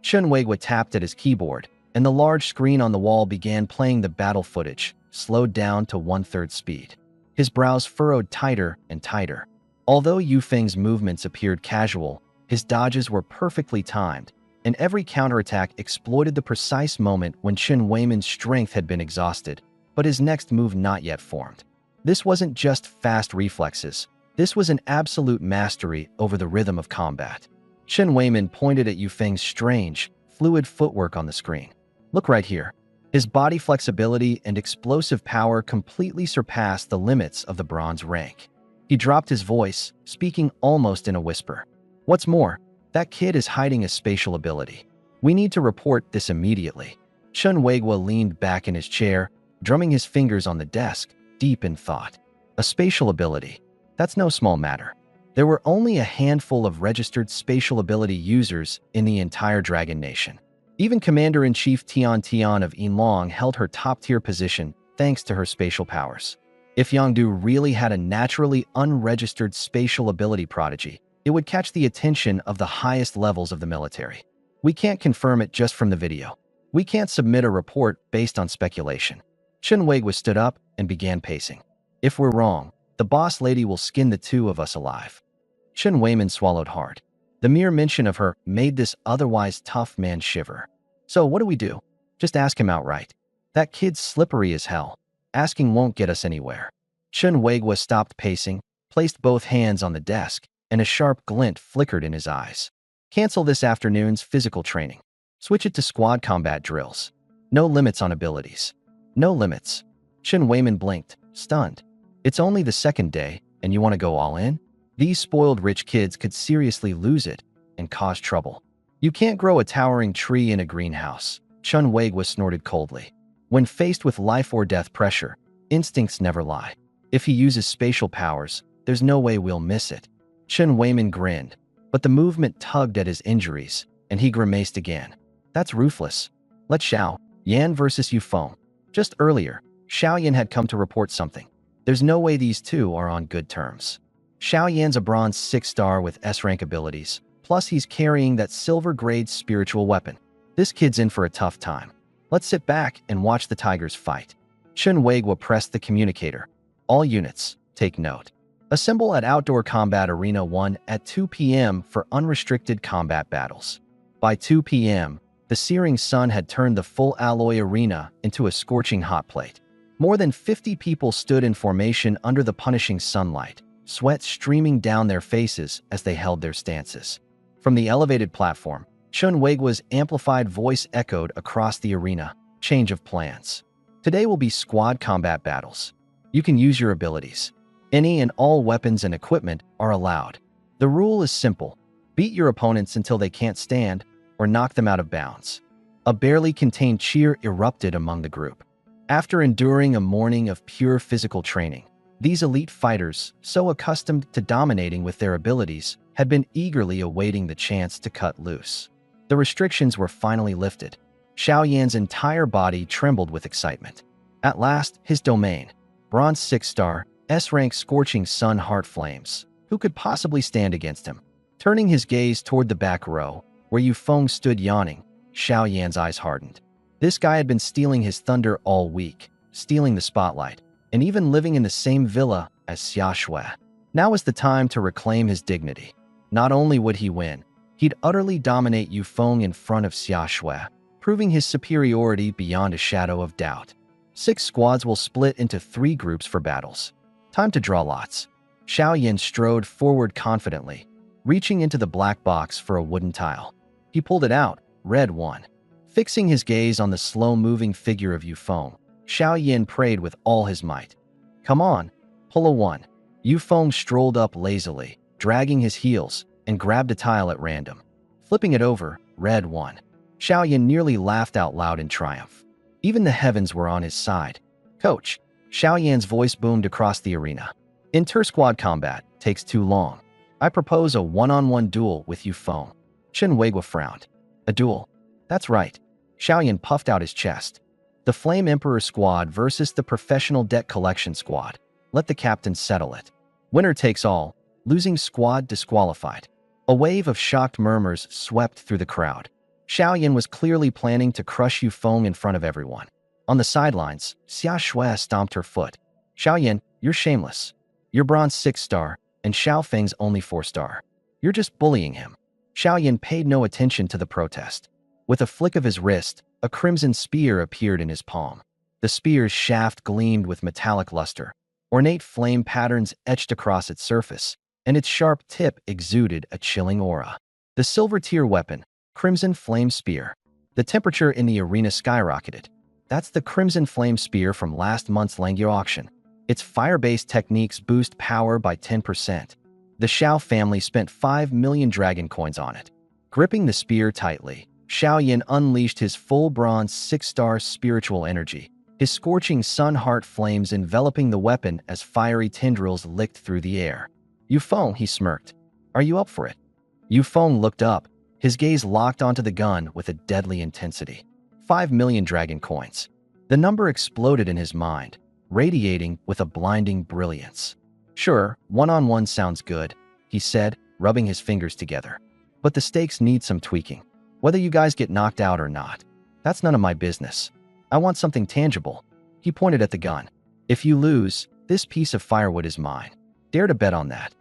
Chun Weiwa tapped at his keyboard, and the large screen on the wall began playing the battle footage, slowed down to 1/3 speed. His brows furrowed tighter and tighter. Although Yufeng's movements appeared casual, his dodges were perfectly timed, and every counterattack exploited the precise moment when Chun Weiman's strength had been exhausted, but his next move not yet formed. This wasn't just fast reflexes. This was an absolute mastery over the rhythm of combat. Chun Weiman pointed at Yufeng's strange, fluid footwork on the screen. "Look right here." His body flexibility and explosive power completely surpassed the limits of the bronze rank. He dropped his voice, speaking almost in a whisper. "What's more, that kid is hiding a spatial ability. We need to report this immediately." Chun Weiwa leaned back in his chair, drumming his fingers on the desk, deep in thought. A spatial ability. That's no small matter. There were only a handful of registered spatial ability users in the entire Dragon Nation. Even Commander-in-Chief Tian Tian of Yinlong held her top-tier position thanks to her spatial powers. If Yangdu really had a naturally unregistered spatial ability prodigy, it would catch the attention of the highest levels of the military. We can't confirm it just from the video. We can't submit a report based on speculation. Chun Weiwa stood up and began pacing. "If we're wrong, the boss lady will skin the two of us alive." Chun Weiman swallowed hard. The mere mention of her made this otherwise tough man shiver. "So what do we do? Just ask him outright. That kid's slippery as hell. Asking won't get us anywhere." Chun Weiwa stopped pacing, placed both hands on the desk, and a sharp glint flickered in his eyes. "Cancel this afternoon's physical training. Switch it to squad combat drills. No limits on abilities. No limits." Chun Weiman blinked, stunned. It's only the second day, and you want to go all in? These spoiled rich kids could seriously lose it and cause trouble. You can't grow a towering tree in a greenhouse, Chun Wei-gwa snorted coldly. When faced with life or death pressure, instincts never lie. If he uses spatial powers, there's no way we'll miss it. Chen Weimin grinned, but the movement tugged at his injuries, and he grimaced again. That's ruthless. Let Xiao Yan versus Yufeng. Just earlier, Xiao Yan had come to report something. There's no way these two are on good terms. Xiao Yan's a bronze 6-star with S-rank abilities, plus he's carrying that silver-grade spiritual weapon. This kid's in for a tough time. Let's sit back and watch the tigers fight. Chen Wei-gwa pressed the communicator. All units, take note. Assemble at Outdoor Combat Arena 1 at 2 p.m. for unrestricted combat battles. By 2 p.m., the searing sun had turned the full alloy arena into a scorching hot plate. More than 50 people stood in formation under the punishing sunlight, sweat streaming down their faces as they held their stances. From the elevated platform, Chun Wei-gwa's amplified voice echoed across the arena. Change of plans. Today will be squad combat battles. You can use your abilities. Any and all weapons and equipment are allowed. The rule is simple. Beat your opponents until they can't stand or knock them out of bounds. A barely contained cheer erupted among the group. After enduring a morning of pure physical training, these elite fighters, so accustomed to dominating with their abilities, had been eagerly awaiting the chance to cut loose. The restrictions were finally lifted. Xiao Yan's entire body trembled with excitement. At last, his domain. Bronze 6-star, S-rank scorching sun heart flames. Who could possibly stand against him? Turning his gaze toward the back row, where Yufeng stood yawning, Xiao Yan's eyes hardened. This guy had been stealing his thunder all week, stealing the spotlight, and even living in the same villa as Xia Shui. Now was the time to reclaim his dignity. Not only would he win, he'd utterly dominate Yufeng in front of Xia Shui, proving his superiority beyond a shadow of doubt. 6 squads will split into 3 groups for battles. Time to draw lots. Xiao Yan strode forward confidently, reaching into the black box for a wooden tile. He pulled it out, red 1. Fixing his gaze on the slow-moving figure of Yufeng, Xiao Yan prayed with all his might. Come on, pull a 1. Yufeng strolled up lazily, dragging his heels, and grabbed a tile at random. Flipping it over, red 1. Xiao Yan nearly laughed out loud in triumph. Even the heavens were on his side. Coach, Xiao Yan's voice boomed across the arena. Inter-squad combat takes too long. I propose a one-on-one duel with Yufeng. Chen Wei-gwa frowned. A duel? That's right. Xiao Yan puffed out his chest. The Flame Emperor squad versus the Professional Debt Collection squad. Let the captain settle it. Winner takes all. Losing squad disqualified. A wave of shocked murmurs swept through the crowd. Xiao Yan was clearly planning to crush Yufeng in front of everyone. On the sidelines, Xia Shui stomped her foot. Xiao Yan, you're shameless. You're bronze 6-star, and Xiao Feng's only 4-star. You're just bullying him. Xiao Yan paid no attention to the protest. With a flick of his wrist, a crimson spear appeared in his palm. The spear's shaft gleamed with metallic luster. Ornate flame patterns etched across its surface, and its sharp tip exuded a chilling aura. The silver-tier weapon, Crimson Flame Spear. The temperature in the arena skyrocketed. That's the Crimson Flame Spear from last month's Langya auction. Its fire-based techniques boost power by 10%. The Xiao family spent 5 million dragon coins on it. Gripping the spear tightly, Xiao Yan unleashed his full bronze 6-star spiritual energy, his scorching sun heart flames enveloping the weapon as fiery tendrils licked through the air. Yufeng, he smirked. Are you up for it? Yufeng looked up, his gaze locked onto the gun with a deadly intensity. 5 million dragon coins. The number exploded in his mind, radiating with a blinding brilliance. Sure, one-on-one sounds good, he said, rubbing his fingers together. But the stakes need some tweaking. Whether you guys get knocked out or not, that's none of my business. I want something tangible. He pointed at the gun. If you lose, this piece of firewood is mine. Dare to bet on that.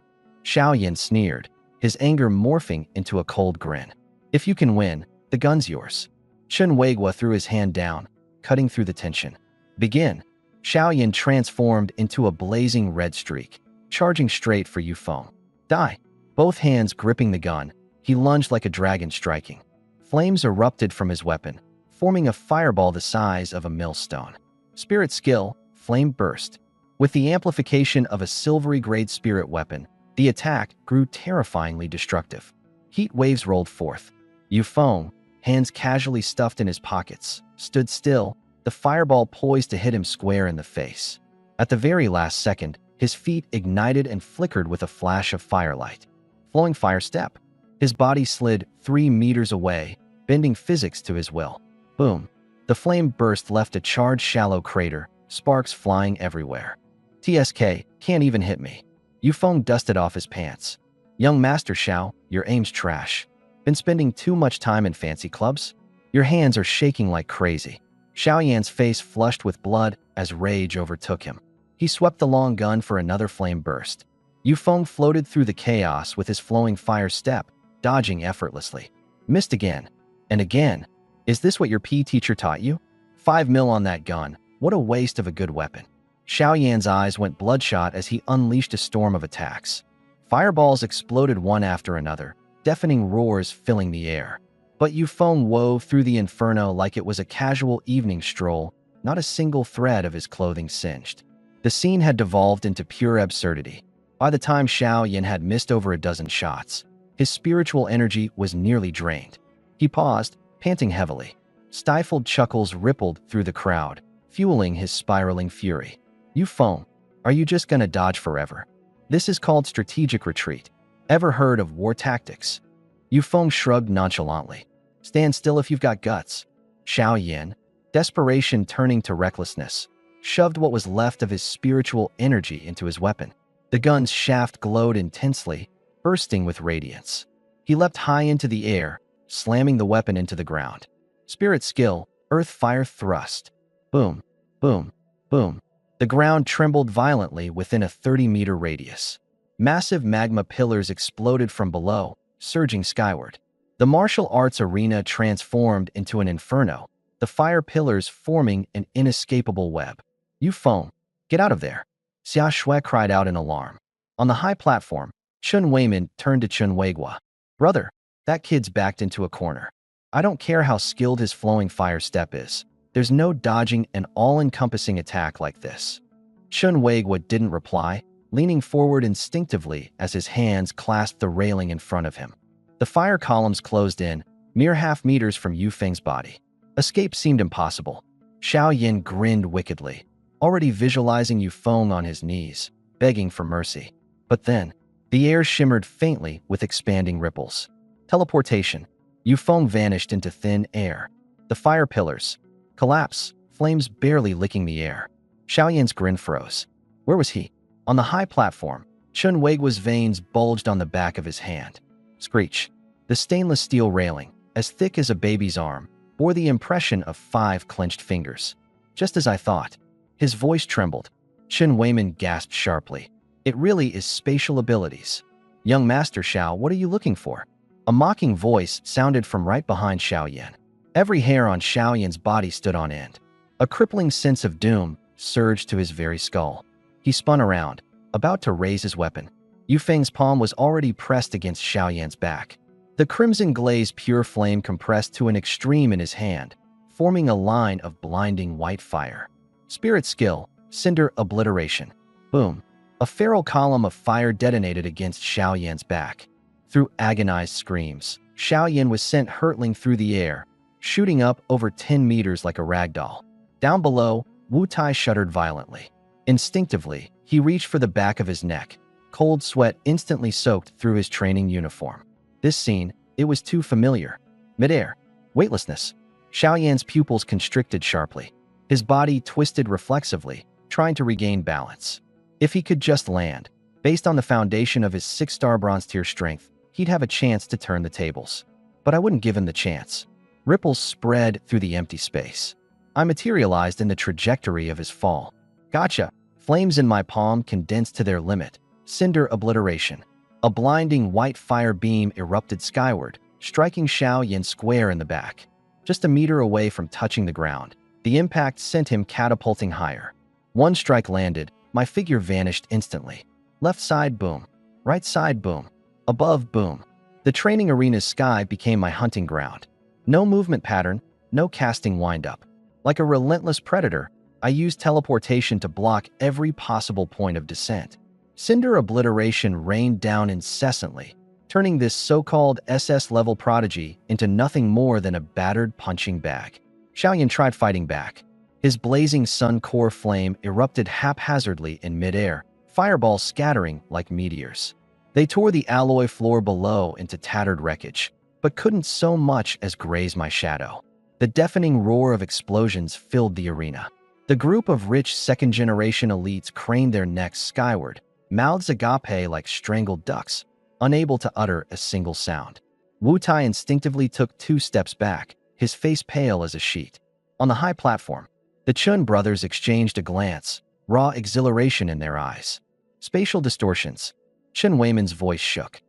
Xiao Yan sneered, his anger morphing into a cold grin. If you can win, the gun's yours. Chen Wei-gwa threw his hand down, cutting through the tension. Begin. Xiao Yan transformed into a blazing red streak, charging straight for Yufeng. Die. Both hands gripping the gun, he lunged like a dragon striking. Flames erupted from his weapon, forming a fireball the size of a millstone. Spirit skill, Flame Burst. With the amplification of a silvery-grade spirit weapon, the attack grew terrifyingly destructive. Heat waves rolled forth. Yufeng, hands casually stuffed in his pockets, stood still, the fireball poised to hit him square in the face. At the very last second, his feet ignited and flickered with a flash of firelight. Flowing fire step. His body slid 3 meters away, bending physics to his will. Boom. The flame burst left a charred shallow crater, sparks flying everywhere. TSK, can't even hit me. Yufeng dusted off his pants. Young Master Xiao, your aim's trash. Been spending too much time in fancy clubs? Your hands are shaking like crazy. Xiaoyan's face flushed with blood as rage overtook him. He swept the long gun for another flame burst. Yufeng floated through the chaos with his flowing fire step, dodging effortlessly. Missed again. And again. Is this what your PE teacher taught you? 5 mil on that gun. What a waste of a good weapon. Xiaoyan's eyes went bloodshot as he unleashed a storm of attacks. Fireballs exploded one after another, deafening roars filling the air. But Yufeng wove through the inferno like it was a casual evening stroll, not a single thread of his clothing singed. The scene had devolved into pure absurdity. By the time Xiaoyan had missed over a dozen shots, his spiritual energy was nearly drained. He paused, panting heavily. Stifled chuckles rippled through the crowd, fueling his spiraling fury. Yufeng, are you just gonna dodge forever? This is called strategic retreat. Ever heard of war tactics? Yufeng shrugged nonchalantly. Stand still if you've got guts. Xiaoyan, desperation turning to recklessness, shoved what was left of his spiritual energy into his weapon. The gun's shaft glowed intensely, bursting with radiance. He leapt high into the air, slamming the weapon into the ground. Spirit skill, earth fire thrust. Boom, boom, boom. The ground trembled violently within a 30-meter radius. Massive magma pillars exploded from below, surging skyward. The martial arts arena transformed into an inferno, the fire pillars forming an inescapable web. Yufeng, get out of there. Xia Shui cried out in alarm. On the high platform, Chun Weimin turned to Chun Weigua. Brother, that kid's backed into a corner. I don't care how skilled his flowing fire step is. There's no dodging an all-encompassing attack like this. Chun Weigua didn't reply, leaning forward instinctively as his hands clasped the railing in front of him. The fire columns closed in, mere half meters from Yufeng's body. Escape seemed impossible. Xiaoyan grinned wickedly, already visualizing Yufeng on his knees, begging for mercy. But then, the air shimmered faintly with expanding ripples. Teleportation. Yufeng vanished into thin air. The fire pillars collapse, flames barely licking the air. Xiaoyan's grin froze. Where was he? On the high platform, Chun Weigua's veins bulged on the back of his hand. Screech. The stainless steel railing, as thick as a baby's arm, bore the impression of 5 clenched fingers. Just as I thought. His voice trembled. Chun Weimin gasped sharply. It really is spatial abilities. Young Master Xiao, what are you looking for? A mocking voice sounded from right behind Xiaoyan. Every hair on Xiaoyan's body stood on end. A crippling sense of doom surged to his very skull. He spun around, about to raise his weapon. Yufeng's palm was already pressed against Xiaoyan's back. The crimson glaze pure flame compressed to an extreme in his hand, forming a line of blinding white fire. Spirit skill, cinder obliteration. Boom. A feral column of fire detonated against Xiaoyan's back. Through agonized screams, Xiaoyan was sent hurtling through the air, shooting up over 10 meters like a ragdoll. Down below, Wu Tai shuddered violently. Instinctively, he reached for the back of his neck. Cold sweat instantly soaked through his training uniform. This scene, it was too familiar. Midair. Weightlessness. Xiaoyan's pupils constricted sharply. His body twisted reflexively, trying to regain balance. If he could just land, based on the foundation of his 6-star bronze tier strength, he'd have a chance to turn the tables. But I wouldn't give him the chance. Ripples spread through the empty space. I materialized in the trajectory of his fall. Gotcha. Flames in my palm condensed to their limit. Cinder obliteration. A blinding white fire beam erupted skyward, striking Xiaoyan square in the back. Just a meter away from touching the ground, the impact sent him catapulting higher. One strike landed, my figure vanished instantly. Left side boom. Right side boom. Above boom. The training arena's sky became my hunting ground. No movement pattern, no casting wind-up. Like a relentless predator, I used teleportation to block every possible point of descent. Cinder obliteration rained down incessantly, turning this so-called SS-level prodigy into nothing more than a battered punching bag. Xiaoyan tried fighting back. His blazing sun core flame erupted haphazardly in midair, fireballs scattering like meteors. They tore the alloy floor below into tattered wreckage, but couldn't so much as graze my shadow. The deafening roar of explosions filled the arena. The group of rich second-generation elites craned their necks skyward, mouths agape like strangled ducks, unable to utter a single sound. Wu Tai instinctively took 2 steps back, his face pale as a sheet. On the high platform, the Chun brothers exchanged a glance, raw exhilaration in their eyes. Spatial distortions. Chen Weiman's voice shook.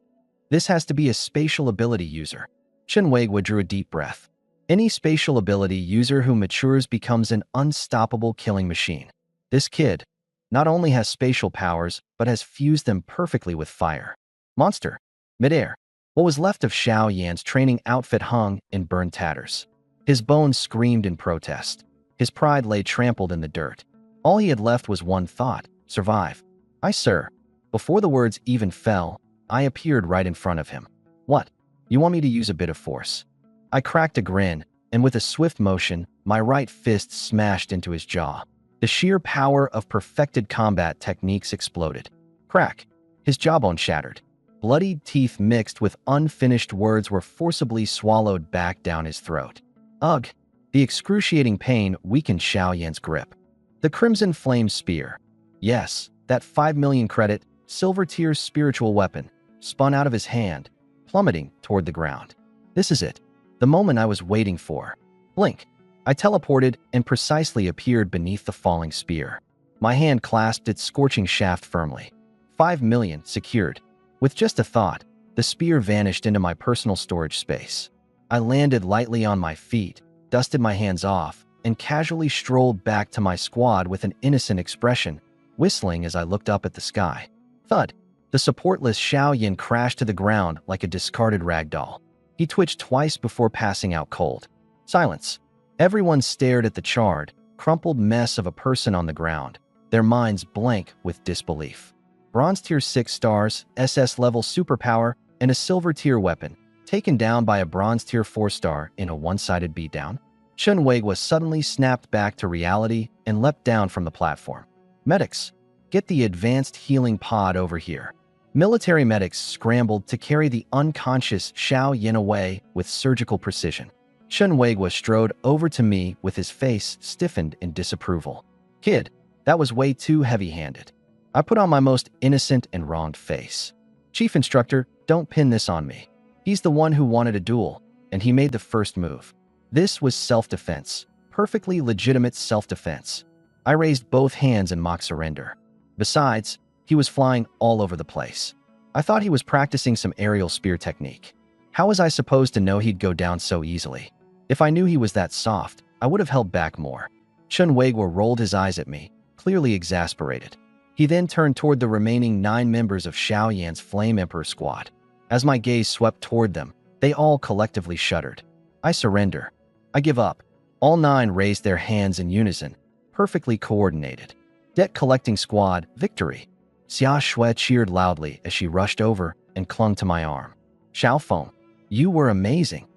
This has to be a spatial ability user. Chen Weigua drew a deep breath. Any spatial ability user who matures becomes an unstoppable killing machine. This kid not only has spatial powers, but has fused them perfectly with fire. Monster. Midair. What was left of Xiao Yan's training outfit hung in burned tatters. His bones screamed in protest. His pride lay trampled in the dirt. All he had left was one thought: survive. "Aye, sir." Before the words even fell, I appeared right in front of him. "What? You want me to use a bit of force?" I cracked a grin, and with a swift motion, my right fist smashed into his jaw. The sheer power of perfected combat techniques exploded. Crack. His jawbone shattered. Bloodied teeth mixed with unfinished words were forcibly swallowed back down his throat. Ugh. The excruciating pain weakened Xiao Yan's grip. The Crimson Flame Spear. Yes, that 5 million credit, silver tier spiritual weapon, spun out of his hand, plummeting toward the ground. This is it. The moment I was waiting for. Blink. I teleported and precisely appeared beneath the falling spear. My hand clasped its scorching shaft firmly. 5 million secured. With just a thought, the spear vanished into my personal storage space. I landed lightly on my feet, dusted my hands off, and casually strolled back to my squad with an innocent expression, whistling as I looked up at the sky. Thud. The supportless Xiao Yan crashed to the ground like a discarded rag doll. He twitched twice before passing out cold. Silence. Everyone stared at the charred, crumpled mess of a person on the ground, their minds blank with disbelief. Bronze tier 6 stars, SS level superpower, and a silver tier weapon, taken down by a bronze tier 4 star in a one-sided beatdown. Chen Weigua suddenly snapped back to reality and leapt down from the platform. Medics, get the advanced healing pod over here. Military medics scrambled to carry the unconscious Xiao Yan away with surgical precision. Chen Weigua strode over to me with his face stiffened in disapproval. Kid, that was way too heavy-handed. I put on my most innocent and wronged face. Chief Instructor, don't pin this on me. He's the one who wanted a duel, and he made the first move. This was self-defense, perfectly legitimate self-defense. I raised both hands in mock surrender. Besides, he was flying all over the place. I thought he was practicing some aerial spear technique. How was I supposed to know he'd go down so easily? If I knew he was that soft, I would have held back more. Chen Weigua rolled his eyes at me, clearly exasperated. He then turned toward the remaining 9 members of Xiao Yan's Flame Emperor squad. As my gaze swept toward them, they all collectively shuddered. I surrender. I give up. All 9 raised their hands in unison, perfectly coordinated. Debt collecting squad, victory. Xia Shui cheered loudly as she rushed over and clung to my arm. Xiaofeng, you were amazing.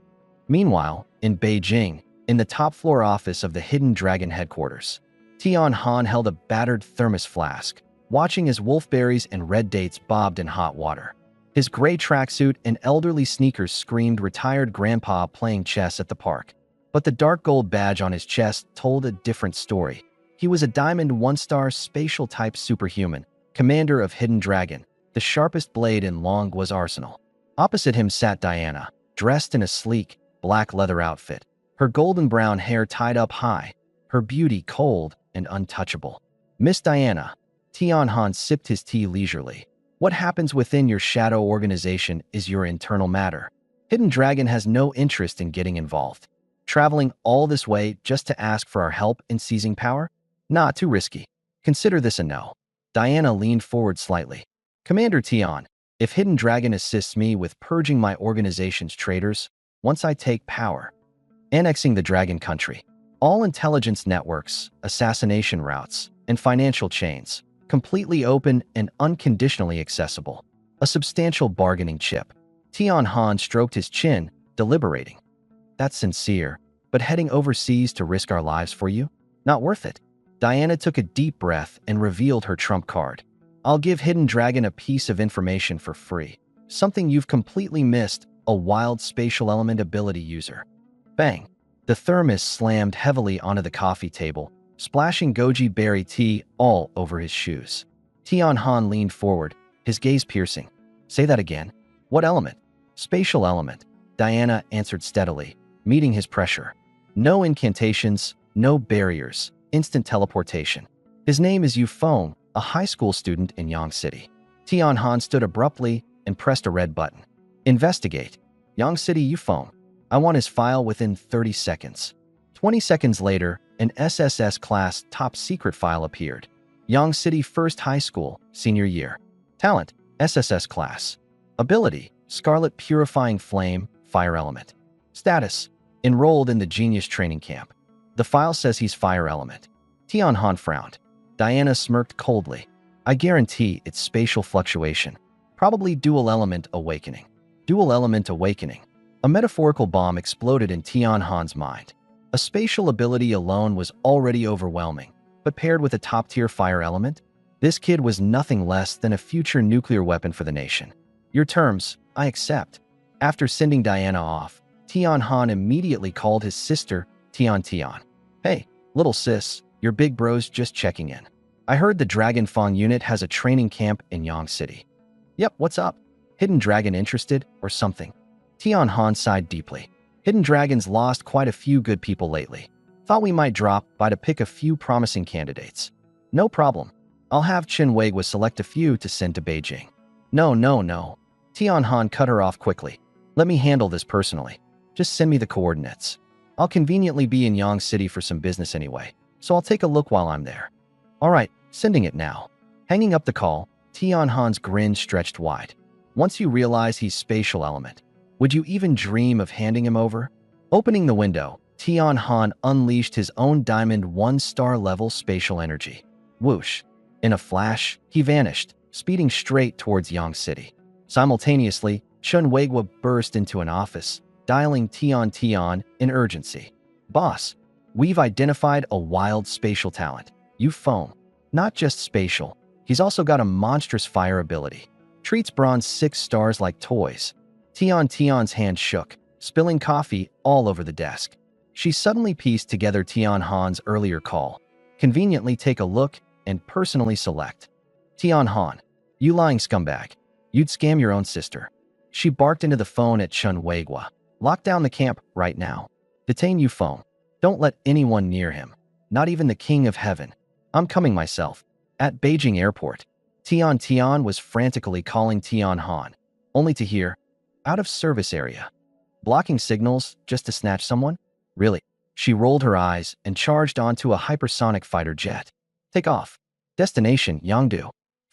Meanwhile, in Beijing, in the top floor office of the Hidden Dragon headquarters, Tian Han held a battered thermos flask, watching as wolfberries and red dates bobbed in hot water. His gray tracksuit and elderly sneakers screamed retired grandpa playing chess at the park. But the dark gold badge on his chest told a different story. He was a Diamond 1-star spatial-type superhuman, commander of Hidden Dragon, the sharpest blade in Longgua's arsenal. Opposite him sat Diana, dressed in a sleek, black leather outfit, her golden brown hair tied up high, her beauty cold and untouchable. Miss Diana. Tian Han sipped his tea leisurely. What happens within your shadow organization is your internal matter. Hidden Dragon has no interest in getting involved. Traveling all this way just to ask for our help in seizing power? Nah, too risky. Consider this a no. Diana leaned forward slightly. Commander Tian, if Hidden Dragon assists me with purging my organization's traitors, once I take power, annexing the Dragon Country, All intelligence networks, assassination routes, and financial chains, completely open and unconditionally accessible. A substantial bargaining chip. Tian Han stroked his chin, deliberating. That's sincere, but heading overseas to risk our lives for you? Not worth it. Diana took a deep breath and revealed her trump card. I'll give Hidden Dragon a piece of information for free. Something you've completely missed, a wild spatial element ability user. Bang! The thermos slammed heavily onto the coffee table, splashing goji berry tea all over his shoes. Tian Han leaned forward, his gaze piercing. Say that again. What element? Spatial element, Diana answered steadily, meeting his pressure. No incantations, no barriers, instant teleportation. His name is Yufeng, a high school student in Yang City. Tian Han stood abruptly and pressed a red button. Investigate. Yang City Yufeng. I want his file within 30 seconds. 20 seconds later, an SSS class top secret file appeared. Yang City First High School, senior year. Talent, SSS class. Ability, Scarlet Purifying Flame, Fire Element. Status, enrolled in the Genius Training Camp. The file says he's Fire Element. Tian Han frowned. Diana smirked coldly. I guarantee it's spatial fluctuation. Probably dual element awakening. Dual element awakening. A metaphorical bomb exploded in Tian Han's mind. A spatial ability alone was already overwhelming, but paired with a top-tier fire element, this kid was nothing less than a future nuclear weapon for the nation. Your terms, I accept. After sending Diana off, Tian Han immediately called his sister, Tian Tian. Hey, little sis, your big bro's just checking in. I heard the Dragon Fang unit has a training camp in Yang City. Yep, what's up? Hidden Dragon interested, or something? Tian Han sighed deeply. Hidden Dragon's lost quite a few good people lately. Thought we might drop by to pick a few promising candidates. No problem. I'll have Chen Weigwa select a few to send to Beijing. No. Tian Han cut her off quickly. Let me handle this personally. Just send me the coordinates. I'll conveniently be in Yang City for some business anyway, so I'll take a look while I'm there. All right, sending it now. Hanging up the call, Tian Han's grin stretched wide. Once you realize he's spatial element, would you even dream of handing him over? Opening the window, Tian Han unleashed his own diamond 1-star level spatial energy. Whoosh. In a flash, he vanished, speeding straight towards Yang City. Simultaneously, Chen Weigwa burst into an office, dialing Tian Tian in urgency. Boss, we've identified a wild spatial talent. Yufeng. Not just spatial, he's also got a monstrous fire ability. Treats bronze 6 stars like toys. Tian Tian's hand shook, spilling coffee all over the desk. She suddenly pieced together Tian Han's earlier call. Conveniently take a look and personally select. Tian Han, you lying scumbag. You'd scam your own sister. She barked into the phone at Chen Weigwa. Lock down the camp right now. Detain Yufeng. Don't let anyone near him. Not even the King of Heaven. I'm coming myself. At Beijing Airport, Tian Tian was frantically calling Tian Han, only to hear, out of service area. Blocking signals just to snatch someone? Really? She rolled her eyes and charged onto a hypersonic fighter jet. Take off. Destination Yangdu.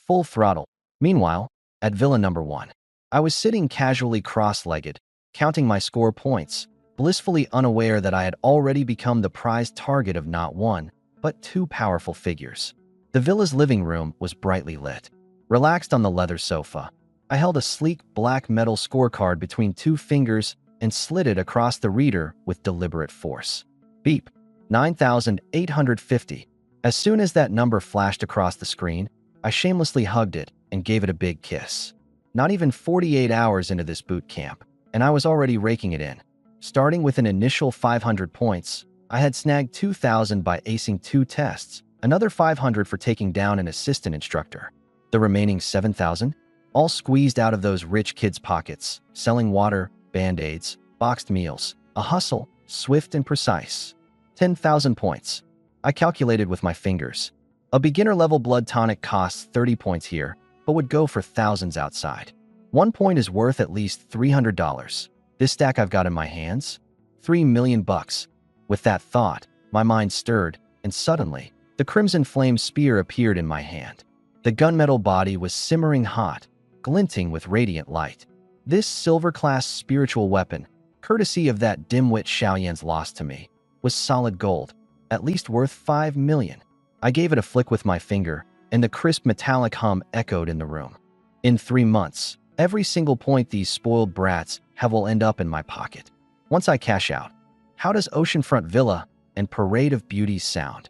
Full throttle. Meanwhile, at Villa Number 1, I was sitting casually cross-legged, counting my score points, blissfully unaware that I had already become the prized target of not one, but 2 powerful figures. The villa's living room was brightly lit. Relaxed on the leather sofa, I held a sleek black metal scorecard between 2 fingers and slid it across the reader with deliberate force. Beep. 9,850. As soon as that number flashed across the screen, I shamelessly hugged it and gave it a big kiss. Not even 48 hours into this boot camp, and I was already raking it in. Starting with an initial 500 points, I had snagged 2,000 by acing 2 tests, another 500 for taking down an assistant instructor. The remaining 7,000, all squeezed out of those rich kids' pockets, selling water, band-aids, boxed meals, a hustle, swift and precise. 10,000 points. I calculated with my fingers. A beginner-level blood tonic costs 30 points here, but would go for thousands outside. 1 point is worth at least $300. This stack I've got in my hands? $3 million bucks. With that thought, my mind stirred, and suddenly, the crimson flame spear appeared in my hand. The gunmetal body was simmering hot, glinting with radiant light. This silver-class spiritual weapon, courtesy of that dimwit Xiaoyan's lost to me, was solid gold, at least worth 5 million. I gave it a flick with my finger, and the crisp metallic hum echoed in the room. In 3 months, every single point these spoiled brats have will end up in my pocket. Once I cash out, how does oceanfront villa and parade of beauties sound?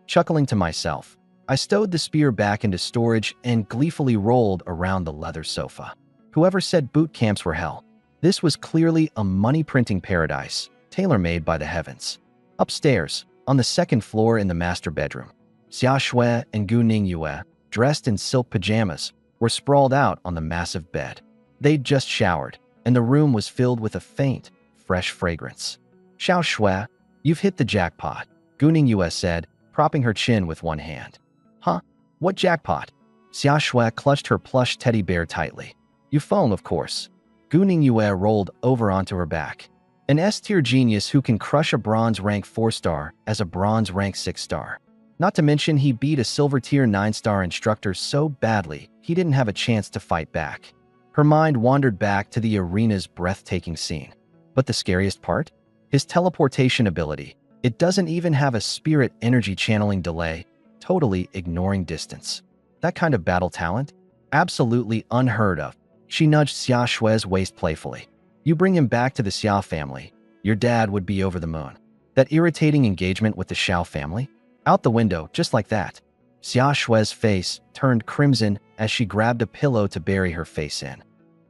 Chuckling to myself, I stowed the spear back into storage and gleefully rolled around the leather sofa. Whoever said boot camps were hell? This was clearly a money-printing paradise, tailor-made by the heavens. Upstairs, on the second floor in the master bedroom, Xia Shui and Gu Ningyue, dressed in silk pajamas, were sprawled out on the massive bed. They'd just showered, and the room was filled with a faint, fresh fragrance. Xiao Shui, you've hit the jackpot, Gu Ningyue said, propping her chin with one hand. Huh? What jackpot? Xia Shui clutched her plush teddy bear tightly. You phone, of course. Gu Ningyue rolled over onto her back. An S-tier genius who can crush a bronze rank 4-star as a bronze rank 6-star. Not to mention he beat a silver tier 9-star instructor so badly he didn't have a chance to fight back. Her mind wandered back to the arena's breathtaking scene. But the scariest part? His teleportation ability. It doesn't even have a spirit energy channeling delay, totally ignoring distance. That kind of battle talent? Absolutely unheard of. She nudged Xia Shui's waist playfully. You bring him back to the Xiao family, your dad would be over the moon. That irritating engagement with the Xiao family? Out the window, just like that. Xia Shui's face turned crimson as she grabbed a pillow to bury her face in.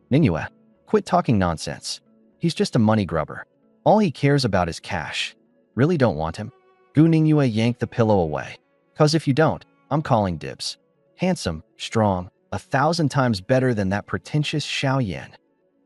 Ningyue, quit talking nonsense. He's just a money grubber. All he cares about is cash. Really don't want him? Gu Ningyue yanked the pillow away. 'Cause if you don't, I'm calling dibs. Handsome, strong, 1,000 times better than that pretentious Xiao Yan.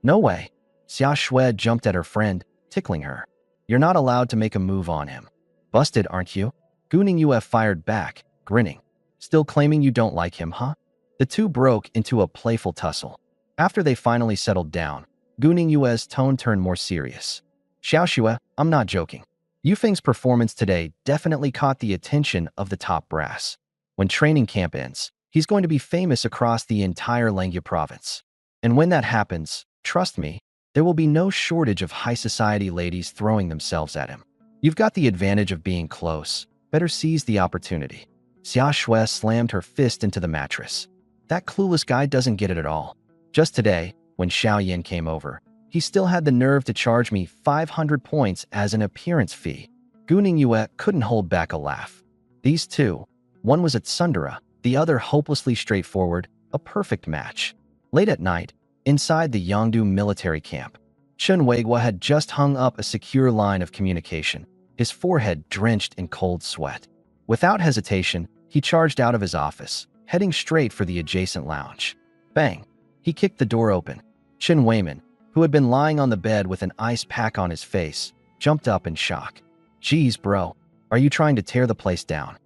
No way. Xia Shui jumped at her friend, tickling her. You're not allowed to make a move on him. Busted, aren't you? Gu Ningyue fired back, grinning. Still claiming you don't like him, huh? The two broke into a playful tussle. After they finally settled down, Gu Ningyue's tone turned more serious. Xiao Shui, I'm not joking. Yufeng's performance today definitely caught the attention of the top brass. When training camp ends, he's going to be famous across the entire Langya province. And when that happens, trust me, there will be no shortage of high society ladies throwing themselves at him. You've got the advantage of being close. Better seize the opportunity. Xia Shui slammed her fist into the mattress. That clueless guy doesn't get it at all. Just today, when Xiao Yan came over, he still had the nerve to charge me 500 points as an appearance fee. Gu Ningyue couldn't hold back a laugh. These two, one was at Sundara, the other hopelessly straightforward, a perfect match. Late at night, inside the Yongdu military camp, Chen Weiguo had just hung up a secure line of communication, his forehead drenched in cold sweat. Without hesitation, he charged out of his office, heading straight for the adjacent lounge. Bang! He kicked the door open. Chen Weiman, who had been lying on the bed with an ice pack on his face, jumped up in shock. Geez, bro, are you trying to tear the place down?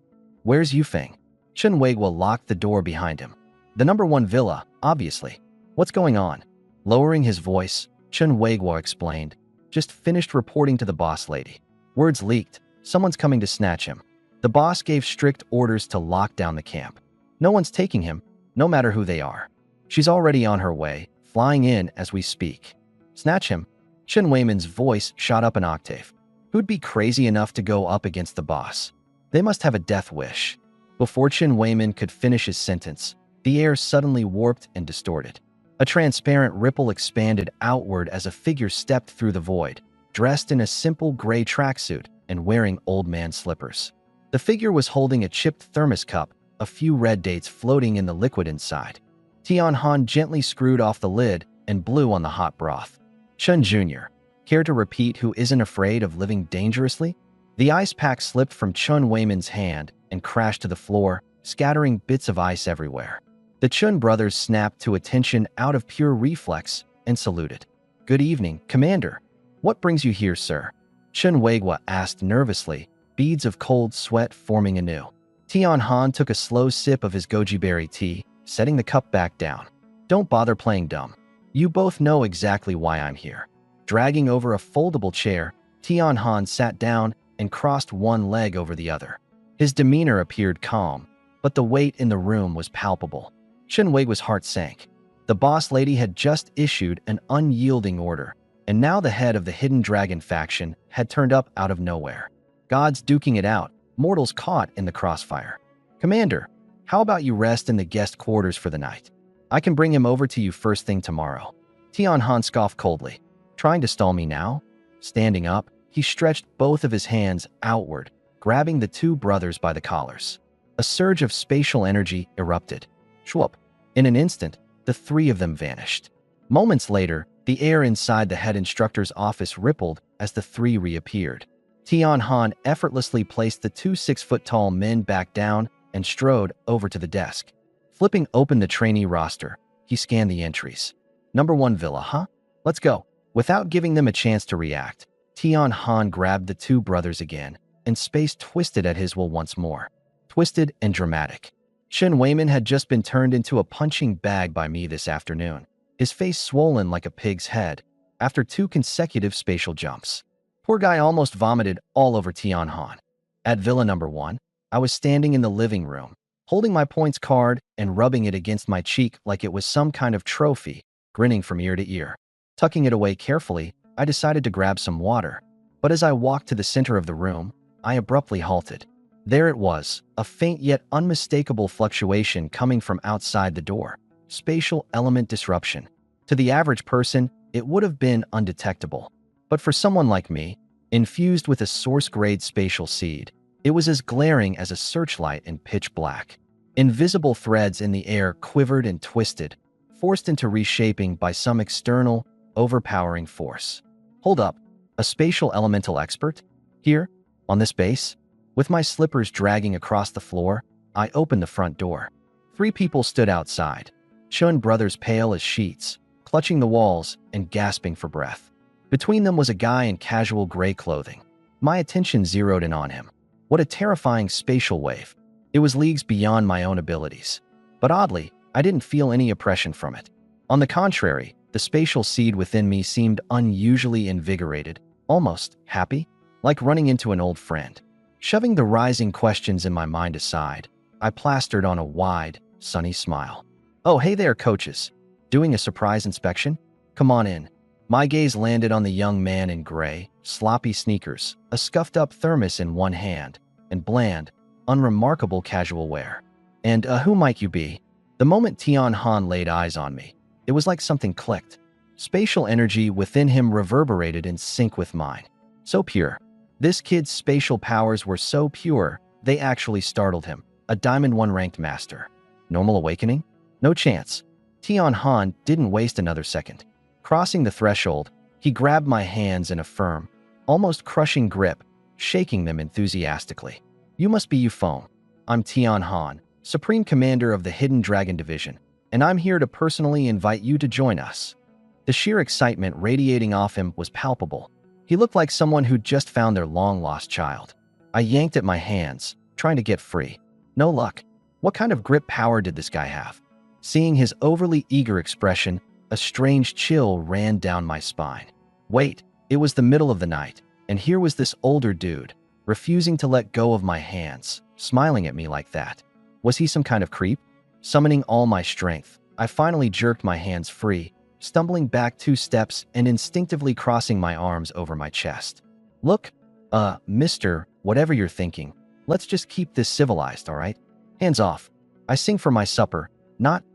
Where's Yufeng? Chen Weiguo locked the door behind him. The #1 villa, obviously. What's going on? Lowering his voice, Chen Weiguo explained. Just finished reporting to the boss lady. Words leaked. Someone's coming to snatch him. The boss gave strict orders to lock down the camp. No one's taking him, no matter who they are. She's already on her way, flying in as we speak. Snatch him? Chen Weiman's voice shot up an octave. Who'd be crazy enough to go up against the boss? They must have a death wish. Before Chen Weiman could finish his sentence, the air suddenly warped and distorted. A transparent ripple expanded outward as a figure stepped through the void, dressed in a simple gray tracksuit and wearing old man slippers. The figure was holding a chipped thermos cup, a few red dates floating in the liquid inside. Tian Han gently screwed off the lid and blew on the hot broth. Chen Jr., care to repeat who isn't afraid of living dangerously? The ice pack slipped from Chen Weiman's hand and crashed to the floor, scattering bits of ice everywhere. The Chun brothers snapped to attention out of pure reflex and saluted. Good evening, Commander. What brings you here, sir? Chen Weiguo asked nervously, beads of cold sweat forming anew. Tian Han took a slow sip of his goji berry tea, setting the cup back down. Don't bother playing dumb. You both know exactly why I'm here. Dragging over a foldable chair, Tian Han sat down and crossed one leg over the other. His demeanor appeared calm, but the weight in the room was palpable. Chen Weiguo's heart sank. The boss lady had just issued an unyielding order, and now the head of the Hidden Dragon faction had turned up out of nowhere. Gods duking it out, mortals caught in the crossfire. Commander, how about you rest in the guest quarters for the night? I can bring him over to you first thing tomorrow. Tianhan scoffed coldly. Trying to stall me now? Standing up, he stretched both of his hands outward, grabbing the two brothers by the collars. A surge of spatial energy erupted. Shwup. In an instant, the three of them vanished. Moments later, the air inside the head instructor's office rippled as the three reappeared. Tianhan effortlessly placed the two 6-foot-tall men back down and strode over to the desk. Flipping open the trainee roster, he scanned the entries. Number 1 villa, huh? Let's go. Without giving them a chance to react, Tianhan grabbed the two brothers again, and space twisted at his will once more. Twisted and dramatic. Shen Weiman had just been turned into a punching bag by me this afternoon, his face swollen like a pig's head, after 2 consecutive spatial jumps. Poor guy almost vomited all over Tianhan. At Villa Number 1, I was standing in the living room, holding my points card and rubbing it against my cheek like it was some kind of trophy, grinning from ear to ear. Tucking it away carefully, I decided to grab some water. But as I walked to the center of the room, I abruptly halted. There it was, a faint yet unmistakable fluctuation coming from outside the door. Spatial element disruption. To the average person, it would have been undetectable. But for someone like me, infused with a source-grade spatial seed, it was as glaring as a searchlight in pitch black. Invisible threads in the air quivered and twisted, forced into reshaping by some external, overpowering force. Hold up, a spatial elemental expert? Here, on this base? With my slippers dragging across the floor, I opened the front door. 3 people stood outside, Chun brothers pale as sheets, clutching the walls and gasping for breath. Between them was a guy in casual gray clothing. My attention zeroed in on him. What a terrifying spatial wave. It was leagues beyond my own abilities. But oddly, I didn't feel any oppression from it. On the contrary, the spatial seed within me seemed unusually invigorated, almost happy, like running into an old friend. Shoving the rising questions in my mind aside, I plastered on a wide, sunny smile. Oh, hey there, coaches. Doing a surprise inspection? Come on in. My gaze landed on the young man in gray, sloppy sneakers, a scuffed-up thermos in one hand, and bland, unremarkable casual wear. And, who might you be? The moment Tianhan laid eyes on me, it was like something clicked. Spatial energy within him reverberated in sync with mine. So pure. This kid's spatial powers were so pure, they actually startled him. A Diamond 1 ranked master. Normal awakening? No chance. Tianhan didn't waste another second. Crossing the threshold, he grabbed my hands in a firm, almost crushing grip, shaking them enthusiastically. You must be Yufeng. I'm Tianhan, Supreme Commander of the Hidden Dragon Division, and I'm here to personally invite you to join us. The sheer excitement radiating off him was palpable. He looked like someone who'd just found their long-lost child. I yanked at my hands, trying to get free. No luck. What kind of grip power did this guy have? Seeing his overly eager expression, a strange chill ran down my spine. Wait, it was the middle of the night, and here was this older dude, refusing to let go of my hands, smiling at me like that. Was he some kind of creep? Summoning all my strength, I finally jerked my hands free, stumbling back 2 steps and instinctively crossing my arms over my chest. Look, mister, whatever you're thinking, let's just keep this civilized, all right? Hands off. I sing for my supper, not,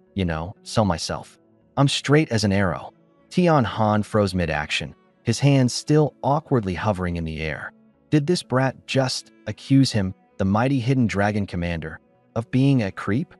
sell myself. I'm straight as an arrow. Tianhan froze mid-action, his hands still awkwardly hovering in the air. Did this brat just accuse him, the mighty hidden dragon commander, of being a creep?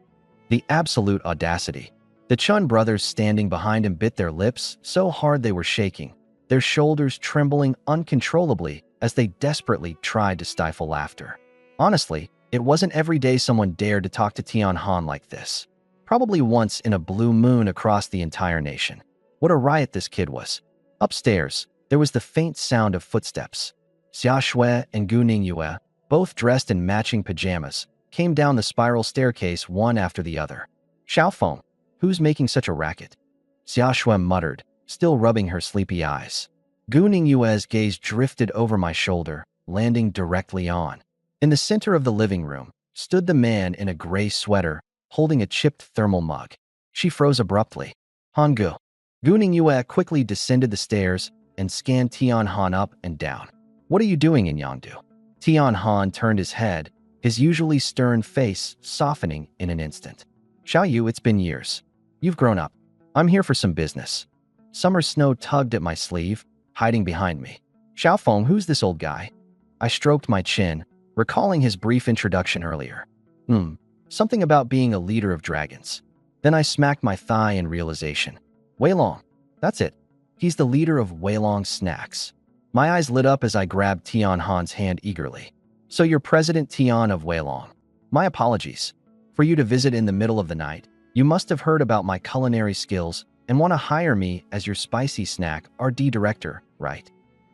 The absolute audacity. The Chun brothers standing behind him bit their lips so hard they were shaking, their shoulders trembling uncontrollably as they desperately tried to stifle laughter. Honestly, it wasn't every day someone dared to talk to Tianhan like this. Probably once in a blue moon across the entire nation. What a riot this kid was. Upstairs, there was the faint sound of footsteps. Xia Shui and Gu Ningyue, both dressed in matching pajamas, came down the spiral staircase one after the other. Xiaofeng, who's making such a racket? Xia Shui muttered, still rubbing her sleepy eyes. Gu Ningyue's gaze drifted over my shoulder, landing directly on. In the center of the living room, stood the man in a gray sweater, holding a chipped thermal mug. She froze abruptly. Hangu. Gu Ningyue quickly descended the stairs and scanned Tianhan up and down. What are you doing in Yangdu? Tian Han turned his head, his usually stern face softening in an instant. Xiao Yu, it's been years. You've grown up. I'm here for some business. Summer Snow tugged at my sleeve, hiding behind me. Xiao Feng, who's this old guy? I stroked my chin, recalling his brief introduction earlier. Something about being a leader of dragons. Then I smacked my thigh in realization. Wei Long. That's it. He's the leader of Wei Long Snacks. My eyes lit up as I grabbed Tian Han's hand eagerly. So you're President Tian of Wei Long. My apologies. For you to visit in the middle of the night, you must have heard about my culinary skills and want to hire me as your spicy snack RD director, right?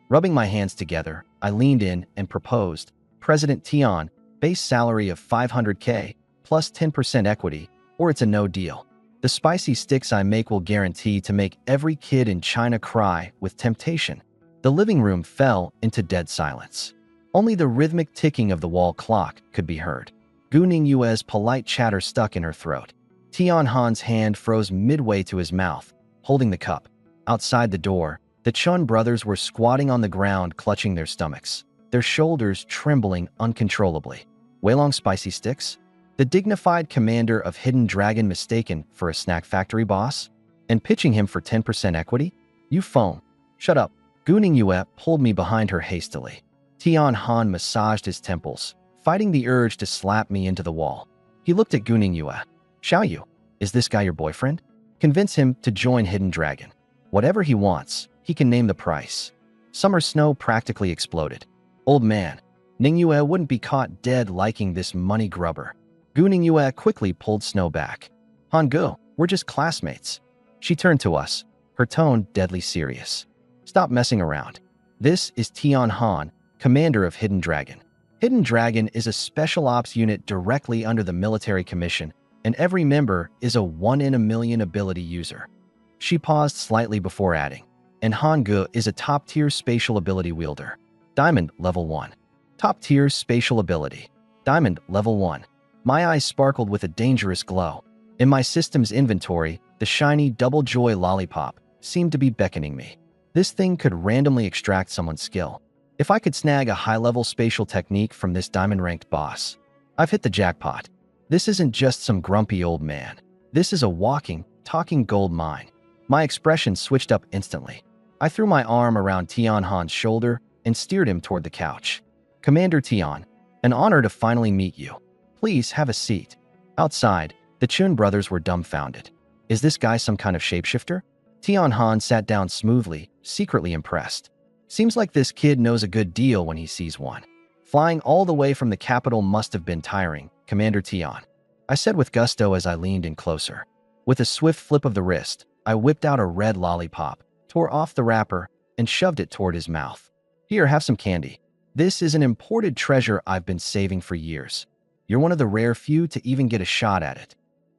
Rubbing my hands together, I leaned in and proposed, President Tian, base salary of 500K plus 10% equity, or it's a no deal. The spicy sticks I make will guarantee to make every kid in China cry with temptation. The living room fell into dead silence. Only the rhythmic ticking of the wall clock could be heard. Gu Ningyue's polite chatter stuck in her throat. Tian Han's hand froze midway to his mouth, holding the cup. Outside the door, the Chun brothers were squatting on the ground, clutching their stomachs, their shoulders trembling uncontrollably. Weilong spicy sticks? The dignified commander of Hidden Dragon mistaken for a snack factory boss? And pitching him for 10% equity? You phone. Shut up. Gu Ningyue pulled me behind her hastily. Tian Han massaged his temples, fighting the urge to slap me into the wall. He looked at Gu Ningyue. Xiao Yu, is this guy your boyfriend? Convince him to join Hidden Dragon. Whatever he wants, he can name the price. Summer Snow practically exploded. Old man, Ningyue wouldn't be caught dead liking this money grubber. Gu Ningyue quickly pulled Snow back. Han Gu, we're just classmates. She turned to us, her tone deadly serious. Stop messing around. This is Tian Han, commander of Hidden Dragon. Hidden Dragon is a special ops unit directly under the military commission, and every member is a 1-in-a-million ability user. She paused slightly before adding, and Han Gu is a top-tier spatial ability wielder. Diamond Level 1. Top-tier spatial ability. Diamond Level 1. My eyes sparkled with a dangerous glow. In my system's inventory, the shiny Double Joy lollipop seemed to be beckoning me. This thing could randomly extract someone's skill. If I could snag a high-level spatial technique from this diamond-ranked boss, I've hit the jackpot. This isn't just some grumpy old man. This is a walking, talking gold mine. My expression switched up instantly. I threw my arm around Tian Han's shoulder and steered him toward the couch. Commander Tian, an honor to finally meet you. Please have a seat. Outside, the Chun brothers were dumbfounded. Is this guy some kind of shapeshifter? Tian Han sat down smoothly, secretly impressed. Seems like this kid knows a good deal when he sees one. Flying all the way from the capital must have been tiring, Commander Tian. I said with gusto as I leaned in closer. With a swift flip of the wrist, I whipped out a red lollipop, tore off the wrapper, and shoved it toward his mouth. Here, have some candy. This is an imported treasure I've been saving for years. You're one of the rare few to even get a shot at it.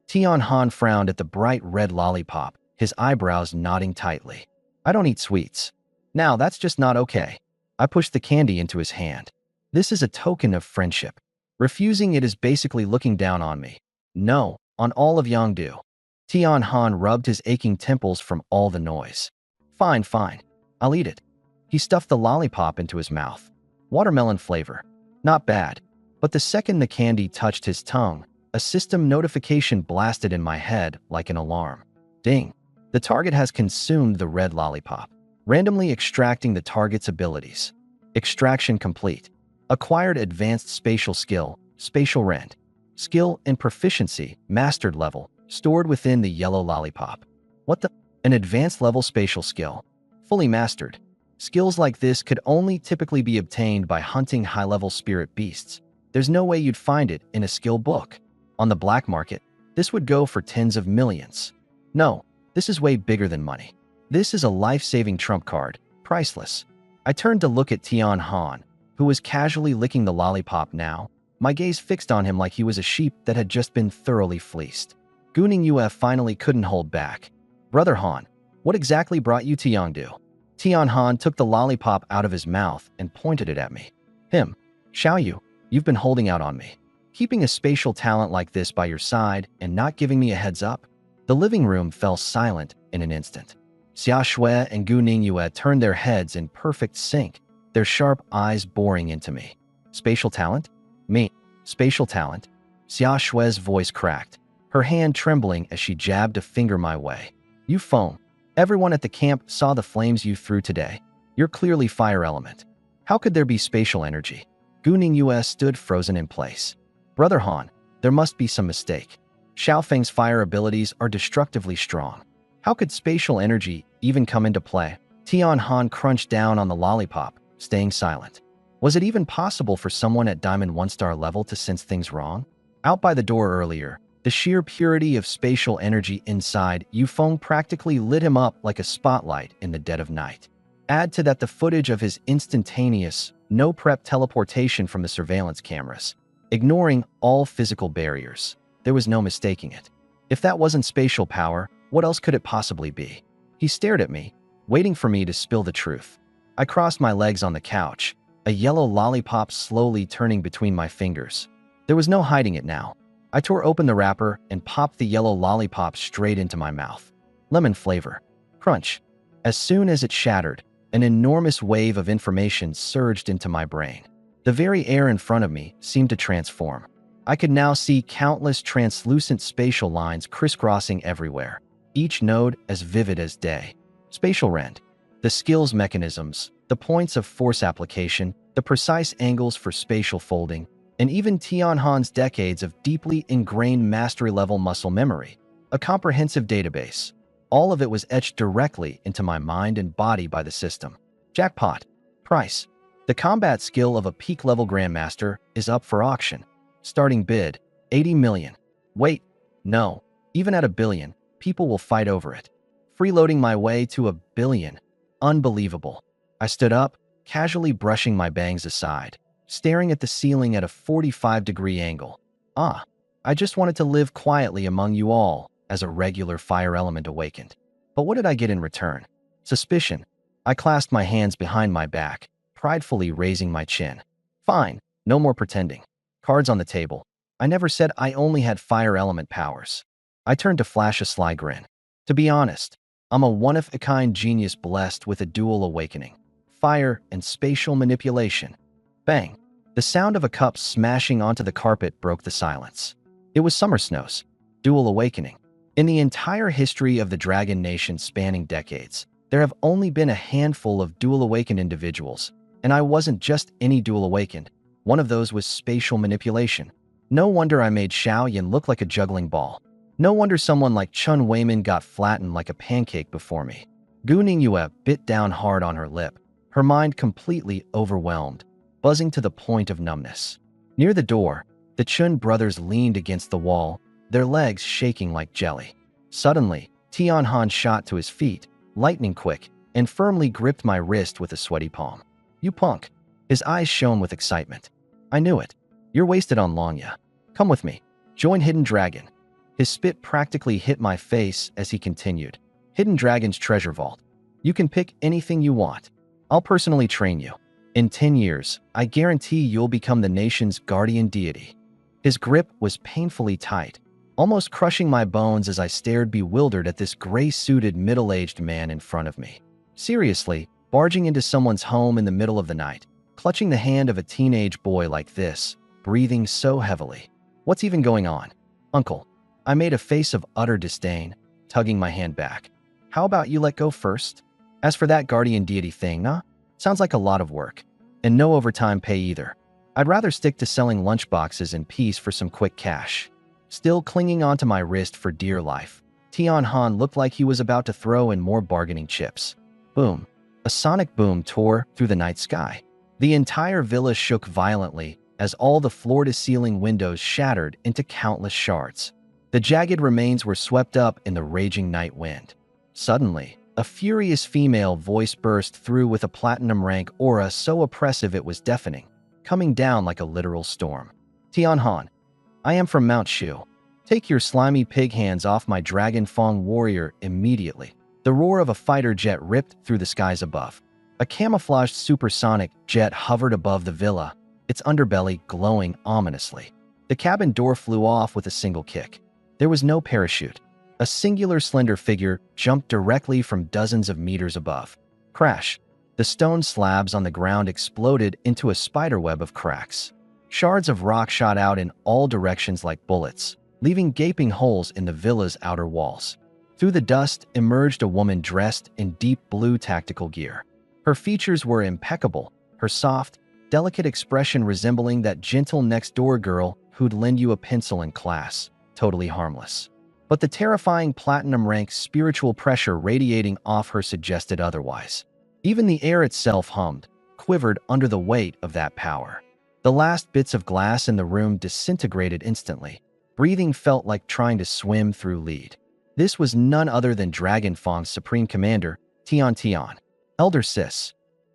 Tian Han frowned at the bright red lollipop, his eyebrows knotting tightly. I don't eat sweets. Now, that's just not okay. I pushed the candy into his hand. This is a token of friendship. Refusing it is basically looking down on me. No, on all of Yangdu. Tian Han rubbed his aching temples from all the noise. Fine, fine. I'll eat it. He stuffed the lollipop into his mouth. Watermelon flavor. Not bad. But the second the candy touched his tongue, a system notification blasted in my head like an alarm. Ding. The target has consumed the red lollipop, randomly extracting the target's abilities. Extraction complete. Acquired advanced spatial skill, spatial rend. Skill and proficiency, mastered level, stored within the yellow lollipop. What the? An advanced level spatial skill. Fully mastered. Skills like this could only typically be obtained by hunting high-level spirit beasts. There's no way you'd find it in a skill book. On the black market, this would go for tens of millions. No, this is way bigger than money. This is a life-saving trump card, priceless. I turned to look at Tian Han, who was casually licking the lollipop now, my gaze fixed on him like he was a sheep that had just been thoroughly fleeced. Gu Ningyue finally couldn't hold back. Brother Han, what exactly brought you to Yangdu? Tian Han took the lollipop out of his mouth and pointed it at me. Him. Xiao Yu, you've been holding out on me. Keeping a spatial talent like this by your side and not giving me a heads up? The living room fell silent in an instant. Xia Shui and Gu Ningyue turned their heads in perfect sync, their sharp eyes boring into me. Spatial talent? Me. Spatial talent? Xia Shui's voice cracked, her hand trembling as she jabbed a finger my way. You foam. Everyone at the camp saw the flames you threw today. You're clearly fire element. How could there be spatial energy? Guning US stood frozen in place. Brother Han, there must be some mistake. Xiaofeng's fire abilities are destructively strong. How could spatial energy even come into play? Tian Han crunched down on the lollipop, staying silent. Was it even possible for someone at Diamond 1-star level to sense things wrong? Out by the door earlier, the sheer purity of spatial energy inside Yufeng practically lit him up like a spotlight in the dead of night. Add to that the footage of his instantaneous, no-prep teleportation from the surveillance cameras. Ignoring all physical barriers, there was no mistaking it. If that wasn't spatial power, what else could it possibly be? He stared at me, waiting for me to spill the truth. I crossed my legs on the couch, a yellow lollipop slowly turning between my fingers. There was no hiding it now. I tore open the wrapper and popped the yellow lollipop straight into my mouth. Lemon flavor. Crunch. As soon as it shattered, an enormous wave of information surged into my brain. The very air in front of me seemed to transform. I could now see countless translucent spatial lines crisscrossing everywhere, each node as vivid as day. Spatial rend. The skills mechanisms, the points of force application, the precise angles for spatial folding, and even Tian Han's decades of deeply ingrained mastery-level muscle memory. A comprehensive database. All of it was etched directly into my mind and body by the system. Jackpot. Price. The combat skill of a peak-level Grandmaster is up for auction. Starting bid, 80 million. Wait, no. Even at 1 billion, people will fight over it. Freeloading my way to 1 billion. Unbelievable. I stood up, casually brushing my bangs aside, staring at the ceiling at a 45-degree angle. I just wanted to live quietly among you all as a regular fire element awakened. But what did I get in return? Suspicion. I clasped my hands behind my back, pridefully raising my chin. Fine, no more pretending. Cards on the table. I never said I only had fire element powers. I turned to flash a sly grin. To be honest, I'm a one-of-a-kind genius blessed with a dual awakening. Fire and spatial manipulation. Bang. The sound of a cup smashing onto the carpet broke the silence. It was Summer Snow's dual awakening. In the entire history of the Dragon Nation spanning decades, there have only been a handful of dual awakened individuals, and I wasn't just any dual awakened. One of those was spatial manipulation. No wonder I made Xiao Yan look like a juggling ball. No wonder someone like Chun Weimin got flattened like a pancake before me. Gu Ningyue bit down hard on her lip, her mind completely overwhelmed, buzzing to the point of numbness. Near the door, the Chun brothers leaned against the wall, their legs shaking like jelly. Suddenly, Tian Han shot to his feet, lightning quick, and firmly gripped my wrist with a sweaty palm. You punk. His eyes shone with excitement. I knew it. You're wasted on Longya. Come with me. Join Hidden Dragon. His spit practically hit my face as he continued. Hidden Dragon's treasure vault. You can pick anything you want. I'll personally train you. In 10 years, I guarantee you'll become the nation's guardian deity. His grip was painfully tight, almost crushing my bones as I stared bewildered at this gray-suited middle-aged man in front of me. Seriously, barging into someone's home in the middle of the night, clutching the hand of a teenage boy like this, breathing so heavily. What's even going on? Uncle. I made a face of utter disdain, tugging my hand back. How about you let go first? As for that guardian deity thing, nah? Sounds like a lot of work. And no overtime pay either. I'd rather stick to selling lunchboxes in peace for some quick cash. Still clinging onto my wrist for dear life, Tian Han looked like he was about to throw in more bargaining chips. Boom. A sonic boom tore through the night sky. The entire villa shook violently as all the floor-to-ceiling windows shattered into countless shards. The jagged remains were swept up in the raging night wind. Suddenly, a furious female voice burst through with a platinum rank aura so oppressive it was deafening, coming down like a literal storm. Tian Han, I am from Mount Shu. Take your slimy pig hands off my Dragon Fong warrior immediately. The roar of a fighter jet ripped through the skies above. A camouflaged supersonic jet hovered above the villa, its underbelly glowing ominously. The cabin door flew off with a single kick. There was no parachute. A singular slender figure jumped directly from dozens of meters above. Crash. The stone slabs on the ground exploded into a spiderweb of cracks. Shards of rock shot out in all directions like bullets, leaving gaping holes in the villa's outer walls. Through the dust emerged a woman dressed in deep blue tactical gear. Her features were impeccable, her soft, delicate expression resembling that gentle next-door girl who'd lend you a pencil in class, totally harmless. But the terrifying platinum-rank spiritual pressure radiating off her suggested otherwise. Even the air itself hummed, quivered under the weight of that power. The last bits of glass in the room disintegrated instantly. Breathing felt like trying to swim through lead. This was none other than Dragon Fong's Supreme Commander, Tian Tian. Elder Sis.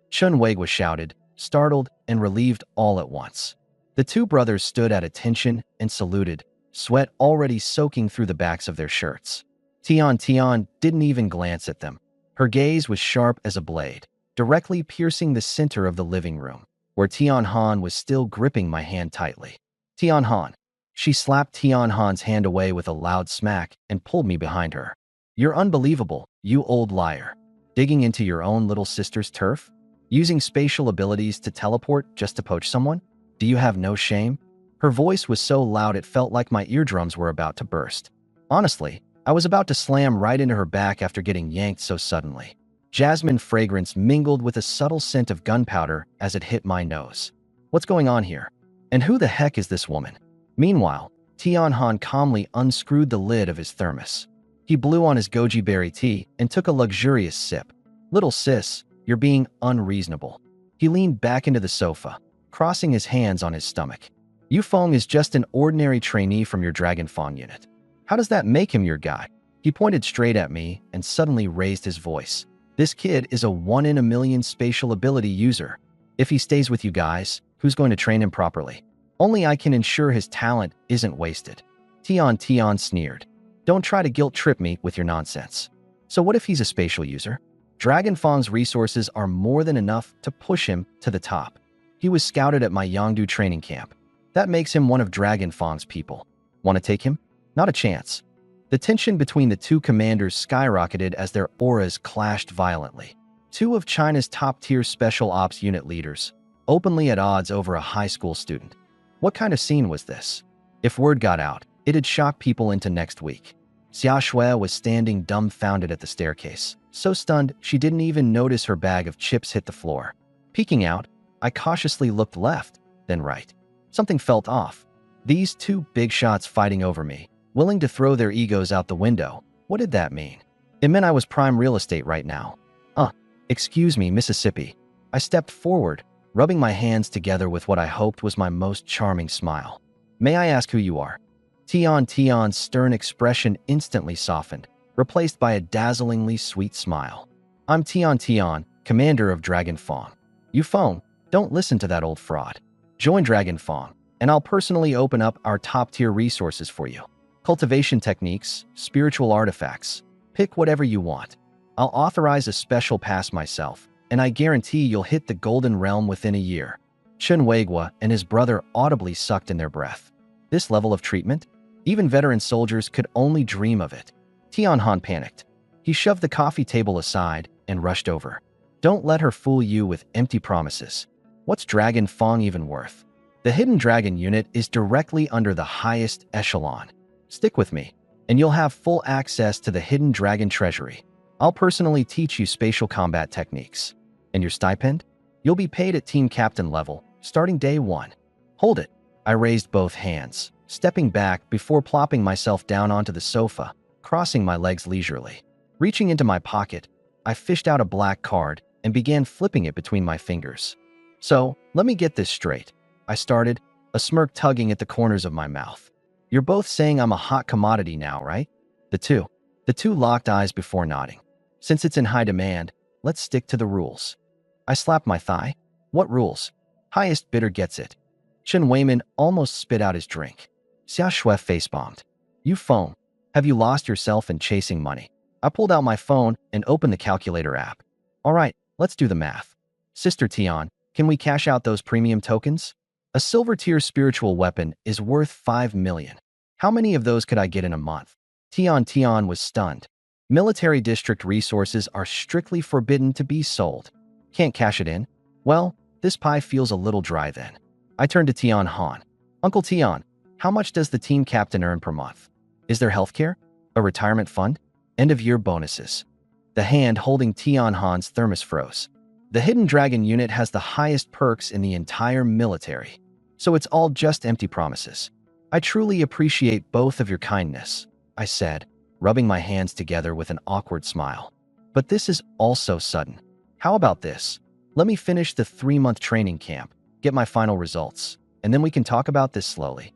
Chun Weigwa shouted, startled and relieved all at once. The two brothers stood at attention and saluted, sweat already soaking through the backs of their shirts. Tian Tian didn't even glance at them. Her gaze was sharp as a blade, directly piercing the center of the living room, where Tian Han was still gripping my hand tightly. Tian Han. She slapped Tian Han's hand away with a loud smack and pulled me behind her. You're unbelievable, you old liar. Digging into your own little sister's turf? Using spatial abilities to teleport just to poach someone? Do you have no shame? Her voice was so loud it felt like my eardrums were about to burst. Honestly, I was about to slam right into her back after getting yanked so suddenly. Jasmine fragrance mingled with a subtle scent of gunpowder as it hit my nose. What's going on here? And who the heck is this woman? Meanwhile, Tian Han calmly unscrewed the lid of his thermos. He blew on his goji berry tea and took a luxurious sip. Little sis, you're being unreasonable. He leaned back into the sofa, crossing his hands on his stomach. Yu Feng is just an ordinary trainee from your Dragon Fong unit. How does that make him your guy? He pointed straight at me and suddenly raised his voice. This kid is a 1-in-a-million spatial ability user. If he stays with you guys, who's going to train him properly? Only I can ensure his talent isn't wasted. Tian Tian sneered. Don't try to guilt trip me with your nonsense. So what if he's a spatial user? Dragon Fong's resources are more than enough to push him to the top. He was scouted at my Yangdu training camp. That makes him one of Dragon Fong's people. Want to take him? Not a chance. The tension between the two commanders skyrocketed as their auras clashed violently. Two of China's top-tier special ops unit leaders, openly at odds over a high school student. What kind of scene was this? If word got out, it'd shock people into next week. Xia Shui was standing dumbfounded at the staircase, so stunned she didn't even notice her bag of chips hit the floor. Peeking out, I cautiously looked left, then right. Something felt off. These two big shots fighting over me, willing to throw their egos out the window. What did that mean? It meant I was prime real estate right now. Excuse me, Mississippi. I stepped forward, rubbing my hands together with what I hoped was my most charming smile. May I ask who you are? Tian Tian's stern expression instantly softened, replaced by a dazzlingly sweet smile. I'm Tian Tian, commander of Dragon Fong. Yu Feng, don't listen to that old fraud. Join Dragon Fong, and I'll personally open up our top-tier resources for you. Cultivation techniques, spiritual artifacts. Pick whatever you want. I'll authorize a special pass myself, and I guarantee you'll hit the Golden Realm within a year. Chun Weigwa and his brother audibly sucked in their breath. This level of treatment? Even veteran soldiers could only dream of it. Tian Han panicked. He shoved the coffee table aside and rushed over. Don't let her fool you with empty promises. What's Dragon Fong even worth? The Hidden Dragon unit is directly under the highest echelon. Stick with me, and you'll have full access to the Hidden Dragon Treasury. I'll personally teach you spatial combat techniques. And your stipend? You'll be paid at team captain level, starting day 1. Hold it. I raised both hands, stepping back before plopping myself down onto the sofa, crossing my legs leisurely. Reaching into my pocket, I fished out a black card and began flipping it between my fingers. So, let me get this straight. I started, a smirk tugging at the corners of my mouth. You're both saying I'm a hot commodity now, right? The two locked eyes before nodding. Since it's in high demand, let's stick to the rules. I slapped my thigh. What rules? Highest bidder gets it. Chen Weiman almost spit out his drink. Xia Shui face-bombed. Yu Feng, have you lost yourself in chasing money? I pulled out my phone and opened the calculator app. All right, let's do the math. Sister Tian, can we cash out those premium tokens? A silver tier spiritual weapon is worth 5 million. How many of those could I get in a month? Tian Tian was stunned. Military district resources are strictly forbidden to be sold. Can't cash it in? Well, this pie feels a little dry then. I turned to Tian Han. Uncle Tian, how much does the team captain earn per month? Is there healthcare? A retirement fund? End-of-year bonuses? The hand holding Tian Han's thermos froze. The Hidden Dragon unit has the highest perks in the entire military. So it's all just empty promises. I truly appreciate both of your kindness, I said, rubbing my hands together with an awkward smile. But this is also sudden. How about this? Let me finish the 3-month training camp, get my final results, and then we can talk about this slowly.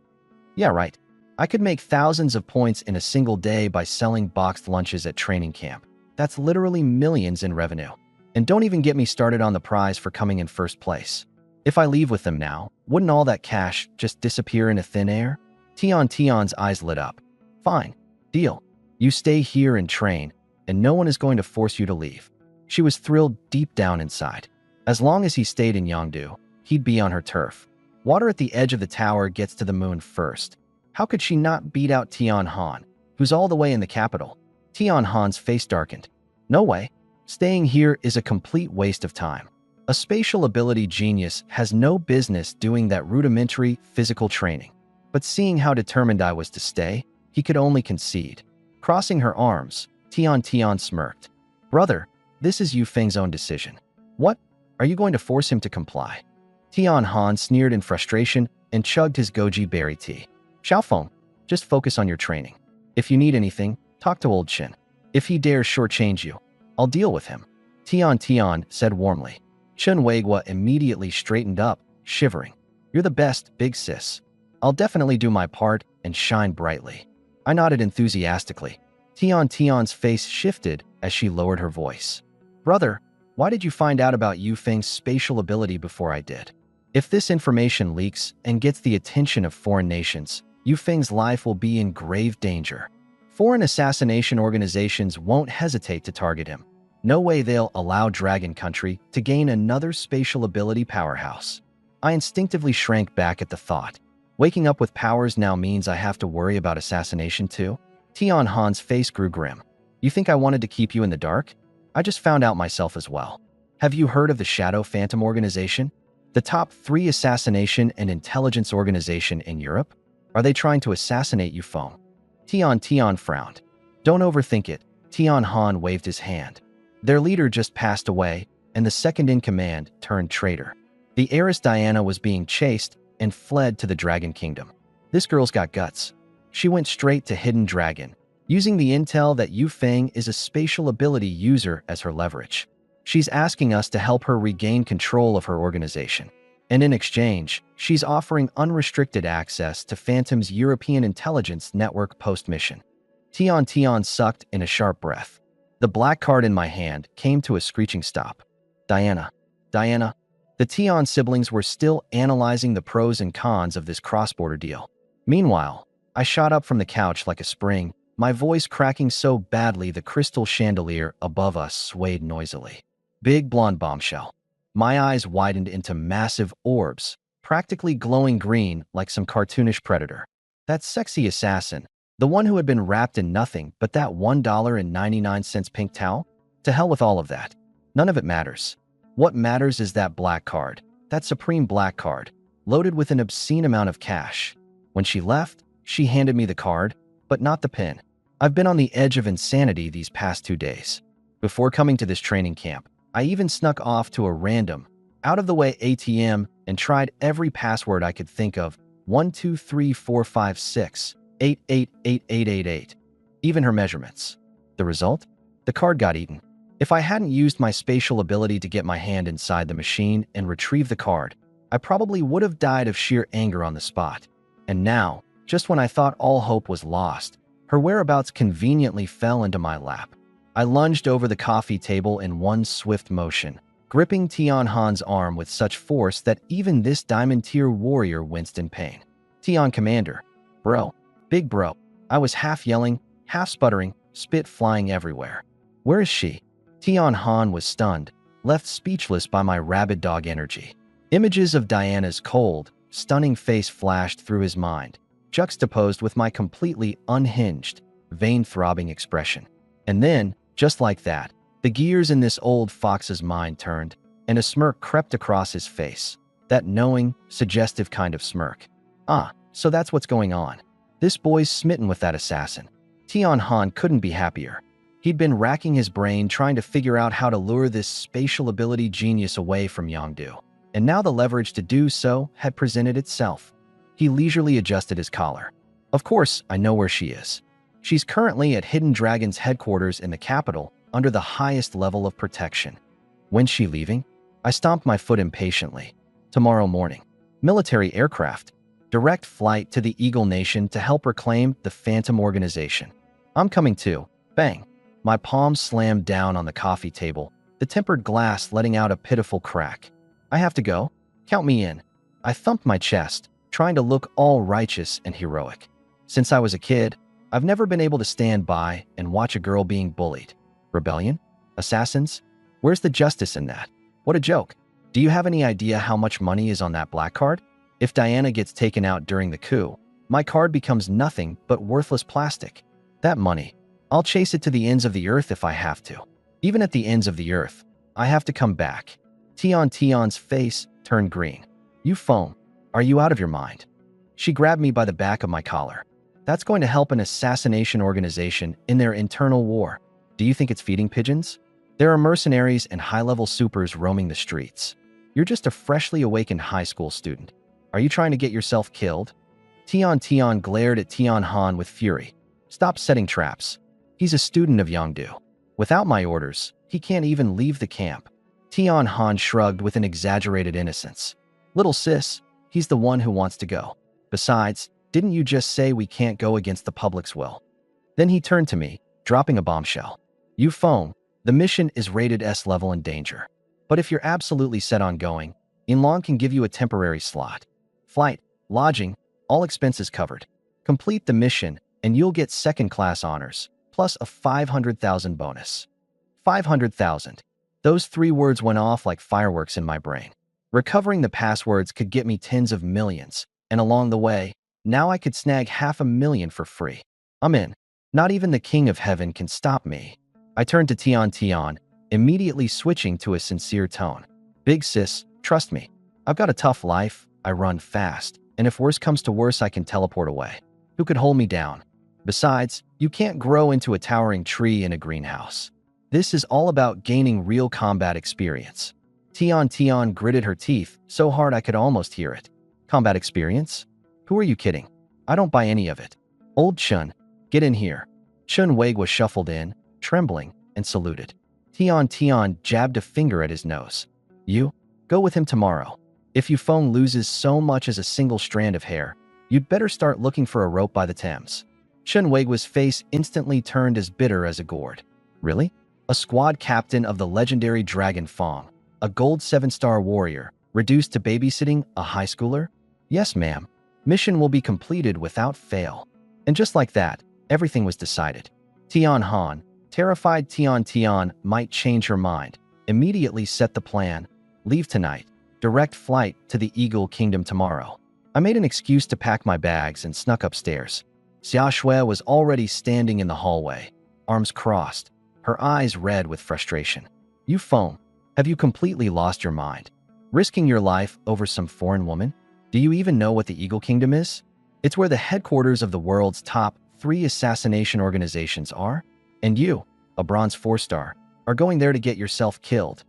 Yeah, right. I could make thousands of points in a single day by selling boxed lunches at training camp. That's literally millions in revenue. And don't even get me started on the prize for coming in first place. If I leave with them now, wouldn't all that cash just disappear into thin air? Tian's eyes lit up. Fine. Deal. You stay here and train, and no one is going to force you to leave. She was thrilled deep down inside. As long as he stayed in Yongdu, he'd be on her turf. Water at the edge of the tower gets to the moon first. How could she not beat out Tian Han, who's all the way in the capital? Tian Han's face darkened. No way. Staying here is a complete waste of time. A spatial ability genius has no business doing that rudimentary physical training. But seeing how determined I was to stay, he could only concede. Crossing her arms, Tian smirked. Brother, this is Yu Feng's own decision. What? Are you going to force him to comply? Tian Han sneered in frustration and chugged his goji berry tea. Xiaofeng, just focus on your training. If you need anything, talk to old Chen. If he dares shortchange you, I'll deal with him. Tian said warmly. Chen Weigua immediately straightened up, shivering. You're the best, big sis. I'll definitely do my part and shine brightly. I nodded enthusiastically. Tian's face shifted as she lowered her voice. Brother, why did you find out about Yu Feng's spatial ability before I did? If this information leaks and gets the attention of foreign nations, Yu Feng's life will be in grave danger. Foreign assassination organizations won't hesitate to target him. No way they'll allow Dragon Country to gain another spatial ability powerhouse. I instinctively shrank back at the thought. Waking up with powers now means I have to worry about assassination too? Tian Han's face grew grim. You think I wanted to keep you in the dark? I just found out myself as well. Have you heard of the Shadow Phantom Organization? The top 3 assassination and intelligence organization in Europe? Are they trying to assassinate Yu Feng? Tian frowned. Don't overthink it. Tian Han waved his hand. Their leader just passed away, and the second in command turned traitor. The heiress Diana was being chased and fled to the Dragon Kingdom. This girl's got guts. She went straight to Hidden Dragon, using the intel that Yu Feng is a spatial ability user as her leverage. She's asking us to help her regain control of her organization. And in exchange, she's offering unrestricted access to Phantom's European intelligence network post-mission. Tian sucked in a sharp breath. The black card in my hand came to a screeching stop. Diana. The Tian siblings were still analyzing the pros and cons of this cross-border deal. Meanwhile, I shot up from the couch like a spring, my voice cracking so badly the crystal chandelier above us swayed noisily. Big blonde bombshell. My eyes widened into massive orbs, practically glowing green like some cartoonish predator. That sexy assassin, the one who had been wrapped in nothing but that $1.99 pink towel? To hell with all of that. None of it matters. What matters is that black card, that supreme black card, loaded with an obscene amount of cash. When she left, she handed me the card, but not the pin. I've been on the edge of insanity these past 2 days. Before coming to this training camp, I even snuck off to a random, out-of-the-way ATM and tried every password I could think of. 1234568888888. Even her measurements. The result? The card got eaten. If I hadn't used my spatial ability to get my hand inside the machine and retrieve the card, I probably would have died of sheer anger on the spot. And now, just when I thought all hope was lost, her whereabouts conveniently fell into my lap. I lunged over the coffee table in one swift motion, gripping Tian Han's arm with such force that even this diamond-tier warrior winced in pain. Tian Commander. Bro. Big bro. I was half yelling, half sputtering, spit flying everywhere. Where is she? Tian Han was stunned, left speechless by my rabid dog energy. Images of Diana's cold, stunning face flashed through his mind, juxtaposed with my completely unhinged, vein-throbbing expression. And then, just like that, the gears in this old fox's mind turned. and a smirk crept across his face. That knowing, suggestive kind of smirk. Ah, so that's what's going on. This boy's smitten with that assassin. Tian Han couldn't be happier. He'd been racking his brain trying to figure out how to lure this spatial ability genius away from Yongdu. And now the leverage to do so had presented itself. He leisurely adjusted his collar. Of course, I know where she is. She's currently at Hidden Dragon's headquarters in the capital, under the highest level of protection. When's she leaving? I stomped my foot impatiently. Tomorrow morning. Military aircraft. Direct flight to the Eagle Nation to help reclaim the Phantom Organization. I'm coming too. Bang. My palms slammed down on the coffee table, the tempered glass letting out a pitiful crack. I have to go. Count me in. I thumped my chest, trying to look all righteous and heroic. Since I was a kid, I've never been able to stand by and watch a girl being bullied. Rebellion? Assassins? Where's the justice in that? What a joke. Do you have any idea how much money is on that black card? If Diana gets taken out during the coup, my card becomes nothing but worthless plastic. That money, I'll chase it to the ends of the earth if I have to. Even at the ends of the earth, I have to come back. Tian's face turned green. You foam. Are you out of your mind? She grabbed me by the back of my collar. That's going to help an assassination organization in their internal war. Do you think it's feeding pigeons? There are mercenaries and high-level supers roaming the streets. You're just a freshly awakened high school student. Are you trying to get yourself killed? Tian glared at Tian Han with fury. Stop setting traps. He's a student of Yongdu. Without my orders, he can't even leave the camp. Tian Han shrugged with an exaggerated innocence. Little sis, he's the one who wants to go. Besides, didn't you just say we can't go against the public's will? Then he turned to me, dropping a bombshell. You foam. The mission is rated S level in danger. But if you're absolutely set on going, Inlong can give you a temporary slot. Flight, lodging, all expenses covered. Complete the mission, and you'll get second-class honors, plus a 500,000 bonus. 500,000. Those 3 words went off like fireworks in my brain. Recovering the passwords could get me tens of millions, and along the way, now I could snag 500,000 for free. I'm in. Not even the King of Heaven can stop me. I turned to Tian, immediately switching to a sincere tone. Big sis, trust me. I've got a tough life, I run fast, and if worse comes to worse I can teleport away. Who could hold me down? Besides, you can't grow into a towering tree in a greenhouse. This is all about gaining real combat experience. Tian gritted her teeth so hard I could almost hear it. Combat experience? Who are you kidding? I don't buy any of it. Old Chun, get in here. Chun Weigwa shuffled in, trembling, and saluted. Tian jabbed a finger at his nose. You? Go with him tomorrow. If Yufeng loses so much as a single strand of hair, you'd better start looking for a rope by the Thames. Chun Weigwa's face instantly turned as bitter as a gourd. Really? A squad captain of the legendary Dragon Fong, a gold 7-star warrior, reduced to babysitting a high schooler? Yes, ma'am. Mission will be completed without fail. And just like that, everything was decided. Tian Han, terrified Tian might change her mind, immediately set the plan. Leave tonight. Direct flight to the Eagle Kingdom tomorrow. I made an excuse to pack my bags and snuck upstairs. Xia Shui was already standing in the hallway, arms crossed, her eyes red with frustration. You foam. Have you completely lost your mind? Risking your life over some foreign woman? Do you even know what the Eagle Kingdom is? It's where the headquarters of the world's top 3 assassination organizations are. And you, a bronze 4-star, are going there to get yourself killed.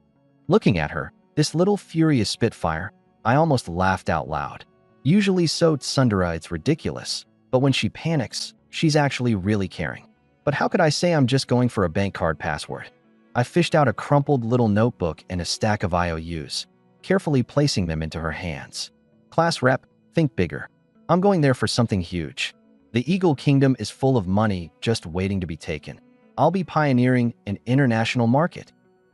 Looking at her, this little furious spitfire, I almost laughed out loud. Usually so tsundere it's ridiculous, but when she panics, she's actually really caring. But how could I say I'm just going for a bank card password? I fished out a crumpled little notebook and a stack of IOUs, carefully placing them into her hands. Class rep, think bigger. I'm going there for something huge. The Eagle Kingdom is full of money just waiting to be taken. I'll be pioneering an international market.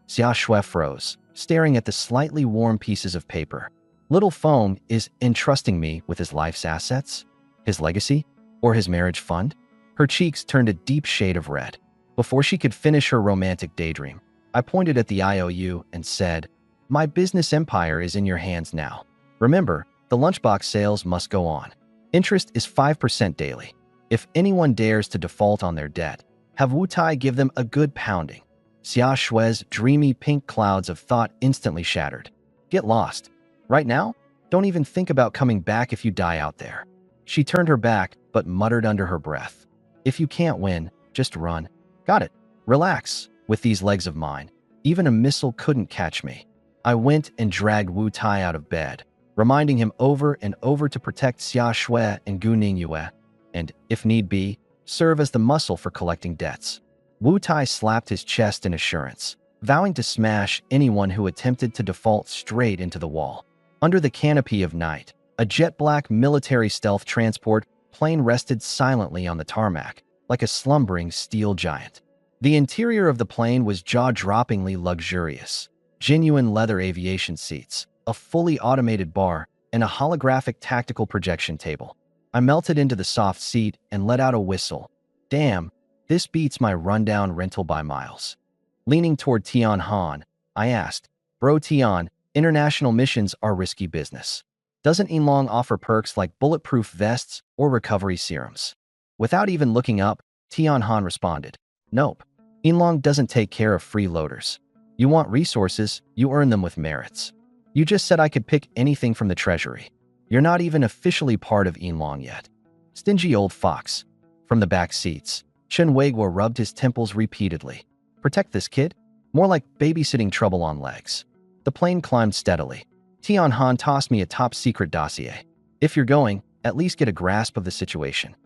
Xia Shui froze, staring at the slightly warm pieces of paper. Little Foam is entrusting me with his life's assets? His legacy? Or his marriage fund? Her cheeks turned a deep shade of red. Before she could finish her romantic daydream, I pointed at the IOU and said, My business empire is in your hands now. Remember, the lunchbox sales must go on. Interest is 5% daily. If anyone dares to default on their debt, have Wu Tai give them a good pounding. Xia Shui's dreamy pink clouds of thought instantly shattered. Get lost. Right now? Don't even think about coming back if you die out there. She turned her back, but muttered under her breath. If you can't win, just run. Got it. Relax. With these legs of mine, even a missile couldn't catch me. I went and dragged Wu Tai out of bed, reminding him over and over to protect Xia Shui and Gu Ningyue, and, if need be, serve as the muscle for collecting debts. Wu Tai slapped his chest in assurance, vowing to smash anyone who attempted to default straight into the wall. Under the canopy of night, a jet-black military stealth transport plane rested silently on the tarmac, like a slumbering steel giant. The interior of the plane was jaw-droppingly luxurious. Genuine leather aviation seats, a fully automated bar, and a holographic tactical projection table. I melted into the soft seat and let out a whistle. Damn, this beats my rundown rental by miles. Leaning toward Tian Han, I asked, Bro Tian, international missions are risky business. Doesn't Yinlong offer perks like bulletproof vests or recovery serums? Without even looking up, Tian Han responded, Nope. Yinlong doesn't take care of freeloaders. You want resources, you earn them with merits. You just said I could pick anything from the treasury. You're not even officially part of Yinlong yet. Stingy old fox. From the back seats, Chen Weiguo rubbed his temples repeatedly. Protect this kid? More like babysitting trouble on legs. The plane climbed steadily. Tian Han tossed me a top-secret dossier. If you're going, at least get a grasp of the situation.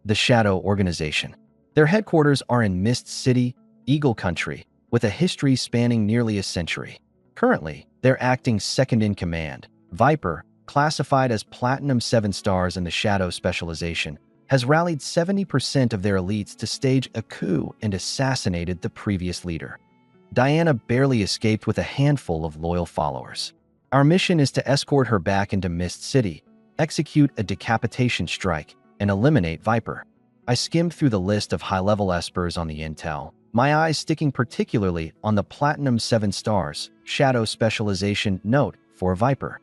The Shadow Organization. Their headquarters are in Mist City, Eagle Country, with a history spanning nearly a century. Currently, their acting second-in-command, Viper, classified as Platinum 7 stars in the Shadow Specialization, has rallied 70% of their elites to stage a coup and assassinated the previous leader. Diana barely escaped with a handful of loyal followers. Our mission is to escort her back into Mist City, execute a decapitation strike, and eliminate Viper. I skimmed through the list of high-level espers on the intel, my eyes sticking particularly on the Platinum 7 stars, Shadow Specialization note for Viper.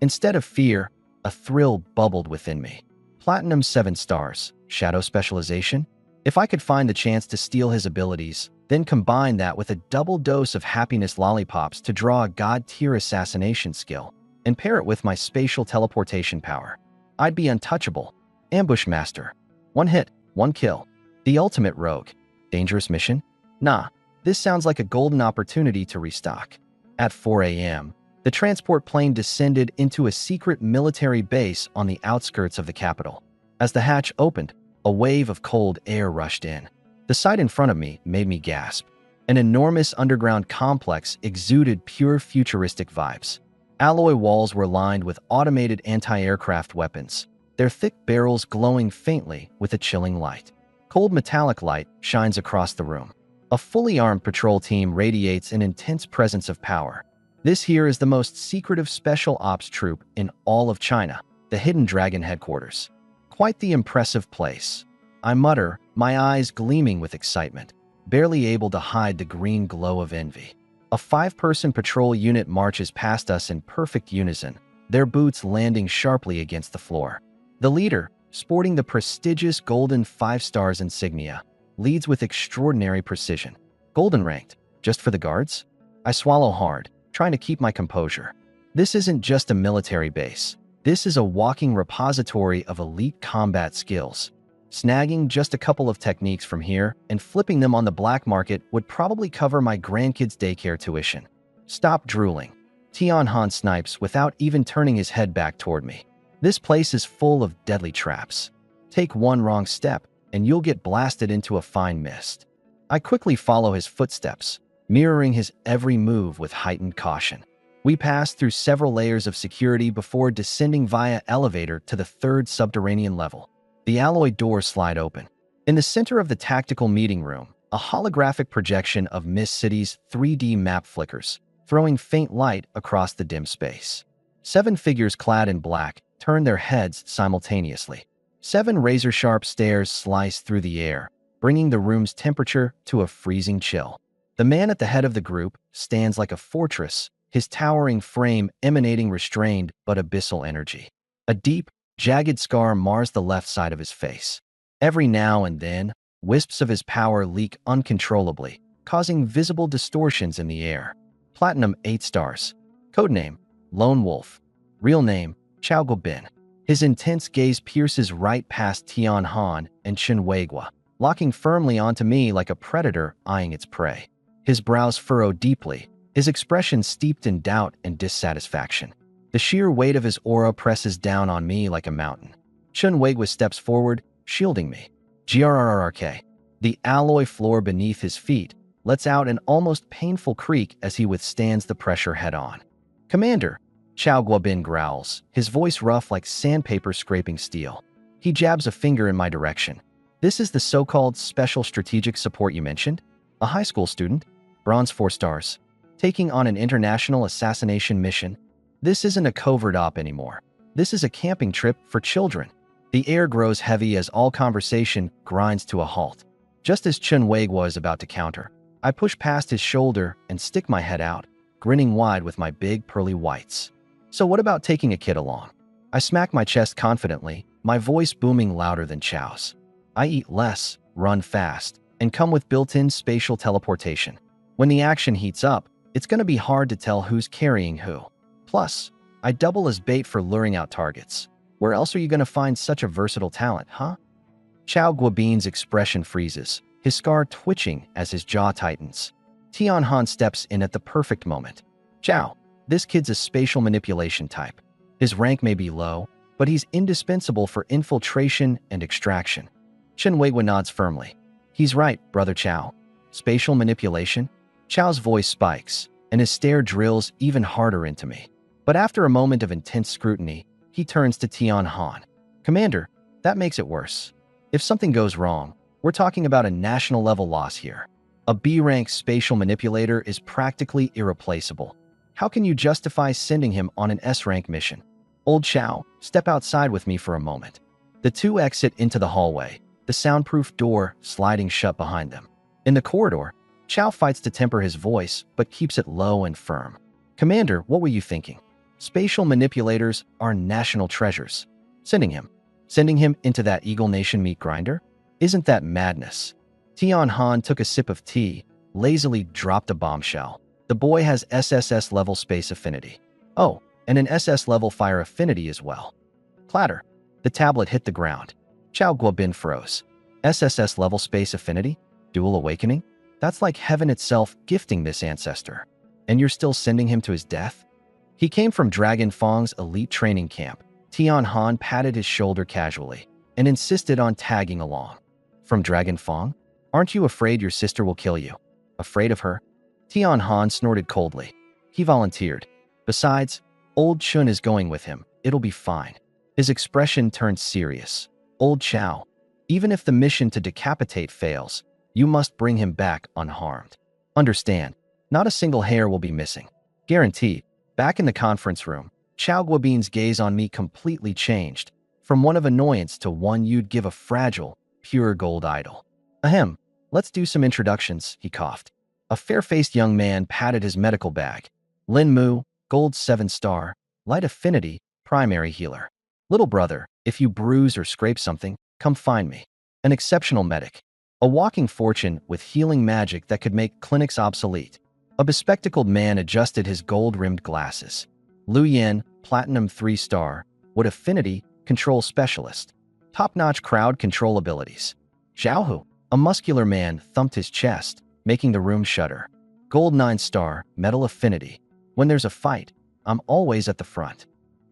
Instead of fear, a thrill bubbled within me. Platinum 7 stars, Shadow Specialization? If I could find the chance to steal his abilities, then combine that with a double dose of happiness lollipops to draw a god-tier assassination skill, and pair it with my spatial teleportation power, I'd be untouchable. Ambush Master. One hit, one kill. The ultimate rogue. Dangerous mission? Nah, this sounds like a golden opportunity to restock. At 4 a.m., the transport plane descended into a secret military base on the outskirts of the capital. As the hatch opened, a wave of cold air rushed in. The sight in front of me made me gasp. An enormous underground complex exuded pure futuristic vibes. Alloy walls were lined with automated anti-aircraft weapons, their thick barrels glowing faintly with a chilling light. Cold metallic light shines across the room. A fully armed patrol team radiates an intense presence of power. This here is the most secretive special ops troop in all of China, the Hidden Dragon headquarters. Quite the impressive place. I mutter, my eyes gleaming with excitement, barely able to hide the green glow of envy. A 5-person patrol unit marches past us in perfect unison, their boots landing sharply against the floor. The leader, sporting the prestigious Golden 5 Stars insignia, leads with extraordinary precision. Golden ranked, just for the guards? I swallow hard, trying to keep my composure. This isn't just a military base. This is a walking repository of elite combat skills. Snagging just a couple of techniques from here and flipping them on the black market would probably cover my grandkids' daycare tuition. Stop drooling. Tian Han snipes without even turning his head back toward me. This place is full of deadly traps. Take one wrong step, and you'll get blasted into a fine mist. I quickly follow his footsteps, mirroring his every move with heightened caution. We pass through several layers of security before descending via elevator to the 3rd subterranean level. The alloy doors slide open. In the center of the tactical meeting room, a holographic projection of Mist City's 3D map flickers, throwing faint light across the dim space. 7 figures clad in black turn their heads simultaneously. 7 razor-sharp stares slice through the air, bringing the room's temperature to a freezing chill. The man at the head of the group stands like a fortress, his towering frame emanating restrained but abyssal energy. A deep, jagged scar mars the left side of his face. Every now and then, wisps of his power leak uncontrollably, causing visible distortions in the air. Platinum 8 stars. Codename, Lone Wolf. Real name, Chao Guobin. His intense gaze pierces right past Tian Han and Chen Weigua, locking firmly onto me like a predator eyeing its prey. His brows furrow deeply, his expression steeped in doubt and dissatisfaction. The sheer weight of his aura presses down on me like a mountain. Chen Weigua steps forward, shielding me. Grrrk. The alloy floor beneath his feet lets out an almost painful creak as he withstands the pressure head-on. Commander, Chao Guobin growls, his voice rough like sandpaper scraping steel. He jabs a finger in my direction. This is the so-called special strategic support you mentioned? A high school student? Bronze 4 stars. Taking on an international assassination mission? This isn't a covert op anymore. This is a camping trip for children. The air grows heavy as all conversation grinds to a halt. Just as Chen Weigua is about to counter, I push past his shoulder and stick my head out, grinning wide with my big pearly whites. So what about taking a kid along? I smack my chest confidently, my voice booming louder than Chao's. I eat less, run fast, and come with built-in spatial teleportation. When the action heats up, it's gonna be hard to tell who's carrying who. Plus, I double as bait for luring out targets. Where else are you gonna find such a versatile talent, huh? Chao Guobin's expression freezes, his scar twitching as his jaw tightens. Tian Han steps in at the perfect moment. Chao, this kid's a spatial manipulation type. His rank may be low, but he's indispensable for infiltration and extraction. Chen Weigua nods firmly. He's right, Brother Chao. Spatial manipulation? Chao's voice spikes, and his stare drills even harder into me. But after a moment of intense scrutiny, he turns to Tian Han. Commander, that makes it worse. If something goes wrong, we're talking about a national-level loss here. A B-rank spatial manipulator is practically irreplaceable. How can you justify sending him on an S-rank mission? Old Chao, step outside with me for a moment. The two exit into the hallway, the soundproof door sliding shut behind them. In the corridor, Chao fights to temper his voice, but keeps it low and firm. Commander, what were you thinking? Spatial manipulators are national treasures. Sending him into that Eagle Nation meat grinder? Isn't that madness? Tian Han took a sip of tea, lazily dropped a bombshell. The boy has SSS-level space affinity. Oh, and an SS-level fire affinity as well. Clatter. The tablet hit the ground. Chao Guobin froze. SSS-level space affinity? Dual awakening? That's like heaven itself gifting this ancestor. And you're still sending him to his death? He came from Dragon Fong's elite training camp. Tian Han patted his shoulder casually and insisted on tagging along. From Dragon Fong? Aren't you afraid your sister will kill you? Afraid of her? Tian Han snorted coldly. He volunteered. Besides, old Chun is going with him. It'll be fine. His expression turned serious. Old Chao, even if the mission to decapitate fails, you must bring him back unharmed. Understand, not a single hair will be missing. Guaranteed. Back in the conference room, Chao Guobin's gaze on me completely changed, from one of annoyance to one you'd give a fragile, pure gold idol. Ahem, let's do some introductions, he coughed. A fair-faced young man patted his medical bag. Lin Mu, gold 7-star, light affinity, primary healer. Little brother, if you bruise or scrape something, come find me. An exceptional medic. A walking fortune with healing magic that could make clinics obsolete. A bespectacled man adjusted his gold-rimmed glasses. Lu Yan, platinum 3-star, what affinity, control specialist. Top-notch crowd control abilities. Zhao Hu, a muscular man, thumped his chest, making the room shudder. Gold 9-star, metal affinity. When there's a fight, I'm always at the front.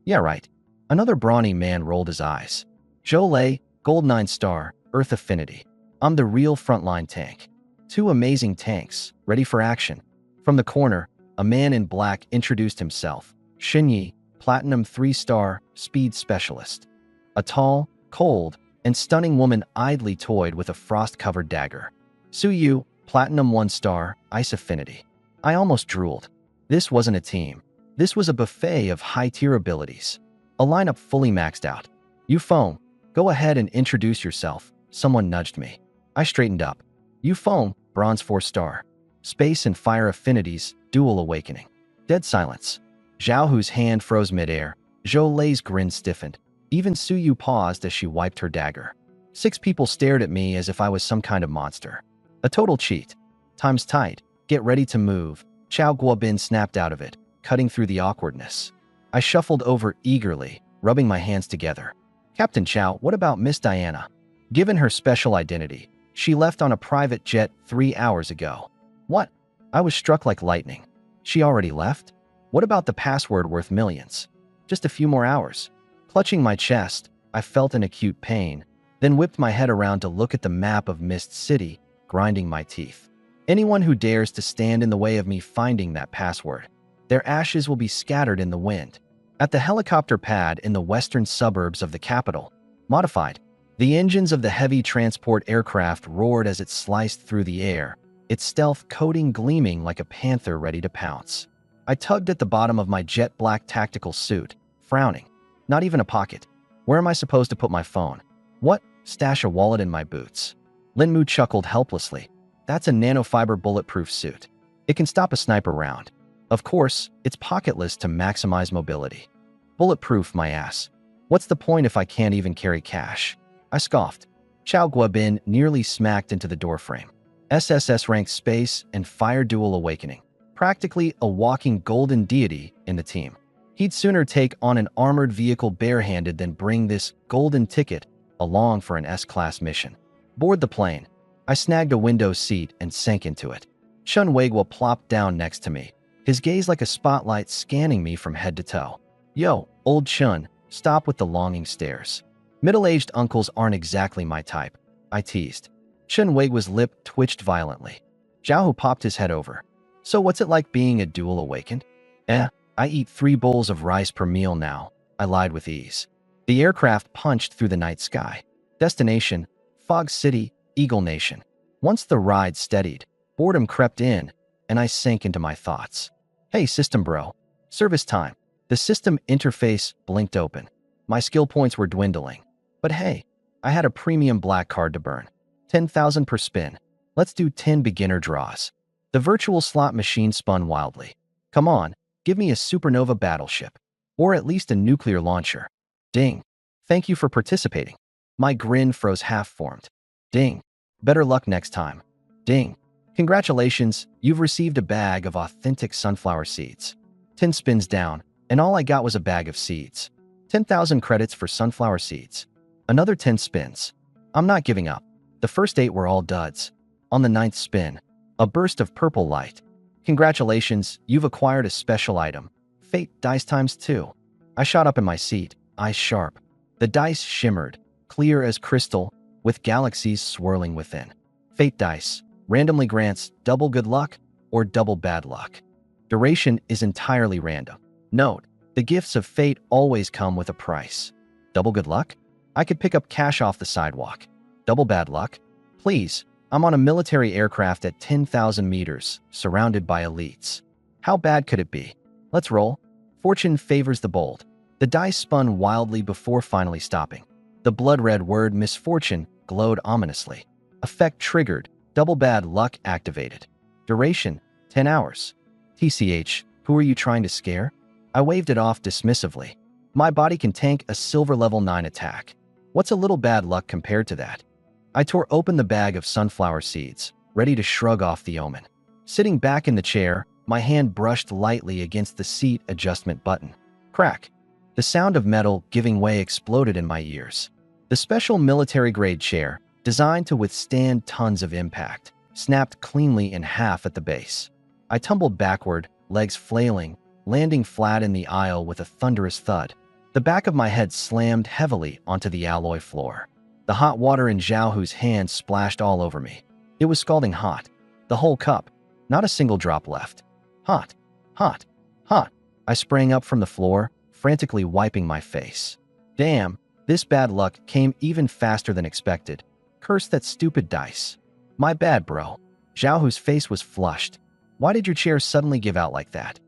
Yeah, right. Another brawny man rolled his eyes. Zhou Lei, gold 9-star, earth affinity. I'm the real frontline tank. Two amazing tanks, ready for action. From the corner, a man in black introduced himself. Xin Yi, platinum 3-star, speed specialist. A tall, cold, and stunning woman idly toyed with a frost-covered dagger. Su Yu, platinum 1-star, ice affinity. I almost drooled. This wasn't a team. This was a buffet of high-tier abilities. A lineup fully maxed out. You Foam, go ahead and introduce yourself. Someone nudged me. I straightened up. You Foam, bronze 4-star. Space and fire affinities, dual awakening. Dead silence. Zhao Hu's hand froze midair. Zhou Lei's grin stiffened. Even Su Yu paused as she wiped her dagger. 6 people stared at me as if I was some kind of monster. A total cheat. Time's tight. Get ready to move. Chow Guobin snapped out of it, cutting through the awkwardness. I shuffled over eagerly, rubbing my hands together. Captain Chow, what about Miss Diana? Given her special identity, she left on a private jet 3 hours ago. What? I was struck like lightning. She already left? What about the password worth millions? Just a few more hours. Clutching my chest, I felt an acute pain, then whipped my head around to look at the map of Mist City, grinding my teeth. Anyone who dares to stand in the way of me finding that password, their ashes will be scattered in the wind. At the helicopter pad in the western suburbs of the capital, modified, the engines of the heavy transport aircraft roared as it sliced through the air, its stealth coating gleaming like a panther ready to pounce. I tugged at the bottom of my jet-black tactical suit, frowning. Not even a pocket. Where am I supposed to put my phone? What? Stash a wallet in my boots. Linmu chuckled helplessly. That's a nanofiber bulletproof suit. It can stop a sniper round. Of course, it's pocketless to maximize mobility. Bulletproof, my ass. What's the point if I can't even carry cash? I scoffed. Chow Guobin nearly smacked into the doorframe. SSS ranked space and fire dual awakening. Practically a walking golden deity in the team. He'd sooner take on an armored vehicle barehanded than bring this golden ticket along for an S-class mission. Board the plane. I snagged a window seat and sank into it. Chun Weigwa plopped down next to me, his gaze like a spotlight scanning me from head to toe. Yo, old Chun, stop with the longing stares. Middle-aged uncles aren't exactly my type, I teased. Chun Weigwa's lip twitched violently. Zhao popped his head over. So what's it like being a dual awakened? I eat 3 bowls of rice per meal now, I lied with ease. The aircraft punched through the night sky. Destination, Fog City, Eagle Nation. Once the ride steadied, boredom crept in, and I sank into my thoughts. Hey, system bro. Service time. The system interface blinked open. My skill points were dwindling. But hey, I had a premium black card to burn. 10,000 per spin. Let's do 10 beginner draws. The virtual slot machine spun wildly. Come on, give me a supernova battleship. Or at least a nuclear launcher. Ding. Thank you for participating. My grin froze half-formed. Ding. Better luck next time. Ding. Congratulations, you've received a bag of authentic sunflower seeds. 10 spins down, and all I got was a bag of seeds. 10,000 credits for sunflower seeds. Another 10 spins. I'm not giving up. The first 8 were all duds. On the 9th spin, a burst of purple light. Congratulations, you've acquired a special item. Fate dice times 2. I shot up in my seat, eyes sharp. The dice shimmered, clear as crystal, with galaxies swirling within. Fate dice randomly grants double good luck or double bad luck. Duration is entirely random. Note, the gifts of fate always come with a price. Double good luck? I could pick up cash off the sidewalk. Double bad luck? Please, I'm on a military aircraft at 10,000 meters, surrounded by elites. How bad could it be? Let's roll. Fortune favors the bold. The dice spun wildly before finally stopping. The blood-red word misfortune glowed ominously. Effect triggered. Double bad luck activated. Duration, 10 hours. TCH, who are you trying to scare? I waved it off dismissively. My body can tank a silver level 9 attack. What's a little bad luck compared to that? I tore open the bag of sunflower seeds, ready to shrug off the omen. Sitting back in the chair, my hand brushed lightly against the seat adjustment button. Crack. The sound of metal giving way exploded in my ears. The special military-grade chair, designed to withstand tons of impact, snapped cleanly in half at the base. I tumbled backward, legs flailing, landing flat in the aisle with a thunderous thud. The back of my head slammed heavily onto the alloy floor. The hot water in Zhao hand splashed all over me. It was scalding hot. The whole cup. Not a single drop left. Hot. Hot. Hot. I sprang up from the floor, frantically wiping my face. Damn, this bad luck came even faster than expected. Curse that stupid dice. My bad, bro. Zhao face was flushed. Why did your chair suddenly give out like that?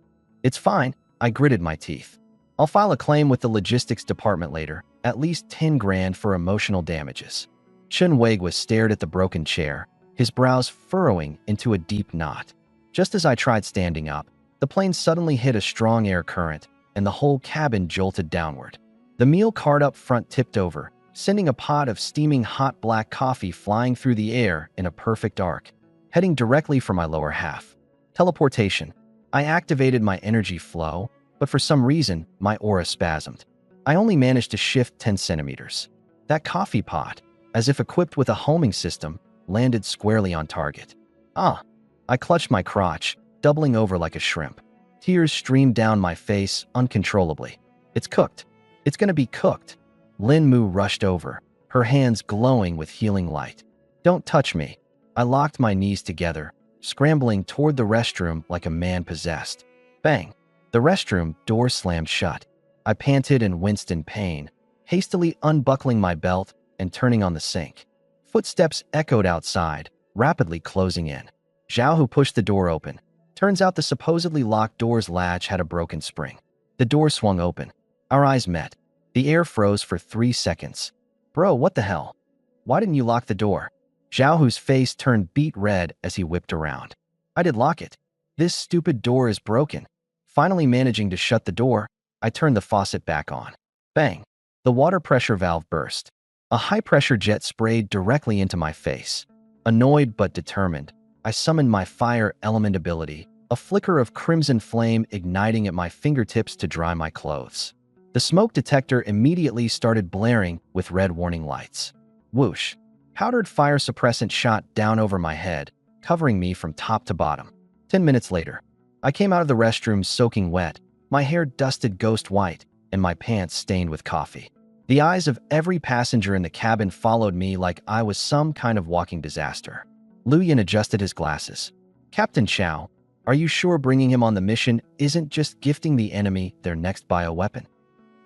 It's fine, I gritted my teeth. I'll file a claim with the logistics department later, at least 10 grand for emotional damages. Chun Weigwa stared at the broken chair, his brows furrowing into a deep knot. Just as I tried standing up, the plane suddenly hit a strong air current, and the whole cabin jolted downward. The meal cart up front tipped over, sending a pot of steaming hot black coffee flying through the air in a perfect arc. heading directly for my lower half. Teleportation. I activated my energy flow, but for some reason, my aura spasmed. I only managed to shift 10 centimeters. That coffee pot, as if equipped with a homing system, landed squarely on target. Ah! I clutched my crotch, doubling over like a shrimp. Tears streamed down my face uncontrollably. It's cooked. It's gonna be cooked. Lin Mu rushed over, her hands glowing with healing light. Don't touch me. I locked my knees together, scrambling toward the restroom like a man possessed. Bang! The restroom door slammed shut. I panted and winced in pain, hastily unbuckling my belt and turning on the sink. Footsteps echoed outside, rapidly closing in. Zhao pushed the door open. Turns out the supposedly locked door's latch had a broken spring. The door swung open. Our eyes met. The air froze for 3 seconds. Bro, what the hell? Why didn't you lock the door? Zhao face turned beet red as he whipped around. I did lock it. This stupid door is broken. Finally managing to shut the door, I turned the faucet back on. Bang! The water pressure valve burst. A high-pressure jet sprayed directly into my face. Annoyed but determined, I summoned my fire element ability, a flicker of crimson flame igniting at my fingertips to dry my clothes. The smoke detector immediately started blaring with red warning lights. Whoosh! Powdered fire suppressant shot down over my head, covering me from top to bottom. 10 minutes later, I came out of the restroom soaking wet, my hair dusted ghost white, and my pants stained with coffee. The eyes of every passenger in the cabin followed me like I was some kind of walking disaster. Lu Yin adjusted his glasses. Captain Chow, are you sure bringing him on the mission isn't just gifting the enemy their next bioweapon?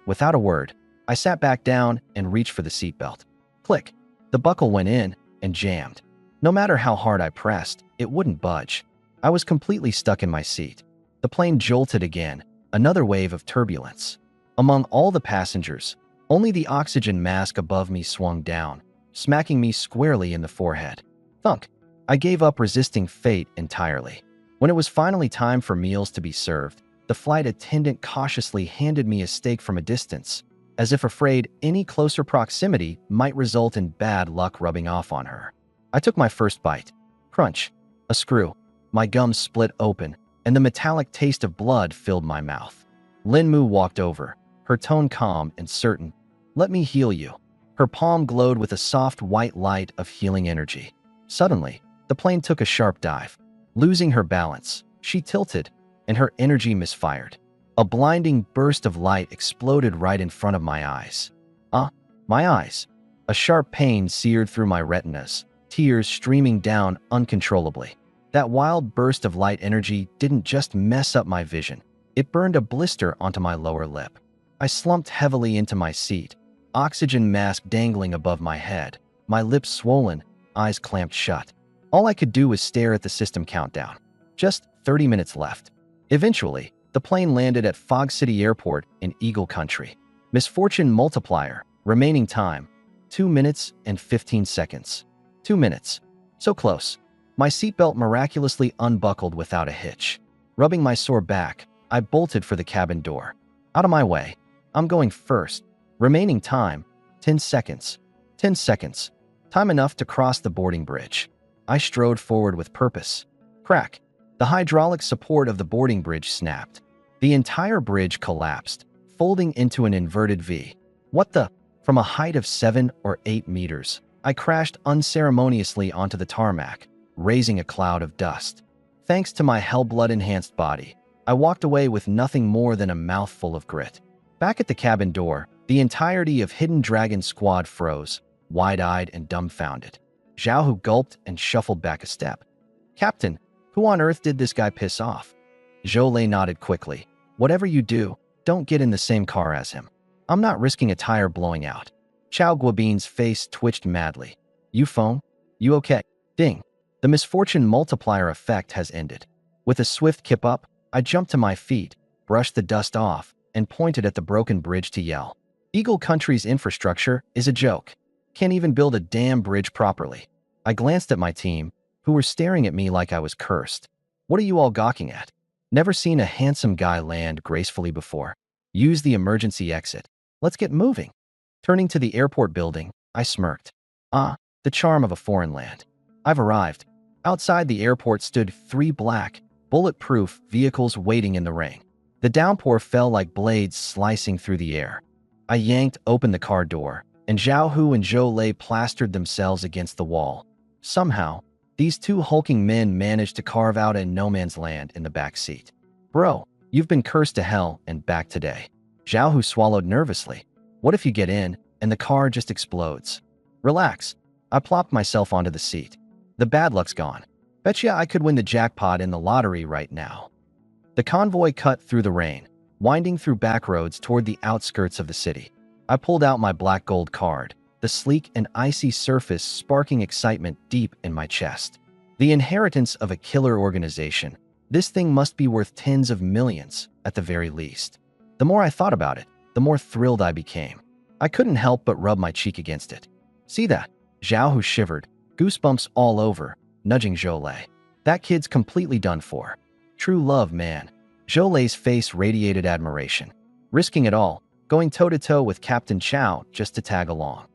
Without a word, I sat back down and reached for the seatbelt. Click. The buckle went in and jammed. No matter how hard I pressed, it wouldn't budge. I was completely stuck in my seat. The plane jolted again, another wave of turbulence. Among all the passengers, only the oxygen mask above me swung down, smacking me squarely in the forehead. Thunk! I gave up resisting fate entirely. When it was finally time for meals to be served, the flight attendant cautiously handed me a steak from a distance, as if afraid any closer proximity might result in bad luck rubbing off on her. I took my first bite. Crunch. A screw. My gums split open, and the metallic taste of blood filled my mouth. Lin Mu walked over, her tone calm and certain. Let me heal you. Her palm glowed with a soft white light of healing energy. Suddenly, the plane took a sharp dive. Losing her balance, she tilted, and her energy misfired. A blinding burst of light exploded right in front of my eyes. My eyes. A sharp pain seared through my retinas, tears streaming down uncontrollably. That wild burst of light energy didn't just mess up my vision. It burned a blister onto my lower lip. I slumped heavily into my seat, oxygen mask dangling above my head, my lips swollen, eyes clamped shut. All I could do was stare at the system countdown. Just 30 minutes left. Eventually, the plane landed at Fog City Airport in Eagle Country. Misfortune multiplier, remaining time, 2 minutes and 15 seconds. 2 minutes. So close. My seatbelt miraculously unbuckled without a hitch. Rubbing my sore back, I bolted for the cabin door. Out of my way. I'm going first. Remaining time, 10 seconds. 10 seconds. Time enough to cross the boarding bridge. I strode forward with purpose. Crack. The hydraulic support of the boarding bridge snapped. The entire bridge collapsed, folding into an inverted V. What the? From a height of 7 or 8 meters, I crashed unceremoniously onto the tarmac, raising a cloud of dust. Thanks to my hellblood-enhanced body, I walked away with nothing more than a mouthful of grit. Back at the cabin door, the entirety of Hidden Dragon Squad froze, wide-eyed and dumbfounded. Zhao gulped and shuffled back a step. Captain, who on earth did this guy piss off? Zhou nodded quickly. Whatever you do, don't get in the same car as him. I'm not risking a tire blowing out. Chao Guobin's face twitched madly. You phone? You okay? Ding. The misfortune multiplier effect has ended. With a swift kip up, I jumped to my feet, brushed the dust off, and pointed at the broken bridge to yell. Eagle Country's infrastructure is a joke. Can't even build a damn bridge properly. I glanced at my team, who were staring at me like I was cursed. What are you all gawking at? Never seen a handsome guy land gracefully before. Use the emergency exit. Let's get moving. Turning to the airport building, I smirked. The charm of a foreign land. I've arrived. Outside the airport stood 3 black, bulletproof vehicles waiting in the rain. The downpour fell like blades slicing through the air. I yanked open the car door, and Zhao Hu and Zhou Lei plastered themselves against the wall. Somehow, these 2 hulking men managed to carve out a no man's land in the back seat. Bro, you've been cursed to hell and back today. Zhao Hu swallowed nervously. What if you get in, and the car just explodes? Relax. I plopped myself onto the seat. The bad luck's gone. Betcha I could win the jackpot in the lottery right now. The convoy cut through the rain, winding through back roads toward the outskirts of the city. I pulled out my black gold card, the sleek and icy surface sparking excitement deep in my chest. The inheritance of a killer organization. This thing must be worth tens of millions, at the very least. The more I thought about it, the more thrilled I became. I couldn't help but rub my cheek against it. See that? Zhao Hu shivered, goosebumps all over, nudging Zhou Lei. That kid's completely done for. True love, man. Zhou Lei's face radiated admiration. Risking it all, going toe-to-toe with Captain Chao just to tag along.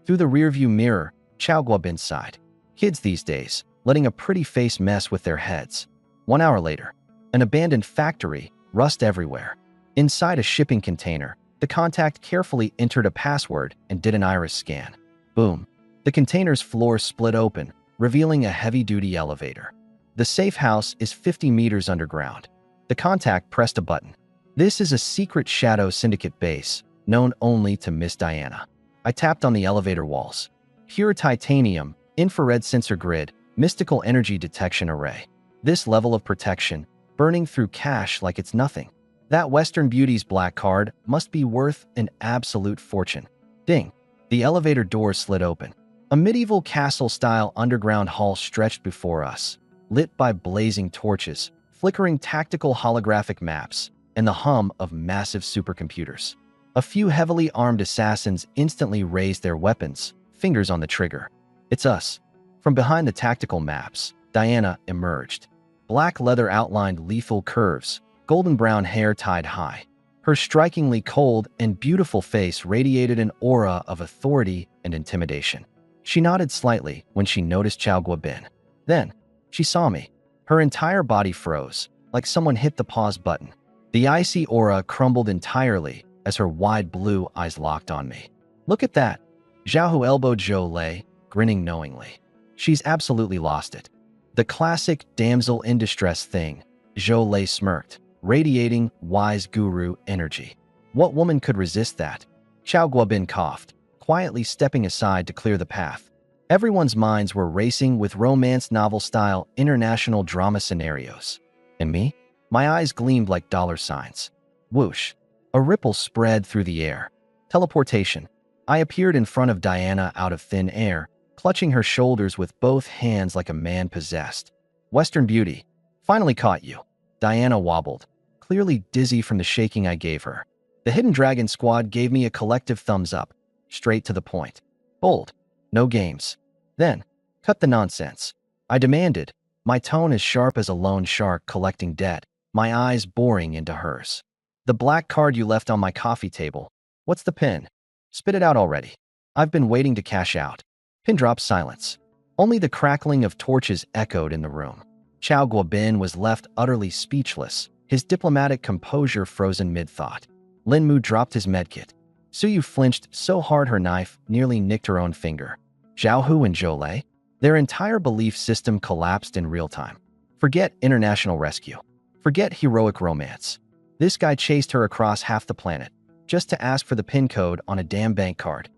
Through the rearview mirror, Chao Guobin sighed. Kids these days, letting a pretty face mess with their heads. 1 hour later, an abandoned factory, rust everywhere. Inside a shipping container, the contact carefully entered a password and did an iris scan. Boom. The container's floor split open, revealing a heavy-duty elevator. The safe house is 50 meters underground. The contact pressed a button. This is a secret shadow syndicate base, known only to Miss Diana. I tapped on the elevator walls. Pure titanium, infrared sensor grid, mystical energy detection array. This level of protection, burning through cash like it's nothing. That Western Beauty's black card must be worth an absolute fortune. Ding. The elevator door slid open. A medieval castle-style underground hall stretched before us, lit by blazing torches, flickering tactical holographic maps, and the hum of massive supercomputers. A few heavily armed assassins instantly raised their weapons, fingers on the trigger. It's us. From behind the tactical maps, Diana emerged. Black leather outlined lethal curves, golden brown hair tied high. Her strikingly cold and beautiful face radiated an aura of authority and intimidation. She nodded slightly when she noticed Chao Guobin. Then, she saw me. Her entire body froze, like someone hit the pause button. The icy aura crumbled entirely as her wide blue eyes locked on me. Look at that. Zhao Hu elbowed Zhou Lei, grinning knowingly. She's absolutely lost it. The classic damsel in distress thing, Zhou Lei smirked, radiating wise guru energy. What woman could resist that? Chao Guobin coughed, quietly stepping aside to clear the path. Everyone's minds were racing with romance novel-style international drama scenarios. And me? My eyes gleamed like dollar signs. Whoosh. A ripple spread through the air. Teleportation. I appeared in front of Diana out of thin air, clutching her shoulders with both hands like a man possessed. Western Beauty. Finally caught you. Diana wobbled, clearly dizzy from the shaking I gave her. The Hidden Dragon Squad gave me a collective thumbs up, straight to the point. Bold. No games. Then, cut the nonsense. I demanded, my tone as sharp as a loan shark collecting debt, my eyes boring into hers. The black card you left on my coffee table. What's the pin? Spit it out already. I've been waiting to cash out. Pin drop silence. Only the crackling of torches echoed in the room. Chao Guobin was left utterly speechless, his diplomatic composure frozen mid-thought. Lin Mu dropped his medkit. Suyu flinched so hard her knife nearly nicked her own finger. Zhao Hu and Zhou Lei? Their entire belief system collapsed in real time. Forget international rescue. Forget heroic romance. This guy chased her across half the planet, just to ask for the PIN code on a damn bank card.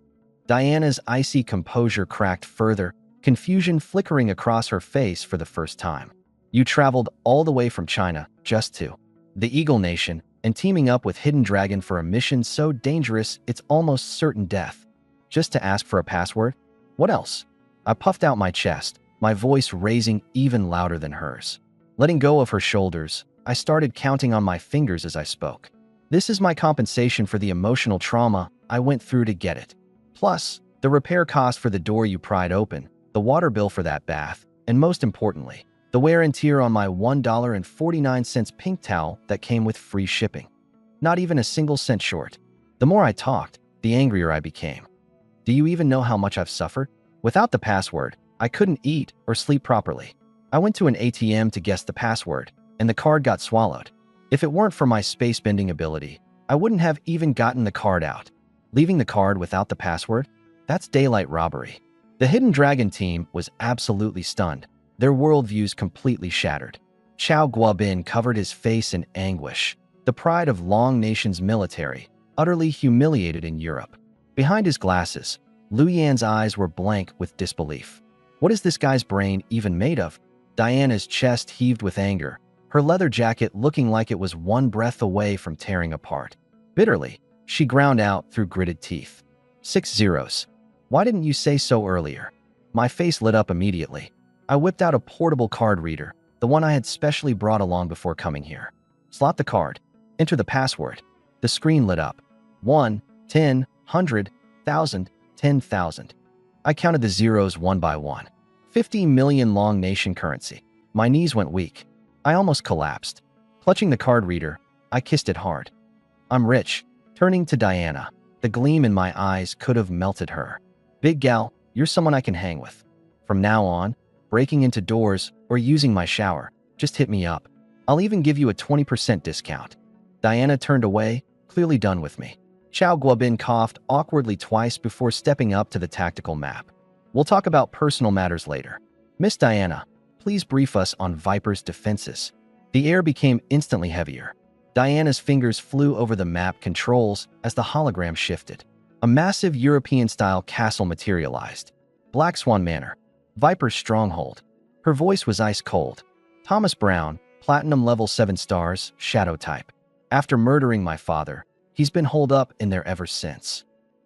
Diana's icy composure cracked further, confusion flickering across her face for the first time. You traveled all the way from China, just to the Eagle Nation, and teaming up with Hidden Dragon for a mission so dangerous it's almost certain death. Just to ask for a password? What else? I puffed out my chest, my voice raising even louder than hers. Letting go of her shoulders, I started counting on my fingers as I spoke. This is my compensation for the emotional trauma I went through to get it. Plus, the repair cost for the door you pried open, the water bill for that bath, and most importantly, the wear and tear on my $1.49 pink towel that came with free shipping. Not even a single cent short. The more I talked, the angrier I became. Do you even know how much I've suffered? Without the password, I couldn't eat or sleep properly. I went to an ATM to guess the password, and the card got swallowed. If it weren't for my space-bending ability, I wouldn't have even gotten the card out. Leaving the card without the password? That's daylight robbery. The Hidden Dragon team was absolutely stunned, their worldviews completely shattered. Chao Guobin covered his face in anguish, the pride of Long Nation's military, utterly humiliated in Europe. Behind his glasses, Lu Yan's eyes were blank with disbelief. What is this guy's brain even made of? Diana's chest heaved with anger, her leather jacket looking like it was one breath away from tearing apart. Bitterly, she ground out through gritted teeth. 6 zeros. Why didn't you say so earlier? My face lit up immediately. I whipped out a portable card reader, the one I had specially brought along before coming here. Slot the card. Enter the password. The screen lit up. 1, 10, 100, 1,000, 10,000. I counted the zeros one by one. 50 million Long Nation currency. My knees went weak. I almost collapsed. Clutching the card reader, I kissed it hard. I'm rich. Turning to Diana, the gleam in my eyes could have melted her. Big gal, you're someone I can hang with. From now on, breaking into doors or using my shower, just hit me up. I'll even give you a 20% discount. Diana turned away, clearly done with me. Chao Guobin coughed awkwardly twice before stepping up to the tactical map. We'll talk about personal matters later. Miss Diana, please brief us on Viper's defenses. The air became instantly heavier. Diana's fingers flew over the map controls as the hologram shifted. A massive European-style castle materialized. Black Swan Manor, Viper's stronghold. Her voice was ice cold. Thomas Brown, Platinum level 7 stars, Shadow type. After murdering my father, he's been holed up in there ever since.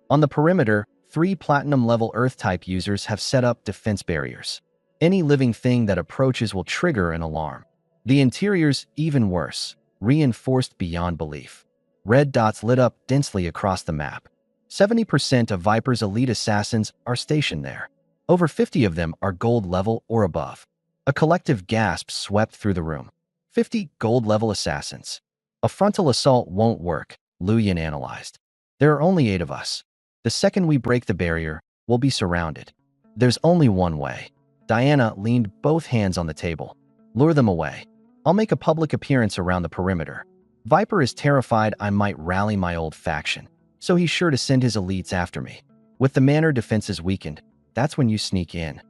On the perimeter, 3 Platinum level Earth type users have set up defense barriers. Any living thing that approaches will trigger an alarm. The interior's even worse, reinforced beyond belief. Red dots lit up densely across the map. 70% of Viper's elite assassins are stationed there. Over 50 of them are gold level or above. A collective gasp swept through the room. 50 gold level assassins. A frontal assault won't work, Lu Yan analyzed. There are only 8 of us. The second we break the barrier, we'll be surrounded. There's only one way. Diana leaned both hands on the table. Lure them away. I'll make a public appearance around the perimeter. Viper is terrified I might rally my old faction, so he's sure to send his elites after me. With the manor defenses weakened, that's when you sneak in.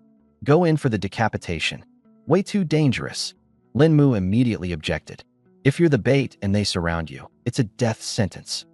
Go in for the decapitation. Way too dangerous. Lin Mu immediately objected. If you're the bait and they surround you, it's a death sentence.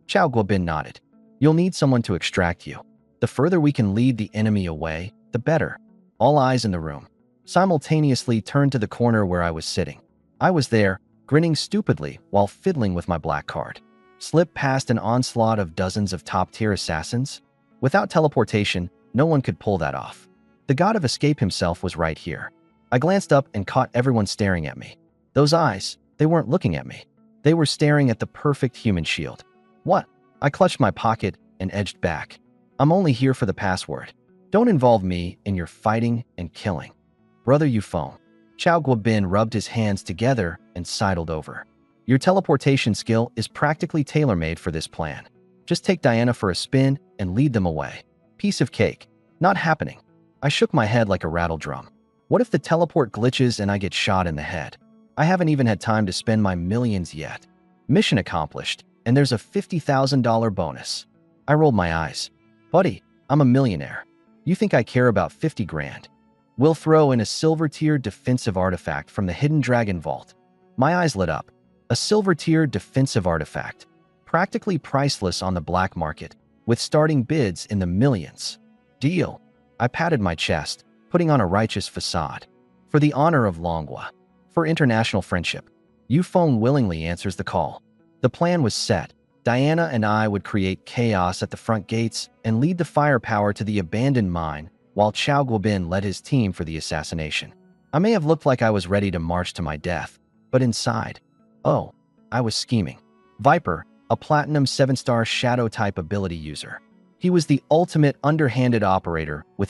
Chao Guobin nodded. You'll need someone to extract you. The further we can lead the enemy away, the better. All eyes in the room simultaneously turned to the corner where I was sitting. I was there, grinning stupidly while fiddling with my black card. Slip past an onslaught of dozens of top-tier assassins? Without teleportation, no one could pull that off. The god of escape himself was right here. I glanced up and caught everyone staring at me. Those eyes, they weren't looking at me. They were staring at the perfect human shield. What? I clutched my pocket and edged back. I'm only here for the password. Don't involve me in your fighting and killing. Brother Yufeng. Chao Guobin rubbed his hands together and sidled over. Your teleportation skill is practically tailor-made for this plan. Just take Diana for a spin and lead them away. Piece of cake. Not happening. I shook my head like a rattle drum. What if the teleport glitches and I get shot in the head? I haven't even had time to spend my millions yet. Mission accomplished, and there's a $50,000 bonus. I rolled my eyes. Buddy, I'm a millionaire. You think I care about 50 grand? We'll throw in a silver-tier defensive artifact from the Hidden Dragon Vault. My eyes lit up. A silver-tier defensive artifact. Practically priceless on the black market, with starting bids in the millions. Deal. I patted my chest, putting on a righteous facade. For the honor of Longhua. For international friendship. Yufeng willingly answers the call. The plan was set. Diana and I would create chaos at the front gates and lead the firepower to the abandoned mine, while Chao Guobin led his team for the assassination. I may have looked like I was ready to march to my death, but inside, oh, I was scheming. Viper, a Platinum 7-star Shadow-type ability user. He was the ultimate underhanded operator with